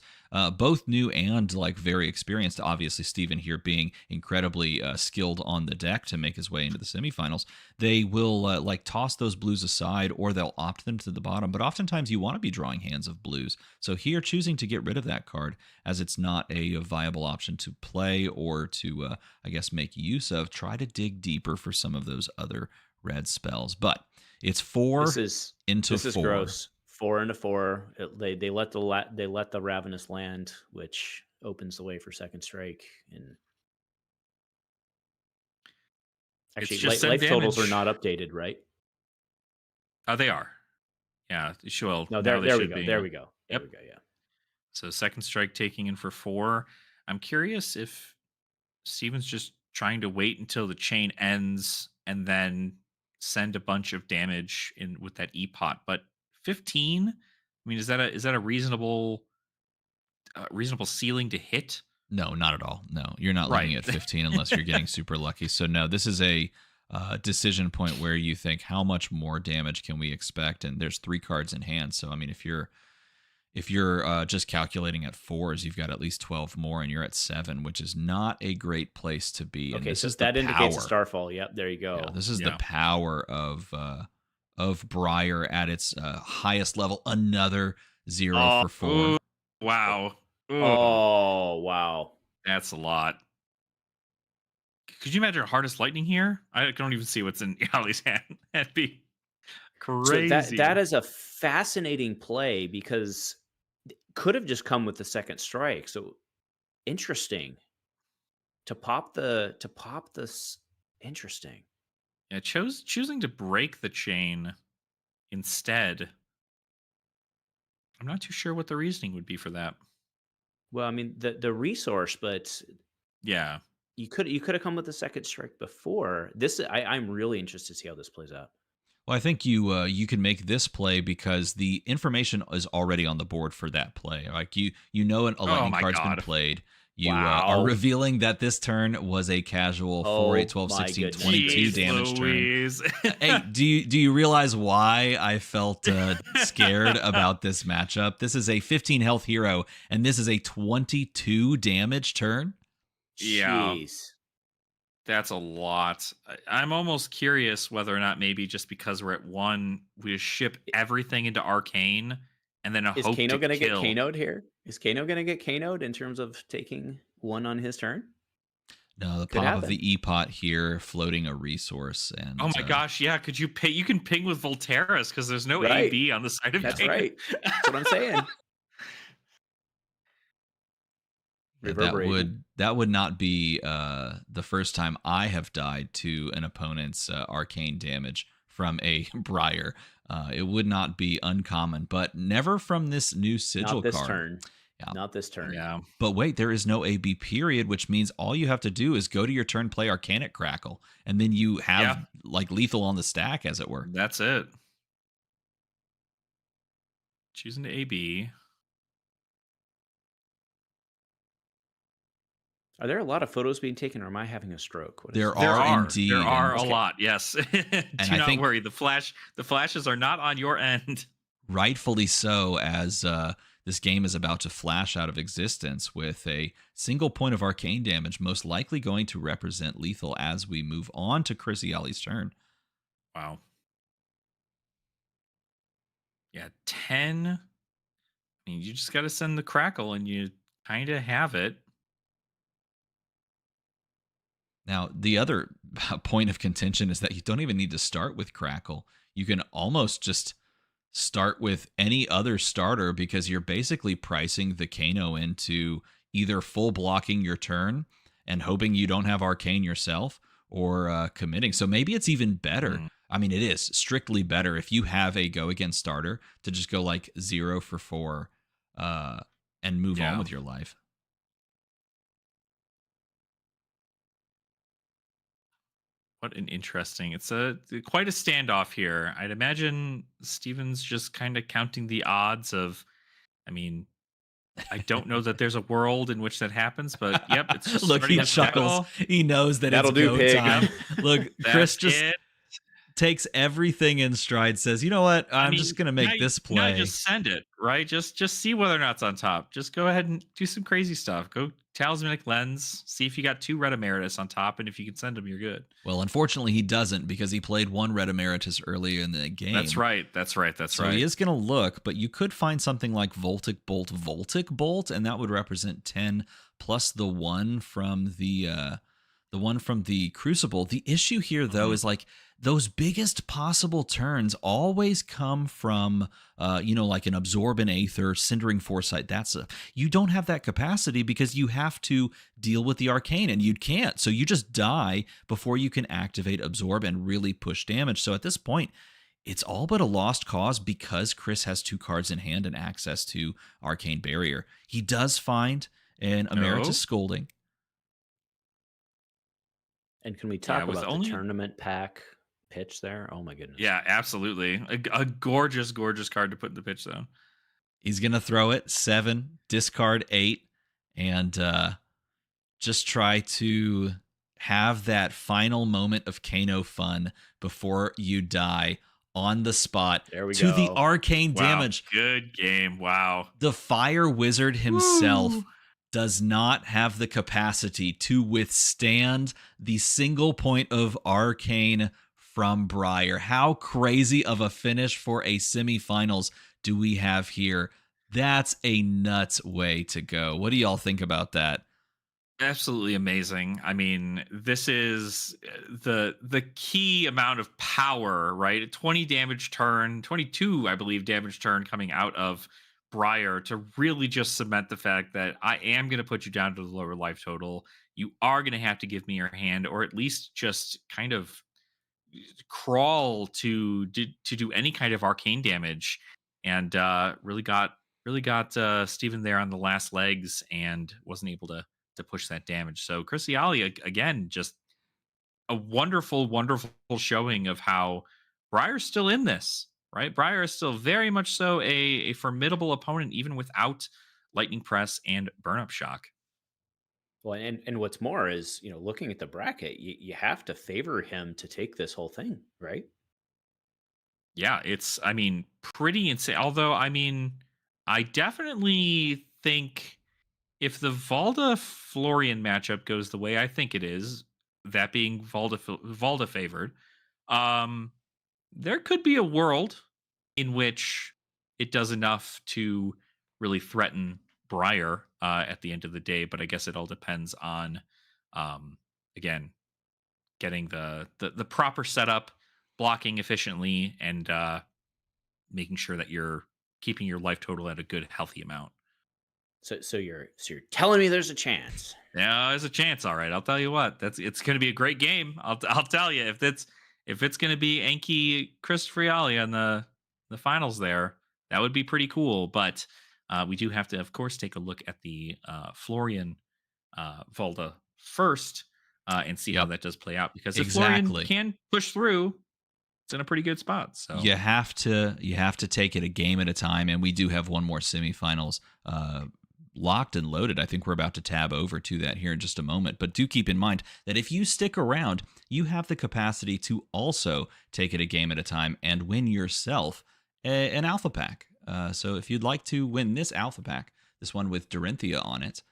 both new and very experienced. Obviously, Steven here being incredibly skilled on the deck to make his way into the semifinals. They will toss those blues aside, or they'll opt them to the bottom. But oftentimes you want to be drawing hands of blues. So here, choosing to get rid of that card, as it's not a viable option to play or to, make use of, try to dig deeper for some of those other red spells. But it's 4 into 4. This is gross. 4 into 4. They let the Ravenous land, which opens the way for second strike. And actually, life totals are not updated, right? Oh, they are. Yeah, sure. No, there we go. There we go. Yep. There we go. Yeah. So second strike taking in for 4. I'm curious if Steven's just trying to wait until the chain ends and then send a bunch of damage in with that E-Pot. But 15, I mean, is that a reasonable ceiling to hit? No, not at all. No, you're not looking at 15 unless you're getting super lucky. So no, this is a decision point where you think, how much more damage can we expect? And there's 3 cards in hand. So I mean, if you're If you're just calculating at 4s, you've got at least 12 more, and you're at 7, which is not a great place to be. And Okay, this so is that the indicates a power. starfall. Yep, there you go. Yeah, this is the power of Briar at its highest level. Another 0 for 4. Ooh, wow. Ooh, Oh, wow. that's a lot. Could you imagine hardest lightning here? I don't even see what's in Iaali's hand. That'd be crazy. So that is a fascinating play because it could have just come with the second strike. So interesting to pop this. Interesting. Yeah, choosing to break the chain instead. I'm not too sure what the reasoning would be for that. Well, I mean the resource, but Yeah. you could have come with the second strike before this. I'm really interested to see how this plays out. Well, I think you can make this play because the information is already on the board for that play. Like a lightning card's been played. You are revealing that this turn was a casual 4, 8, 12, 16, 22 damage turn. Hey, do you realize why I felt scared about this matchup? This is a 15 health hero, and this is a 22 damage turn. Yeah. Jeez. That's a lot. I'm almost curious whether or not maybe just because we're at 1, we just ship everything into Arcane and then Is hope Kano to going to get kill. Kano'd here? Is Kano going to get Kano'd in terms of taking 1 on his turn? No, the Could pop happen. of the E-Pot here, floating a resource. And Oh my gosh, yeah. Could you ping? You can ping with Volterras because there's no Right. AB on the side of That's Kano. right. That's what I'm saying. Yeah, Reverberating. that would not be the first time I have died to an opponent's arcane damage from a Briar. It would not be uncommon, but never from this new sigil Not this card. turn. Yeah. Not this turn. Yeah. But wait, there is no AB period, which means all you have to do is go to your turn, play Arcanic Crackle, and then you have like lethal on the stack, as it were. That's it. Choosing to AB. Are there a lot of photos being taken, or am I having a stroke? There are indeed. There are and a lot, yes. Do not worry. The flashes are not on your end. Rightfully so, as this game is about to flash out of existence with a single point of arcane damage, most likely going to represent lethal as we move on to Chris Iaali's turn. Wow. Yeah, 10. I mean, you just got to send the crackle and you kind of have it. Now, the other point of contention is that you don't even need to start with Crackle. You can almost just start with any other starter because you're basically pricing the Kano into either full blocking your turn and hoping you don't have Arcane yourself or committing. So maybe it's even better. I mean, it is strictly better if you have a go against starter to just go like 0 for 4 and move on with your life. What an interesting. It's quite a standoff here. I'd imagine Steven's just kind of counting the odds of, I mean, I don't know that there's a world in which that happens, but yep, it's just look, he chuckles. He knows that That'll it's do, go pig. time. Look, Chris just takes everything in stride, says, you know what? I'm just going to make this play. Just send it, right? Just see whether or not it's on top. Just go ahead and do some crazy stuff. Go Talismanic Lens. See if you got 2 Red Emeritus on top, and if you can send them, you're good. Well, unfortunately, he doesn't because he played 1 Red Emeritus earlier in the game. That's right. So he is going to look, but you could find something like Voltic Bolt, and that would represent 10 plus the 1 from the Crucible. The issue here, though, is like those biggest possible turns always come from, like an Absorb an Aether, Cindering Foresight. You don't have that capacity because you have to deal with the Arcane, and you can't. So you just die before you can activate Absorb and really push damage. So at this point, it's all but a lost cause because Chris has 2 cards in hand and access to Arcane Barrier. He does find an Emeritus Scolding. And can we talk about the tournament pack pitch there? Oh my goodness. Yeah, absolutely. A gorgeous, gorgeous card to put in the pitch zone. He's going to throw it 7, discard 8, and just try to have that final moment of Kano fun before you die on the spot There we to the go. arcane Wow. damage. Good game. Wow. The fire wizard himself Woo. does not have the capacity to withstand the single point of arcane from Briar. How crazy of a finish for a semifinals do we have here? That's a nuts way to go. What do y'all think about that? Absolutely amazing. I mean, this is the key amount of power, right? A 20 damage turn, 22, I believe, damage turn coming out of Briar to really just cement the fact that I am going to put you down to the lower life total. You are going to have to give me your hand, or at least just kind of crawl to do any kind of arcane damage, and really got Steven there on the last legs and wasn't able to push that damage. So Chris Iaali, again, just a wonderful, wonderful showing of how Briar's still in this, right? Briar is still very much so a formidable opponent, even without Lightning Press and Burn Up Shock. Well, and what's more is, looking at the bracket, you have to favor him to take this whole thing, right? Yeah, it's, I mean, pretty insane. Although, I mean, I definitely think if the Valda Florian matchup goes the way I think it is, that being Valda favored, um, there could be a world in which it does enough to really threaten Briar at the end of the day. But I guess it all depends on, again, getting the proper setup, blocking efficiently, and making sure that you're keeping your life total at a good, healthy amount. So you're telling me there's a chance. Yeah, there's a chance. All right, I'll tell you what. It's going to be a great game. I'll tell you if it's going to be Enki Christopher Iaali on the finals there, that would be pretty cool. But we do have to, of course, take a look at the Florian Valda first and see how Yep, that does play out. Because if Florian exactly. can push through, it's in a pretty good spot. So You have to take it a game at a time, and we do have one more semifinals locked and loaded. I think we're about to tab over to that here in just a moment. But do keep in mind that if you stick around, you have the capacity to also take it a game at a time and win yourself an alpha pack. So if you'd like to win this alpha pack, this one with Dorinthia on it,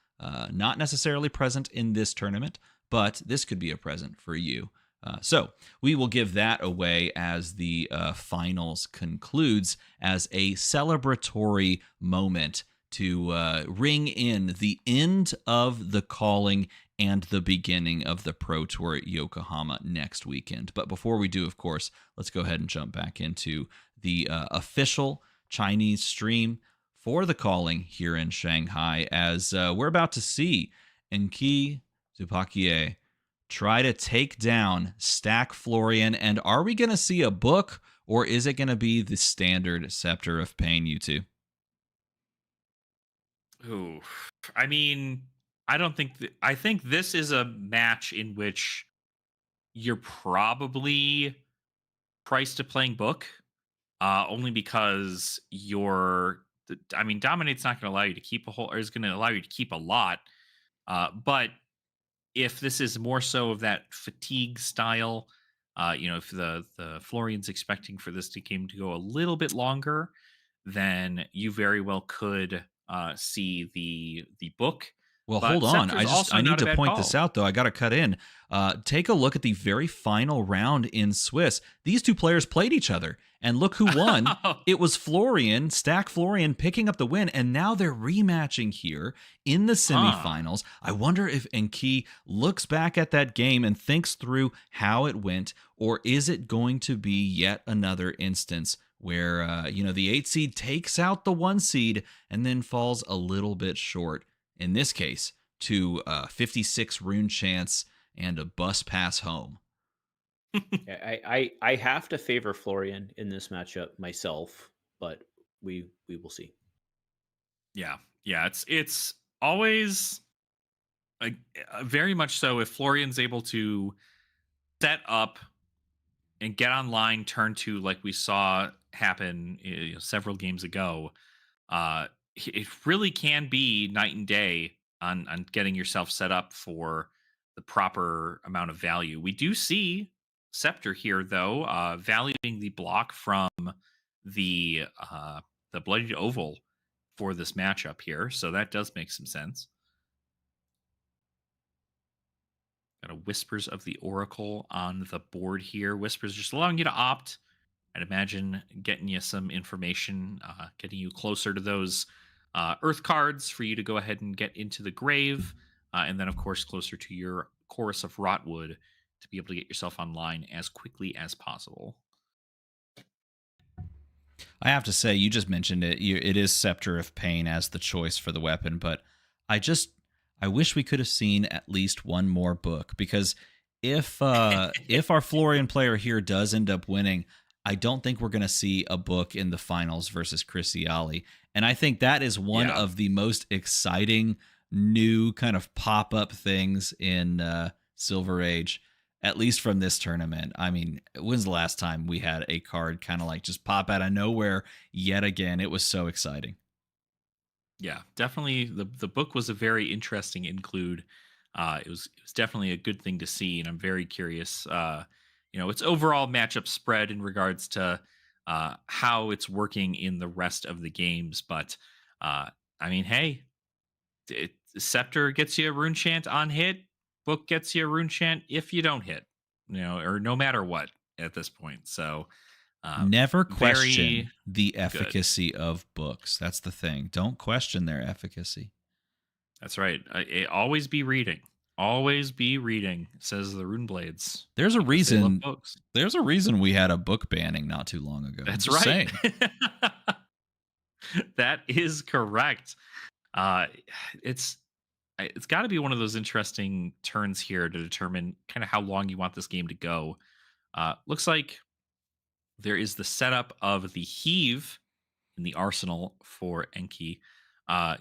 not necessarily present in this tournament, but this could be a present for you. So we will give that away as the finals concludes as a celebratory moment to ring in the end of the calling and the beginning of the Pro Tour at Yokohama next weekend. But before we do, of course, let's go ahead and jump back into the official Chinese stream for the calling here in Shanghai, as we're about to see Enki Dupaquier try to take down Stack Florian. And are we going to see a book, or is it going to be the standard Scepter of Pain, you two? ooh, I mean, I don't think I think this is a match in which you're probably priced to playing book, only because I mean, Dominate's not going to allow you to keep a whole, or is going to allow you to keep a lot. But if this is more so of that fatigue style, if the Florian's expecting for this game to go a little bit longer, then you very well could see the book. Well, hold But on. Scepter's I also need not a to bad point call. this out though. I got to cut in. Take a look at the very final round in Swiss. These two players played each other, and look who won. It was Florian, Stack Florian, picking up the win, and now they're rematching here in the semifinals. I wonder if Enki looks back at that game and thinks through how it went, or is it going to be yet another instance where the 8 seed takes out the 1 seed and then falls a little bit short? In this case, to 56 rune chance and a bus pass home. I have to favor Florian in this matchup myself, but we will see. Yeah, it's always like very much so. If Florian's able to set up and get online, turn to like we saw happen several games ago, uh, it really can be night and day on getting yourself set up for the proper amount of value. We do see Scepter here, though, valuing the block from the uh, the Bloodied Oval for this matchup here, so that does make some sense. Got a Whispers of the Oracle on the board here. Whispers just allowing you to opt. I'd imagine getting you some information, getting you closer to those Earth cards for you to go ahead and get into the grave, and then of course closer to your Chorus of Rotwood to be able to get yourself online as quickly as possible. I have to say, you just mentioned it. It is Scepter of Pain as the choice for the weapon, but I just I wish we could have seen at least one more book, because if our Florian player here does end up winning, I don't think we're going to see a book in the finals versus Chris Iaali. And I think that is one Yeah. of the most exciting new kind of pop up things in Silver Age, at least from this tournament. I mean, when's the last time we had a card kind of like just pop out of nowhere yet again? It was so exciting. Yeah, definitely. The book was a very interesting include. It was definitely a good thing to see, and I'm very curious. Its overall matchup spread in regards to how it's working in the rest of the games. But I mean, hey, Scepter gets you a rune chant on hit. Book gets you a rune chant if you don't hit. Or no matter what at this point. So Never very question the good. efficacy of books. That's the thing. Don't question their efficacy. That's right. Always be reading. Always be reading, says the Rune Blades. There's a Because they love reason. books. There's a reason we had a book banning not too long ago. That's Just right. saying. That is correct. Uh, it's it's got to be one of those interesting turns here to determine kind of how long you want this game to go. Looks like there is the setup of the heave in the arsenal for Enki, uh,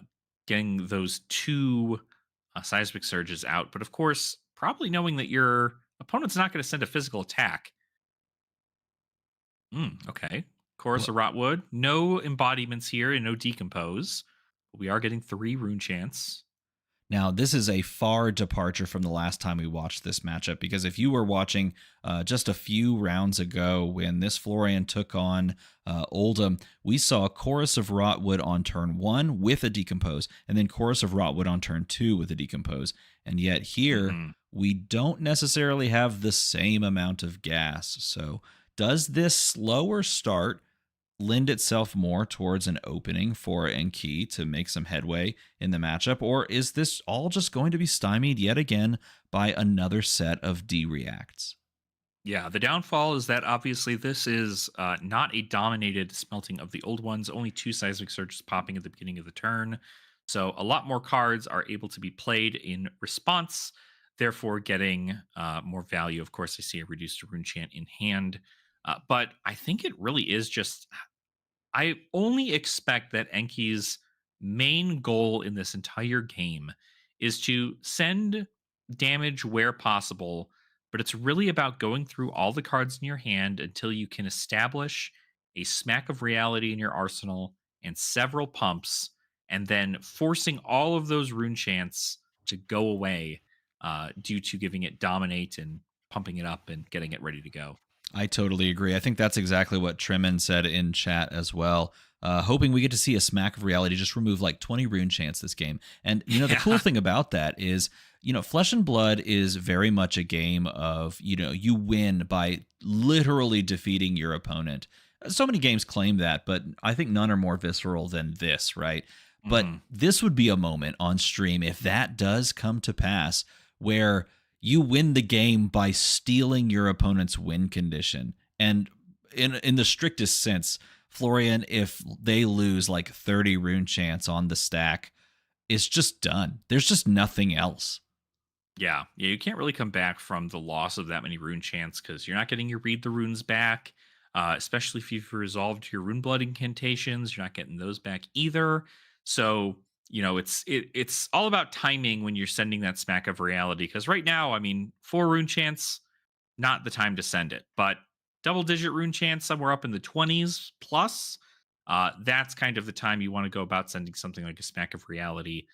getting those two seismic surges out. But of course, probably knowing that your opponent's not going to send a physical attack. Okay. Chorus of Rotwood. No embodiments here and no decompose. But we are getting 3 rune chants. Now, this is a far departure from the last time we watched this matchup, because if you were watching just a few rounds ago when this Florian took on Oldhim, we saw Chorus of Rotwood on turn 1 with a decompose, and then Chorus of Rotwood on turn 2 with a decompose. And yet here, we don't necessarily have the same amount of gas. So does this slower start lend itself more towards an opening for Enki to make some headway in the matchup, or is this all just going to be stymied yet again by another set of D-reacts? Yeah, the downfall is that obviously this is not a dominated smelting of the old ones, only 2 seismic surges popping at the beginning of the turn. So a lot more cards are able to be played in response, therefore getting more value. Of course, I see a reduced rune chant in hand. But I think it really is just, I only expect that Enki's main goal in this entire game is to send damage where possible, but it's really about going through all the cards in your hand until you can establish a smack of reality in your arsenal and several pumps, and then forcing all of those rune chants to go away due to giving it dominate and pumping it up and getting it ready to go. I totally agree. I think that's exactly what Tremin said in chat as well. Hoping we get to see a smack of reality, just remove like 20 rune chants this game. And, the cool thing about that is, Flesh and Blood is very much a game of, you win by literally defeating your opponent. So many games claim that, but I think none are more visceral than this, right? But this would be a moment on stream, if that does come to pass, where you win the game by stealing your opponent's win condition. And in the strictest sense, Florian, if they lose like 30 rune chants on the stack, it's just done. There's just nothing else. Yeah, you can't really come back from the loss of that many rune chants because you're not getting your read the runes back, especially if you've resolved your rune blood incantations. You're not getting those back either. So it's all about timing when you're sending that smack of reality. Because right now, I mean, 4 rune chants, not the time to send it. But double digit rune chants, somewhere up in the 20s plus, that's kind of the time you want to go about sending something like a smack of reality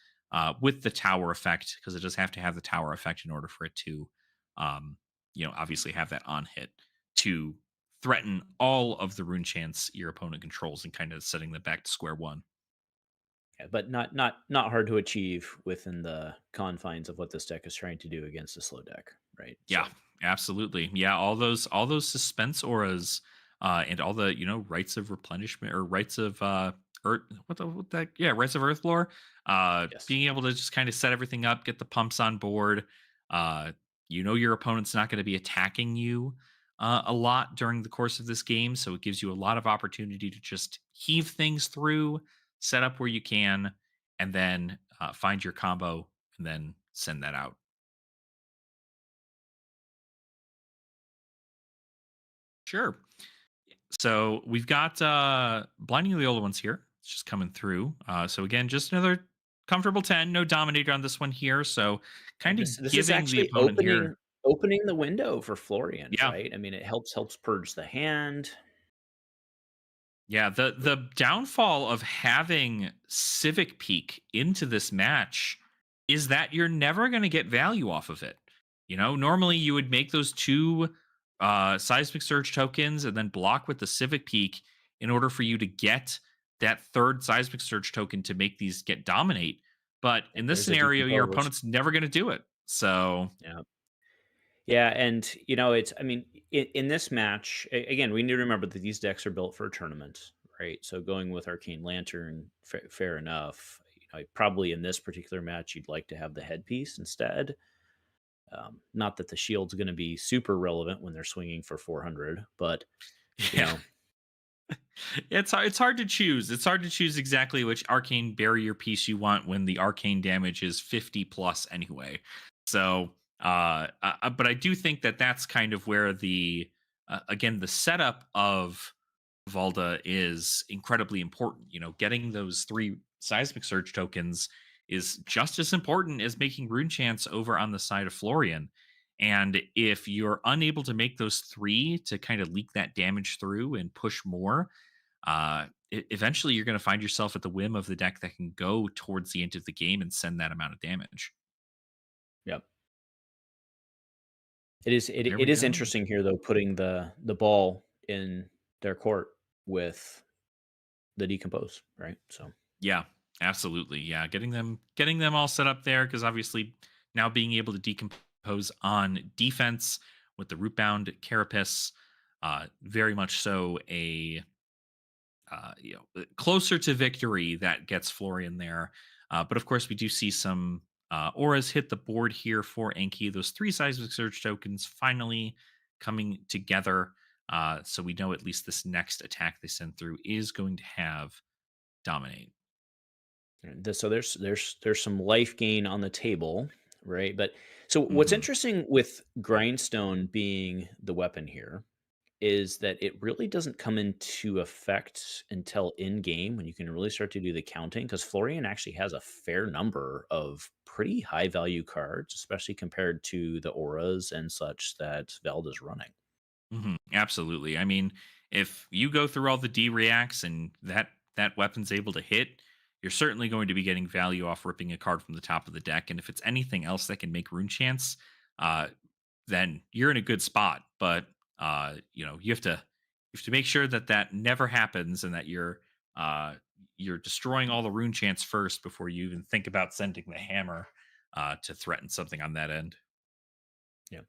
with the tower effect, because it does have to have the tower effect in order for it to obviously have that on hit to threaten all of the rune chance your opponent controls and kind of setting them back to square one. Yeah, but not hard to achieve within the confines of what this deck is trying to do against a slow deck, right? Yeah, So absolutely. Yeah, all those suspense auras, and all the rites of replenishment or rites of earth. What that? Yeah, rites of earth lore. yes, Being able to just kind of set everything up, get the pumps on board. Uh, your opponent's not going to be attacking you a lot during the course of this game, so it gives you a lot of opportunity to just heave things through, set up where you can, and then find your combo and then send that out. Sure. So we've got Blinding of the Older Ones here. It's just coming through. So again, just another comfortable 10. No Dominator on this one here. So kind of this is giving the actually opponent here. opening the window for Florian, Yeah. right? I mean, it helps purge the hand. Yeah. The downfall of having Civic Peak into this match is that you're never going to get value off of it. Normally you would make those two seismic surge tokens and then block with the Civic Peak in order for you to get that third seismic surge token to make these get dominate. But in this There's a scenario, your decompose. opponent's never going to do it. So Yeah. Yeah, and it's I mean, in this match, again, we need to remember that these decks are built for a tournament, right? So going with Arcane Lantern, fair enough. Probably in this particular match, you'd like to have the headpiece instead. Not that the shield's going to be super relevant when they're swinging for 400, but you yeah, know, it's hard to choose. It's hard to choose exactly which arcane barrier piece you want when the arcane damage is 50 plus anyway. So, but I do think that that's kind of where the again the setup of Valda is incredibly important. Getting those three seismic surge tokens is just as important as making rune chance over on the side of Florian. And if you're unable to make those three to kind of leak that damage through and push more, eventually you're going to find yourself at the whim of the deck that can go towards the end of the game and send that amount of damage. yep. It is There it we is go. interesting here though, putting the ball in their court with the decompose, right? So Yeah, absolutely. Yeah, getting them all set up there because obviously now being able to decompose on defense with the rootbound carapace, very much so a closer to victory that gets Florian there. But of course, we do see some auras hit the board here for Enki. Those three seismic surge tokens finally coming together. So we know at least this next attack they send through is going to have dominate. So there's some life gain on the table, right? But so what's Hmm. interesting with grindstone being the weapon here is that it really doesn't come into effect until in game when you can really start to do the counting because Florian actually has a fair number of pretty high value cards, especially compared to the auras and such that Velda's running. Absolutely. I mean, if you go through all the D reacts and that weapon's able to hit, you're certainly going to be getting value off ripping a card from the top of the deck. And if it's anything else that can make rune chance, uh, then you're in a good spot. But you have to make sure that that never happens and that you're destroying all the rune chance first before you even think about sending the hammer to threaten something on that end. Yeah.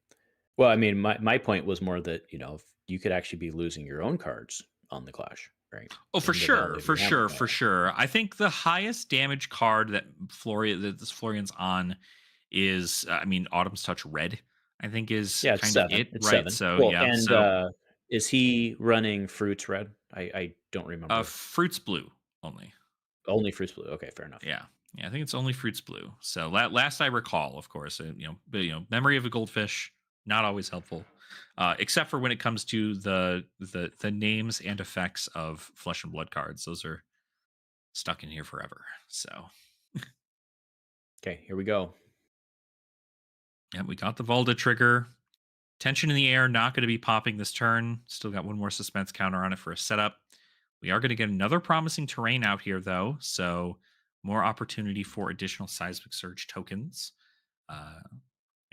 Well, I mean, my point was more that, if you could actually be losing your own cards on the clash, right? Oh, for In the Velda sure, if for you hammer sure, for fire. sure. I think the highest damage card that this Florian's on is, I mean, Autumn's Touch Red. I think is Yeah, it's kind of 7. it, It's right? 7. So Well, yeah, and, so is he running Fruits Red? I don't remember. Fruits Blue only. Only Fruits Blue. Okay, fair enough. Yeah, yeah, I think it's only Fruits Blue. So last I recall, of course, but memory of a goldfish not always helpful, except for when it comes to the names and effects of Flesh and Blood cards. Those are stuck in here forever. So Okay, here we go. yeah, we got the Valda trigger. Tension in the air, not going to be popping this turn. Still got one more suspense counter on it for a setup. We are going to get another promising terrain out here, though. So more opportunity for additional seismic surge tokens. Uh,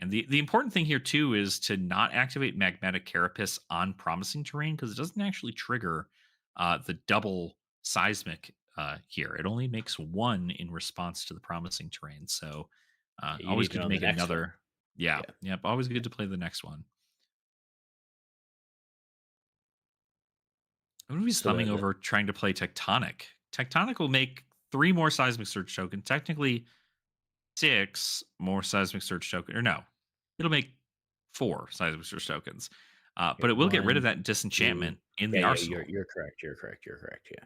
And the important thing here too is to not activate Magmatic Carapace on promising terrain because it doesn't actually trigger the double seismic here. It only makes one in response to the promising terrain. So You always need it good to on the make next one. another. Yeah, Yeah. yep. Always good to play the next one. I'm gonna be So thumbing over trying to play Tectonic. Tectonic will make 3 more seismic surge token. Technically 6 more seismic surge token. Or no, it'll make 4 seismic surge tokens. But it will get rid of 1, that 2. disenchantment in the Yeah, arsenal. you're correct. You're correct. You're correct. Yeah.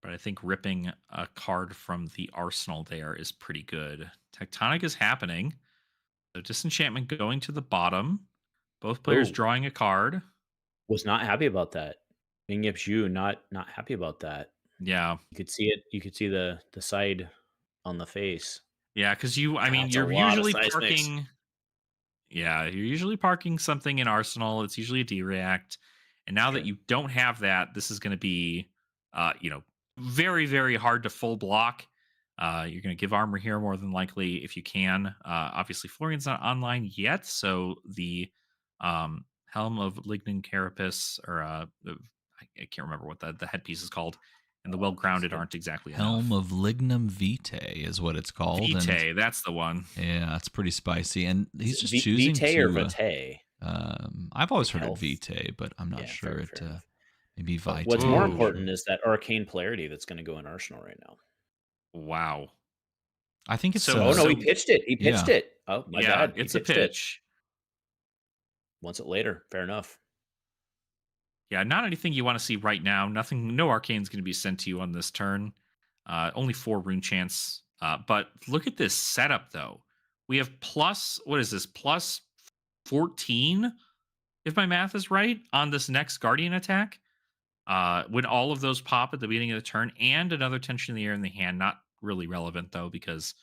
But I think ripping a card from the arsenal there is pretty good. Tectonic is happening. So disenchantment going to the bottom. Both players Oh, drawing a card. was not happy about that. Ming Zhu not happy about that. Yeah. You could see it. You could see the side on the face. Yeah, because That's a you're lot of usually seismics. parking. Yeah, you're usually parking something in Arsenal. It's usually a D-React. And now that Sure. you don't have that, this is going to be, very, very hard to full block. You're going to give armor here more than likely if you can. Obviously, Florian's not online yet, so the Helm of Lignin Carapace, or I can't remember what the headpiece is called, and the Well-Grounded aren't exactly Helm enough. of Lignum Vitae is what it's called. Vitae, that's the one. Yeah, it's pretty spicy. And Is he's it just choosing Vitae to. or Vitae? I've always Like heard health? it Vitae, but I'm not Yeah, sure fair it. enough. Maybe But Vitae. what's more Ooh. important is that arcane polarity that's going to go in Arsenal right now. Wow. I think it's. So- Oh no, so- he pitched it. He pitched yeah. it. Oh my Yeah, bad. it's He a pitched it. pitch. Wants it later. Fair enough. Yeah, not anything you want to see right now. Nothing. No arcane's going to be sent to you on this turn. Only 4 rune chance. But look at this setup, though. We have plus. What is this? Plus 14, if my math is right, on this next Guardian attack. When all of those pop at the beginning of the turn, and another tension in the air in the hand. Not really relevant though, because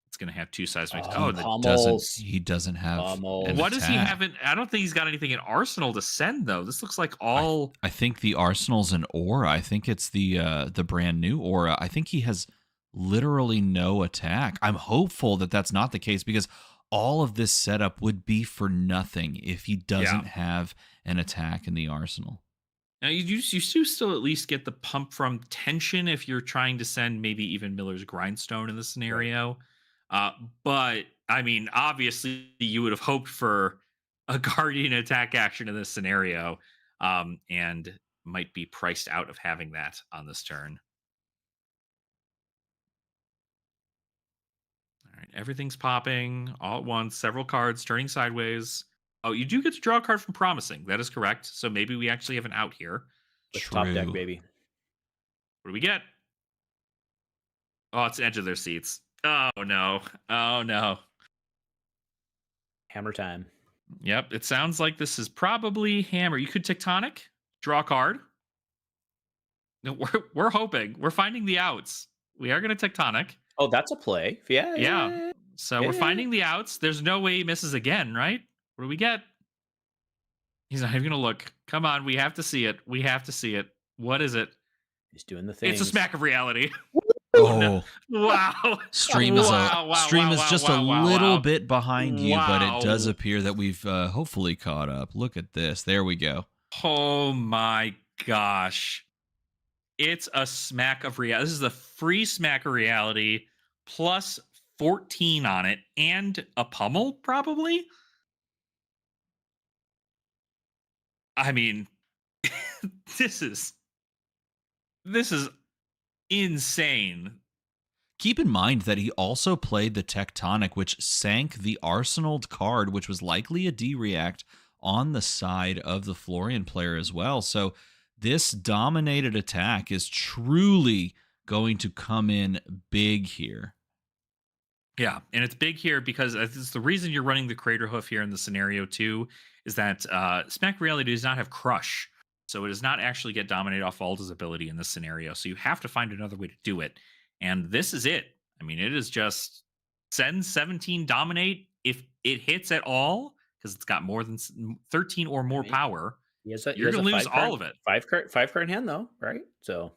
it's going to have 2 seismics. He doesn't have. Pummels. an What does he attack. have? I don't think he's got anything in Arsenal to send though. This looks like all. I think the Arsenal's an aura. I think it's the brand new aura. I think he has literally no attack. I'm hopeful that that's not the case, because all of this setup would be for nothing if he doesn't have an attack in the Arsenal. Now you do still at least get the pump from tension if you're trying to send maybe even Miller's Grindstone in this scenario. But I mean, obviously you would have hoped for a Guardian attack action in this scenario, and might be priced out of having that on this turn. All right, everything's popping all at once. Several cards turning sideways. Oh, you do get to draw a card from Promising. That is correct. So maybe we actually have an out here. Let's top deck, baby. What do we get? Oh, it's edge of their seats. Oh no. Oh no. Hammer time. Yep. It sounds like this is probably hammer. You could Tectonic, draw a card. No, we're hoping. We're finding the outs. We are going to Tectonic. Oh, that's a play. Yeah. So we're finding the outs. There's no way he misses again, right? What do we get? He's not even going to look. Come on. We have to see it. We have to see it. What is it? He's doing the thing. It's a smack of reality. Oh, no. Wow. Stream is just a little bit behind you, but it does appear that we've hopefully caught up. Look at this. There we go. Oh my gosh. It's a smack of reality. This is the free smack of reality plus 14 on it and a pummel, probably. I mean, this is insane. Keep in mind that he also played the Tectonic, which sank the Arsenal card, which was likely a D-React on the side of the Florian player as well. So this dominated attack is truly going to come in big here. Yeah, and it's big here because it's the reason you're running the Crater Hoof here in the scenario too, is that Smack Reality does not have Crush. So it does not actually get dominated off Valda's ability in this scenario. So you have to find another way to do it. And this is it. I mean, it is just send 17 dominate if it hits at all, because it's got more than 13 or more power. You're going to lose all of it. Five card hand though, right? So,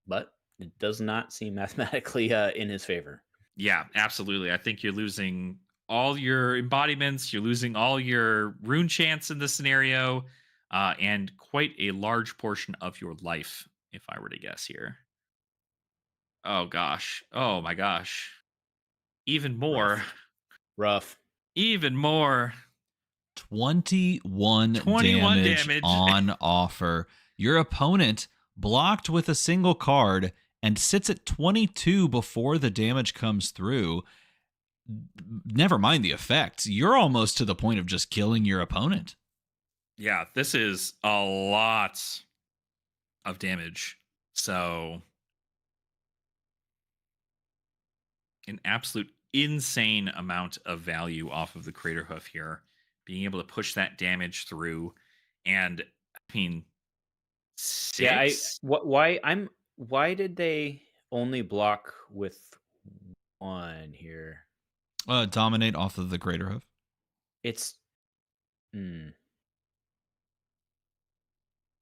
but it does not seem mathematically in his favor. Yeah, absolutely. I think you're losing all your embodiments. You're losing all your rune chants in this scenario, and quite a large portion of your life, if I were to guess here. Oh gosh. Oh my gosh. Even more. Rough. Rough. Even more. 21 21 damage damage. on offer. Your opponent blocked with a single card and sits at 22 before the damage comes through. Never mind the effects. You're almost to the point of just killing your opponent. Yeah, this is a lot of damage. So, an absolute insane amount of value off of the Crater Hoof here. Being able to push that damage through. And, I mean, Yeah, six? why did they only block with one here? Dominate off of the Greater Hoof. It's hmm.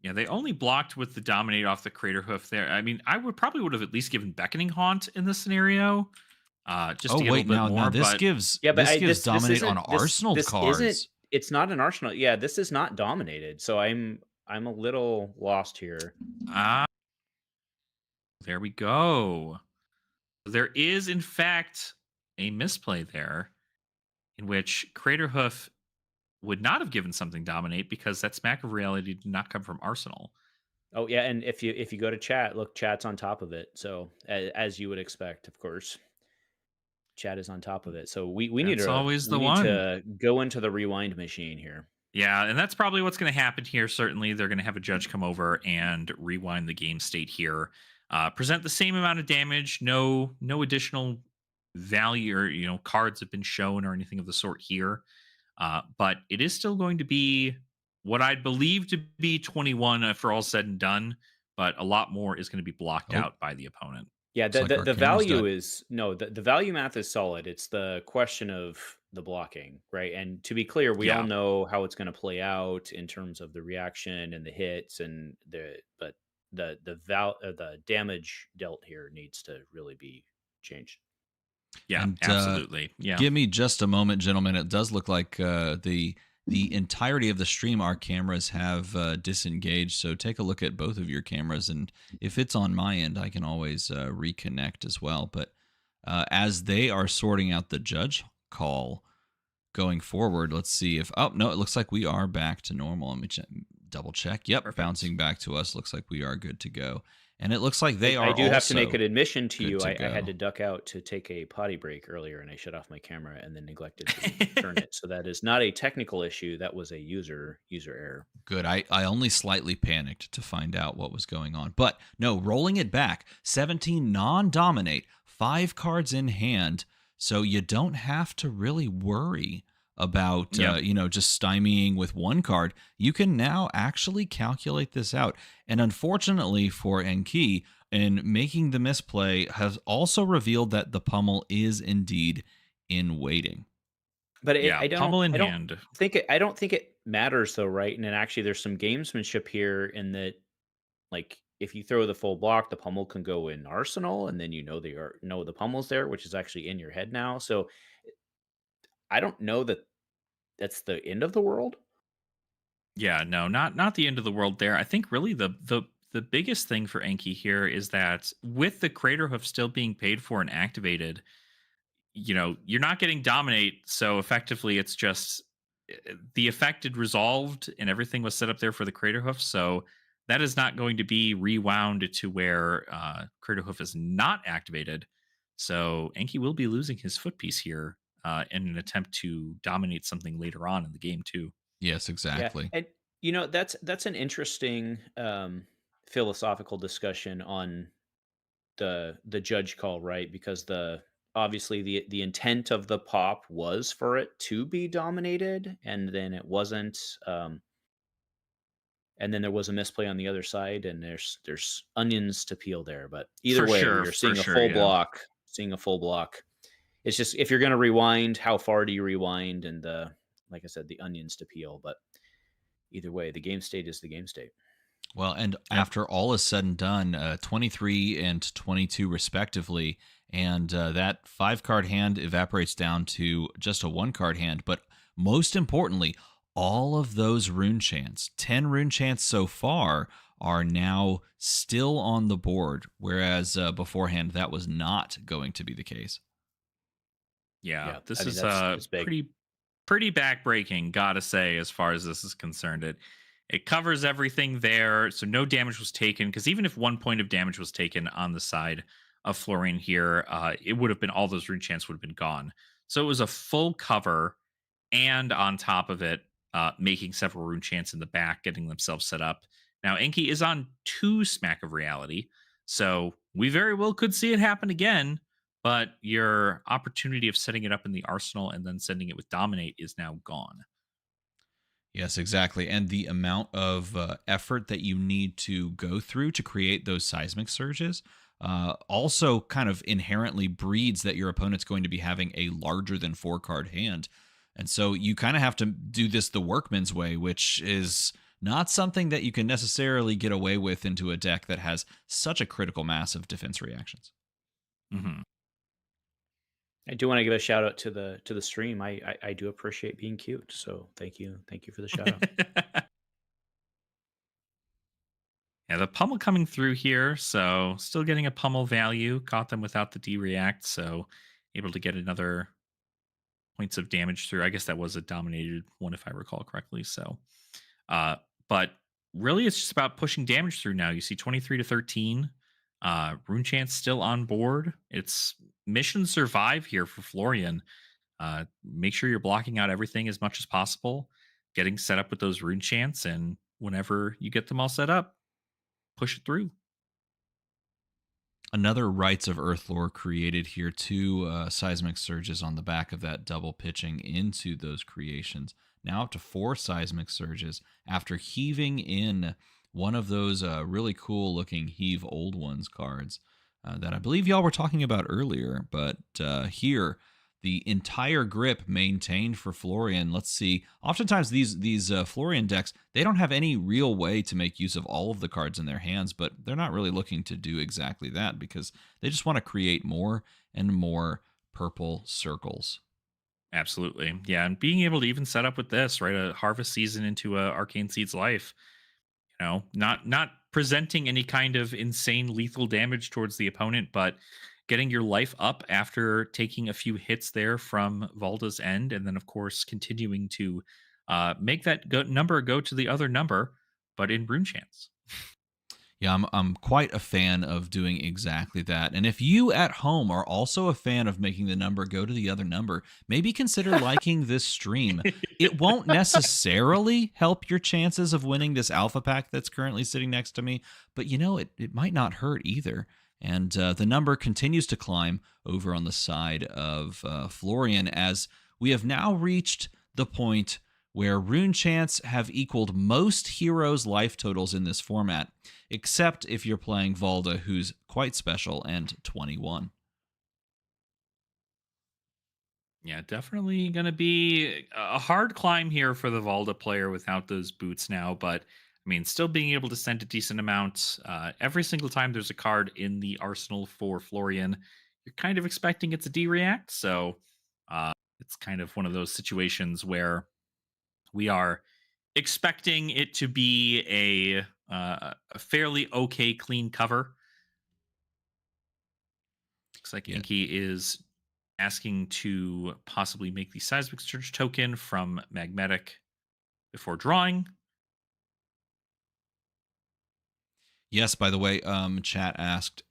Yeah, they only blocked with the Dominate off the Crater Hoof there. I mean, I would have at least given Beckoning Haunt in this scenario, just Oh to get wait, a little bit more. this but gives Yeah, but this gives this Dominate isn't on Arsenal this cards. isn't. It's not an Arsenal. Yeah, this is not dominated. So I'm a little lost here. Ah, there we go. There is, in fact, a misplay there in which Crater Hoof would not have given something Dominate because that Smack of Reality did not come from Arsenal. Oh yeah, and if you go to chat, look, chat's on top of it. So as you would expect, of course, chat is on top of it. So we need That's to always the one. go into the rewind machine here. Yeah, and that's probably what's going to happen here. Certainly, they're going to have a judge come over and rewind the game state here. Present the same amount of damage. No additional value or cards have been shown or anything of the sort here. But it is still going to be what I'd believe to be 21 after all said and done. But a lot more is going to be blocked out by the opponent. Yeah, Looks like our the camera's value dead. is the value math is solid. It's the question of the blocking, right? And to be clear, we all Yeah. know how it's going to play out in terms of the reaction and the hits and the damage dealt here needs to really be changed. Yeah, And, absolutely. Yeah. Give me just a moment, gentlemen. It does look like the entirety of the stream, our cameras have disengaged. So take a look at both of your cameras, and if it's on my end, I can always reconnect as well. But as they are sorting out the judge call going forward, let's see if it looks like we are back to normal. Let me double check. Yep, Perfect. bouncing back to us. Looks like we are good to go. And it looks like they are. I do have to make also an admission to good you. to I had go. to duck out to take a potty break earlier, and I shut off my camera and then neglected to turn it. So that is not a technical issue. That was a user error. Good. I only slightly panicked to find out what was going on. But no, rolling it back, 17 non-dominate, 5 cards in hand. So you don't have to really worry about just stymieing with one card. You can now actually calculate this out. And unfortunately for Enki, in making the misplay, has also revealed that the pummel is indeed in waiting. But Yeah, pummel in hand. I don't think it matters though, right? And then actually, there's some gamesmanship here in that, like, if you throw the full block, the pummel can go in Arsenal, and then the pummel's there, which is actually in your head now. So I don't know that that's the end of the world. Yeah, no, not the end of the world there. I think really the biggest thing for Enki here is that with the Crater Hoof still being paid for and activated, you're not getting dominate, so effectively it's just the affected resolved and everything was set up there for the Crater Hoof, so that is not going to be rewound to where Crater Hoof is not activated. So Enki will be losing his foot piece here in an attempt to dominate something later on in the game too. Yes, exactly. Yeah, and that's an interesting philosophical discussion on the judge call, right? Because obviously the intent of the pop was for it to be dominated, and then it wasn't. And then there was a misplay on the other side, and there's onions to peel there. But either For way, sure, you're for seeing a sure, full yeah. block. Seeing a full block. It's just, if you're going to rewind, how far do you rewind? And like I said, the onions to peel. But either way, the game state is the game state. Well, and Yep. after all is said and done, 23 and 22 respectively, and that 5 card hand evaporates down to just a 1 card hand. But most importantly, all of those rune chants, 10 rune chants so far, are now still on the board, whereas beforehand that was not going to be the case. Yeah, Yeah, I this mean is that's big. pretty backbreaking, gotta say, as far as this is concerned. It covers everything there, so no damage was taken. Because even if 1 point of damage was taken on the side of Florian here, it would have been all those rune chants would have been gone. So it was a full cover, and on top of it, making several rune chants in the back, getting themselves set up. Now Enki is on 2 Smack of Reality, so we very well could see it happen again. But your opportunity of setting it up in the arsenal and then sending it with Dominate is now gone. Yes, exactly. And the amount of effort that you need to go through to create those seismic surges also kind of inherently breeds that your opponent's going to be having a larger than 4 card hand. And so you kind of have to do this the workman's way, which is not something that you can necessarily get away with into a deck that has such a critical mass of defense reactions. Hmm. I do want to give a shout out to the stream. I do appreciate being cute. So thank you for the shout out. Yeah, the pummel coming through here, so still getting a pummel value. Caught them without the D react, so able to get another points of damage through. I guess that was a dominated one if I recall correctly. So, uh, but really, it's just about pushing damage through now. You see 23 to 13. Rune Chance still on board. It's mission survive here for Florian. Make sure you're blocking out everything as much as possible, getting set up with those Rune Chants, and whenever you get them all set up, push it through. Another Rites of Earth lore created here, 2 seismic surges on the back of that double pitching into those creations. Now up to 4 seismic surges after heaving in one of those really cool looking Heave Old Ones cards that I believe y'all were talking about earlier. But here, the entire grip maintained for Florian. Let's see. Oftentimes these Florian decks, they don't have any real way to make use of all of the cards in their hands, but they're not really looking to do exactly that because they just want to create more and more purple circles. Absolutely. Yeah. And being able to even set up with this, right? A harvest season into a Arcane Seed's life, not presenting any kind of insane lethal damage towards the opponent, but getting your life up after taking a few hits there from Valda's end, and then of course continuing to make that number go to the other number, but in rune chance. Yeah, I'm quite a fan of doing exactly that. And if you at home are also a fan of making the number go to the other number, maybe consider liking this stream. It won't necessarily help your chances of winning this alpha pack that's currently sitting next to me, but it might not hurt either. And the number continues to climb over on the side of Florian as we have now reached the point where rune chants have equaled most heroes' life totals in this format, except if you're playing Valda, who's quite special and 21. Yeah, definitely going to be a hard climb here for the Valda player without those boots now. But I mean, still being able to send a decent amount every single time there's a card in the arsenal for Florian, you're kind of expecting it's a D react. So it's kind of one of those situations where we are expecting it to be a fairly okay clean cover. Looks like Yeah. Enki is asking to possibly make the seismic surge token from magnetic before drawing. Yes, by the way, chat asked,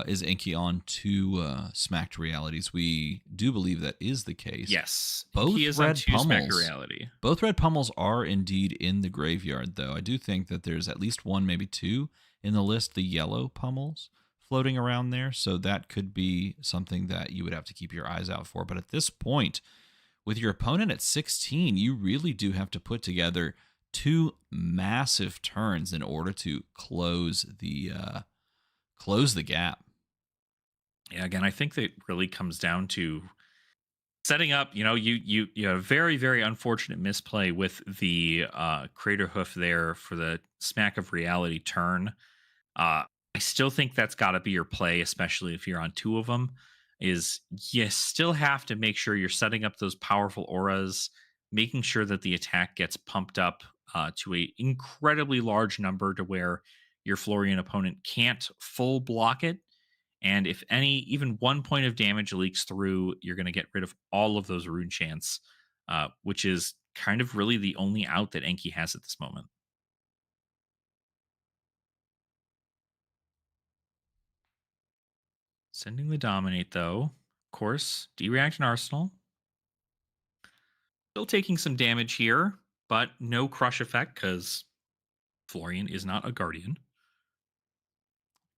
is Enki on 2 smacked realities? We do believe that is the case. Yes, Both he is on red 2 Smack pummels. Reality. Both red pummels are indeed in the graveyard, though. I do think that there's at least 1, maybe 2 in the list, the yellow pummels floating around there. So that could be something that you would have to keep your eyes out for. But at this point, with your opponent at 16, you really do have to put together 2 massive turns in order to close the gap. Yeah, again, I think that really comes down to setting up, you have a very, very unfortunate misplay with the Crater Hoof there for the Smack of Reality turn. I still think that's got to be your play, especially if you're on two of them. Is you still have to make sure you're setting up those powerful auras, making sure that the attack gets pumped up to a incredibly large number to where your Florian opponent can't full block it. And if even 1 point of damage leaks through, you're going to get rid of all of those rune chants, which is kind of really the only out that Enki has at this moment. Sending the Dominate, though, of course, D-React and Arsenal. Still taking some damage here, but no crush effect because Florian is not a Guardian.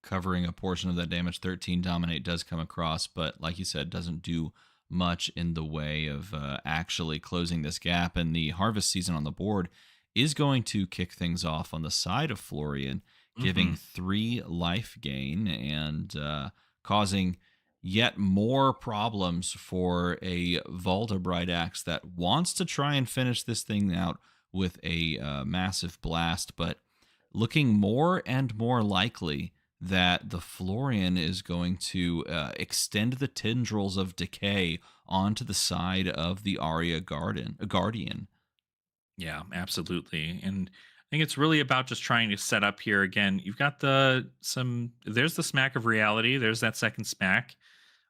Covering a portion of that damage. 13 Dominate does come across, but like you said, doesn't do much in the way of actually closing this gap. And the Harvest Season on the board is going to kick things off on the side of Florian, giving 3 life gain and causing yet more problems for a Valda Bright Axe that wants to try and finish this thing out with a massive blast, but looking more and more likely that the Florian is going to extend the tendrils of decay onto the side of the Guardian. Yeah, absolutely. And I think it's really about just trying to set up here again. You've got there's the Smack of Reality. There's that second smack.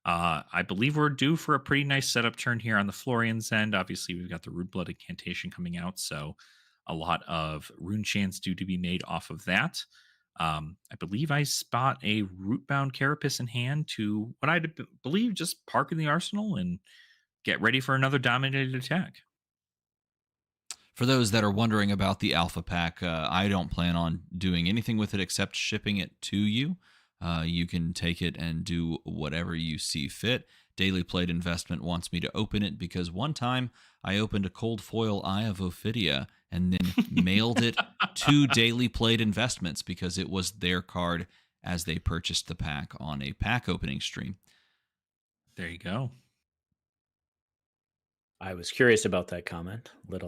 I believe we're due for a pretty nice setup turn here on the Florian's end. Obviously, we've got the Root Blood Incantation coming out, so a lot of rune chants due to be made off of that. I believe I spot a Rootbound Carapace in hand to what I believe just park in the arsenal and get ready for another dominated attack. For those that are wondering about the Alpha Pack, I don't plan on doing anything with it except shipping it to you. You can take it and do whatever you see fit. Daily Played Investment wants me to open it because one time I opened a cold foil Eye of Ophidia and then mailed it to Daily Played Investments because it was their card as they purchased the pack on a pack opening stream. There you go. I was curious about that comment. The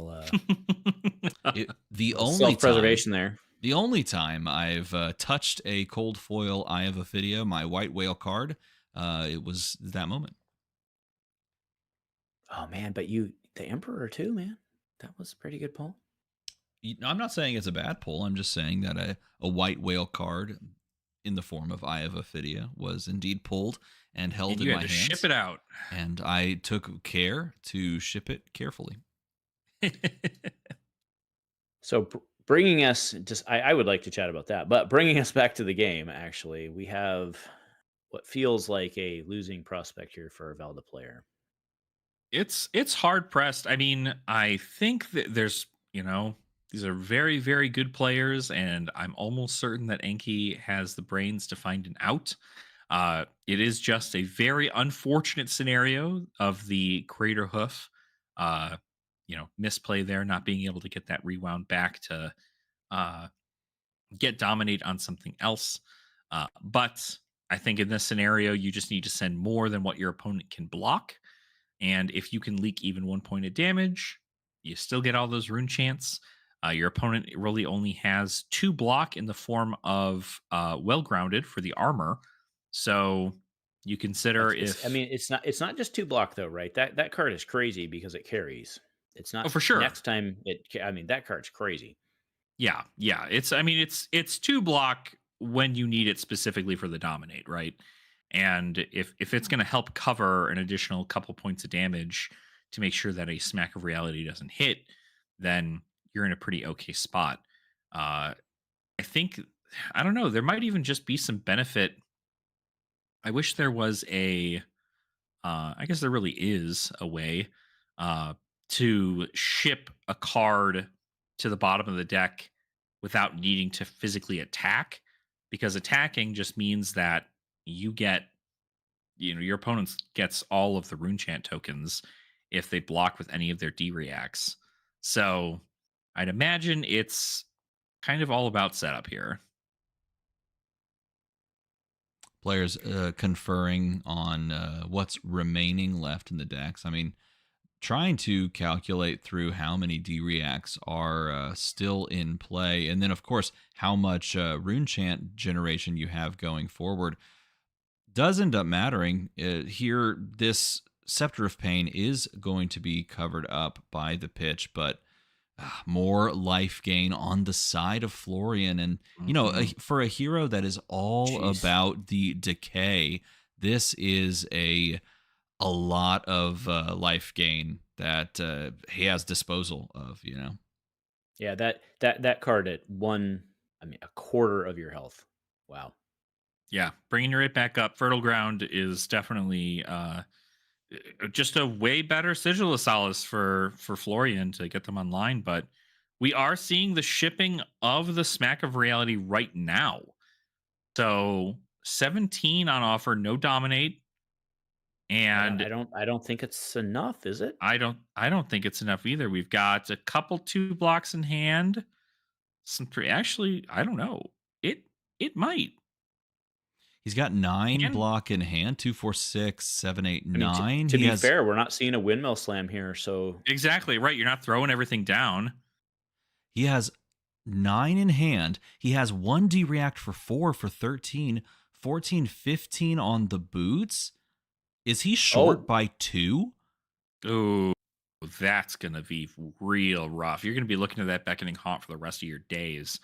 only self-preservation there. The only time I've touched a cold foil Eye of Ophidia, my white whale card, it was that moment. Oh man, but the Emperor too, man. That was a pretty good pull. I'm not saying it's a bad pull. I'm just saying that a white whale card in the form of Eye of Ophidia was indeed pulled and held in my hands. Ship it out. And I took care to ship it carefully. So bringing us, I would like to chat about that, but bringing us back to the game, actually, we have what feels like a losing prospect here for a Valda player. It's hard pressed. I mean, I think that there's, these are very, very good players, and I'm almost certain that Enki has the brains to find an out. It is just a very unfortunate scenario of the Crater Hoof, misplay there, not being able to get that rewound back to get dominate on something else. But I think in this scenario, you just need to send more than what your opponent can block. And if you can leak even 1 point of damage, you still get all those rune chants. Your opponent really only has 2 block in the form of Well Grounded for the armor. So you consider it's not just 2 block though, right? That card is crazy because it carries. It's not for sure. Next time that card's crazy. Yeah. It's 2 block when you need it specifically for the dominate, right? And if it's going to help cover an additional couple points of damage to make sure that a Smack of Reality doesn't hit, then you're in a pretty okay spot. I think, I don't know, there might even just be some benefit. I wish there was I guess there really is a way to ship a card to the bottom of the deck without needing to physically attack, because attacking just means that you get, your opponent gets all of the rune chant tokens if they block with any of their D-reacts. So I'd imagine it's kind of all about setup here. Players conferring on what's remaining left in the decks. I mean, trying to calculate through how many D-Reacts are still in play, and then, of course, how much rune chant generation you have going forward does end up mattering. Here, this Scepter of Pain is going to be covered up by the pitch, but more life gain on the side of Florian. And, for a hero that is all about the decay, this is a lot of life gain that he has disposal of. Yeah, that card at a quarter of your health. Wow. Yeah, bringing your rate back up. Fertile Ground is definitely just a way better sigil of solace for Florian to get them online. But we are seeing the shipping of the Smack of Reality right now. So 17 on offer, no dominate. And I don't think it's enough, is it? I don't think it's enough either. We've got a couple 2 blocks in hand. Some 3. Actually, I don't know. It might. He's got 9 block in hand, 2, 4, 6, 7, 8, 9. To be fair, we're not seeing a windmill slam here, so exactly right. You're not throwing everything down. He has 9 in hand. He has 1 D-React for 4 for 13, 14, 15 on the boots. Is he short by 2? Oh, that's going to be real rough. You're going to be looking at that beckoning haunt for the rest of your days.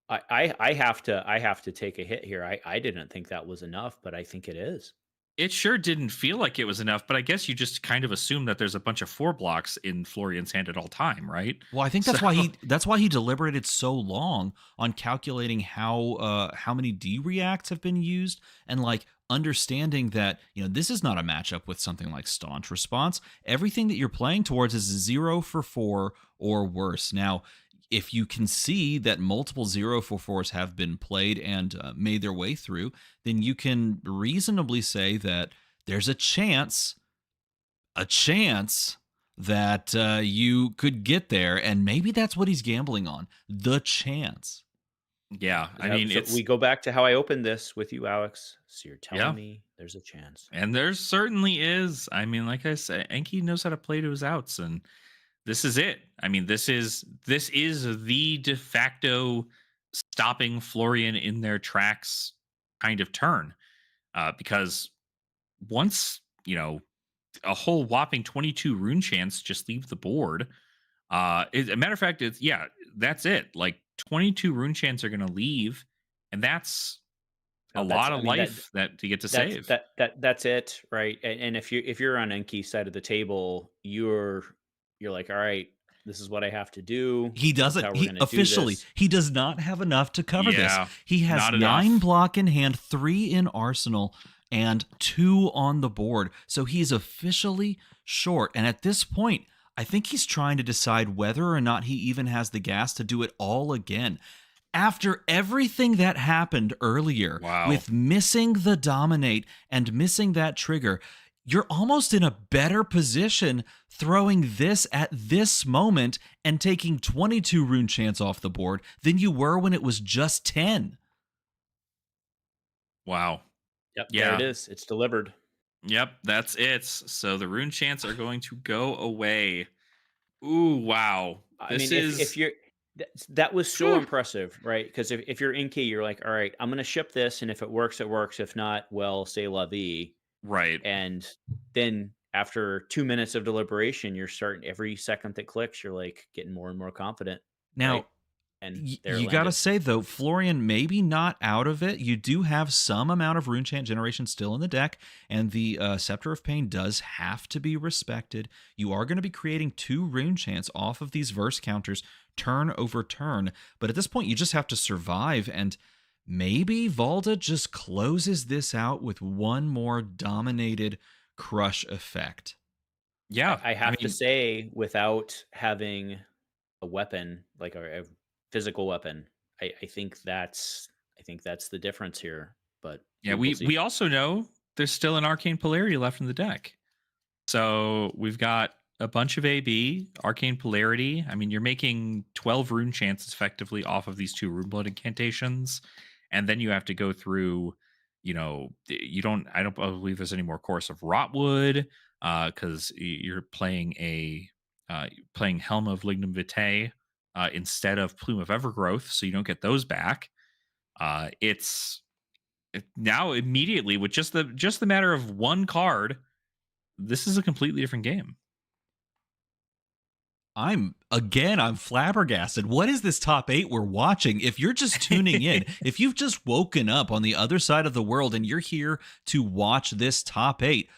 I have to take a hit here. I didn't think that was enough, but I think it is. It sure didn't feel like it was enough, but I guess you just kind of assume that there's a bunch of 4 blocks in Florian's hand at all time, right? Well, I think that's why he deliberated so long on calculating how many D-Reacts have been used, and understanding that this is not a matchup with something like Staunch Response. Everything that you're playing towards is 0 for 4 or worse. Now, if you can see that multiple 0 for 4s have been played and made their way through, then you can reasonably say that there's a chance that you could get there, and maybe that's what he's gambling on, the chance. Yeah, I mean, so we go back to how I opened this with you, Alex. So you're telling me there's a chance, and there certainly is. I mean, like I said, Enki knows how to play to his outs, and this is it. I mean, this is the de facto stopping Florian in their tracks kind of turn, because once a whole whopping 22 rune chants just leave the board. As a matter of fact, that's it. 22 rune chants are going to leave, and that's a lot of life that to get to save. That's it, right? And if you're on Enki's side of the table, you're like, all right, this is what I have to do. He doesn't. He does not have enough to cover this. He has 9 block in hand, 3 in arsenal, and 2 on the board. So he's officially short. And at this point, I think he's trying to decide whether or not he even has the gas to do it all again. After everything that happened earlier with missing the dominate and missing that trigger, you're almost in a better position throwing this at this moment and taking 22 rune chants off the board than you were when it was just 10. Wow. Yep, there it is. It's delivered. Yep, that's it. So the rune chants are going to go away. Ooh, wow. That was so impressive, right? Because if you're Enki, you're like, all right, I'm going to ship this, and if it works, it works. If not, well, c'est la vie. Right. And then after 2 minutes of deliberation, you're starting every second that clicks, you're getting more and more confident. Now, right? And you got to say, though, Florian, maybe not out of it. You do have some amount of rune chant generation still in the deck, and the Scepter of Pain does have to be respected. You are going to be creating 2 rune chants off of these verse counters turn over turn, but at this point, you just have to survive, and maybe Valda just closes this out with 1 more dominated crush effect. Yeah, I have to say, without having a weapon, like a physical weapon, I think that's the difference here. But yeah, we also know there's still an Arcane Polarity left in the deck, so we've got a bunch of AB Arcane Polarity. I mean, you're making 12 rune chants effectively off of these 2 Runeblood incantations, and then you have to go through I don't believe there's any more Chorus of Rotwood, because you're playing Helm of Lignum Vitae instead of Plume of Evergrowth, so you don't get those back. It's now immediately with just the matter of one card, this is a completely different game. I'm flabbergasted. What is this top 8 we're watching? If you're just tuning in, if you've just woken up on the other side of the world and you're here to watch this top 8,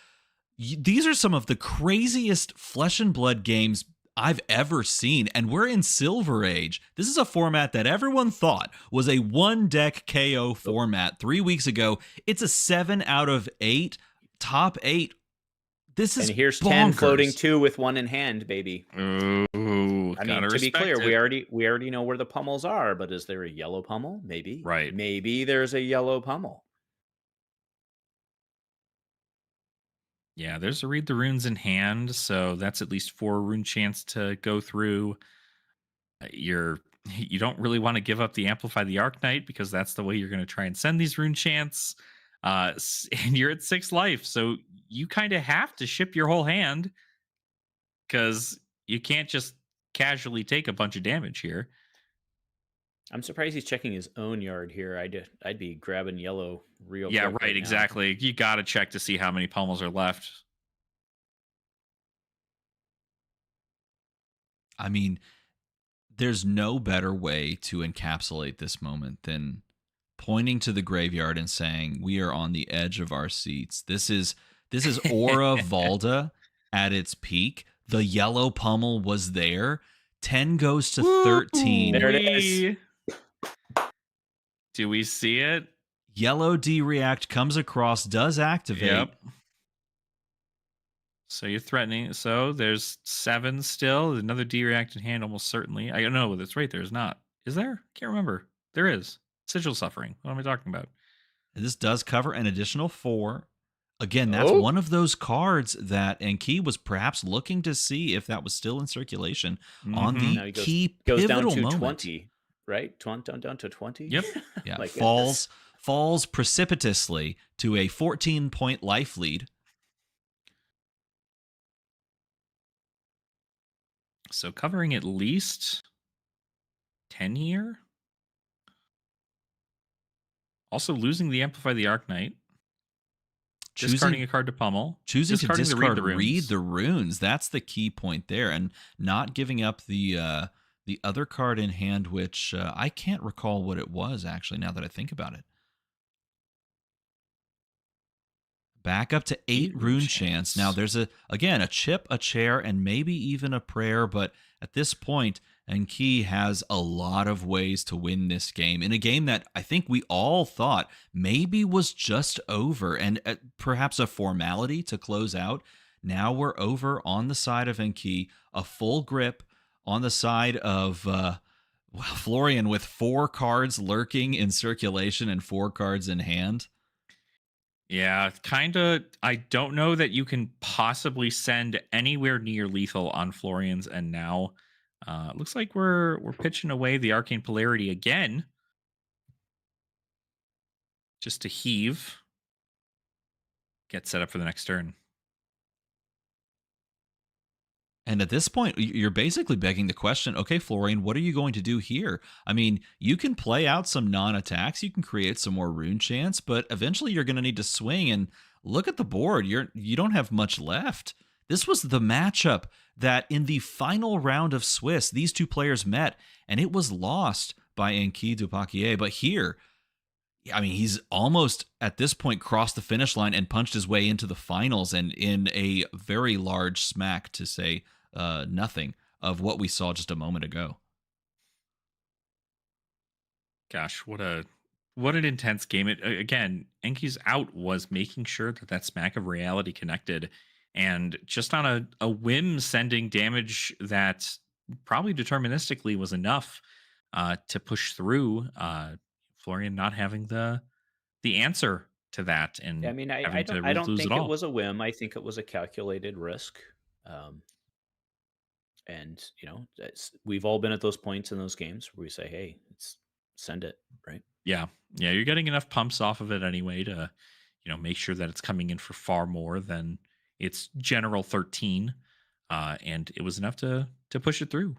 these are some of the craziest flesh and blood games I've ever seen, and we're in Silver Age. This is a format that everyone thought was a one-deck KO format 3 weeks ago. It's a 7 out of 8, top 8. This is and here's bonkers. 10 floating 2 with 1 in hand, baby. Ooh, I mean, to be clear, we already know where the pummels are, but is there a yellow pummel? Maybe. Right. Maybe there's a yellow pummel. Yeah, there's a read the runes in hand, so that's at least 4 rune chance to go through. You don't really want to give up the Amplify the Arknight because that's the way you're going to try and send these rune chants. And you're at 6 life, so you kind of have to ship your whole hand because you can't just casually take a bunch of damage here. I'm surprised he's checking his own yard here. I'd be grabbing yellow real Yeah, quick right, now. exactly. You got to check to see how many pummels are left. I mean, there's no better way to encapsulate this moment than pointing to the graveyard and saying, we are on the edge of our seats. This is Aura Valda at its peak. The yellow pummel was there. 10 goes to 13. There it is. Do we see it? Yellow D-React comes across, does activate. Yep. So you're threatening. So there's 7 still. Another D-React in hand almost certainly. I don't know. That's right. There's not. Is there? Can't remember. There is. Sigil Suffering. What am I talking about? This does cover an additional 4. Again, that's one of those cards that Enki was perhaps looking to see if that was still in circulation on the key goes pivotal down to moment. 20, right? Down to 20. Yep. Yeah. falls precipitously to a 14-point life lead. So covering at least 10 here. Also losing the Amplify the Arknight. Discarding a card to pummel. Choosing to discard read the runes. That's the key point there. And not giving up the other card in hand, which I can't recall what it was, actually, now that I think about it. Back up to 8 rune chance. Now there's a chip, a chair, and maybe even a prayer, but at this point, Enki has a lot of ways to win this game in a game that I think we all thought maybe was just over and perhaps a formality to close out. Now we're over on the side of Enki, a full grip on the side of Florian with 4 cards lurking in circulation and 4 cards in hand. Yeah, kind of. I don't know that you can possibly send anywhere near lethal on Florian's, and now looks like we're pitching away the Arcane Polarity again, just to heave, get set up for the next turn. And at this point, you're basically begging the question, okay, Florian, what are you going to do here? I mean, you can play out some non-attacks, you can create some more rune chance, but eventually you're going to need to swing and look at the board. You don't have much left. This was the matchup that in the final round of Swiss, these two players met, and it was lost by Enki Dupaquier. But here, I mean, he's almost at this point crossed the finish line and punched his way into the finals, and in a very large smack, to say nothing of what we saw just a moment ago. Gosh, what an intense game! Again, Enki's out was making sure that smack of reality connected, and just on a whim, sending damage that probably deterministically was enough to push through. Florian not having the answer to that, and I mean, I really don't lose think it it all. was a whim. I think it was a calculated risk. And we've all been at those points in those games where we say, "Hey, let's send it," right? Yeah. Yeah, you're getting enough pumps off of it anyway to, make sure that it's coming in for far more than its general 13. And it was enough to push it through.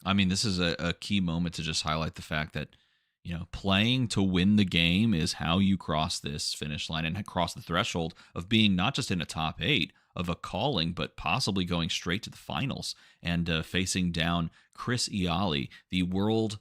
I mean, this is a key moment to just highlight the fact that, playing to win the game is how you cross this finish line and cross the threshold of being not just in a top 8 of a calling, but possibly going straight to the finals and facing down Chris Iaali, the world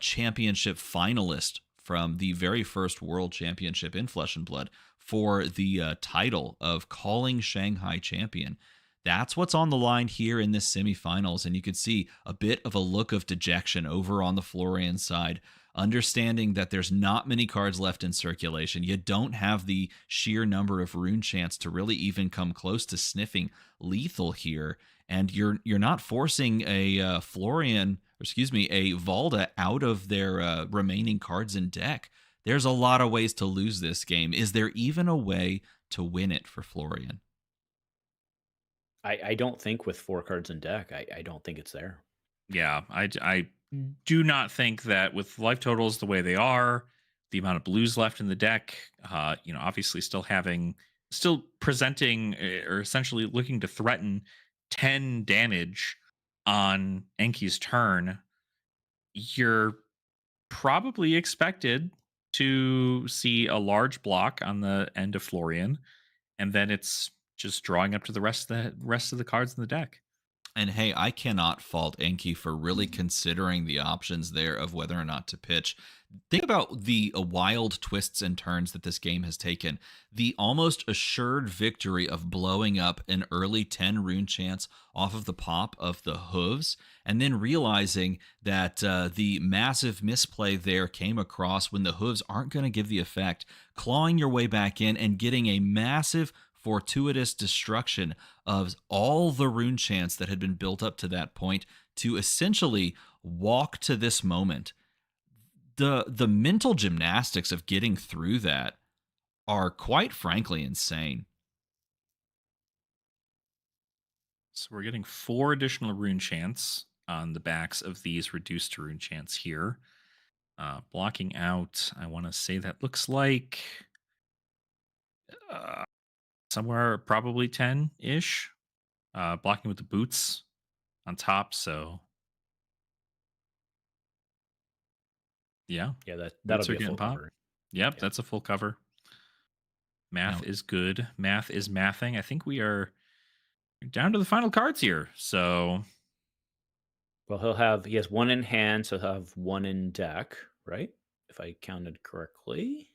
championship finalist from the very first world championship in Flesh and Blood for the title of calling Shanghai champion. That's what's on the line here in this semifinals. And you could see a bit of a look of dejection over on the Florian side, understanding that there's not many cards left in circulation. You don't have the sheer number of rune chants to really even come close to sniffing lethal here. And you're not forcing a Florian, or excuse me, a Valda out of their remaining cards in deck. There's a lot of ways to lose this game. Is there even a way to win it for Florian? I don't think with 4 cards in deck, I don't think it's there. Yeah, I do not think that with life totals the way they are, the amount of blues left in the deck, obviously still presenting or essentially looking to threaten 10 damage on Enki's turn, you're probably expected to see a large block on the end of Florian, and then it's just drawing up to the rest of the cards in the deck. And hey, I cannot fault Enki for really considering the options there of whether or not to pitch. Think about the wild twists and turns that this game has taken. The almost assured victory of blowing up an early 10 rune chance off of the pop of the hooves, and then realizing that the massive misplay there came across when the hooves aren't going to give the effect, clawing your way back in and getting a massive fortuitous destruction of all the rune chants that had been built up to that point to essentially walk to this moment. The mental gymnastics of getting through that are quite frankly insane. So we're getting 4 additional rune chants on the backs of these reduced to rune chants here. Blocking out, I want to say that looks like somewhere probably 10-ish. Blocking with the boots on top, so yeah. Yeah, Boots that'll are be a getting full popped. cover. Yep, Yeah. that's a full cover. Math Now- is good. Math is mathing. I think we are down to the final cards here. So Well, he has 1 in hand, so he'll have 1 in deck, right? If I counted correctly.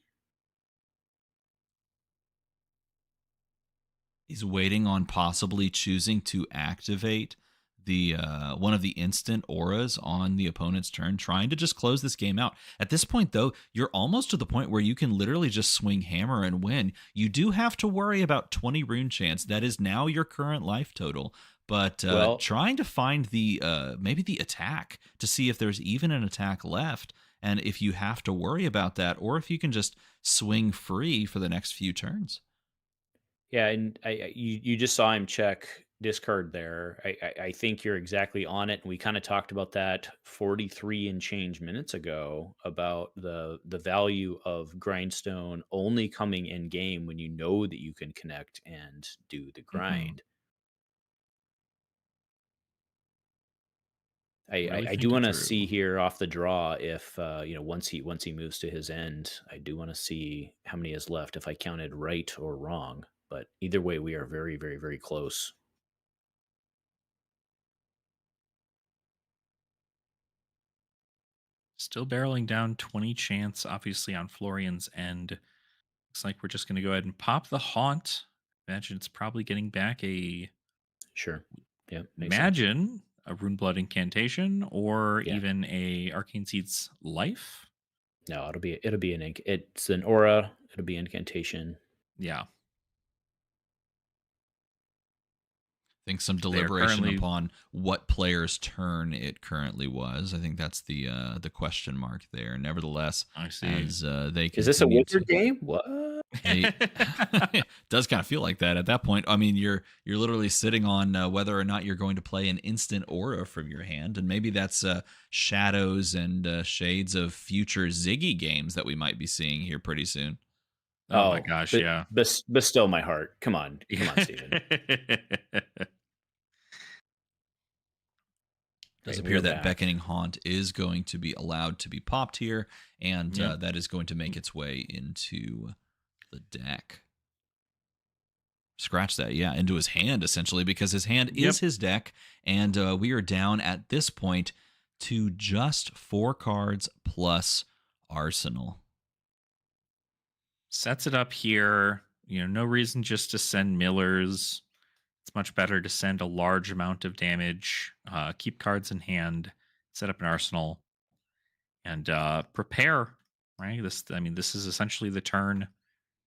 He's waiting on possibly choosing to activate the one of the instant auras on the opponent's turn, trying to just close this game out. At this point, though, you're almost to the point where you can literally just swing hammer and win. You do have to worry about 20 rune chance. That is now your current life total. But trying to find the maybe the attack to see if there's even an attack left, and if you have to worry about that, or if you can just swing free for the next few turns. Yeah, and you just saw him check discard there. I think you're exactly on it. And we kind of talked about that 43 and change minutes ago about the value of grindstone only coming in game when you know that you can connect and do the grind. really I think do it want to through. see here off the draw if once he moves to his end, I do want to see how many is left if I counted right or wrong. But either way, we are very, very, very close. Still barreling down 20 chance, obviously, on Florian's end. Looks like we're just going to go ahead and pop the haunt. Imagine it's probably getting back Sure. Yeah. Makes sense. imagine a rune blood incantation or Yeah. even a arcane seed's life. No, it'll be it's an aura. It'll be incantation. Yeah. I think some They are deliberation currently- upon what player's turn it currently was. I think that's the question mark there. Nevertheless, I see. as they Is this a continue wizard to- game? What? It does kind of feel like that at that point. I mean, you're literally sitting on whether or not you're going to play an instant aura from your hand, and maybe that's shadows and shades of future Ziggy games that we might be seeing here pretty soon. Oh my gosh, yeah. Bestow my heart. Come on, Steven. Does Okay, appear we're that back. Beckoning Haunt is going to be allowed to be popped here, and that is going to make its way into the deck. Scratch that, yeah, into his hand, essentially, because his hand is his deck, and we are down at this point to just 4 cards plus Arsenal. Sets it up here. No reason just to send millers. It's much better to send a large amount of damage, keep cards in hand, set up an arsenal, and prepare. Right. This is essentially the turn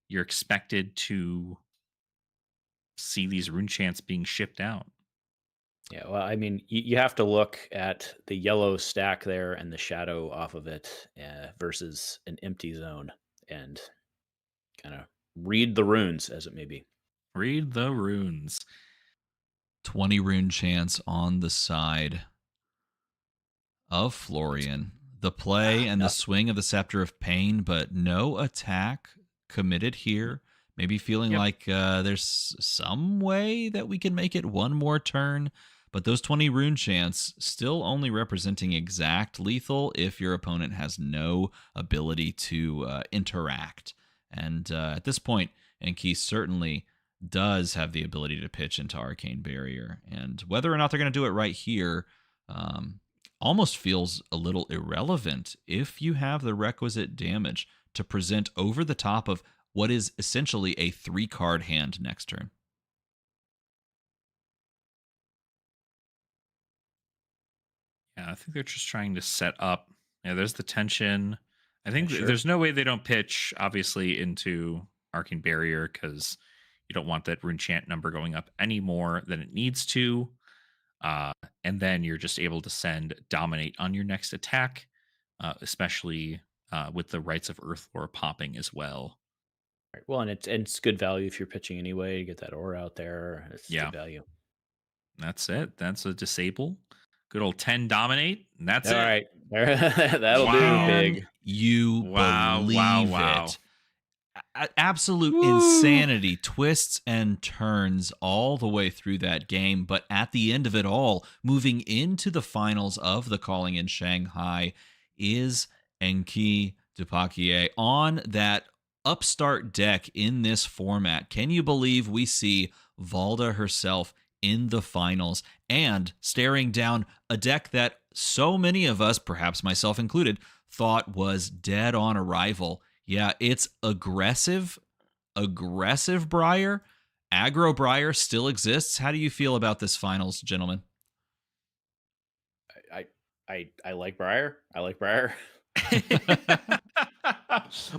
you're expected to see these rune chants being shipped out. Yeah, well, I mean, you have to look at the yellow stack there and the shadow off of it versus an empty zone and kind of read the runes as it may be. Read the runes. 20 rune chance on the side of Florian. The play and the swing of the Scepter of Pain, but no attack committed here. Maybe feeling like there's some way that we can make it one more turn. But those 20 rune chants still only representing exact lethal if your opponent has no ability to interact. And at this point, Enki certainly does have the ability to pitch into Arcane Barrier. And whether or not they're going to do it right here almost feels a little irrelevant if you have the requisite damage to present over the top of what is essentially a 3-card hand next turn. Yeah, I think they're just trying to set up. Yeah, there's the tension. I think there's no way they don't pitch, obviously, into Arcane Barrier because you don't want that rune chant number going up any more than it needs to. And then you're just able to send Dominate on your next attack, especially with the Rites of Earthlore popping as well. Right. Well, and it's good value if you're pitching anyway. You get that aura out there. It's good value. That's it. That's a disable. Good old 10 Dominate. And that's it. All right. That'll do, big. You believe it. Absolute insanity, twists and turns all the way through that game. But at the end of it all, moving into the finals of the Calling in Shanghai is Enki Dupaquier on that upstart deck in this format. Can you believe we see Valda herself in the finals and staring down a deck that so many of us, perhaps myself included, thought was dead on arrival? Yeah, it's aggressive Briar. Aggro Briar still exists. How do you feel about this finals, gentlemen? I like Briar. I like Briar.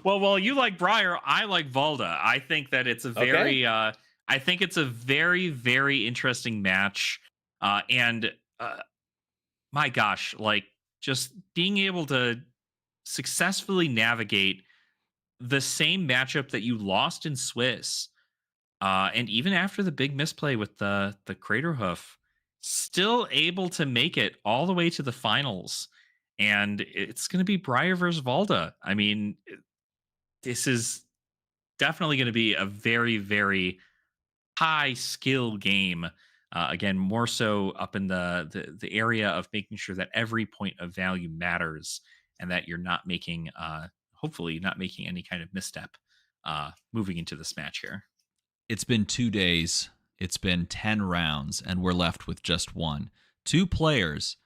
Well, you like Briar. I like Valda. I think that it's a very, I think it's a very, very interesting match. And my gosh, like just being able to successfully navigate the same matchup that you lost in Swiss, and even after the big misplay with the Crater Hoof, still able to make it all the way to the finals. And it's going to be Briar versus Valda. I mean, this is definitely going to be a very, very high skill game. Again, more so up in the area of making sure that every point of value matters and that you're not making, hopefully not making any kind of misstep moving into this match here. It's been 2 days. It's been 10 rounds, and we're left with just one. 2 players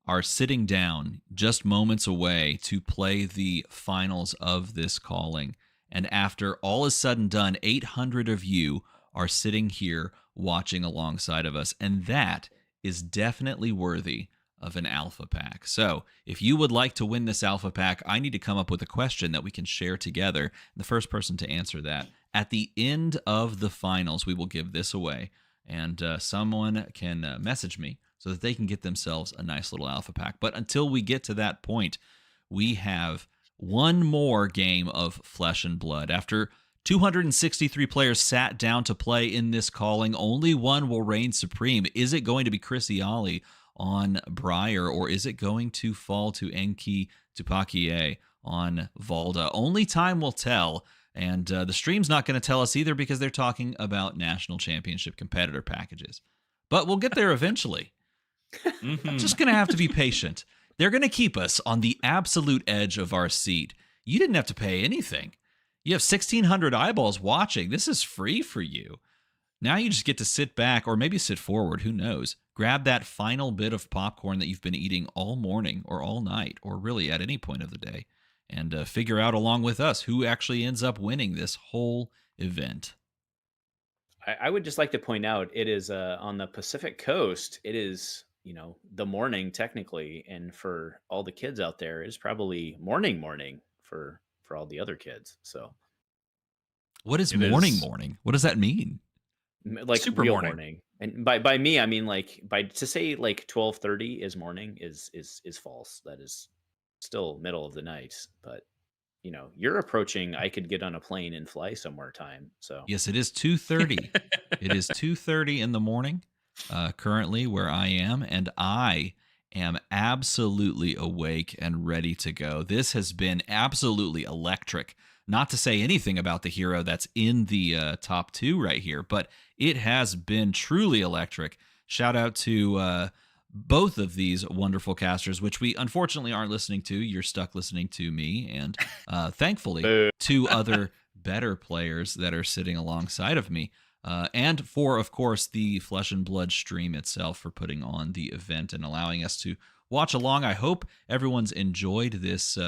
are sitting down just moments away to play the finals of this calling. And after all is said and done, 800 of you are sitting here watching alongside of us. And that is definitely worthy of an alpha pack. So if you would like to win this alpha pack, I need to come up with a question that we can share together. The first person to answer that at the end of the finals, we will give this away. And someone can message me so that they can get themselves a nice little alpha pack. But until we get to that point, we have one more game of Flesh and Blood. After 263 players sat down to play in this calling. Only one will reign supreme. Is it going to be Chris Iaali on Briar, or is it going to fall to Enki Dupaquier on Valda? Only time will tell. And the stream's not going to tell us either, because they're talking about national championship competitor packages. But we'll get there eventually. Just going to have to be patient. They're going to keep us on the absolute edge of our seat. You didn't have to pay anything. You have 1,600 eyeballs watching. This is free for you. Now you just get to sit back, or maybe sit forward, who knows. Grab that final bit of popcorn that you've been eating all morning or all night, or really at any point of the day, and figure out along with us who actually ends up winning this whole event. I would just like to point out, it is on the Pacific Coast. It is, the morning technically, and for all the kids out there, it's probably morning for all the other kids. So, what is morning? What does that mean? Like super real morning. And by me, I mean to say like 12:30 is morning is false. That is still middle of the night. But you're approaching, I could get on a plane and fly somewhere time. So yes, it is 2:30. It is 2:30 in the morning, currently where I am, and I am absolutely awake and ready to go. This has been absolutely electric. Not to say anything about the hero that's in the top 2 right here, but it has been truly electric. Shout out to both of these wonderful casters, which we unfortunately aren't listening to. You're stuck listening to me, and thankfully 2 other better players that are sitting alongside of me. And for, of course, the Flesh and Blood stream itself for putting on the event and allowing us to watch along. I hope everyone's enjoyed this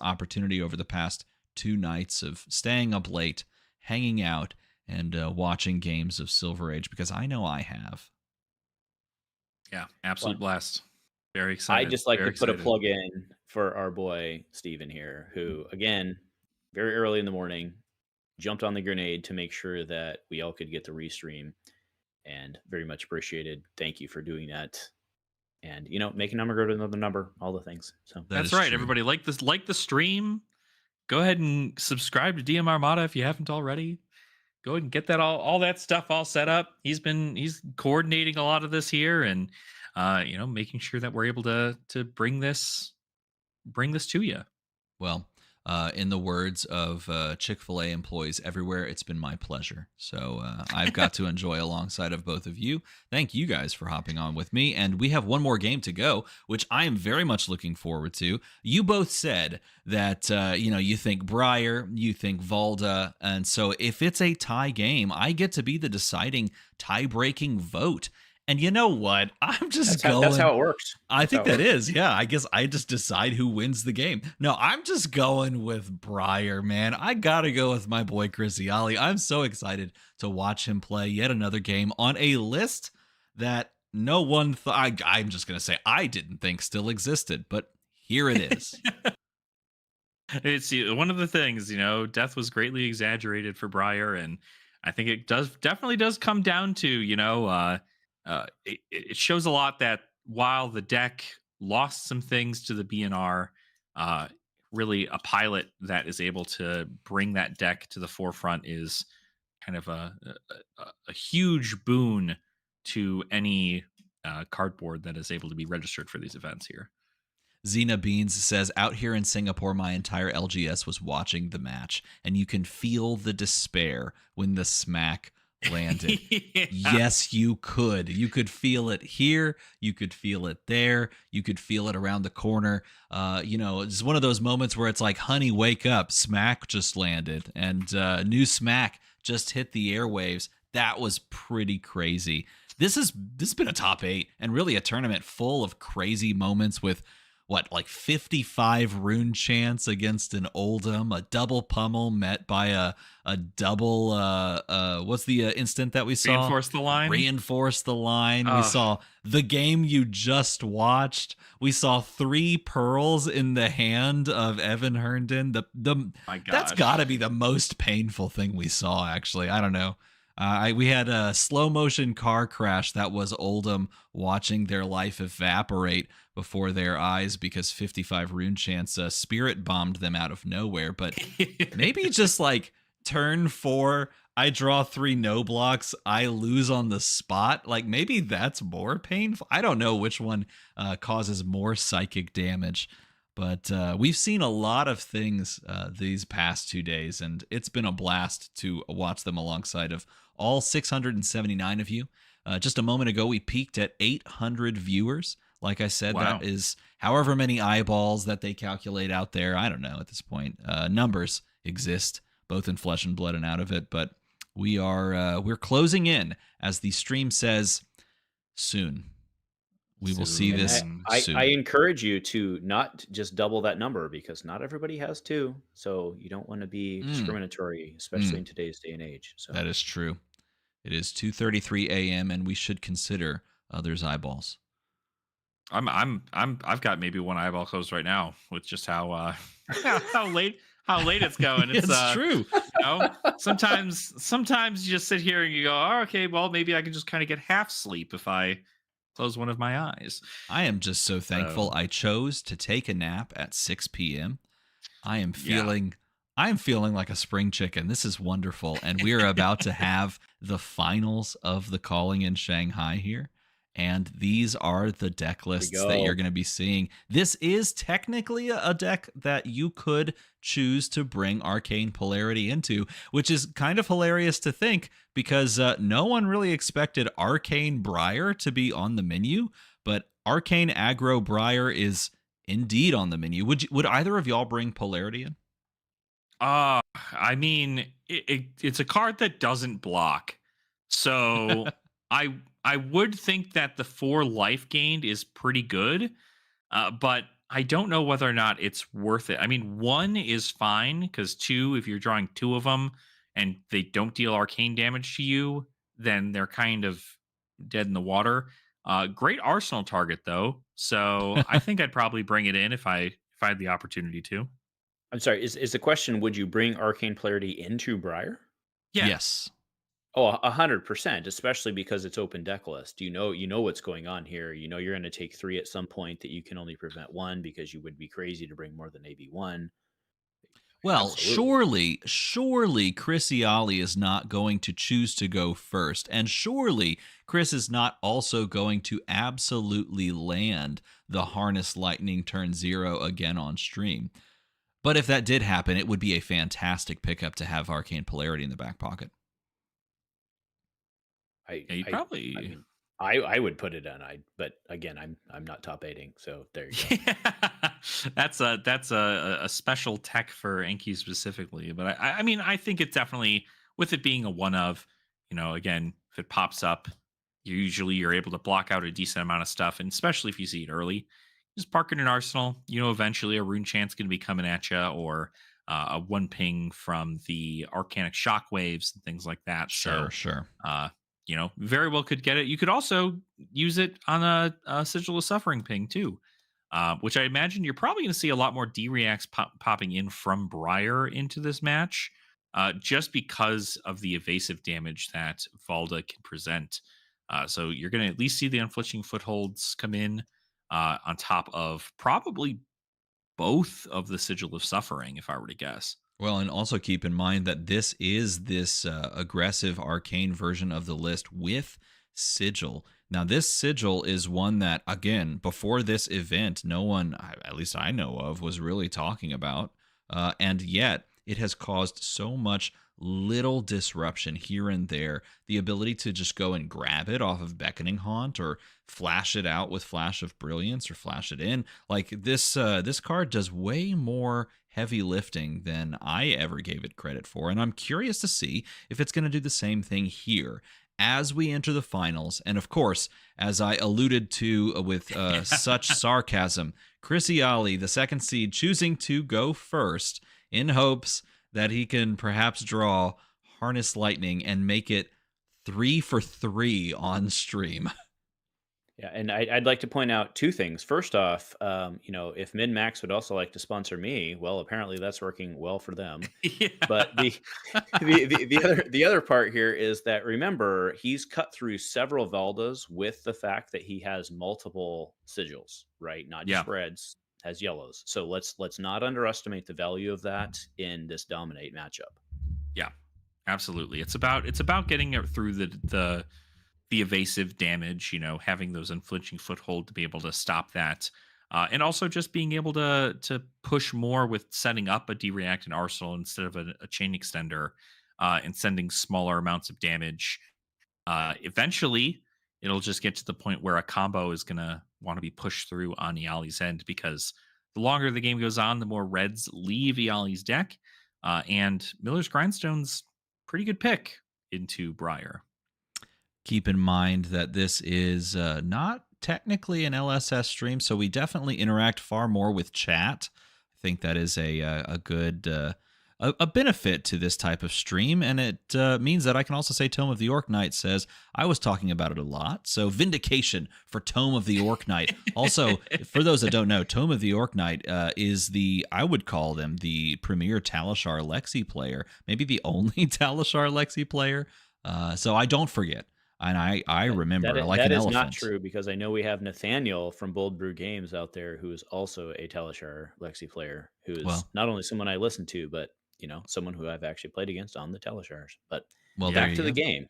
opportunity over the past 2 nights of staying up late, hanging out, and watching games of Silver Age, because I know I have. Yeah, absolute blast. Very excited. I just like to put a plug in for our boy Steven here, who, again, very early in the morning, jumped on the grenade to make sure that we all could get the restream, and very much appreciated. Thank you for doing that. And, make a number go to another number, all the things. So that's right. True. Everybody like the stream. Go ahead and subscribe to DM Armada if you haven't already. Go ahead and get that all that stuff all set up. He's coordinating a lot of this here, and making sure that we're able to bring this to you. Well, in the words of Chick-fil-A employees everywhere, it's been my pleasure. So I've got to enjoy alongside of both of you. Thank you guys for hopping on with me. And we have one more game to go, which I am very much looking forward to. You both said that, you think Briar, you think Valda. And so if it's a tie game, I get to be the deciding tie-breaking vote. And you know what? I'm just going. That's how it works. I think that is. Yeah, I guess I just decide who wins the game. No, I'm just going with Briar, man. I got to go with my boy Chris Iaali. I'm so excited to watch him play yet another game on a list that no one I'm just going to say I didn't think still existed, but here it is. It's one of the things, death was greatly exaggerated for Briar, and I think it definitely does come down to, it shows a lot that while the deck lost some things to the BNR, really a pilot that is able to bring that deck to the forefront is kind of a huge boon to any cardboard that is able to be registered for these events here. Xena Beans says, out here in Singapore, my entire LGS was watching the match, and you can feel the despair when the smack landed. Yeah. Yes, you could. You could feel it here. You could feel it there. You could feel it around the corner. It's one of those moments where it's like, honey, wake up. Smack just landed, and new smack just hit the airwaves. That was pretty crazy. This has been a top 8 and really a tournament full of crazy moments with like 55 rune chants against an Oldhim, a double pummel met by a double what's the instant that we saw? Reinforce the line. We saw the game you just watched. We saw 3 pearls in the hand of Evan Herndon. That's got to be the most painful thing we saw, actually. I don't know. We had a slow motion car crash that was Oldhim watching their life evaporate before their eyes because 55 rune chants spirit bombed them out of nowhere. But maybe just like turn 4, I draw 3 no blocks, I lose on the spot. Like maybe that's more painful. I don't know which one causes more psychic damage. But we've seen a lot of things these past 2 days, and it's been a blast to watch them alongside of all 679 of you. Just a moment ago, we peaked at 800 viewers. Like I said, Wow. that is however many eyeballs that they calculate out there. I don't know at this point. Numbers exist both in flesh and blood and out of it, but we're closing in, as the stream says, soon. We will see And this soon. I encourage you to not just double that number, because not everybody has two. So you don't want to be discriminatory, especially in today's day and age. So That is true. It is 2:33 a.m. and we should consider others' eyeballs. I've got maybe one eyeball closed right now with just how how late it's going. It's true. You know, sometimes you just sit here and you go, oh, okay, well maybe I can just kind of get half sleep if I close one of my eyes. I am just so thankful I chose to take a nap at 6 p.m. I am feeling like a spring chicken. This is wonderful. And we are about to have the finals of the calling in Shanghai here. And these are the deck lists that you're going to be seeing. This is technically a deck that you could choose to bring Arcane Polarity into, which is kind of hilarious to think, because no one really expected Arcane Briar to be on the menu, but Arcane Aggro Briar is indeed on the menu. Would either of y'all bring Polarity in? I mean, it's a card that doesn't block. So I would think that the 4 life gained is pretty good, but I don't know whether or not it's worth it. I mean, 1 is fine, because 2, if you're drawing 2 of them and they don't deal arcane damage to you, then they're kind of dead in the water. Great arsenal target though, so I think I'd probably bring it in if I had the opportunity to. I'm sorry. Is the question, would you bring Arcane Polarity into Briar? Yeah. Yes. Oh, 100%, especially because it's open deck list. You know what's going on here. You know you're going to take 3 at some point, that you can only prevent 1, because you would be crazy to bring more than maybe 1. Well, Absolutely. surely Chris Iaali is not going to choose to go first. And surely Chris is not also going to absolutely land the Harness Lightning turn 0 again on stream. But if that did happen, it would be a fantastic pickup to have Arcane Polarity in the back pocket. I would put it on. But again, I'm not top 8ing, so there you go. That's a special tech for Enki specifically. But I mean, I think it definitely, with it being a one of, again, if it pops up, you're able to block out a decent amount of stuff, and especially if you see it early, just park it in arsenal. Eventually a rune chant's going to be coming at you, or a 1 ping from the arcanic shockwaves and things like that. Sure. Very well could get it. You could also use it on a Sigil of Suffering ping too, which I imagine you're probably going to see a lot more D-reacts popping in from Briar into this match, just because of the evasive damage that Valda can present. So you're going to at least see the Unflinching Footholds come in, on top of probably both of the Sigil of Suffering, if I were to guess. Well, and also keep in mind that this is this aggressive arcane version of the list with Sigil. Now, this Sigil is one that, again, before this event, no one, at least I know of, was really talking about. And yet, it has caused so much little disruption here and there. The ability to just go and grab it off of Beckoning Haunt, or flash it out with Flash of Brilliance, or flash it in. Like this card does way more heavy lifting than I ever gave it credit for. And I'm curious to see if it's going to do the same thing here as we enter the finals. And of course, as I alluded to with such sarcasm, Chris Iaali, the 2nd seed, choosing to go first in hopes that he can perhaps draw Harness Lightning and make it 3 for 3 on stream. Yeah, and I'd like to point out 2 things. First off, if Min Max would also like to sponsor me, well, apparently that's working well for them. Yeah. But the other part here is that, remember, he's cut through several Valdas with the fact that he has multiple sigils, right? Not just reds, has yellows. So let's not underestimate the value of that in this dominate matchup. Yeah, absolutely. It's about getting it through the evasive damage, having those unflinching foothold to be able to stop that. And also just being able to push more with setting up a D-reactant arsenal instead of a chain extender, and sending smaller amounts of damage. Eventually, it'll just get to the point where a combo is going to want to be pushed through on Iaali's end, because the longer the game goes on, the more reds leave Iaali's deck. And Miller's Grindstone's pretty good pick into Briar. Keep in mind that this is not technically an LSS stream, so we definitely interact far more with chat. I think that is a good a benefit to this type of stream, and it means that I can also say Tome of the Orc Knight says, I was talking about it a lot, so vindication for Tome of the Orc Knight. Also, for those that don't know, Tome of the Orc Knight is I would call them the premier Talishar Lexi player, maybe the only Talishar Lexi player, so I don't forget. And I remember like an elephant. That is not true, because I know we have Nathaniel from Bold Brew Games out there, who is also a Teleshar Lexi player, who is not only someone I listen to, but someone who I've actually played against on the Teleshars. But back to the game.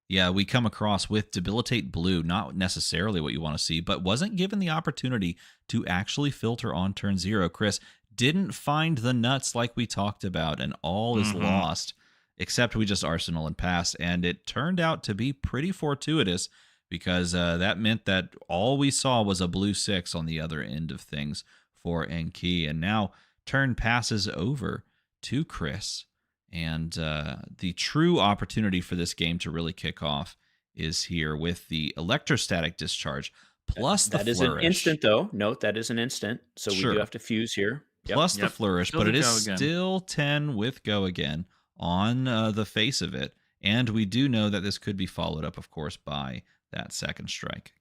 Yeah, we come across with Debilitate Blue, not necessarily what you want to see, but wasn't given the opportunity to actually filter on turn 0. Chris didn't find the nuts like we talked about, and all is lost. Except we just Arsenal and passed, and it turned out to be pretty fortuitous, because that meant that all we saw was a blue 6 on the other end of things for Enki, and now turn passes over to Chris, and the true opportunity for this game to really kick off is here with the Electrostatic Discharge, plus the Flourish. That is an instant, though. Note, that is an instant, so we do have to fuse here. Plus the Flourish, but it is still 10 with Go Again on the face of it, and we do know that this could be followed up, of course, by that second strike.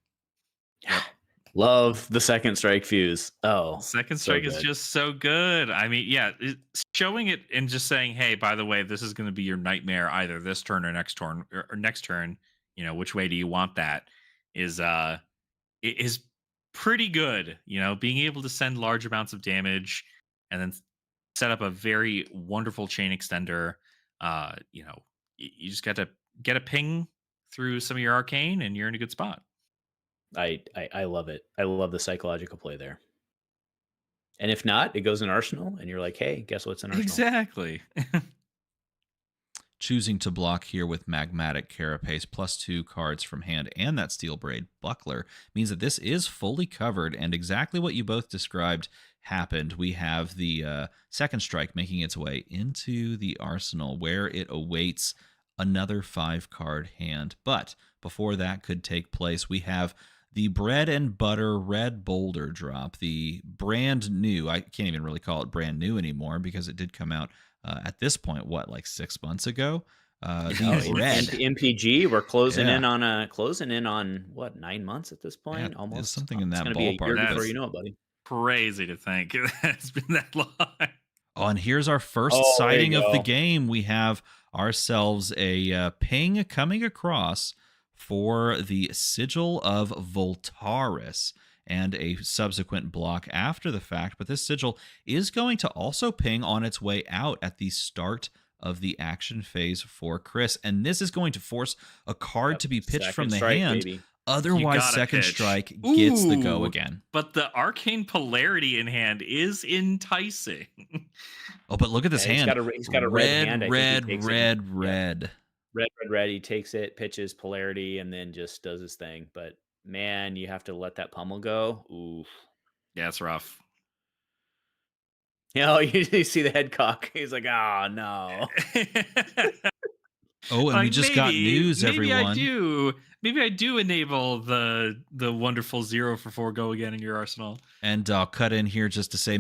Love the second strike fuse. Second strike is just so good. I mean, showing it and just saying, hey, by the way, this is going to be your nightmare either this turn or next turn, which way do you want that, is pretty good. Being able to send large amounts of damage and then set up a very wonderful chain extender. You just got to get a ping through some of your arcane, and you're in a good spot. I love it. I love the psychological play there. And if not, it goes in Arsenal, and you're like, hey, guess what's in Arsenal? Exactly. Choosing to block here with Magmatic Carapace, plus 2 cards from hand, and that Steel Braid Buckler means that this is fully covered, and exactly what you both described happened. We have the second strike making its way into the Arsenal, where it awaits another 5-card hand. But before that could take place, we have the bread and butter red boulder drop, the brand new, I can't even really call it brand new anymore, because it did come out at this point, like 6 months ago? Red MPG, we're closing in on what, 9 months at this point? Yeah, almost something in that ballpark. Be a year before you know it, buddy. Crazy to think it's been that long. Oh, and here's our first sighting of the game. We have ourselves a ping coming across for the Sigil of Voltaris, and a subsequent block after the fact, but this Sigil is going to also ping on its way out at the start of the action phase for Chris, and this is going to force a card to be pitched from the hand. Baby. Otherwise, second strike gets the Go Again. But the Arcane Polarity in hand is enticing. Oh, but look at this hand. He's got a red hand. Red. He takes it, pitches Polarity, and then just does his thing. But man, you have to let that pummel go. Oof. Yeah, it's rough. You see the head cock. He's like, oh, no. Oh, and we just got news, everyone. Maybe I do enable the wonderful 0 for 4 Go Again in your arsenal. And I'll cut in here just to say,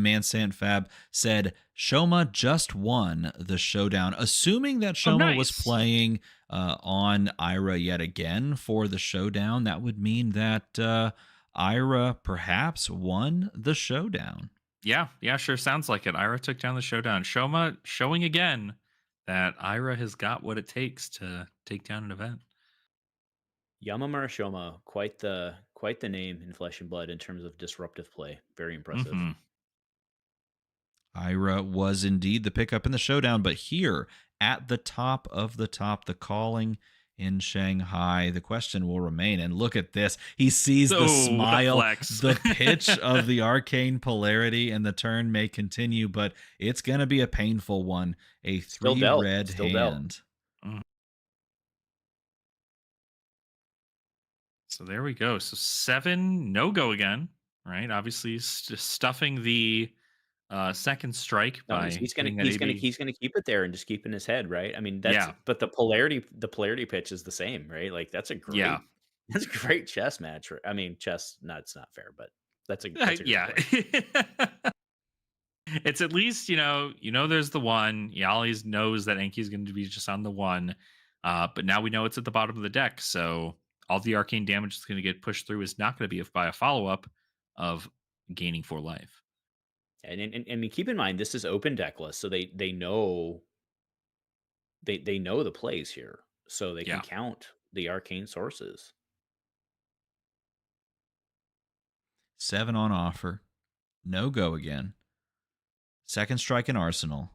Fab said Shoma just won the showdown, assuming that Shoma was playing on Ira yet again for the showdown. That would mean that Ira perhaps won the showdown. Yeah, sure sounds like it. Ira took down the showdown. Shoma showing again that Ira has got what it takes to take down an event. Yamamura Shoma, quite the name in Flesh and Blood in terms of disruptive play. Very impressive. Ira was indeed the pickup in the showdown, but here at the top of the top, the calling in Shanghai. The question will remain. And look at this. He sees the smile, flex. the pitch of the arcane polarity, and the turn may continue, but it's going to be a painful one. A 3 red hand. So there we go. So 7 no go again, right? Obviously, just stuffing the second strike by he's gonna keep it there and just keep it in his head, right? I mean, but the polarity pitch is the same, right? Like that's a great chess match. I mean, chess. No, it's not fair, but that's a great play. It's at least there's the one. Iaali knows that Enki's going to be just on the one, but now we know it's at the bottom of the deck, so all the arcane damage that's going to get pushed through is not going to be by a follow-up of gaining 4 life. And I mean, keep in mind this is open deck list, so they know the plays here, so they can count the arcane sources. 7 on offer, no go again. Second strike in arsenal.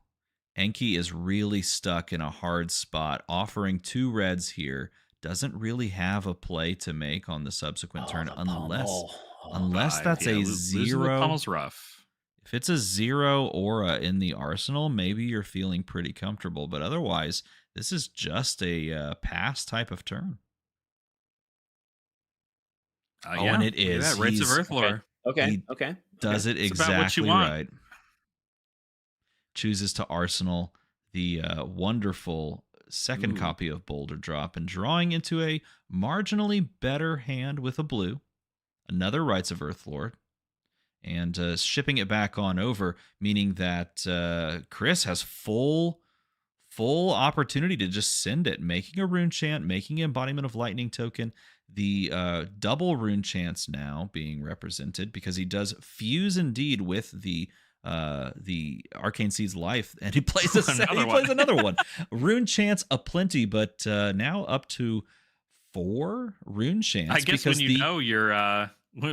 Enki is really stuck in a hard spot, offering 2 reds here. Doesn't really have a play to make on the subsequent turn unless that's a 0. The pummel's rough. If it's a 0 aura in the arsenal, maybe you're feeling pretty comfortable, but otherwise, this is just a pass type of turn. And it is. Rites of Earthlore. Okay. Does it exactly right. Chooses to arsenal the wonderful second copy of Boulder Drop and drawing into a marginally better hand with a blue. Another Rites of Earthlore. And shipping it back on over, meaning that Chris has full opportunity to just send it, making a rune chant, making an embodiment of lightning token. The double rune chants now being represented because he does fuse indeed with the Arcane Seed's life, and he plays another one. Rune chants aplenty, but now up to 4 rune chants. I guess when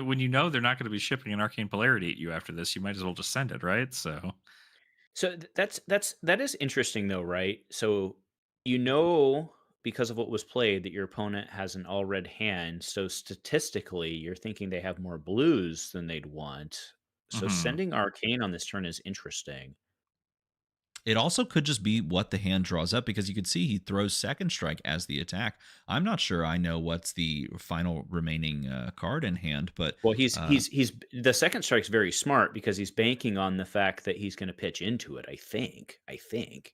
when you know they're not going to be shipping an arcane polarity at you after this, you might as well just send it, right? So that is interesting though, right? So because of what was played that your opponent has an all red hand, so statistically you're thinking they have more blues than they'd want. So sending arcane on this turn is interesting. It also could just be what the hand draws up, because you could see he throws second strike as the attack. I'm not sure I know what's the final remaining card in hand, but he's the second strike's very smart because he's banking on the fact that he's going to pitch into it. I think.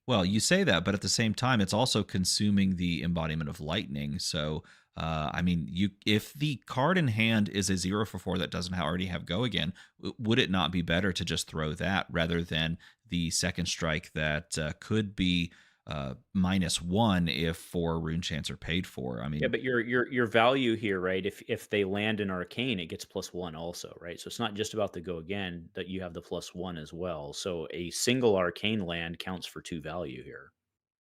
Well, you say that, but at the same time, it's also consuming the embodiment of lightning. So, I mean, if the card in hand is a 0 for 4 that doesn't already have go again, would it not be better to just throw that rather than the second strike that could be -1 if 4 rune chants are paid for? I mean, yeah, but your value here, right? If they land an arcane, it gets +1 also, right? So it's not just about the go again, that you have the +1 as well. So a single arcane land counts for 2 value here.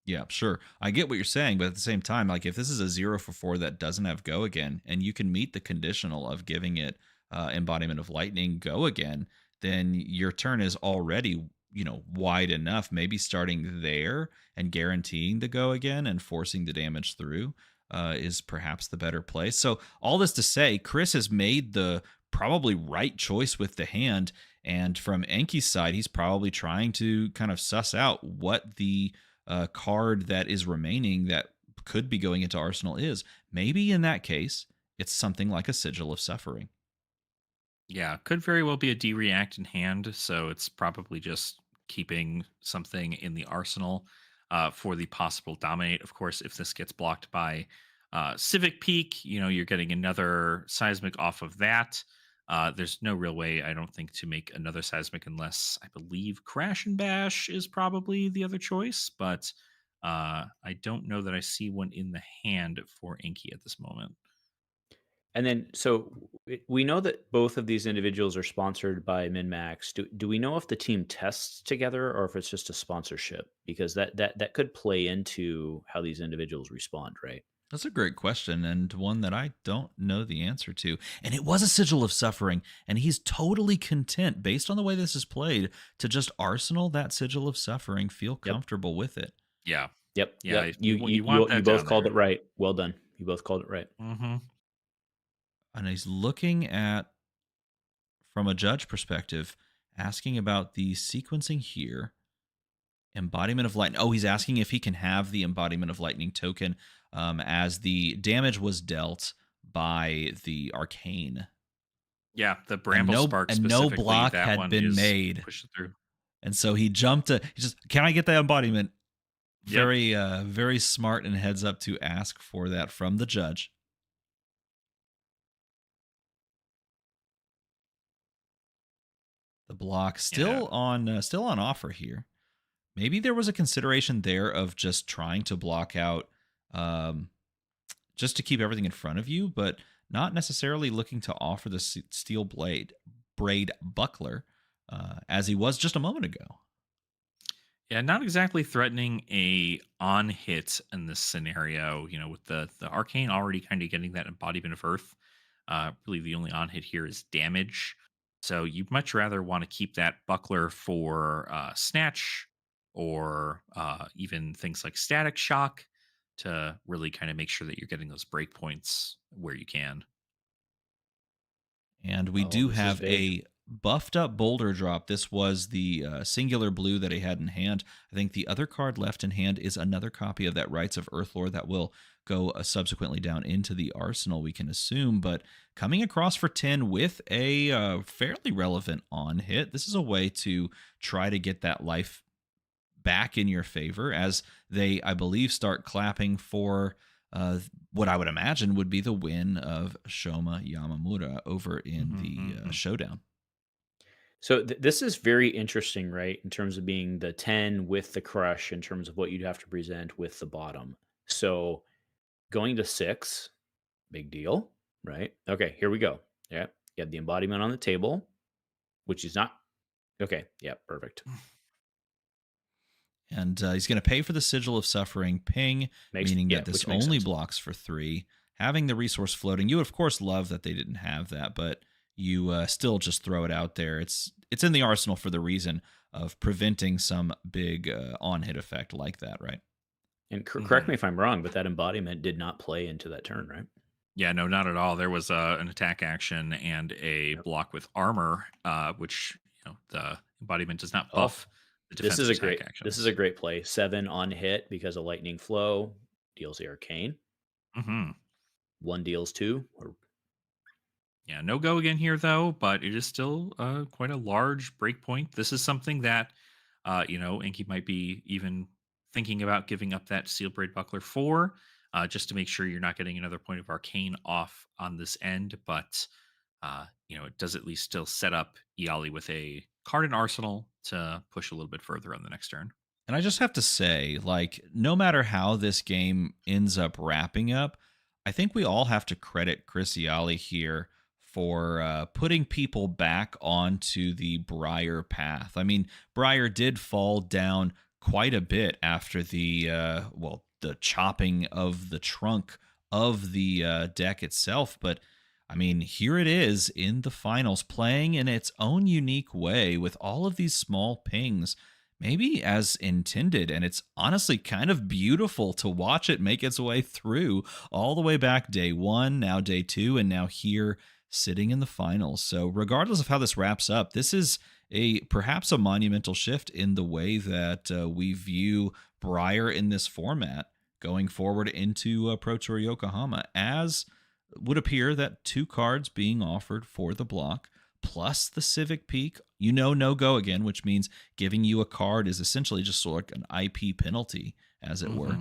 Yeah, sure. I get what you're saying, but at the same time, like if this is a 0 for 4 that doesn't have go again, and you can meet the conditional of giving it embodiment of lightning go again, then your turn is already wide enough. Maybe starting there and guaranteeing the go again and forcing the damage through is perhaps the better play. So all this to say, Chris has made the probably right choice with the hand, and from Enki's side, he's probably trying to kind of suss out what the card that is remaining that could be going into Arsenal is. Maybe in that case, it's something like a Sigil of Suffering. Yeah, could very well be a D-React in hand, so it's probably just keeping something in the arsenal for the possible dominate. Of course, if this gets blocked by Civic Peak, you're getting another seismic off of that. There's no real way, I don't think, to make another seismic unless I believe Crash and Bash is probably the other choice, but I don't know that I see one in the hand for Enki at this moment. And then, so we know that both of these individuals are sponsored by MinMax. Do we know if the team tests together or if it's just a sponsorship? Because that could play into how these individuals respond, right? That's a great question, and one that I don't know the answer to. And it was a Sigil of Suffering, and he's totally content, based on the way this is played, to just arsenal that Sigil of Suffering, feel comfortable with it. Yeah. Yep. Yeah, Yep. you want You that both down called there. it right. Well done. You both called it right. Mm-hmm. And he's looking at, from a judge perspective, asking about the sequencing here. Embodiment of Lightning. Oh, he's asking if he can have the Embodiment of Lightning token as the damage was dealt by the Arcane. Yeah, the Bramble Spark No specifically, block that had one been is made. pushing through. And so he jumped he just, can I get that embodiment? Yep. Very smart, and heads up to ask for that from the judge. The block still on offer here. Maybe there was a consideration there of just trying to block out, just to keep everything in front of you, but not necessarily looking to offer the steel braid buckler, as he was just a moment ago. Yeah, not exactly threatening a on hit in this scenario. You know, with the arcane already kind of getting that embodiment of earth. Really, the only on hit here is damage. So you'd much rather want to keep that buckler for snatch or even things like static shock to really kind of make sure that you're getting those breakpoints where you can. And we Oh, do this is have big. a buffed up boulder drop. This was the singular blue that he had in hand. I think the other card left in hand is another copy of that Rites of Earthlore that will go subsequently down into the arsenal, we can assume. But coming across for 10 with a fairly relevant on hit, this is a way to try to get that life back in your favor as they, I believe, start clapping for what I would imagine would be the win of Shoma Yamamura over in the showdown. So this is very interesting, right? In terms of being the 10 with the crush, in terms of what you'd have to present with the bottom. So going to 6, big deal, right? Okay, here we go. Yeah, you have the embodiment on the table, which is not okay. Yeah, perfect. And he's going to pay for the Sigil of Suffering ping, meaning that this which makes only sense. blocks for 3. Having the resource floating, you would of course love that they didn't have that, but you still just throw it out there. It's in the arsenal for the reason of preventing some big on-hit effect like that, right? And correct me if I'm wrong, but that embodiment did not play into that turn, right? Yeah, no, not at all. There was an attack action and a block with armor, which the embodiment does not buff the defense attack actions. This is a great play. 7 on hit because of lightning flow deals the arcane. 1 deals 2. Yeah, no go again here though, but it is still quite a large breakpoint. This is something that Enki might be even thinking about giving up that Steel Braid Buckler for, just to make sure you're not getting another point of arcane off on this end. But it does at least still set up Iaali with a card in arsenal to push a little bit further on the next turn. And I just have to say, like, no matter how this game ends up wrapping up, I think we all have to credit Chris Iaali here for putting people back onto the Briar path. I mean, Briar did fall down quite a bit after the chopping of the trunk of the deck itself, but I mean, here it is in the finals, playing in its own unique way with all of these small pings, maybe as intended. And it's honestly kind of beautiful to watch it make its way through all the way back day 1, now day 2, and now here sitting in the finals. So regardless of how this wraps up, this is perhaps a monumental shift in the way that we view Briar in this format going forward into Pro Tour Yokohama, as would appear that 2 cards being offered for the block plus the Civic Peak, no go again, which means giving you a card is essentially just sort of an IP penalty, as it were.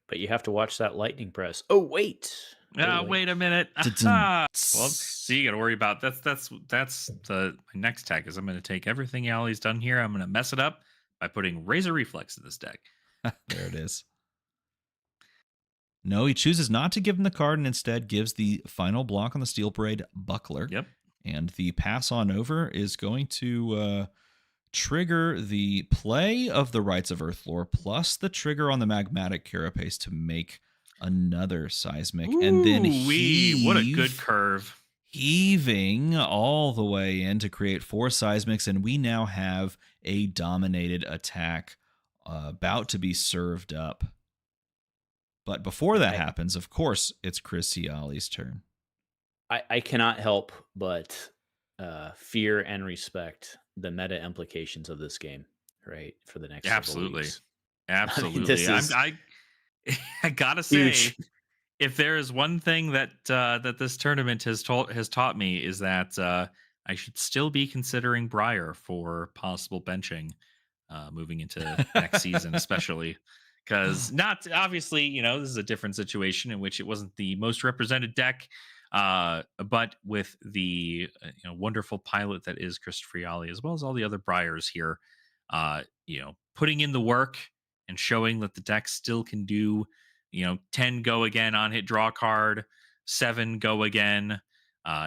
But you have to watch that lightning press. Oh, wait. Wait a minute. Well, so you got to worry about that's my next tag is I'm going to take everything Iaali's done here. I'm going to mess it up by putting Razor Reflex in this deck. There it is. No, he chooses not to give him the card and instead gives the final block on the Steel Braid Buckler. Yep. And the pass on over is going to trigger the play of the Rites of Earthlore plus the trigger on the Magmatic Carapace to make another seismic. Ooh, and then what a good curve. Heaving all the way in to create 4 seismics, and we now have a dominated attack about to be served up. But before that happens, of course, it's Chris Iaali's turn. I cannot help but fear and respect the meta implications of this game, right? For the next several weeks. Absolutely. I mean, this is I gotta huge. say, if there is one thing that that this tournament has taught me is that I should still be considering Briar for possible benching moving into next season, especially because not obviously, this is a different situation in which it wasn't the most represented deck, but with the wonderful pilot that is Christopher Iaali, as well as all the other Briars here, putting in the work and showing that the deck still can do, 10 go again on hit draw card, 7 go again,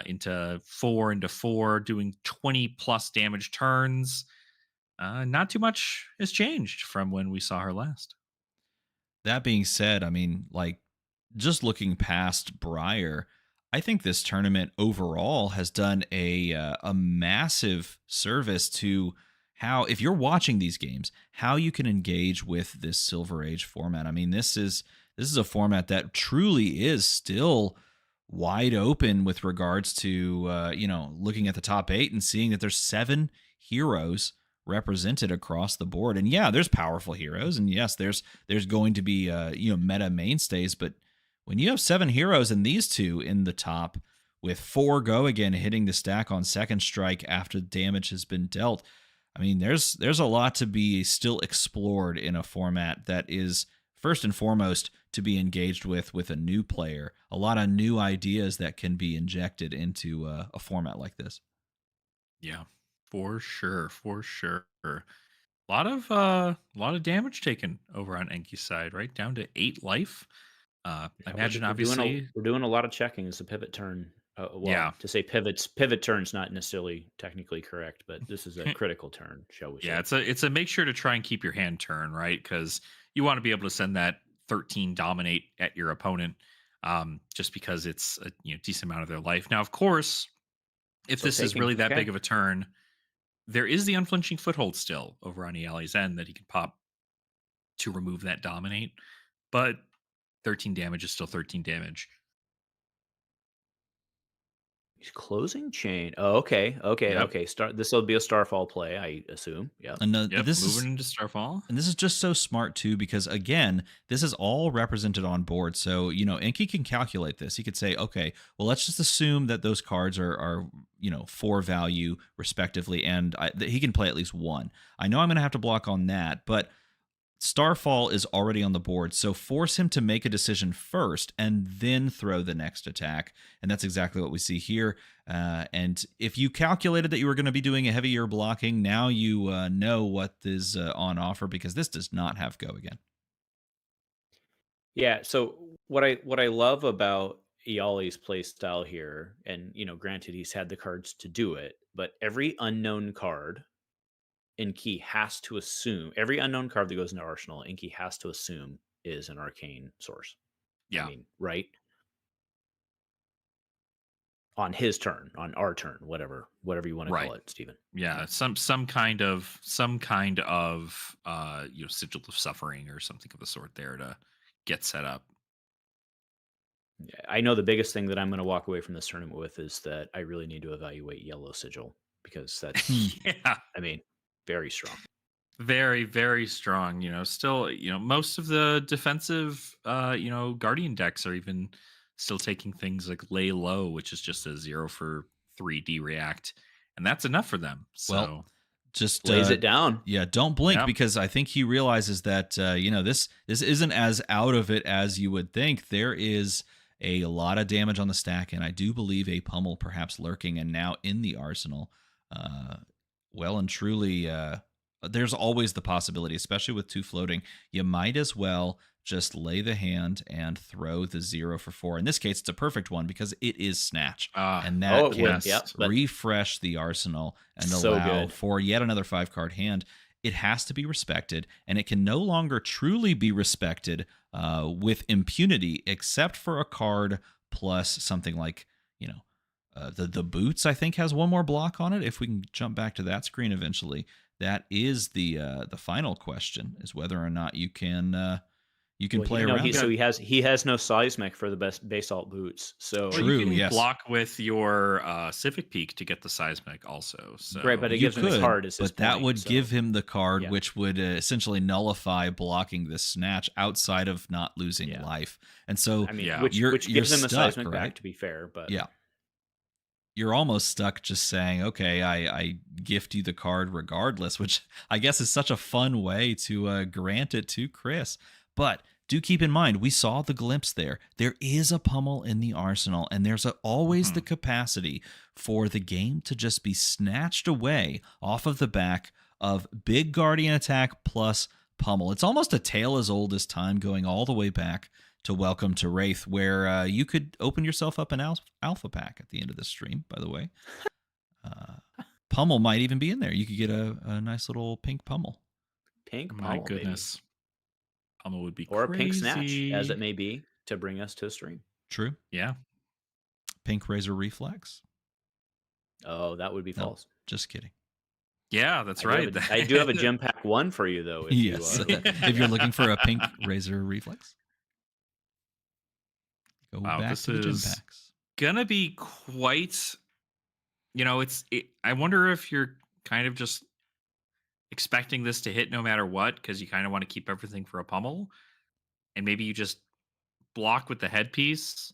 into 4, doing 20 plus damage turns. Not too much has changed from when we saw her last. That being said, I mean, like, just looking past Briar, I think this tournament overall has done a massive service to how, if you're watching these games, how you can engage with this Silver Age format. I mean, this is a format that truly is still wide open with regards to looking at the top 8 and seeing that there's 7 heroes represented across the board. And yeah, there's powerful heroes, and yes, there's going to be meta mainstays, but when you have 7 heroes and these 2 in the top with 4 go again hitting the stack on second strike after damage has been dealt, I mean, there's a lot to be still explored in a format that is first and foremost to be engaged with a new player. A lot of new ideas that can be injected into a format like this. Yeah, for sure. A lot of damage taken over on Enki's side, right down to 8 life. I imagine obviously we're doing a lot of checking as a pivot turn. To say pivot turn's not necessarily technically correct, but this is a critical turn, shall we say? Yeah, it's a make sure to try and keep your hand turn, right? Because you want to be able to send that 13 dominate at your opponent, just because it's a decent amount of their life. Now, of course, if this is really that big of a turn, there is the unflinching foothold still over on Iaali's end that he can pop to remove that dominate, but 13 damage is still 13 damage. He's closing chain. Oh, okay. This will be a Starfall play, I assume. Yeah. And this moving into Starfall. And this is just so smart too, because again, this is all represented on board. So, Enki can calculate this. He could say, okay, well, let's just assume that those cards are 4 value respectively, and he can play at least 1. I know I'm going to have to block on that, but Starfall is already on the board, so force him to make a decision first and then throw the next attack. And that's exactly what we see here. And if you calculated that you were going to be doing a heavier blocking, now you know what is on offer, because this does not have go again. Yeah, so what I love about Iaali's play style here, and granted he's had the cards to do it, but every unknown card Enki has to assume, every unknown card that goes into Arsenal, Enki has to assume is an arcane source. Yeah. I mean, right? On his turn, on our turn, whatever you want to call it, Steven. Yeah, some kind of sigil of suffering or something of the sort there to get set up. I know the biggest thing that I'm going to walk away from this tournament with is that I really need to evaluate yellow sigil, because that's I mean, very strong. Very, very strong. Still, most of the defensive, Guardian decks are even still taking things like Lay Low, which is just a 0 for 3D react, and that's enough for them. So well, just lays it down. Yeah, don't blink, because I think he realizes that this isn't as out of it as you would think. There is a lot of damage on the stack, and I do believe a pummel perhaps lurking and now in the arsenal. Well and truly, there's always the possibility, especially with 2 floating. You might as well just lay the hand and throw the 0 for 4. In this case, it's a perfect one because it is Snatch. And that can refresh the arsenal and allow for yet another 5-card hand. It has to be respected, and it can no longer truly be respected with impunity, except for a card plus something like, the boots, I think, has 1 more block on it. If we can jump back to that screen eventually, that is the final question: is whether or not you can play around. He has no seismic for the best basalt boots. So True, you can yes. block with your Civic Peak to get the seismic also. So. Right, but it gives him the card as his but that point, would so- give him the card, Yeah. which would essentially nullify blocking the snatch outside of not losing Yeah. life. And so, I mean, Yeah. which you're gives him the stuck, seismic right? back, to be fair. But Yeah. You're almost stuck just saying, okay, I gift you the card regardless, which I guess is such a fun way to grant it to Chris. But do keep in mind, we saw the glimpse there. There is a pummel in the arsenal, and there's always the capacity for the game to just be snatched away off of the back of big Guardian attack plus pummel. It's almost a tale as old as time, going all the way back to Welcome to Wraith, where you could open yourself up an alpha pack at the end of the stream, by the way. Pummel might even be in there. You could get a nice little pink pummel. pink My pummel, goodness. Pummel would be or crazy. a pink snatch, as it may be, to bring us to a stream. True. Yeah. Pink Razor Reflex. Oh, that would be No, false. just kidding. Yeah, that's right. I do have a gem pack 1 for you, though. If Yes. You, if you're looking for a pink Razor Reflex. Go back this to the gem is packs. gonna be quite. I wonder if you're kind of just expecting this to hit no matter what, because you kind of want to keep everything for a pummel, and maybe you just block with the headpiece,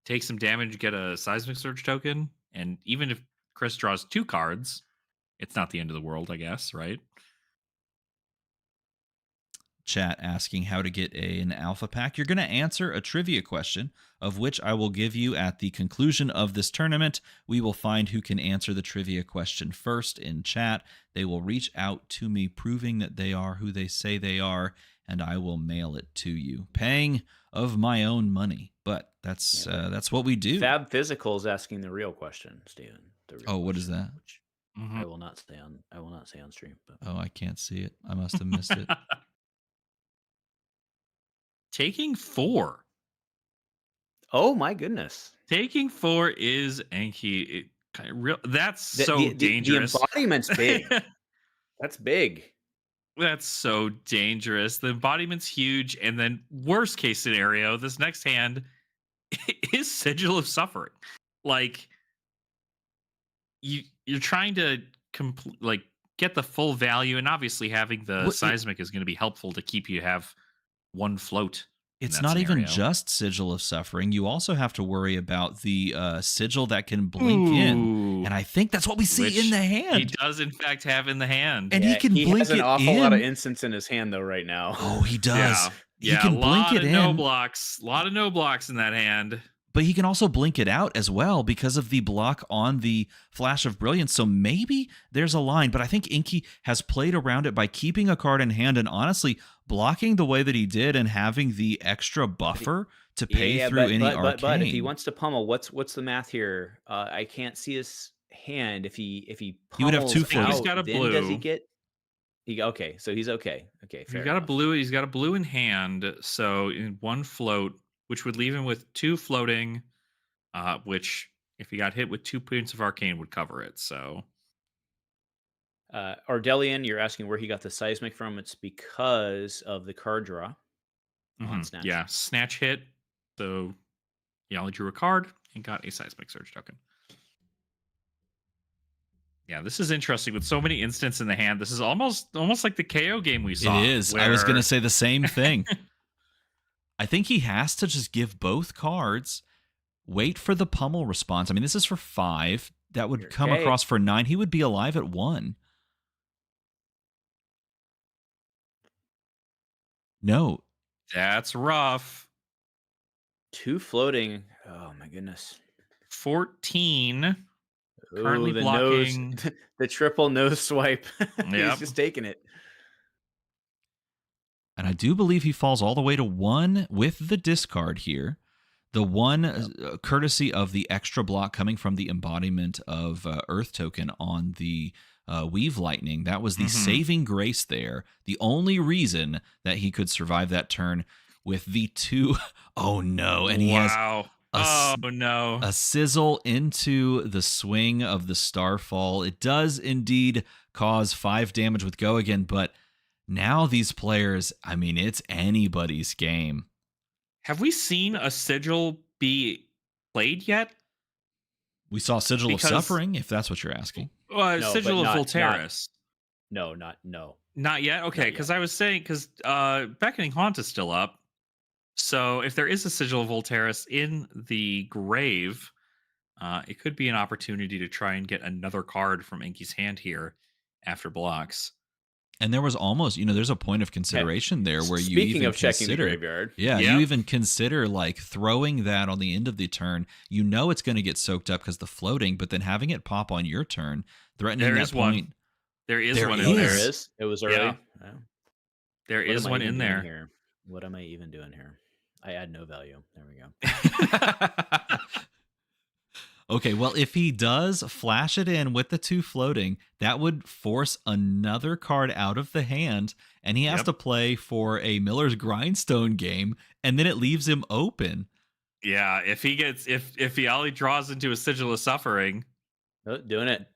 take some damage, get a seismic surge token, and even if Chris draws 2 cards, it's not the end of the world, I guess, right? Chat asking how to get an alpha pack. You're going to answer a trivia question, of which I will give you at the conclusion of this tournament. We will find who can answer the trivia question first in chat. They will reach out to me, proving that they are who they say they are, and I will mail it to you, paying of my own money. But that's what we do. Fab Physical is asking the real question, Steven. What is that? Which I will not say on stream. But. Oh, I can't see it. I must have missed it. Taking 4. Oh my goodness! Taking 4 is Enki. That's The dangerous. The embodiment's big. That's big. That's so dangerous. The embodiment's huge, and then worst case scenario, this next hand is Sigil of Suffering. Like you're trying to get the full value, and obviously having the seismic is going to be helpful to keep you have 1 float. It's not scenario. even just Sigil of Suffering. You also have to worry about the sigil that can blink in. And I think that's what we see in the hand. He does, in fact, have in the hand. And he can blink it in. He has an awful lot of instants in his hand, though, right now. Oh, he does. Yeah, he can blink it in. No blocks. A lot of no blocks in that hand. But he can also blink it out as well because of the block on the Flash of Brilliance. So maybe there's a line, but I think Enki has played around it by keeping a card in hand and honestly blocking the way that he did and having the extra buffer to pay through any arcane. But if he wants to pummel, what's the math here? I can't see his hand. If he pummels, he would have 2 floats. He's got a blue. Does he get? Okay, so he's okay. Okay, fair. He's got a blue in hand. So in 1 float, which would leave him with 2 floating, which if he got hit with 2 points of arcane would cover it. So Ardelian, you're asking where he got the seismic from. It's because of the card draw on Snatch. Yeah, Snatch hit. So Iaali drew a card and got a seismic surge token. Yeah, this is interesting with so many instants in the hand. This is almost like the Kayo game we saw. It is. I was going to say the same thing. I think he has to just give both cards, wait for the pummel response. I mean, this is for 5. That would come across for 9. He would be alive at 1. No. That's rough. 2 floating. Oh, my goodness. 14. Currently blocking. The triple nose swipe. He's just taking it. And I do believe he falls all the way to 1 with the discard here. The 1 courtesy of the extra block coming from the embodiment of Earth token on the Weave Lightning. That was the saving grace there. The only reason that he could survive that turn with the 2. Oh, no. And he has a sizzle into the swing of the Starfall. It does indeed cause 5 damage with Go again, but now these players, I mean, it's anybody's game. Have we seen a sigil be played yet? We saw Sigil of Suffering, if that's what you're asking. No, Sigil but of not- Volteris. No. Not yet? Okay, Not because yet. I was saying, because Beckoning Haunt is still up. So if there is a Sigil of Volteris in the grave, it could be an opportunity to try and get another card from Enki's hand here after blocks. And there was almost, there's a point of consideration there where you Speaking even of checking the consider, graveyard. yeah, Yep. you even consider like throwing that on the end of the turn. You know it's going to get soaked up because the floating, but then having it pop on your turn, threatening There that is one. point. There is There one in is. there. There is. It was early. Yeah. Oh. There What is am I one even in doing there. Here? What am I even doing here? I add no value. There we go. Okay, well, if he does flash it in with the 2 floating, that would force another card out of the hand, and he has Yep. to play for a Miller's Grindstone game, and then it leaves him open. Yeah, if Iaali draws into a Sigil of Suffering, Oh, doing it.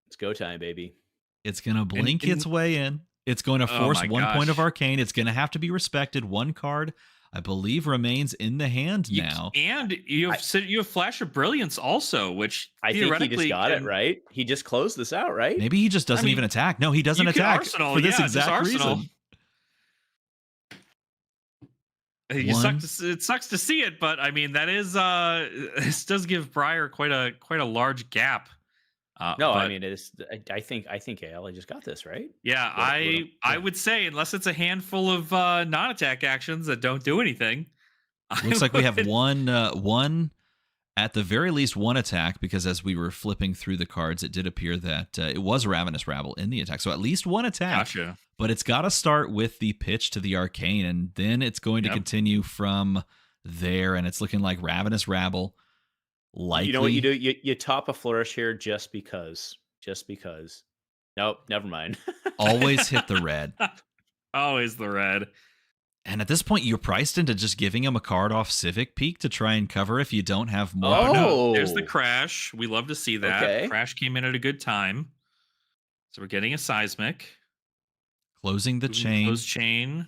It's go time, baby. It's going to blink its way in. It's going to Oh force my 1 point of gosh. Arcane. It's going to have to be respected. 1 card, I believe, remains in the hand now. and you have Flash of Brilliance also, which I think he theoretically just got it can- right. He just closed this out, right? Maybe he just doesn't mean, even attack. No, he doesn't you could attack Arsenal, for this yeah, just exact Arsenal. reason. It sucks to see it, but I mean that is this does give Briar quite a large gap. No, I but mean it is. I think Iaali just got this right. yeah, I would say unless it's a handful of non-attack actions that don't do anything. Looks I like we have would- one, at the very least, 1 attack, because as we were flipping through the cards, it did appear that it was Ravenous Rabble in the attack. So at least 1 attack. Gotcha. But it's got to start with the pitch to the Arcane, and then it's going to Yep. continue from there, and it's looking like Ravenous Rabble. Likely. You know what you do? You top a flourish here just because. Nope, never mind. Always hit the red. Always the red. And at this point, you're priced into just giving him a card off Civic Peak to try and cover if you don't have more. Oh. No, there's the crash. We love to see that. Okay. Crash came in at a good time. So we're getting a seismic. Closing the chain. Close chain.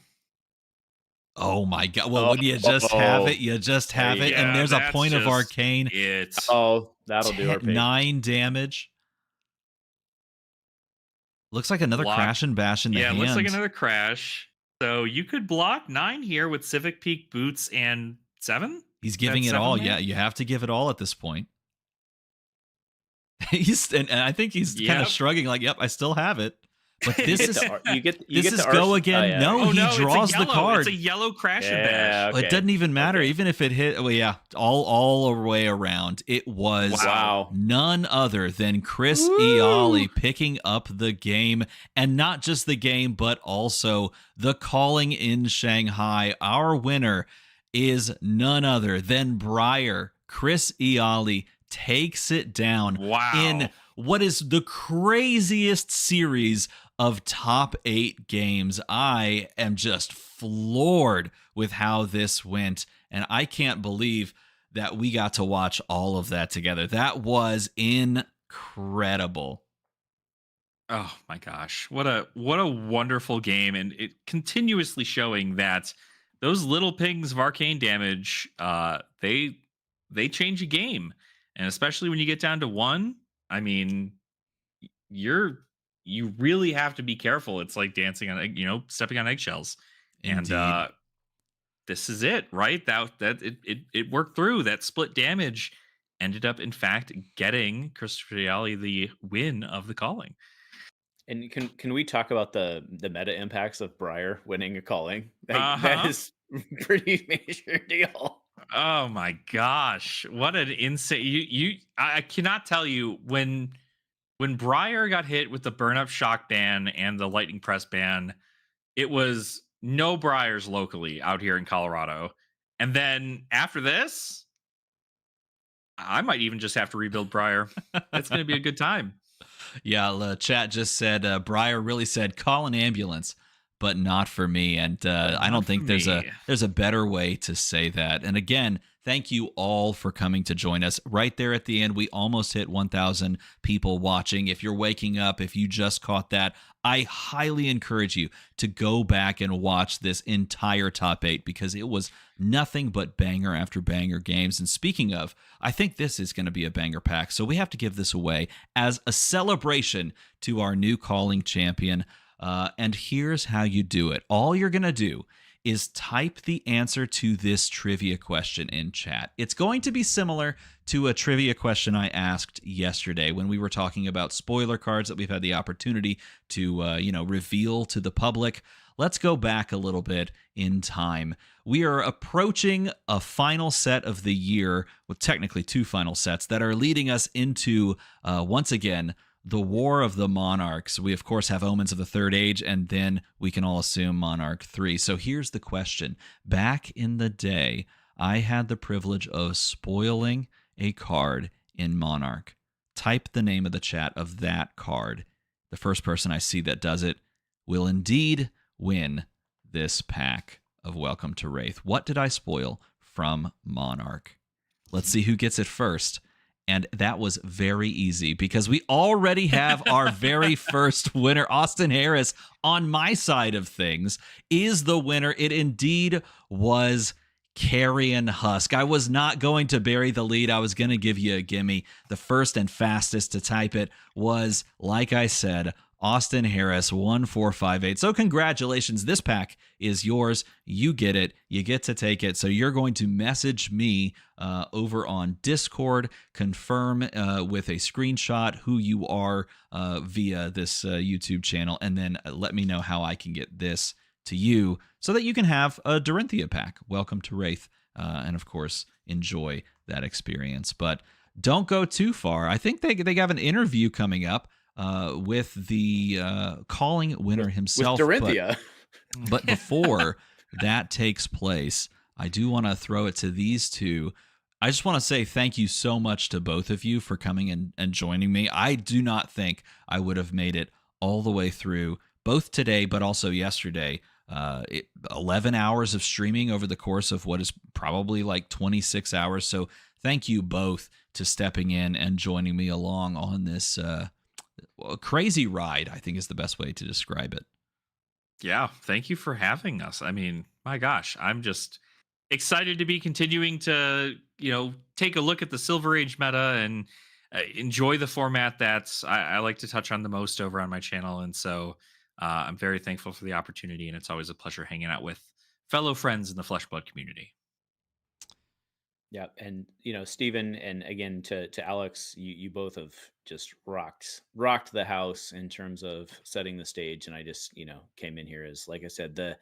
Oh my God. Well, when you just have it, you just have it. Yeah, And there's a that's point of just Arcane. It's Oh, that'll do it. 9 damage. Looks like another Block. crash and bash in the hand. looks like another crash. So you could block 9 here with Civic Peak boots and 7. He's giving That's it all. 7 Yeah, mana? you have to give it all at this point. And I think he's kind Yep. of shrugging like, yep, I still have it. But this is You get this is the go arse- again. Oh, yeah. No, Oh he no, draws it's a the yellow. card. It's a yellow crash and Yeah, bash. okay. It doesn't even matter, Okay. even if it hit. Well, yeah, all the way around. It was Wow. none other than Chris Iaali picking up the game, and not just the game, but also the calling in Shanghai. Our winner is none other than Briar. Chris Iaali takes it down Wow. in what is the craziest series of top 8 games. I am just floored with how this went, and I can't believe that we got to watch all of that together. That was incredible. Oh my gosh. What a wonderful game, and it continuously showing that those little pings of arcane damage they change a game. And especially when you get down to 1, I mean, you really have to be careful. It's like dancing on stepping on eggshells. Indeed. And this is it, right? That it worked through. That split damage ended up in fact getting Christopher Iaali the win of the calling. And can we talk about the meta impacts of Briar winning a calling? That Uh-huh. is pretty major deal. Oh my gosh, what an insane! I cannot tell you when Briar got hit with the burn up shock ban and the lightning press ban, it was no Briars locally out here in Colorado, and then after this, I might even just have to rebuild Briar. It's going to be a good time. Yeah, chat just said Briar really said call an ambulance. but not for me. And I don't think there's a better way to say that. And again, thank you all for coming to join us. Right there at the end, we almost hit 1,000 people watching. If you're waking up, if you just caught that, I highly encourage you to go back and watch this entire top 8 because it was nothing but banger after banger games. And speaking of, I think this is going to be a banger pack. So we have to give this away as a celebration to our new calling champion. And here's how you do it. All you're going to do is type the answer to this trivia question in chat. It's going to be similar to a trivia question I asked yesterday when we were talking about spoiler cards that we've had the opportunity to reveal to the public. Let's go back a little bit in time. We are approaching a final set of the year with technically 2 final sets that are leading us into, once again, the War of the Monarchs. We, of course, have Omens of the Third Age, and then we can all assume Monarch 3. So here's the question. Back in the day, I had the privilege of spoiling a card in Monarch. Type the name of the chat of that card. The first person I see that does it will indeed win this pack of Welcome to Wraith. What did I spoil from Monarch? Let's see who gets it first. And that was very easy because we already have our very first winner. Austin Harris, on my side of things, is the winner. It indeed was Carrion Husk. I was not going to bury the lead. I was going to give you a gimme. The first and fastest to type it was, like I said, Austin Harris 1458. So congratulations. This pack is yours. You get it. You get to take it. So you're going to message me over on Discord, confirm with a screenshot who you are via this YouTube channel, and then let me know how I can get this to you so that you can have a Dorinthia pack. Welcome to Wraith. And of course, enjoy that experience. But don't go too far. I think they have an interview coming up with the calling winner himself. With Dorinthia. But before that takes place, I do want to throw it to these two. I just want to say thank you so much to both of you for coming and joining me. I do not think I would have made it all the way through, both today but also yesterday. 11 hours of streaming over the course of what is probably like 26 hours. So thank you both to stepping in and joining me along on this crazy ride, I think is the best way to describe it. Yeah, thank you for having us. I mean, my gosh, I'm just excited to be continuing to, take a look at the Silver Age meta and enjoy the format that's I like to touch on the most over on my channel. And so I'm very thankful for the opportunity, and it's always a pleasure hanging out with fellow friends in the Flesh Blood community. Yeah, and Stephen, and again to Alex, you both have just rocked the house in terms of setting the stage, and I just came in here as, like I said, the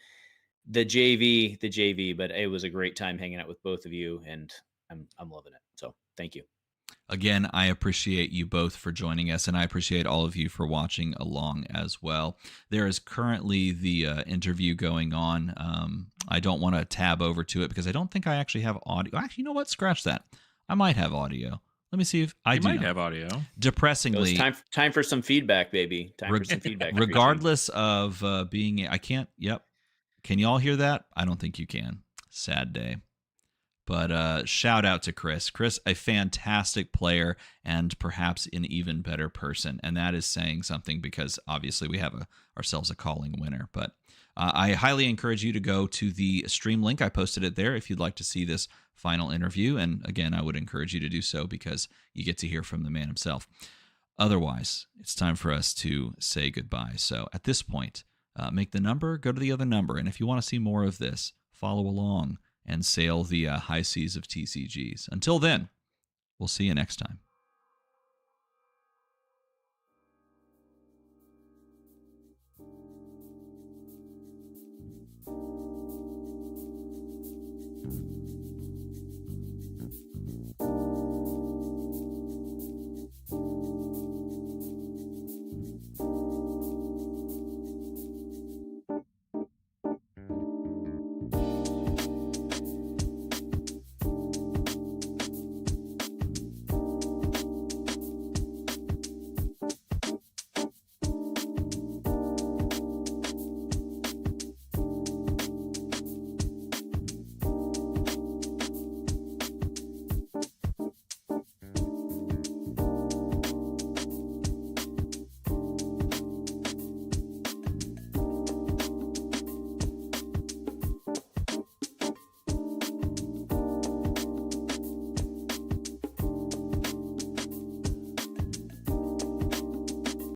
JV, but it was a great time hanging out with both of you, and I'm loving it. So thank you. Again, I appreciate you both for joining us, and I appreciate all of you for watching along as well. There is currently the interview going on. I don't want to tab over to it because I don't think I actually have audio. Actually, you know what? Scratch that. I might have audio. Let me see if I do. You might have audio. Depressingly, time for some feedback, baby. For some feedback. Regardless of being, I can't. Yep. Can y'all hear that? I don't think you can. Sad day. But shout out to Chris. Chris, a fantastic player and perhaps an even better person. And that is saying something because obviously we have ourselves a calling winner. But I highly encourage you to go to the stream link. I posted it there if you'd like to see this final interview. And again, I would encourage you to do so because you get to hear from the man himself. Otherwise, it's time for us to say goodbye. So at this point, make the number, go to the other number. And if you want to see more of this, follow along and sail the high seas of TCGs. Until then, we'll see you next time.